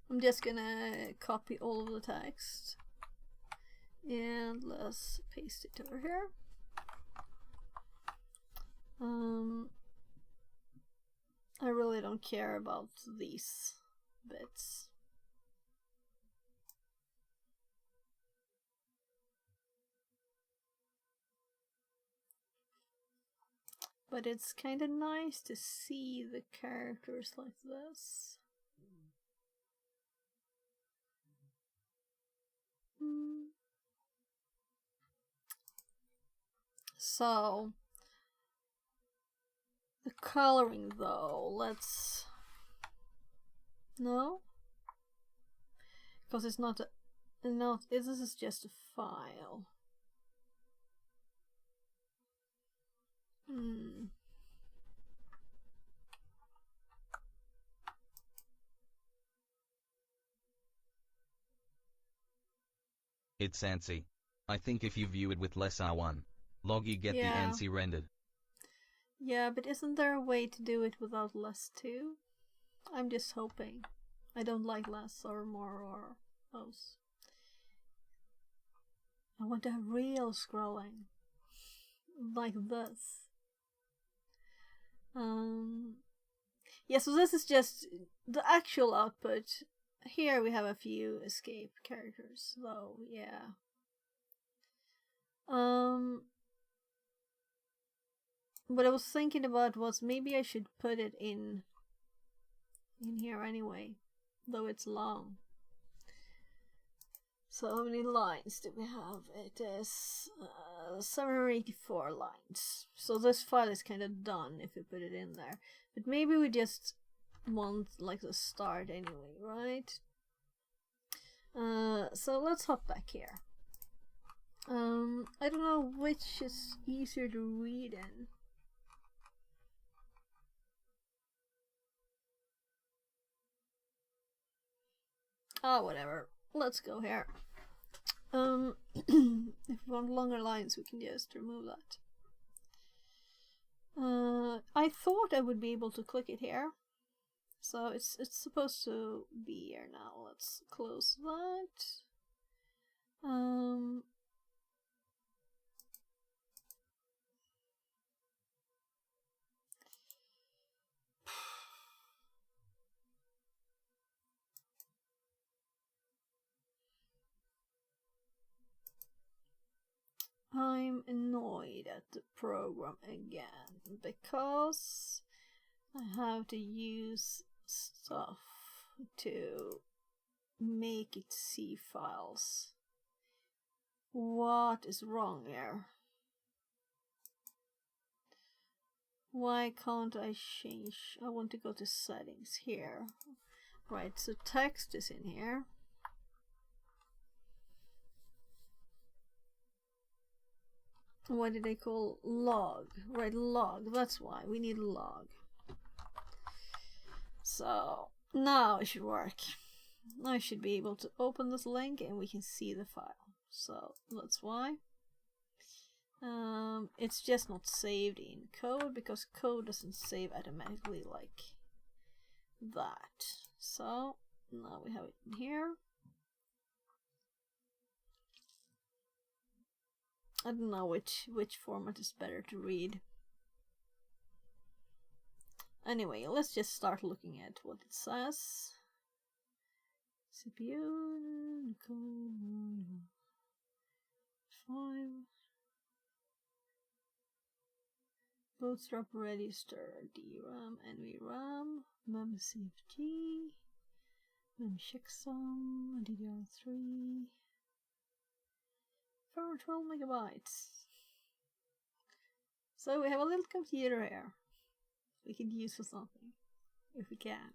I'm just gonna copy all of the text and let's paste it over here. I really don't care about these bits. But it's kind of nice to see the characters like this. So, the coloring though, let's... No? Because it's not a... No, this is just a file. It's ANSI. I think if you view it with less R1 log you get the Yeah. ANSI rendered. Yeah, but isn't there a way to do it without less too? I'm just hoping. I don't like less or more or those. I want to have real scrolling. Like this. Yeah, so this is just the actual output. Here we have a few escape characters, though, yeah. What I was thinking about was maybe I should put it in here anyway, though it's long. So how many lines do we have? It is 784 lines. So this file is kind of done if we put it in there. But maybe we just want like the start anyway, right? So let's hop back here. I don't know which is easier to read in. Oh, whatever. Let's go here. If we want longer lines, we can just remove that. I thought I would be able to click it here. So it's supposed to be here now. Let's close that. I'm annoyed at the program again because I have to use stuff to make it see files. What is wrong here? Why can't I change? I want to go to settings here. Right, so text is in here. What did they call log? Right, log. That's why we need log. So now it should work. Now I should be able to open this link and we can see the file. So that's why. It's just not saved in code because code doesn't save automatically like that. So now we have it in here. I don't know which format is better to read. Anyway, let's just start looking at what it says. CPU, 5. Bootstrap register, DRAM, NVRAM, memcfg, memchecksum, DDR3. For 12 megabytes. So we have a little computer here we can use for something, if we can.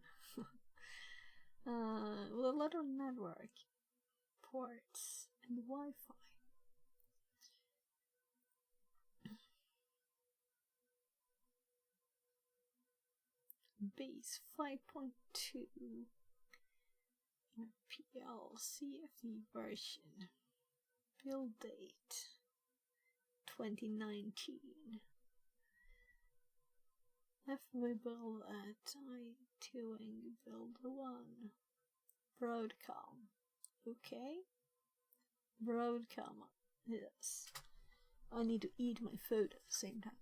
With a lot of network ports and Wi-Fi. Base 5.2. PLCFE version. Build date 2019. FV build at I2ing build 1. Broadcom. Okay. Broadcom. Yes. I need to eat my food at the same time.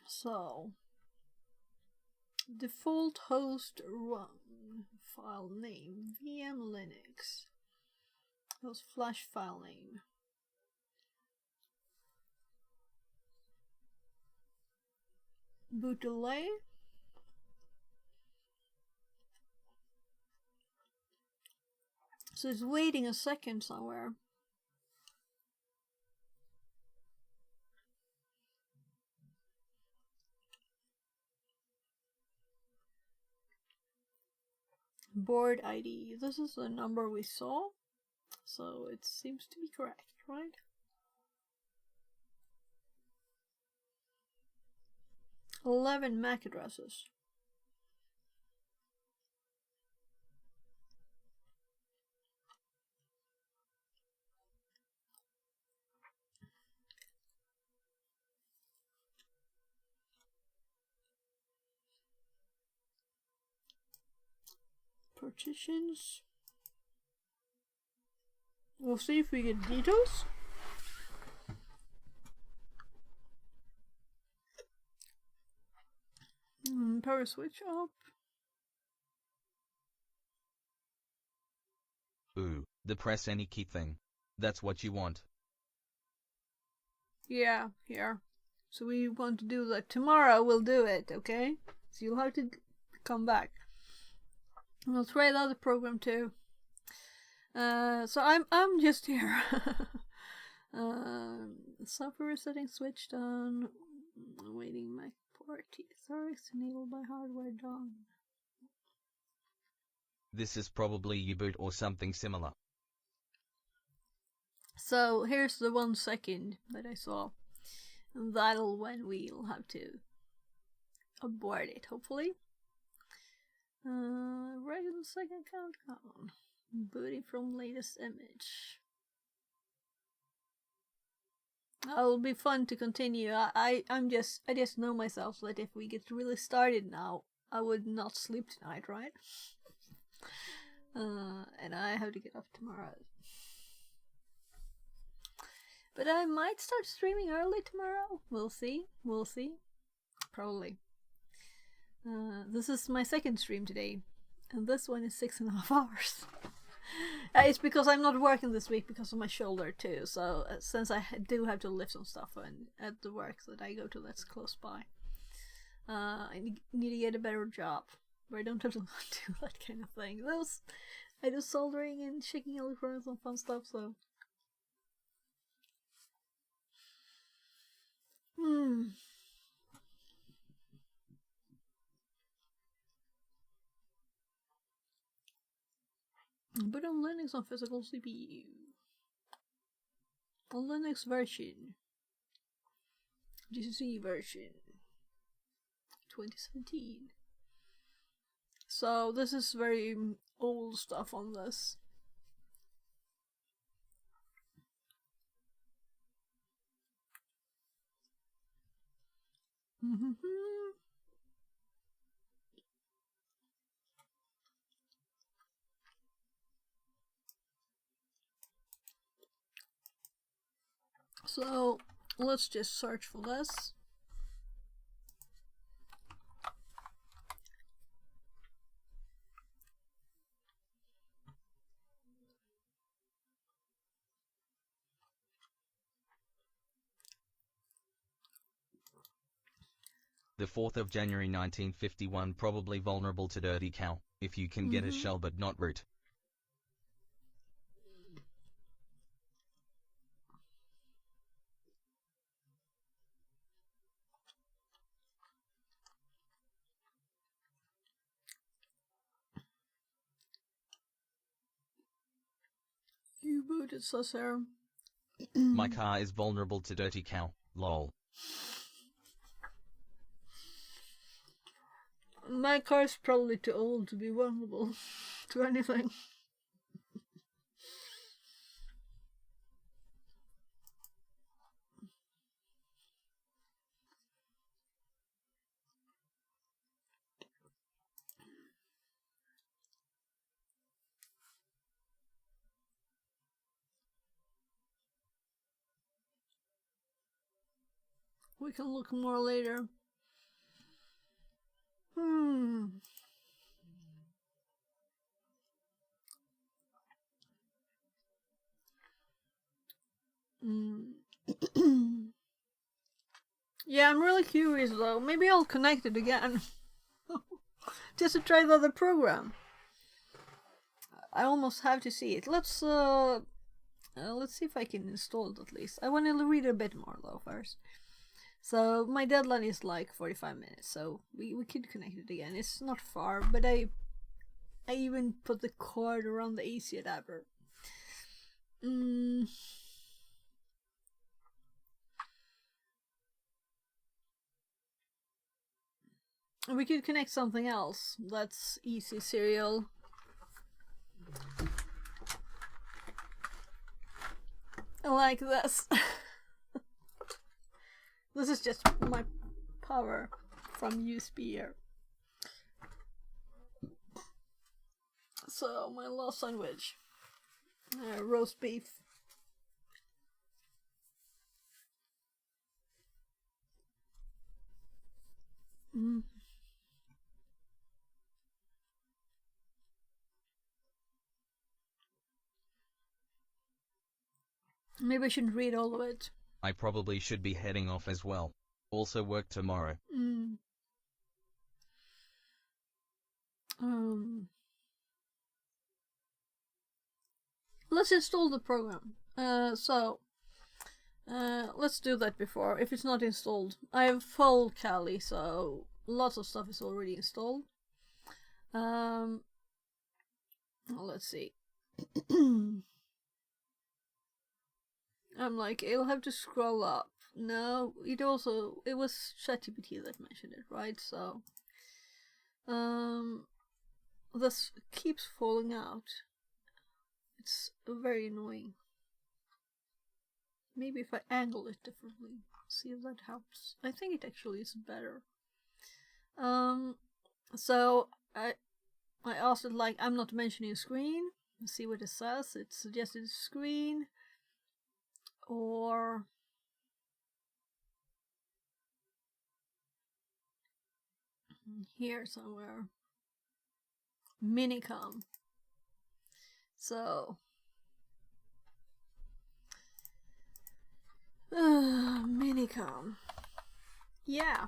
So, default host run file name VM Linux. Host flash file name. Boot delay. So it's waiting a second somewhere. Board ID. This is the number we saw, so it seems to be correct, right? $11 MAC addresses. Partitions. We'll see if we get details. Power switch up. Ooh, the press any key thing. That's what you want. Yeah, here. So we want to do that tomorrow. We'll do it, okay? So you'll have to come back. We'll try the other program too. So I'm just here. Software settings switched on. Waiting Mac port T-Thorax enabled by hardware done. This is probably U-boot or something similar. So here's the 1 second that I saw. And that'll when we'll have to abort it, hopefully. Regular second countdown. Booting from latest image. It'll be fun to continue. I just know myself that if we get really started now, I would not sleep tonight, right? And I have to get up tomorrow. But I might start streaming early tomorrow. We'll see. We'll see. Probably. This is my second stream today. And this one is 6.5 hours. It's because I'm not working this week because of my shoulder too. So since I do have to lift some stuff and at the work that I go to that's close by, I need to get a better job where I don't have to do that kind of thing. I do soldering and shaking electronics and fun stuff. So. But on Linux on physical CPU. On Linux version. GCC version. 2017. So this is very old stuff on this. So let's just search for this. The 4th of January 1951, probably vulnerable to Dirty Cow, if you can get a shell but not root. reboot, it says here. My car is vulnerable to dirty cow. Lol. My car's probably too old to be vulnerable to anything. We can look more later. Yeah, I'm really curious though. Maybe I'll connect it again. Just to try the other program. I almost have to see it. Let's see if I can install it at least. I want to read a bit more though first. So my deadline is like 45 minutes, so we could connect it again. It's not far, but I even put the cord around the AC adapter. We could connect something else. That's easy, Serial. Like this. This is just my power from USB here. So, my last sandwich. Roast beef. Maybe I shouldn't read all of it. I probably should be heading off as well. Also work tomorrow. Let's install the program. Let's do that before, if it's not installed. I have full Kali, so lots of stuff is already installed. Let's see. I'm like, I'll have to scroll up. No, it was ChatGPT that mentioned it, right? So, this keeps falling out. It's very annoying. Maybe if I angle it differently, see if that helps. I think it actually is better. So I asked it like, I'm not mentioning screen. Let's see what it says. It suggested screen. Or here somewhere. Minicom. So Minicom. Yeah.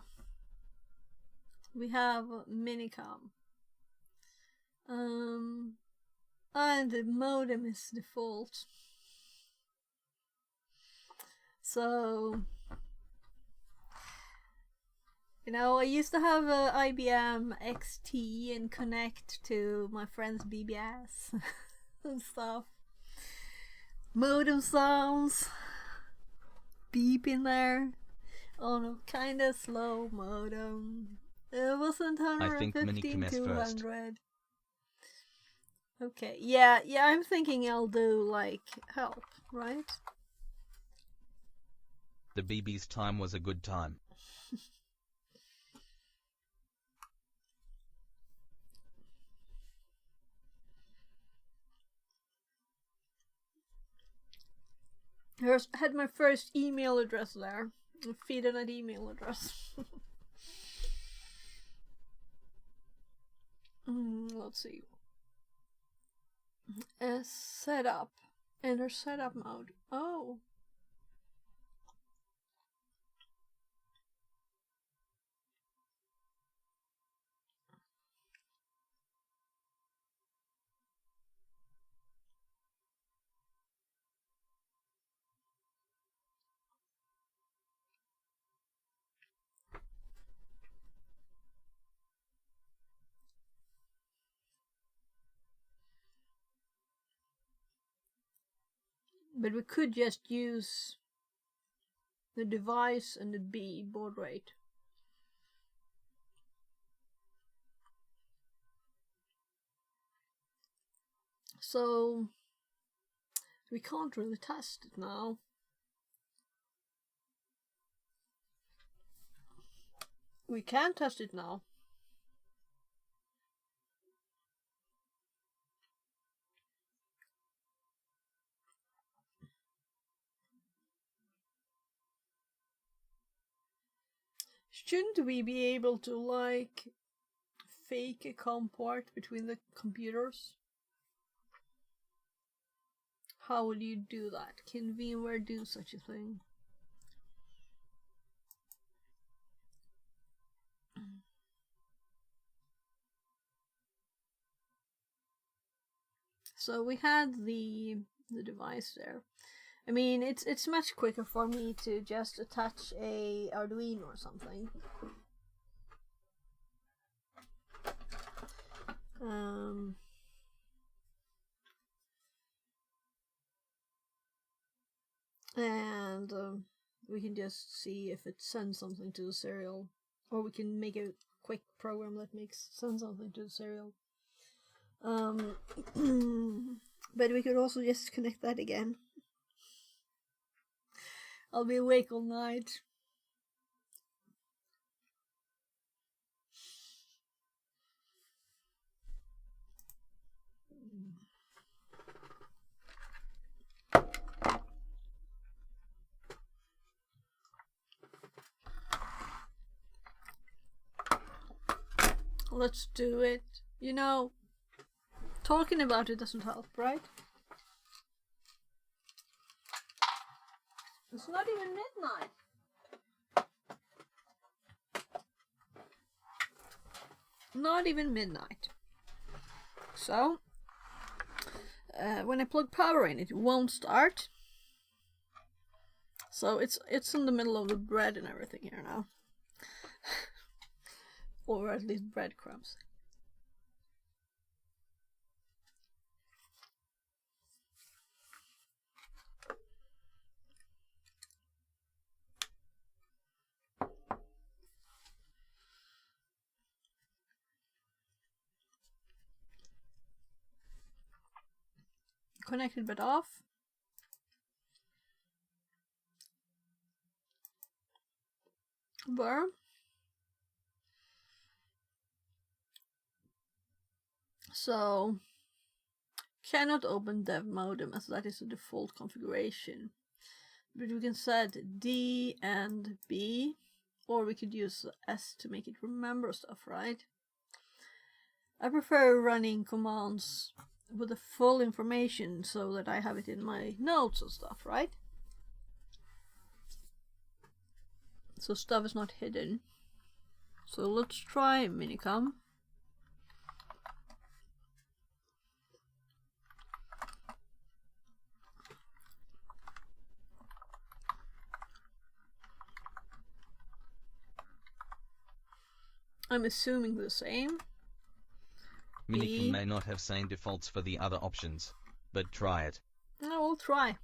We have Minicom. And the modem is default. So, you know, I used to have a IBM XT and connect to my friend's BBS and stuff. Modem sounds, beep in there, on a kinda slow modem. It wasn't I think 115 Minicom is first. 200. Okay, yeah, I'm thinking I'll do like help, right? The BB's time was a good time. Had my first email address there. Feed in an email address. Let's see. Setup. Enter setup mode. Oh. But we could just use the device and the B baud rate. So we can't really test it now. We can test it now. Shouldn't we be able to, like, fake a COM port between the computers? How would you do that? Can VMware do such a thing? So we had the device there. I mean, it's much quicker for me to just attach a Arduino or something. And we can just see if it sends something to the serial, or we can make a quick program that sends something to the serial. But we could also just connect that again. I'll be awake all night. Let's do it. You know, talking about it doesn't help, right? It's not even midnight. Not even midnight. So, when I plug power in, it won't start. So it's in the middle of the bread and everything here now. Or at least breadcrumbs. Connected but off. Burr. So, cannot open dev modem as that is the default configuration. But we can set D and B, or we could use S to make it remember stuff, right? I prefer running commands with the full information so that I have it in my notes and stuff, right? So stuff is not hidden. So let's try Minicom. I'm assuming the same. Minicom may not have same defaults for the other options, but try it. I will try.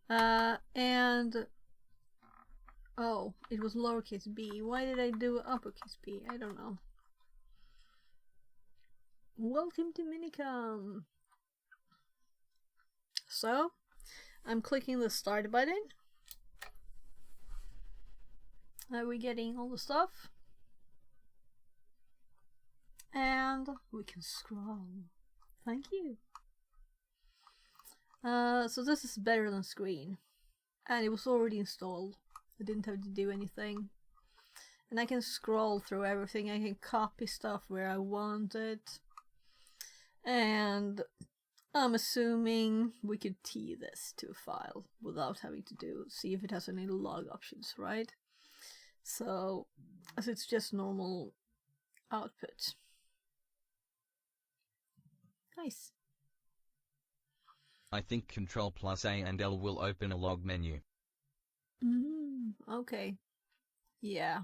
And oh, it was lowercase b. Why did I do uppercase b? I don't know. Welcome to Minicom. So, I'm clicking the start button. Are we getting all the stuff? And we can scroll. Thank you. So this is better than screen. And it was already installed. I didn't have to do anything. And I can scroll through everything. I can copy stuff where I want it. And I'm assuming we could tee this to a file without having to see if it has any log options, right? So, as it's just normal output. Nice. I think Control plus A and L will open a log menu. Okay. Yeah.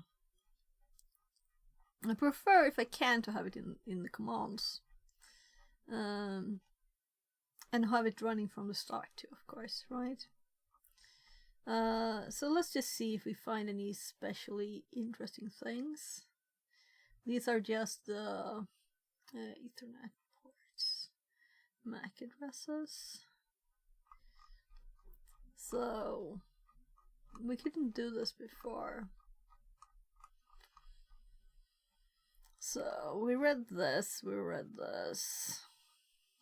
I prefer, if I can, to have it in the commands. And have it running from the start too, of course, right? So let's just see if we find any especially interesting things. These are just the Ethernet ports, MAC addresses. So we couldn't do this before. So we read this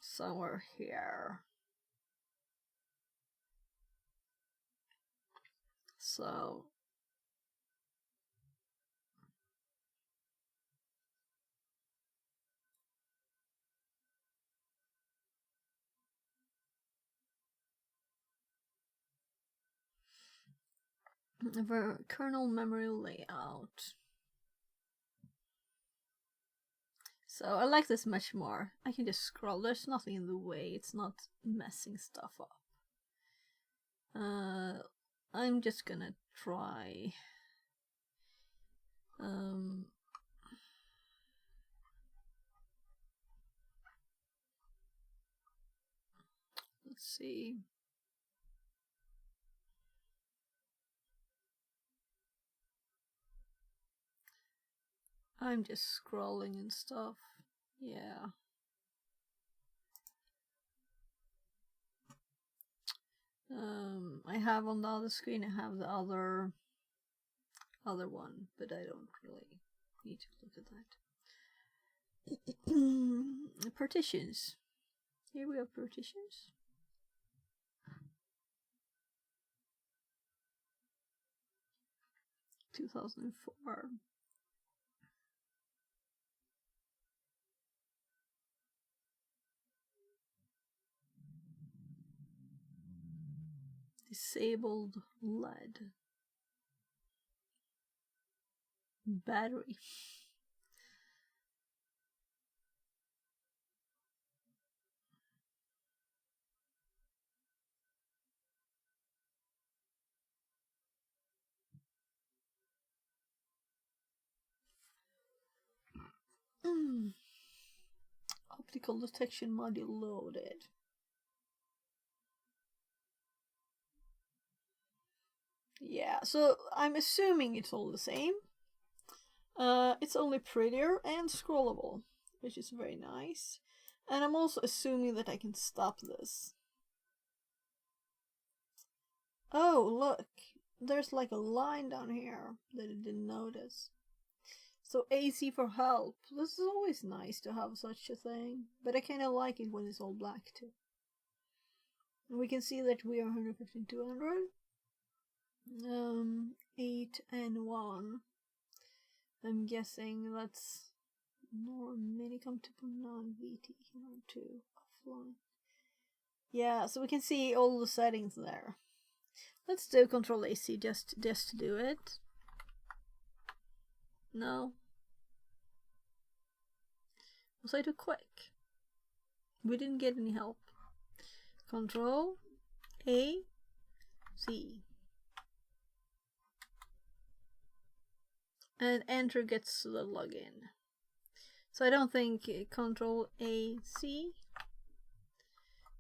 somewhere here. So the kernel memory layout. So I like this much more. I can just scroll. There's nothing in the way. It's not messing stuff up. I'm just gonna try. Let's see. I'm just scrolling and stuff. Yeah. I have on the other screen, I have the other one, but I don't really need to look at that. Partitions. Here we have partitions. – 2004. Disabled LED. Battery. Optical detection module loaded. Yeah, so I'm assuming it's all the same. It's only prettier and scrollable, which is very nice. And I'm also assuming that I can stop this. Oh, look. There's like a line down here that I didn't notice. So AC for help. This is always nice to have such a thing. But I kind of like it when it's all black too. And we can see that we are 115, 200. 8 and 1. I'm guessing that's Minicom 2.9 VT 2 offline. Yeah, so we can see all the settings there. Let's do Control AC just to do it. No. Was I too quick? We didn't get any help. Control A C. And enter gets the login. So I don't think Control A C.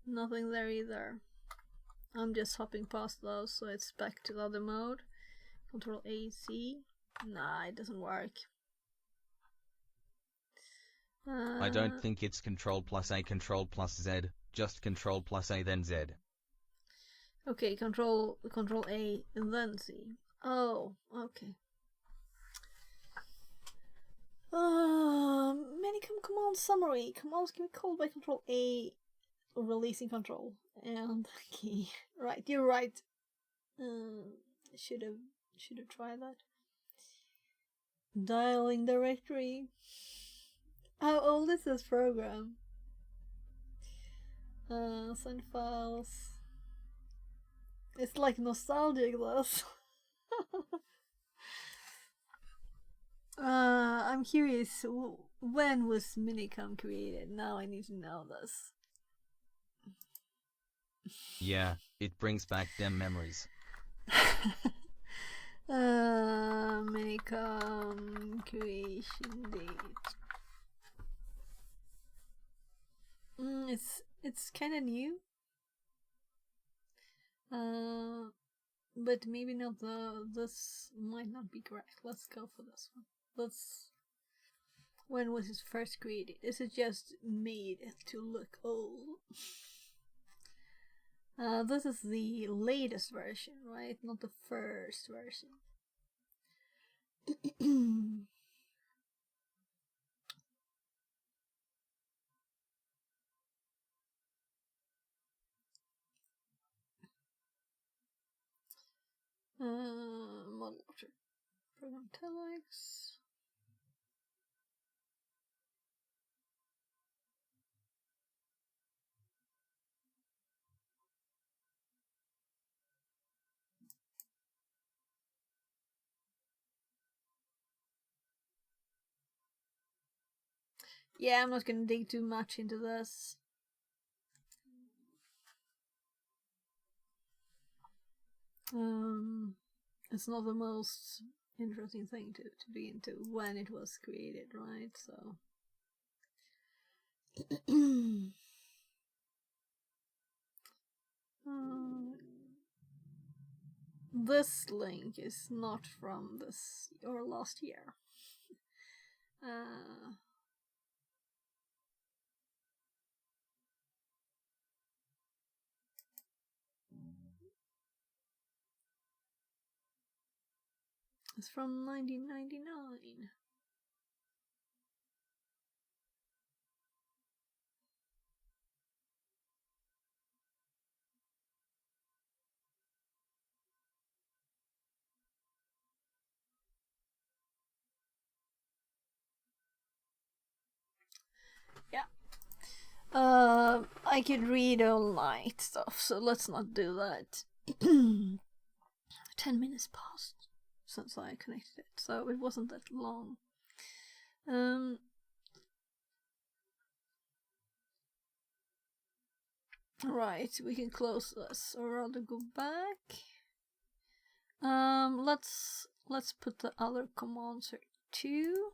Nothing there either. I'm just hopping past those, so it's back to the other mode. Control A C. Nah, it doesn't work. I don't think it's Control plus A, Control plus Z. Just Control plus A, then Z. Okay, Control A and then Z. Oh, okay. Minicom command summary. Commands can be called by Control A, releasing control and key. Right, you're right. Should have tried that. Dialing directory. How old is this program? Send files. It's like nostalgic, this. I'm curious, when was Minicom created? Now I need to know this. Yeah, it brings back them memories. Minicom creation date. It's It's kind of new. But maybe not this might not be correct. Let's go for this one. When was it first created? Is it just made to look old? This is the latest version, right? Not the first version. Modern Warfare program telex. Yeah, I'm not gonna dig too much into this. It's not the most interesting thing to be into when it was created, right? So this link is not from this or last year. It's from 1999. Yeah. I could read all night stuff, so let's not do that. 10 minutes passed since I connected it, so it wasn't that long. Right, we can close this, or rather go back. Let's put the other commands here too.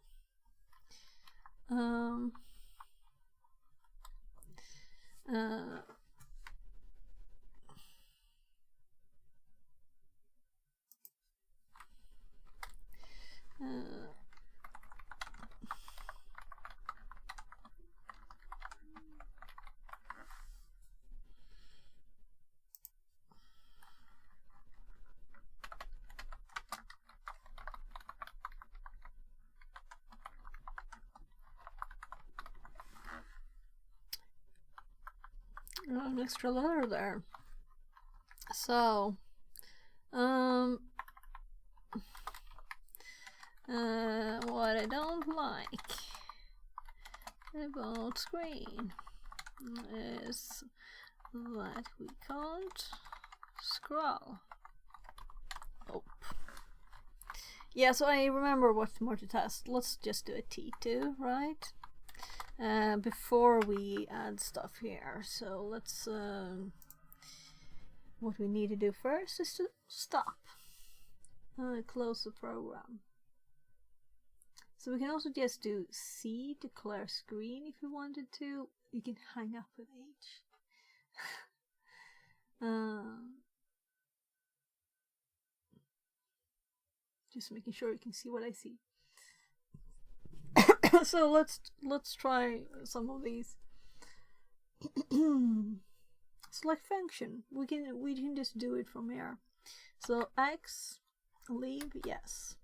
An extra letter there. So, what I don't like about Screen is that we can't scroll. Oh. Yeah, so I remember what more to test. Let's just do a T2, right? Before we add stuff here. So let's what we need to do first is to stop. Close the program. So we can also just do C to clear screen if you wanted to. You can hang up with H. Just making sure you can see what I see. So let's try some of these. Select function. We can just do it from here. So X, leave, yes.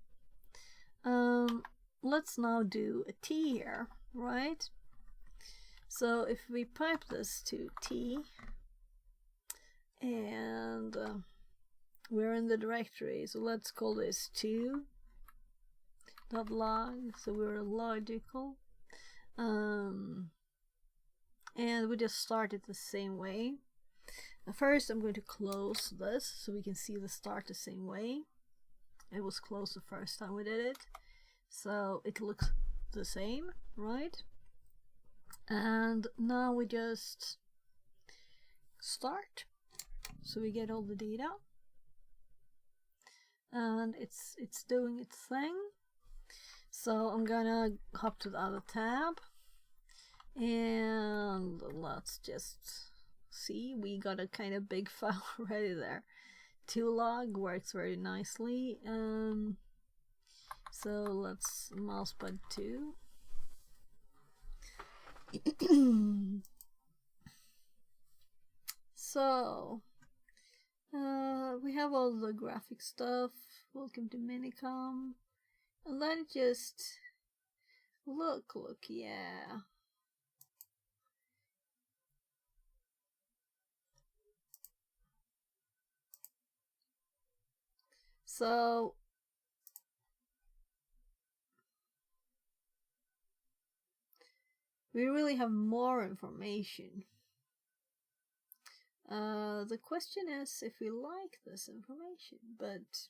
Let's now do a T here, right? So if we pipe this to T, and we're in the directory, so let's call this 2.log, so we're logical, and we just start it the same way. First I'm going to close this so we can see the start the same way. It was closed the first time we did it, so it looks the same, right? And now we just start, so we get all the data, and it's doing its thing. So I'm gonna hop to the other tab, And let's just see, we got a kind of big file already there. 2log works very nicely. So let's mousepad 2. So we have all the graphic stuff. Welcome to Minicom. And then just look, yeah. So we really have more information. The question is if we like this information, but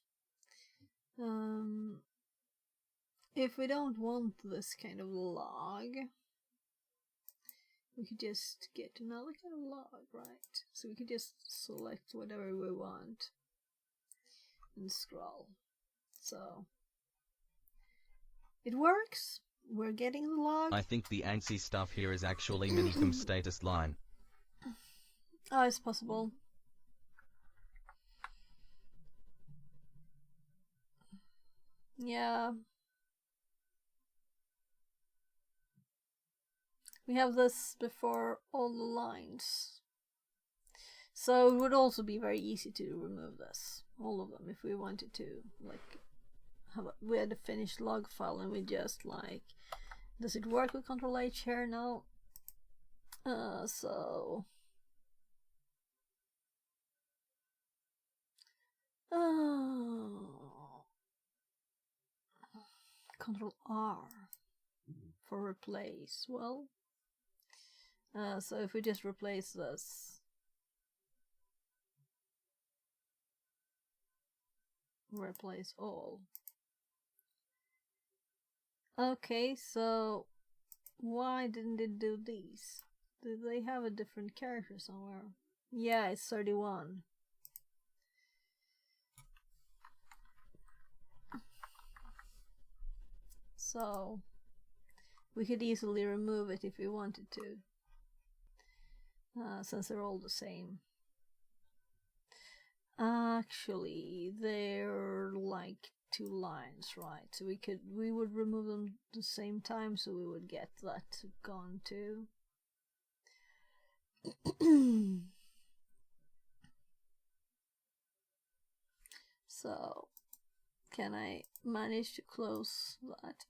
if we don't want this kind of log, we could just get another kind of log, right? So we could just select whatever we want and scroll. So it works. We're getting the log. I think the ANSI stuff here is actually Minicom status line. Oh, it's possible. Yeah. We have this before all the lines. So it would also be very easy to remove this. All of them, if we wanted to. Like, we had a finished log file and we just like, does it work with Ctrl H here? No. So Ctrl R for replace. Well, so if we just replace this, replace all. Okay, so why didn't it do these? Did they have a different character somewhere? Yeah, it's 31. So we could easily remove it if we wanted to, since they're all the same. Actually, they're like 2 lines, right? So we would remove them the same time, so we would get that gone too. So can I manage to close that?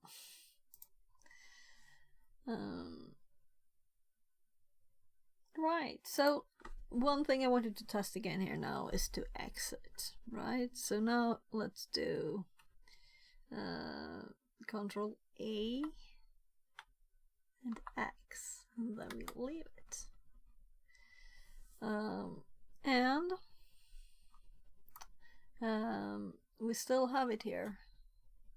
Right, so one thing I wanted to test again here now is to exit, right? So now let's do Ctrl A and X, and then we leave it. We still have it here,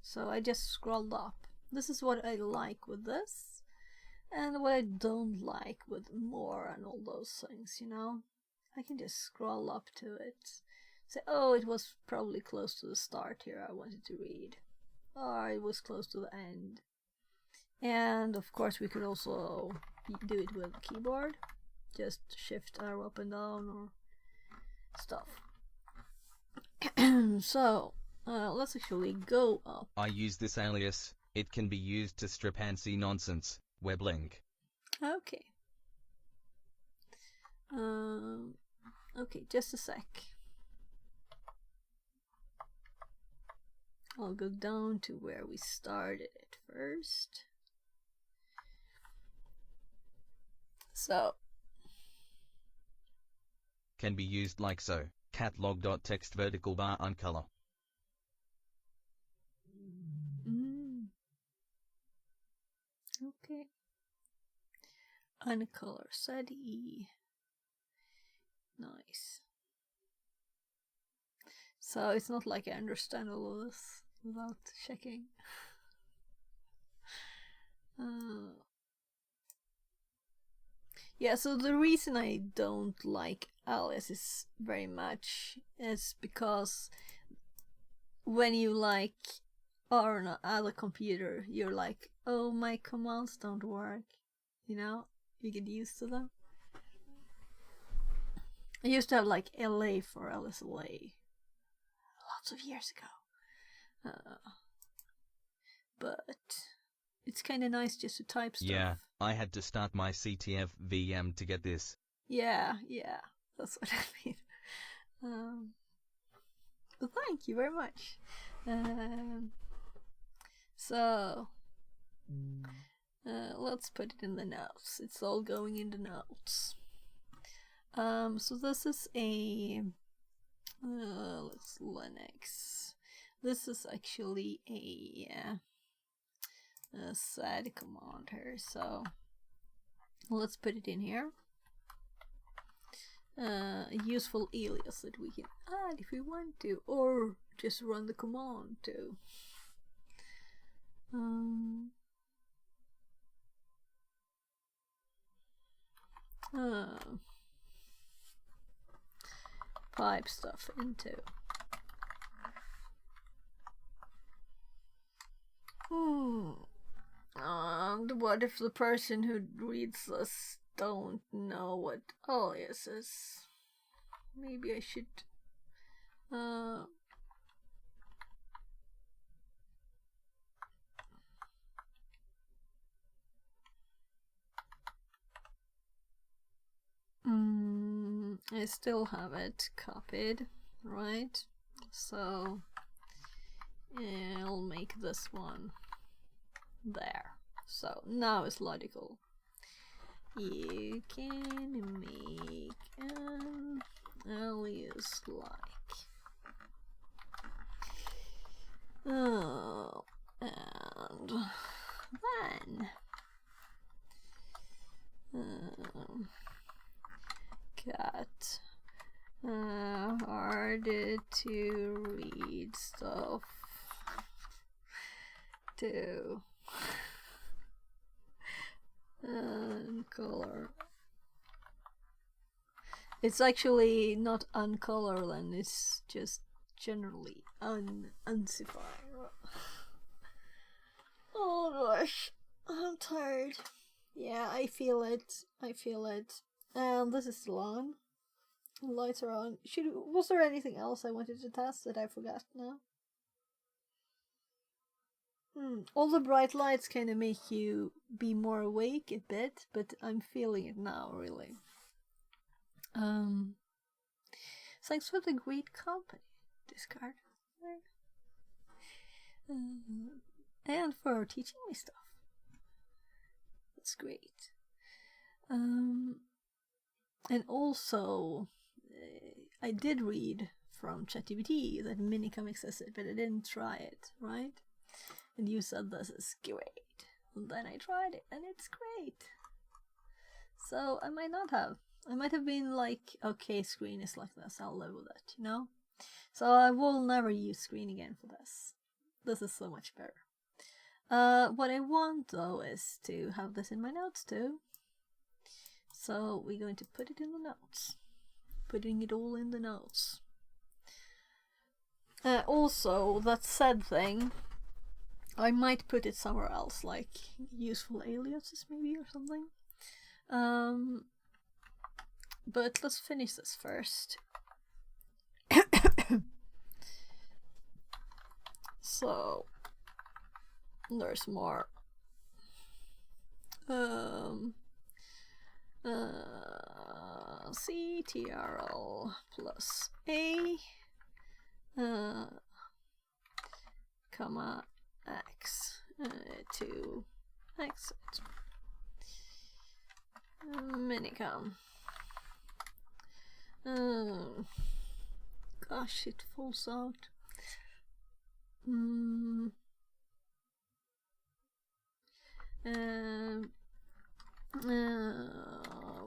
so I just scrolled up. This is what I like with this, and what I don't like with more and all those things, you know? I can just scroll up to it, say, oh, it was probably close to the start here I wanted to read, or it was close to the end. And of course we could also do it with the keyboard, just shift arrow up and down or stuff. So let's actually go up. I use this alias. It can be used to strip ANSI nonsense. Web link. Okay. Okay, just a sec. I'll go down to where we started it first. So Can be used like so. Catalog.txt vertical bar uncolor. Okay. Uncolor set E. Nice. So it's not like I understand all of this without checking. Yeah, so the reason I don't like aliases very much is because when you like are on another computer, you're like, oh, my commands don't work, you know? you get used to them. I used to have like LA for LSLA lots of years ago. But it's kind of nice just to type stuff. Yeah, I had to start my CTF VM to get this. Yeah, that's what I mean. But thank you very much. So let's put it in the notes. It's all going in the notes. So this is a let's Linux. This is actually a sed command here. So let's put it in here. A useful alias that we can add if we want to, or just run the command too. Pipe stuff into. And what if the person who reads this don't know what alias is? Maybe I should I still have it copied, right? So I'll make this one there. So now it's logical. You can make an alias like and then cat hard to read stuff to color. It's actually not uncolor then, it's just generally unsify. Oh gosh, I'm tired. Yeah, I feel it. This is still on. The lights are on. Was there anything else I wanted to test that I forgot now? All the bright lights kind of make you be more awake a bit, but I'm feeling it now, really. Thanks for the great company, Discard. And for teaching me stuff. That's great. And also, I did read from ChatGPT that Minicom existed, but I didn't try it, right? And you said this is great. And then I tried it, and it's great. So I might not have. I might have been like, okay, screen is like this, I'll live with it, you know? So I will never use screen again for this. This is so much better. What I want, though, is to have this in my notes, too. So we're going to put it in the notes. Putting it all in the notes. Also, that said thing, I might put it somewhere else, like useful aliases maybe or something. But let's finish this first. So there's more. CTRL plus A comma X to exit Minicom. Gosh, it falls out.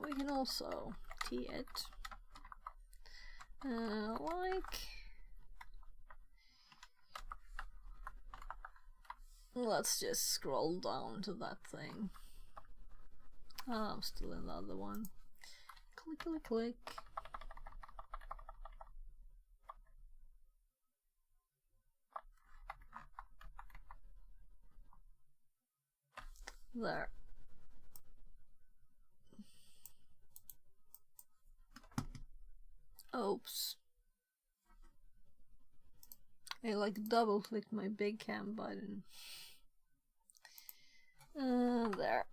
We can also T it like. Let's just scroll down to that thing. I'm still in the other one. Click, click, click. There. Oops. I like double clicked my big cam button. There.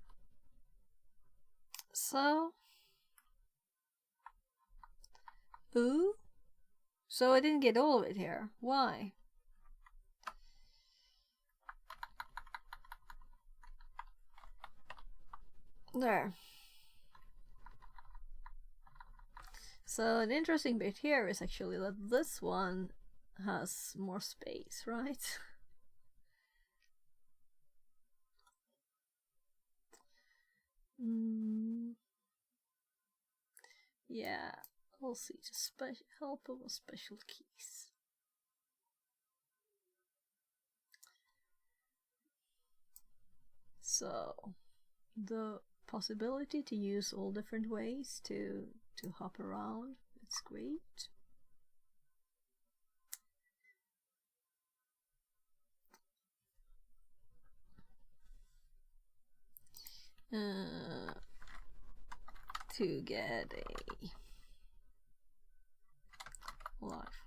So. Ooh. So I didn't get all of it here. Why? There. So an interesting bit here is actually that this one has more space, right? Yeah, we'll see. Just help with special keys. So the possibility to use all different ways to hop around, it's great. To get a life.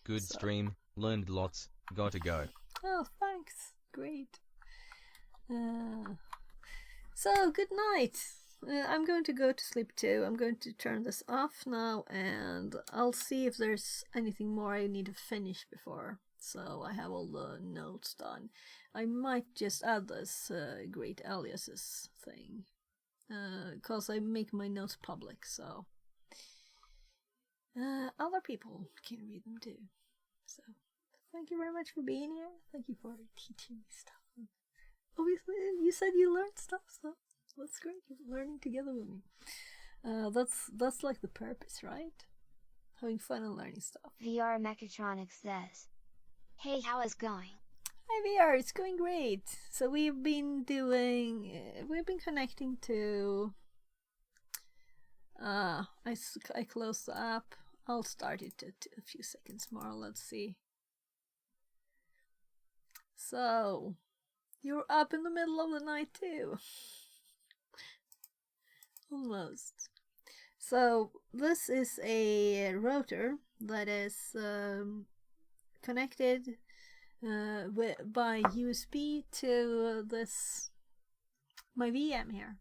Good stream, learned lots, gotta go. Oh, thanks. Great. So, good night. I'm going to go to sleep too. I'm going to turn this off now, and I'll see if there's anything more I need to finish before. So I have all the notes done. I might just add this great aliases thing, because I make my notes public, so other people can read them too. So thank you very much for being here. Thank you for teaching me stuff. Obviously, you said you learned stuff, so that's great. You're learning together with me. That's like the purpose, right? Having fun and learning stuff. VR Mechatronics says, hey, how is going? Hi VR, it's going great. So we've been connecting to. I closed the app. I'll start it in a few seconds more. Let's see. So. You're up in the middle of the night too. Almost. So this is a router that is connected by USB to my VM here.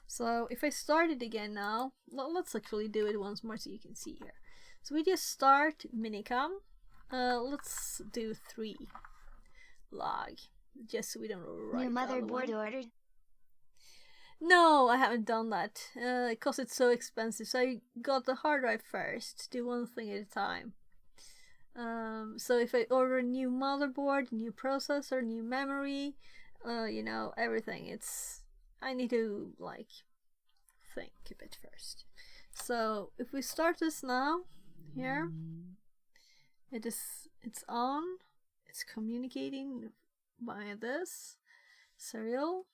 So if I start it again now, let's actually do it once more so you can see here. So we just start Minicam. Let's do 3. Log, just so we don't write. New motherboard ordered? No, I haven't done that because it's so expensive. So I got the hard drive first, do one thing at a time. So if I order a new motherboard, new processor, new memory, you know, everything, I need to like think a bit first. So if we start this now, here, it's on. It's communicating via this serial.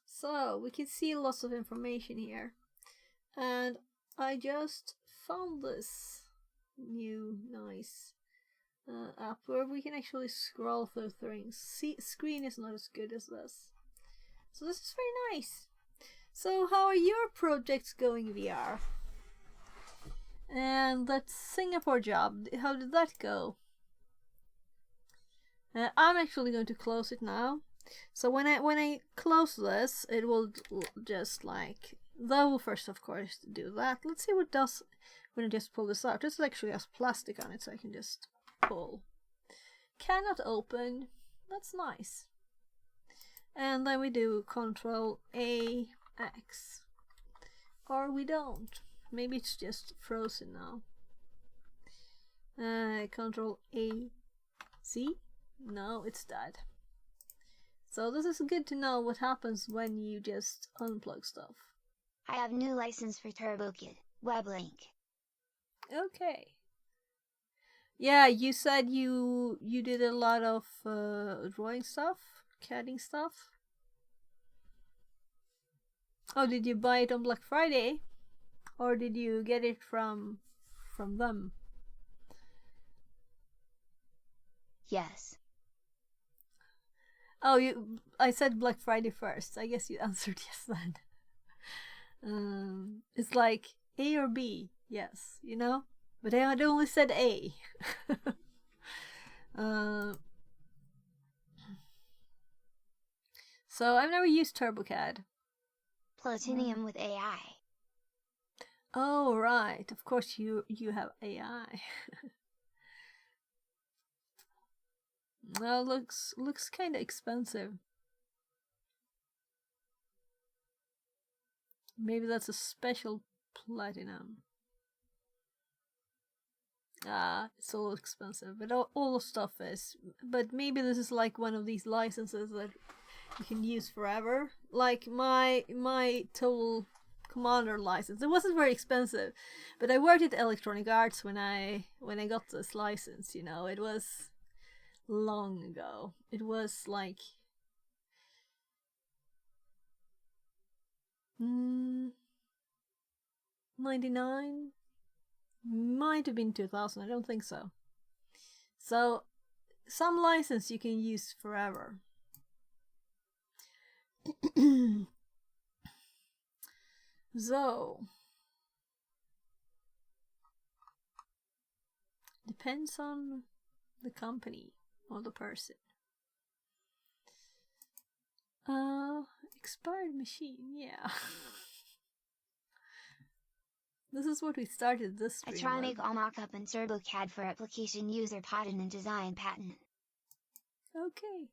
So we can see lots of information here, and I just found this new nice app where we can actually scroll through things. See, screen is not as good as this. So this is very nice. So how are your projects going, VR? And that Singapore job, how did that go? I'm actually going to close it now. So when I close this, it will just like, that will first of course do that. Let's see what it does when I just pull this out. This actually has plastic on it, so I can just pull. Cannot open. That's nice. And then we do Control AX. Or we don't. Maybe it's just frozen now. Control AC. No, it's dead. So this is good to know what happens when you just unplug stuff. I have new license for TurboKit, WebLink. Okay. Yeah, you said you did a lot of drawing stuff, CADing stuff. Oh, did you buy it on Black Friday? Or did you get it from them? yes. Oh, I said Black Friday first. I guess you answered yes then. It's like A or B, yes, you know? But I had only said A. So I've never used TurboCAD. Platinum with AI. Oh, right. Of course you have AI. Well, looks kind of expensive. Maybe that's a special platinum. It's all expensive, but all the stuff is. But maybe this is like one of these licenses that you can use forever. Like my Total Commander license. It wasn't very expensive, but I worked at Electronic Arts when I got this license. You know, it was long ago. It was like 99. Might have been 2000, I don't think so. So, some license you can use forever. So, depends on the company or the person. Expired machine, yeah. This is what we started this stream I try with. make all mockup in TurboCAD for application user pattern and design pattern. Okay,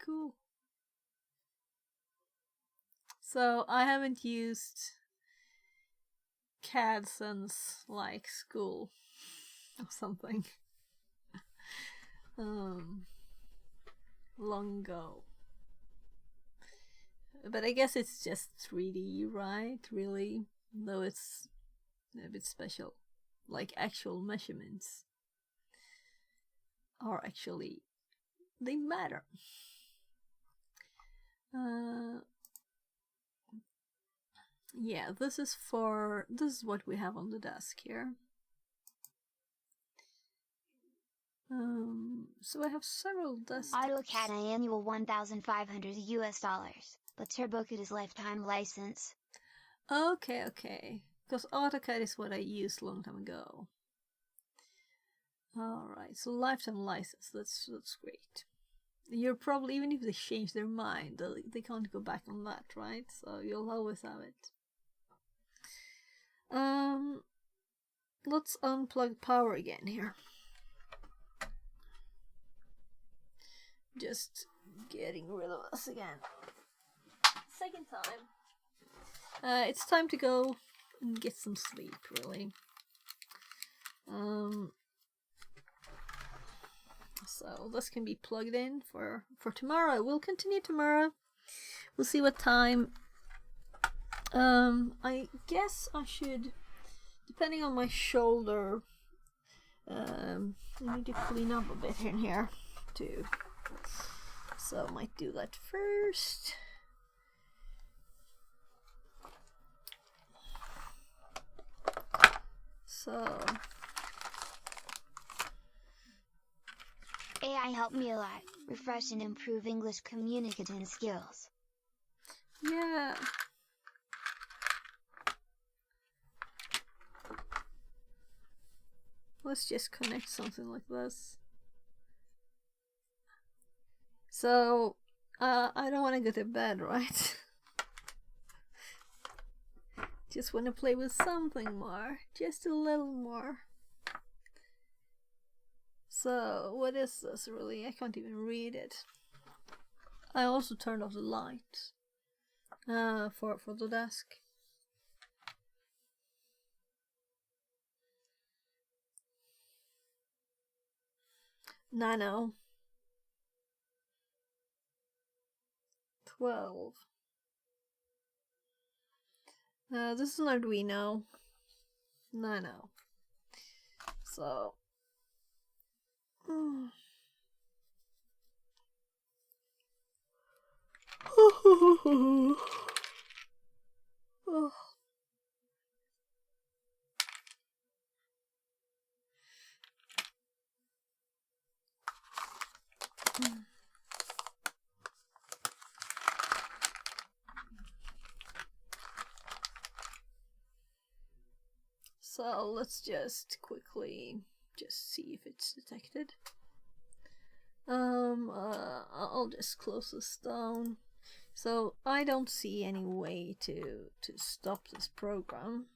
cool. So I haven't used CAD since like school or something. Long ago. But I guess it's just 3D, right? Really, though it's a bit special. Like actual measurements are actually, they matter. Yeah, this is what we have on the desk here. So I have several desktops. AutoCAD annual $1,500 US, but TurboCAD is lifetime license. Okay. Because AutoCAD is what I used a long time ago. Alright, so lifetime license, that's great. You're probably, even if they change their mind, they can't go back on that, right? So you'll always have it. Let's unplug power again here. Just getting rid of this again. Second time. It's time to go and get some sleep, really. So this can be plugged in for tomorrow. We'll continue tomorrow. We'll see what time. I guess I should, depending on my shoulder, I need to clean up a bit in here too. So I might do that first. So AI helped me a lot, refresh and improve English communicating skills. yeah. Let's just connect something like this. So, I don't want to go to bed, right? Just want to play with something more. Just a little more. So, what is this really? I can't even read it. I also turned off the light for the desk. Nano. 12. This is an Arduino Nano. So. So let's just quickly just see if it's detected. I'll just close this down. So I don't see any way to stop this program.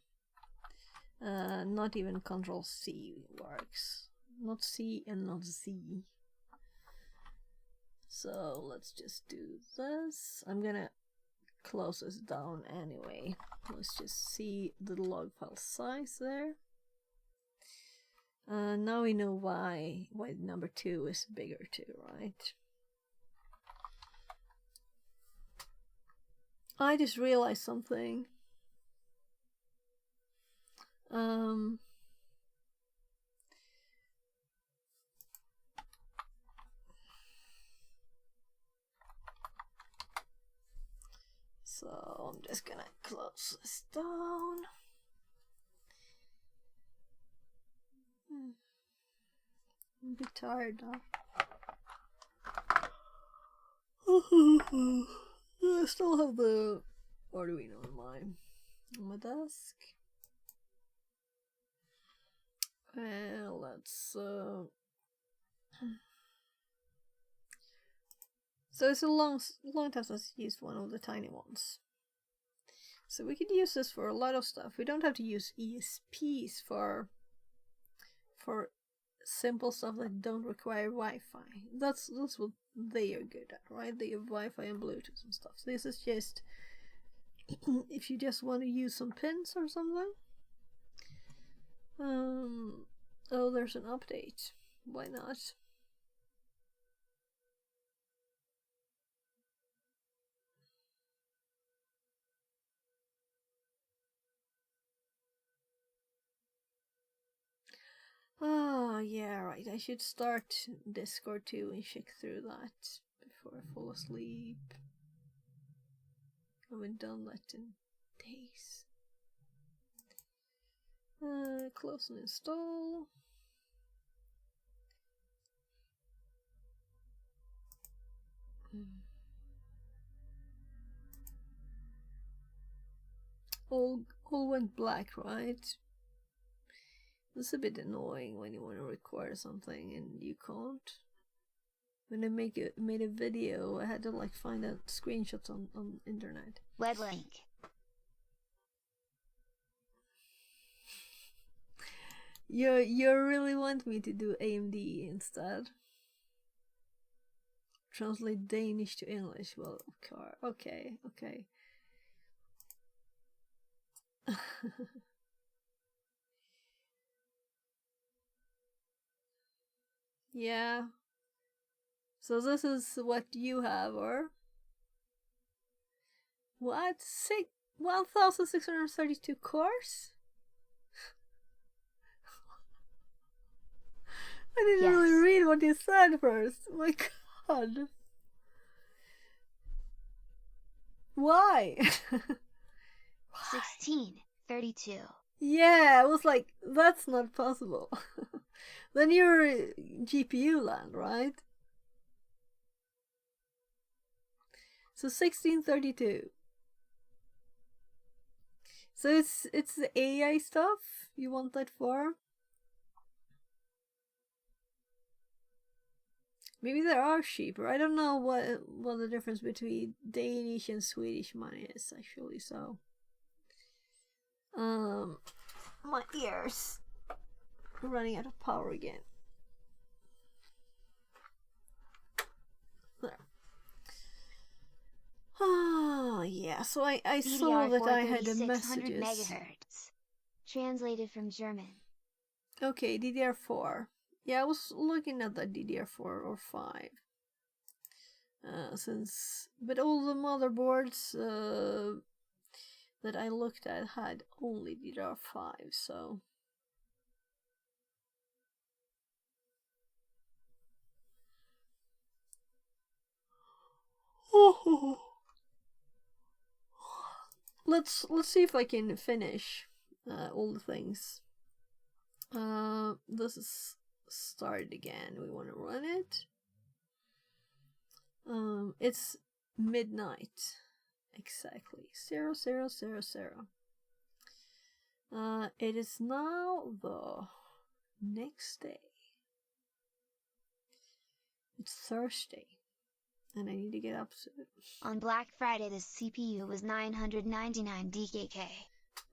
Not even Control C works. Not C and not Z. So let's just do this. I'm gonna close this down anyway. Let's just see the log file size there. Now we know why number 2 is bigger too, right? I just realized something. So I'm just gonna close this down. I'm a bit tired now. I still have the Arduino on my desk. Well, let's so it's a long time since I used one of the tiny ones. So we could use this for a lot of stuff. We don't have to use ESPs for simple stuff that don't require Wi-Fi. That's what they are good at, right? They have Wi-Fi and Bluetooth and stuff. So this is just if you just want to use some pins or something. Oh, there's an update. Why not? Oh, yeah, right. I should start Discord too and check through that before I fall asleep. I haven't done that in days. Close and install. All went black, right? It's a bit annoying when you want to record something and you can't. When I made a video, I had to like find out screenshots on internet. Web link. You really want me to do AMD instead? Translate Danish to English. Well, okay. Yeah. So this is what you have, or what? 1,632 cores? I didn't really read what you said first. My God. Why? 1632. Yeah, I was like, that's not possible. Then you're GPU land, right? So 1632. So it's the AI stuff you want that for? Maybe there are cheaper. I don't know what the difference between Danish and Swedish money is actually. So, my ears are running out of power again. There. Oh yeah. So I saw that I had a messages. Megahertz. Translated from German. Okay, DDR4. Yeah, I was looking at that DDR4 or 5. But all the motherboards that I looked at had only DDR5, so. Let's see if I can finish all the things. This is started again. We want to run it. It's midnight exactly. 0000. It is now the next day. It's Thursday, and I need to get up soon. On Black Friday the CPU was 999 DKK.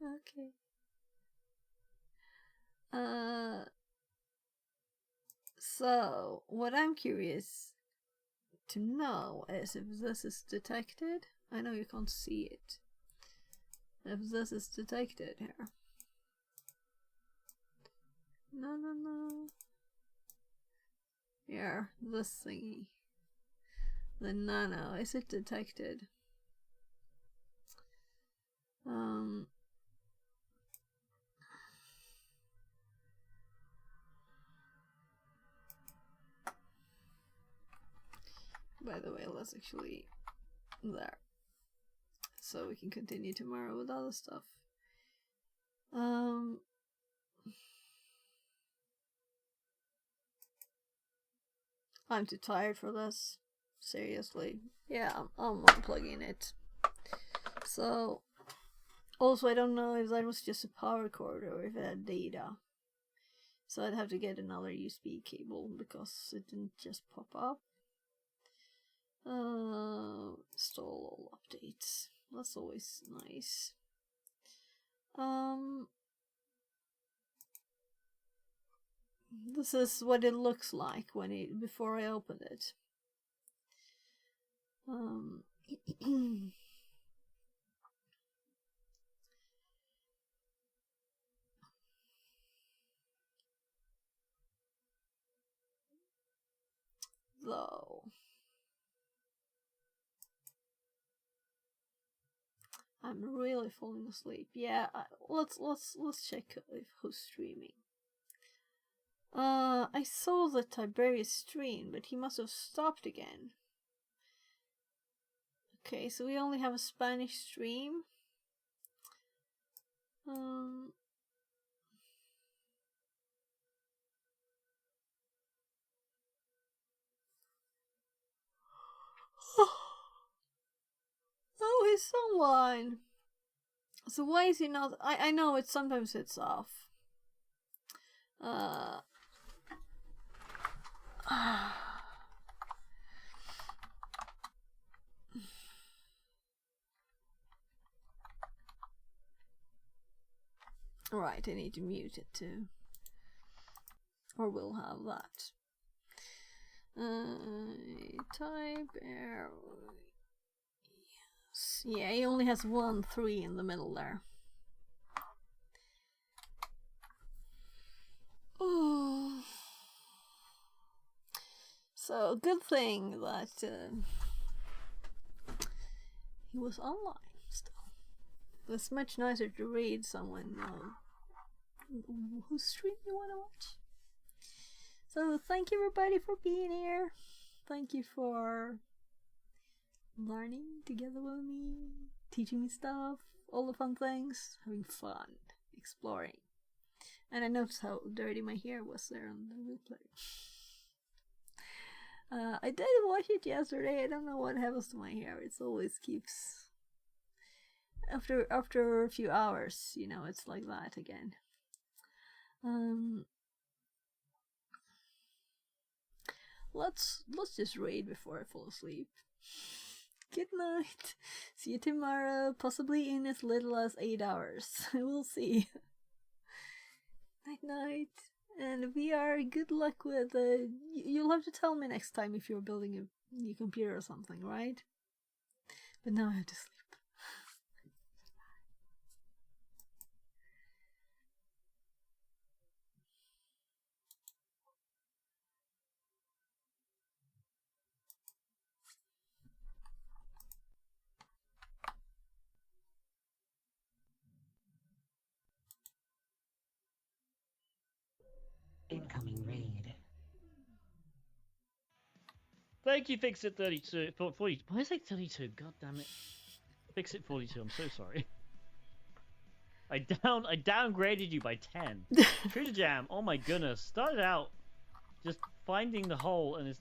Okay. So, what I'm curious to know is if this is detected. I know you can't see it. If this is detected here. No. Here, this thingy. The nano, is it detected? By the way, let's actually there. So we can continue tomorrow with other stuff. I'm too tired for this. Seriously. Yeah, I'm unplugging it. So, also I don't know if that was just a power cord or if it had data. So I'd have to get another USB cable because it didn't just pop up. Install all updates. That's always nice. This is what it looks like when before I open it. Though I'm really falling asleep. Yeah, let's check if who's streaming. I saw the Tiberius stream, but he must have stopped again. Okay, so we only have a Spanish stream. Oh, he's someone. So why is he not? I know it sometimes it's off. Right, I need to mute it too. Or we'll have that. Type arrow. Yes. Yeah, he only has 1 3 in the middle there. Oh. So, good thing that he was online still. It's much nicer to read someone whose stream you want to watch. So, thank you everybody for being here. Thank you for learning together with me, teaching me stuff, all the fun things, having fun, exploring. And I noticed how dirty my hair was there on the replay. I did wash it yesterday. I don't know what happens to my hair. It always keeps after a few hours, you know, it's like that again. Let's just read before I fall asleep. Good night. See you tomorrow, possibly in as little as 8 hours. We'll see. Night night. And VR, good luck with you'll have to tell me next time if you're building a new computer or something, right? But now I have to sleep. Incoming raid. Thank you, Fixit32. 40. Why is it 32? God damn it. Fixit42. I'm so sorry. I downgraded you by 10. Trader Jam. Oh my goodness. Started out just finding the hole and it's